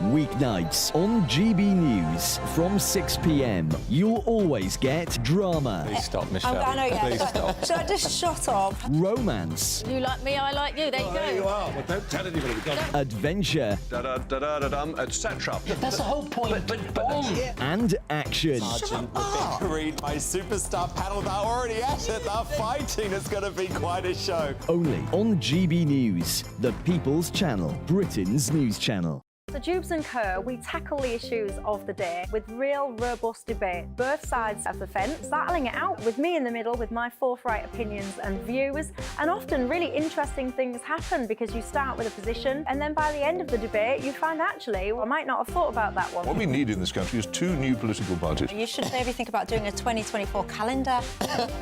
Weeknights on GB News from 6 p.m. You'll always get drama. Please stop, Michelle. I know, yeah. Please stop. Should I just shut up? Romance. You like me, I like you. There you go. There you are. Well, don't tell anybody. Adventure. Etc. That's the whole point. But and action. Sergeant, the big green, my superstar panel, they're already at it. They're fighting. It's going to be quite a show. Only on GB News, the People's Channel, Britain's news channel. So Jubes and Kerr, we tackle the issues of the day with real, robust debate. Both sides of the fence, battling it out with me in the middle with my forthright opinions and views. And often really interesting things happen because you start with a position and then by the end of the debate you find actually, I might not have thought about that one. What we need in this country is 2 new political parties. You should maybe think about doing a 2024 calendar.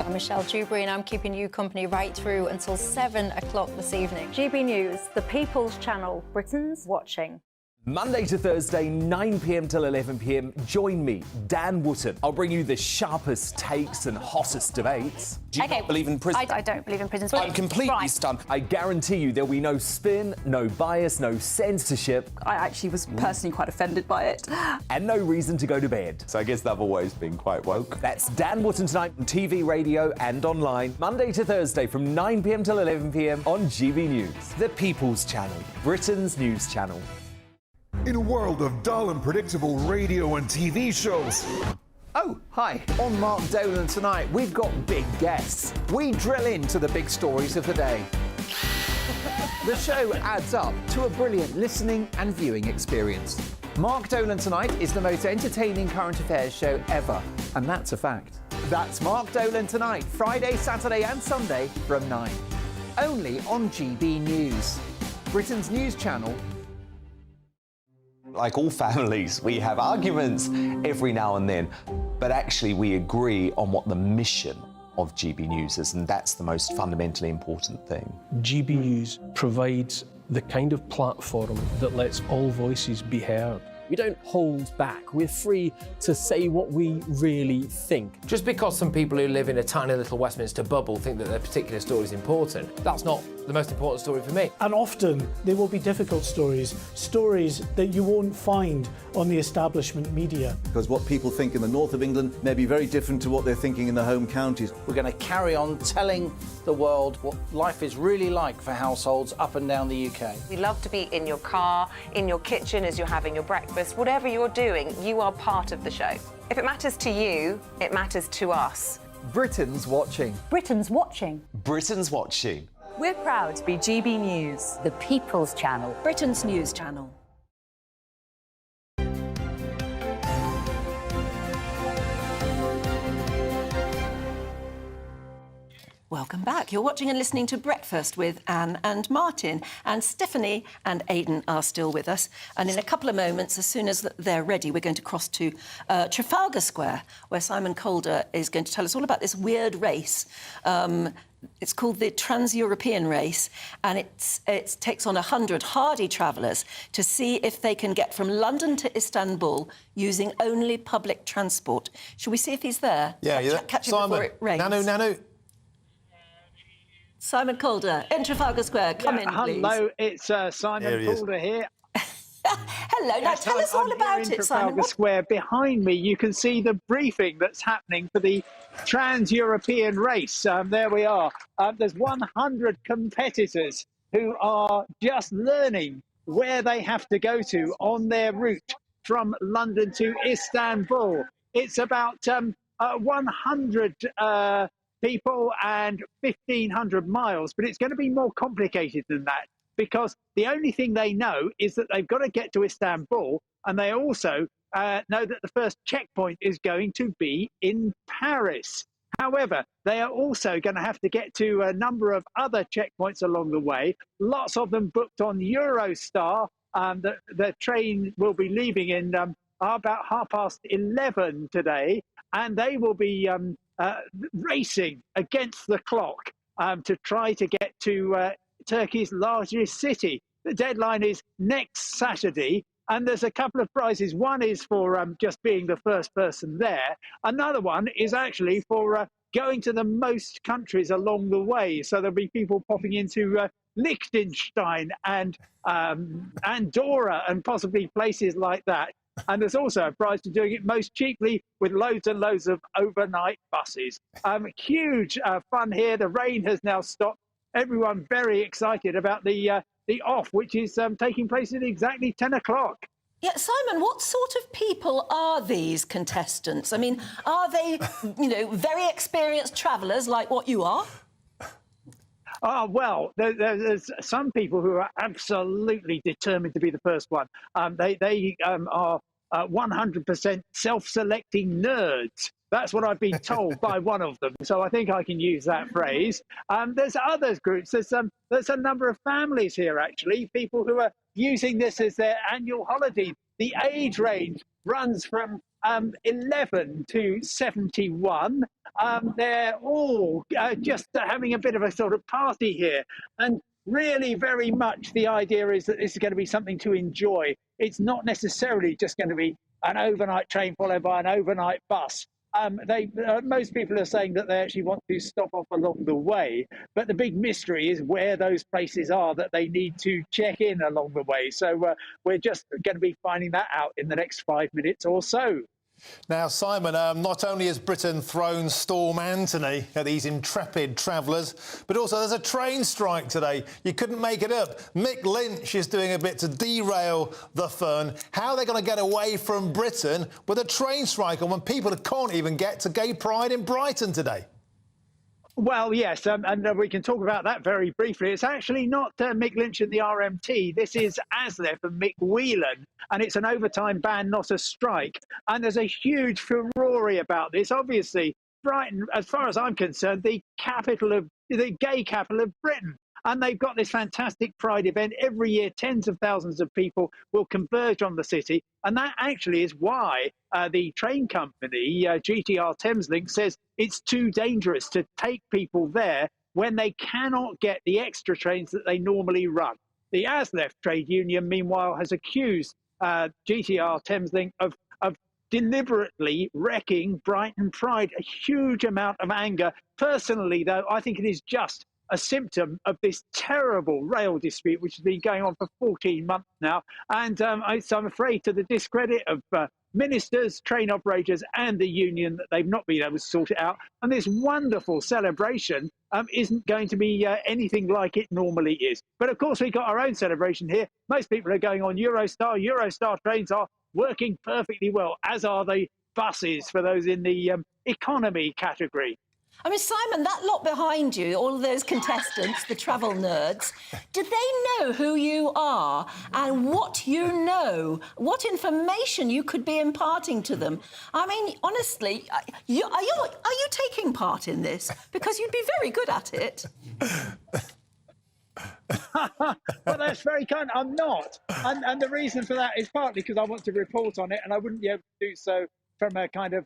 I'm Michelle Dewberry and I'm keeping you company right through until 7 o'clock this evening. GB News, the People's Channel, Britain's watching. Monday to Thursday, 9 p.m. till 11 p.m. Join me, Dan Wootton. I'll bring you the sharpest takes and hottest debates. Do you not believe in prisons? I don't believe in prisons. I'm completely stunned. I guarantee you there'll be no spin, no bias, no censorship. I actually was personally quite offended by it. And no reason to go to bed. So I guess they've always been quite woke. That's Dan Wootton tonight on TV, radio and online. Monday to Thursday from 9 p.m. till 11 p.m. on GB News. The People's Channel, Britain's news channel. In a world of dull and predictable radio and TV shows. Oh, hi. On Mark Dolan tonight, we've got big guests. We drill into the big stories of the day. The show adds up to a brilliant listening and viewing experience. Mark Dolan Tonight is the most entertaining current affairs show ever, and that's a fact. That's Mark Dolan Tonight, Friday, Saturday and Sunday from 9. Only on GB News, Britain's news channel. Like all families, we have arguments every now and then, but actually we agree on what the mission of GB News is, and that's the most fundamentally important thing. GB News provides the kind of platform that lets all voices be heard. We don't hold back. We're free to say what we really think. Just because some people who live in a tiny little Westminster bubble think that their particular story is important, that's not the most important story for me. And often there will be difficult stories, stories that you won't find on the establishment media. Because what people think in the north of England may be very different to what they're thinking in the home counties. We're going to carry on telling the world what life is really like for households up and down the UK. We love to be in your car, in your kitchen as you're having your breakfast. Whatever you're doing, you are part of the show. If it matters to you, it matters to us. Britain's watching. Britain's watching. Britain's watching. We're proud to be GB News. The People's Channel. Britain's news channel. Welcome back. You're watching and listening to Breakfast with Anne and Martin. And Stephanie and Aidan are still with us. And in a couple of moments, as soon as they're ready, we're going to cross to Trafalgar Square, where Simon Calder is going to tell us all about this weird race. It's called the Trans-European Race, and it takes on 100 hardy travellers to see if they can get from London to Istanbul using only public transport. Shall we see if he's there? Yeah, catch him before it rains. Nano. Simon Calder, in Trafalgar Square. Come in, please. Hello, it's Simon Calder here. Hello, now tell us all about it, Simon. Trafalgar Square. Behind me, you can see the briefing that's happening for the Trans-European Race. There we are. There's 100 competitors who are just learning where they have to go to on their route from London to Istanbul. It's about 100 people and 1,500 miles, but it's going to be more complicated than that, because the only thing they know is that they've got to get to Istanbul, and they also know that the first checkpoint is going to be in Paris. However, they are also going to have to get to a number of other checkpoints along the way, lots of them booked on Eurostar. The train will be leaving in about 11:30 today, and they will be racing against the clock to try to get to Turkey's largest city. The deadline is next Saturday, and there's a couple of prizes. One is for just being the first person there. Another one is actually for going to the most countries along the way. So there'll be people popping into Liechtenstein and Andorra and possibly places like that. And there's also a prize for doing it most cheaply with loads and loads of overnight buses. Huge fun here. The rain has now stopped. Everyone very excited about the off, which is taking place at exactly 10 o'clock. Yeah, Simon, what sort of people are these contestants? I mean, are they, very experienced travellers like what you are? Well, there's some people who are absolutely determined to be the first one. They are 100% self-selecting nerds. That's what I've been told by one of them. So I think I can use that phrase. There's other groups. There's a number of families here, actually, people who are using this as their annual holiday. The age range runs from 11 to 71. They're all just having a bit of a sort of party here. And really very much the idea is that this is going to be something to enjoy. It's not necessarily just going to be an overnight train followed by an overnight bus. Most people are saying that they actually want to stop off along the way, but the big mystery is where those places are that they need to check in along the way. So we're just going to be finding that out in the next 5 minutes or so. Now, Simon, not only has Britain thrown Storm Anthony at these intrepid travellers, but also there's a train strike today. You couldn't make it up. Mick Lynch is doing a bit to derail the fun. How are they going to get away from Britain with a train strike on when people can't even get to Gay Pride in Brighton today? Well, yes, and we can talk about that very briefly. It's actually not Mick Lynch and the RMT. This is ASLEF and Mick Whelan, and it's an overtime ban, not a strike. And there's a huge furore about this. Obviously, Brighton, as far as I'm concerned, the gay capital of Britain. And they've got this fantastic Pride event. Every year, tens of thousands of people will converge on the city. And that actually is why the train company, GTR Thameslink, says it's too dangerous to take people there when they cannot get the extra trains that they normally run. The ASLEF trade union, meanwhile, has accused GTR Thameslink of deliberately wrecking Brighton Pride. A huge amount of anger. Personally, though, I think it is just a symptom of this terrible rail dispute, which has been going on for 14 months now. And so I'm afraid, to the discredit of ministers, train operators and the union, that they've not been able to sort it out. And this wonderful celebration isn't going to be anything like it normally is. But of course, we've got our own celebration here. Most people are going on Eurostar. Eurostar trains are working perfectly well, as are the buses for those in the economy category. I mean, Simon, that lot behind you, all of those contestants, the travel nerds, do they know who you are and what you know, what information you could be imparting to them? I mean, honestly, are you taking part in this? Because you'd be very good at it. Well, that's very kind. I'm not. And the reason for that is partly because I want to report on it, and I wouldn't be able to do so from a kind of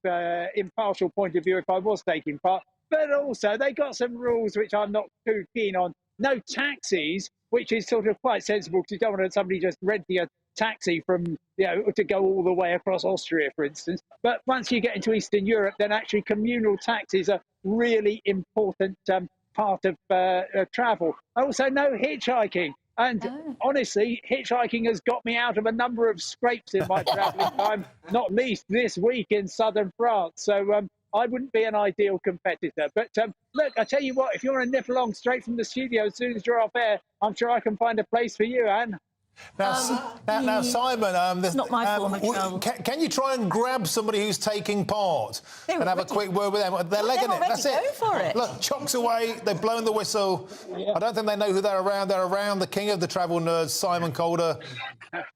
impartial point of view if I was taking part. But also, they got some rules which I'm not too keen on. No taxis, which is sort of quite sensible, because you don't want somebody just renting a taxi from, to go all the way across Austria, for instance. But once you get into Eastern Europe, then actually communal taxis are really important part of travel. Also, no hitchhiking. And honestly, hitchhiking has got me out of a number of scrapes in my travelling time, not least this week in southern France. So I wouldn't be an ideal competitor. But look, I tell you what, if you want to nip along straight from the studio as soon as you're off air, I'm sure I can find a place for you, Anne. Now, Simon, it's not my form of travel. Can you try and grab somebody who's taking part and have a quick word with them? They're legging it. That's it. For it. Look, chocks away. They're blowing the whistle. Yeah. I don't think they know who they're around. They're around the king of the travel nerds, Simon Calder.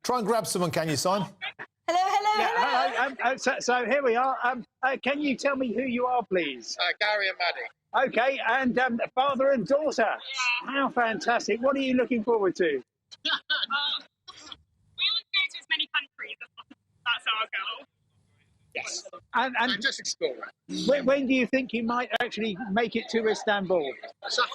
Try and grab someone, can you, Simon? Hello. So here we are. Can you tell me who you are, please? Gary and Maddie. OK, and father and daughter. How fantastic. What are you looking forward to? We want to go to as many countries as possible. That's our goal. Yes. And so just explore. When do you think you might actually make it to Istanbul? Saturday.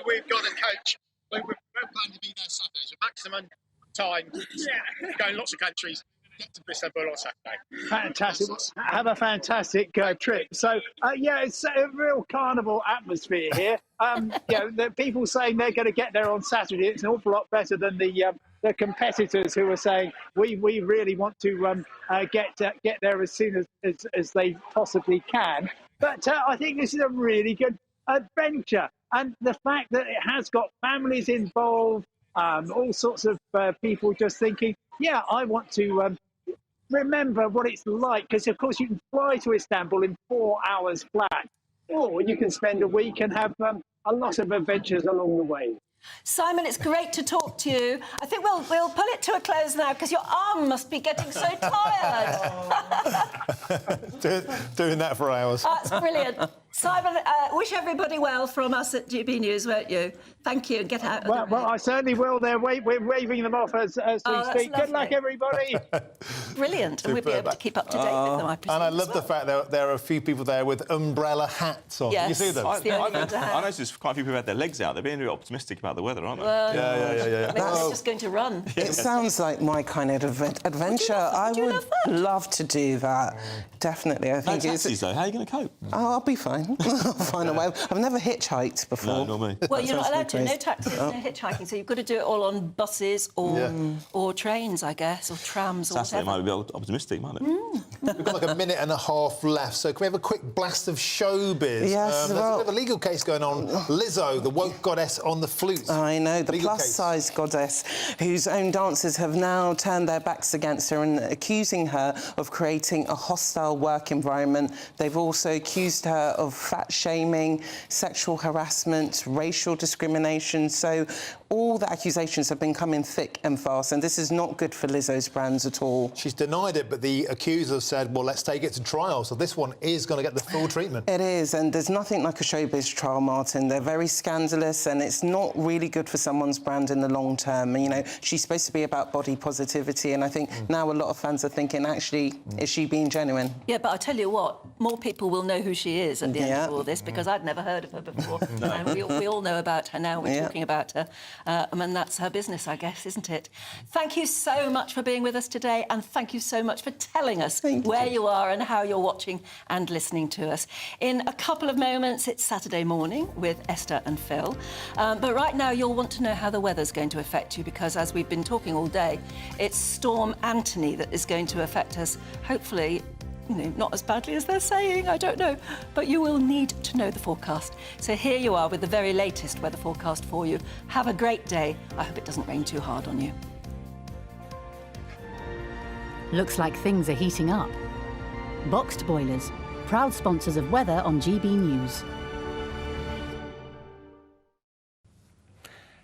We've got a coach. We're planning to be there Saturday. So maximum time. Yeah. Going lots of countries. Get to Istanbul on Saturday. Fantastic. Have a fantastic trip. So, it's a real carnival atmosphere here. The people saying they're going to get there on Saturday, it's an awful lot better than the competitors who are saying we really want to get there as soon as they possibly can. But I think this is a really good adventure. And the fact that it has got families involved, all sorts of people just thinking, I want to remember what it's like, because of course you can fly to Istanbul in 4 hours flat, or you can spend a week and have a lot of adventures along the way. Simon, it's great to talk to you. I think we'll pull it to a close now, because your arm must be getting so tired. Doing that for hours. That's brilliant. Simon, wish everybody well from us at GB News, won't you? Thank you. Get out. Well, I certainly will. We're waving them off as we speak. Good luck, everybody. Brilliant. And we'll be able to keep up to date with them, I presume. And I love the fact that there are a few people there with umbrella hats on. Yes, You see them? it's the only one to have. I noticed quite a few people had their legs out. They're being really optimistic about the weather, aren't they? Well, yeah. Maybe they're just going to run. It sounds like my kind of adventure. I would love to do that. Definitely. I think no taxis, though. How are you going to cope? Oh, I'll be fine. I'll find a way. I've never hitchhiked before. No, not me. Well, you're not allowed to. No taxis, no hitchhiking. So you've got to do it all on buses or trains, I guess, or trams or Saturday whatever. might be a bit optimistic, mightn't it? We've got like a minute and a half left, so can we have a quick blast of showbiz? Yes, there's a bit of a legal case going on. Lizzo, the woke goddess on the flute. I know, the plus-size goddess whose own dancers have now turned their backs against her and accusing her of creating a hostile work environment. They've also accused her of fat-shaming, sexual harassment, racial discrimination. So all the accusations have been coming thick and fast, and this is not good for Lizzo's brands at all. She's denied it, but the accusers said, well, let's take it to trial. So this one is going to get the full treatment. It is, and there's nothing like a showbiz trial, Martin. They're very scandalous, and it's not really good for someone's brand in the long term. And, you know, she's supposed to be about body positivity, and I think now a lot of fans are thinking, actually, is she being genuine? Yeah, but I tell you what, more people will know who she is at the end of all this, because I'd never heard of her before. And we all know about her now. We're talking about her. And that's her business, I guess, isn't it? Thank you so much for being with us today, and thank you so much for telling us where you are and how you're watching and listening to us. In a couple of moments, it's Saturday morning with Esther and Phil. But right now, you'll want to know how the weather's going to affect you, because as we've been talking all day, it's Storm Anthony that is going to affect us, hopefully, you know, not as badly as they're saying, I don't know, but you will need to know the forecast. So here you are with the very latest weather forecast for you. Have a great day. I hope it doesn't rain too hard on you. Looks like things are heating up. Boxed boilers, proud sponsors of weather on GB News.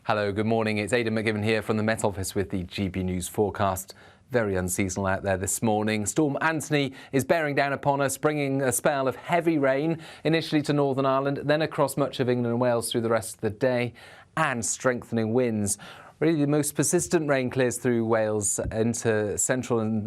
Hello, good morning. It's Aidan McGibbon here from the Met Office with the GB News forecast. Very unseasonal out there this morning. Storm Anthony is bearing down upon us, bringing a spell of heavy rain, initially to Northern Ireland, then across much of England and Wales through the rest of the day, and strengthening winds. Really, the most persistent rain clears through Wales into central and north.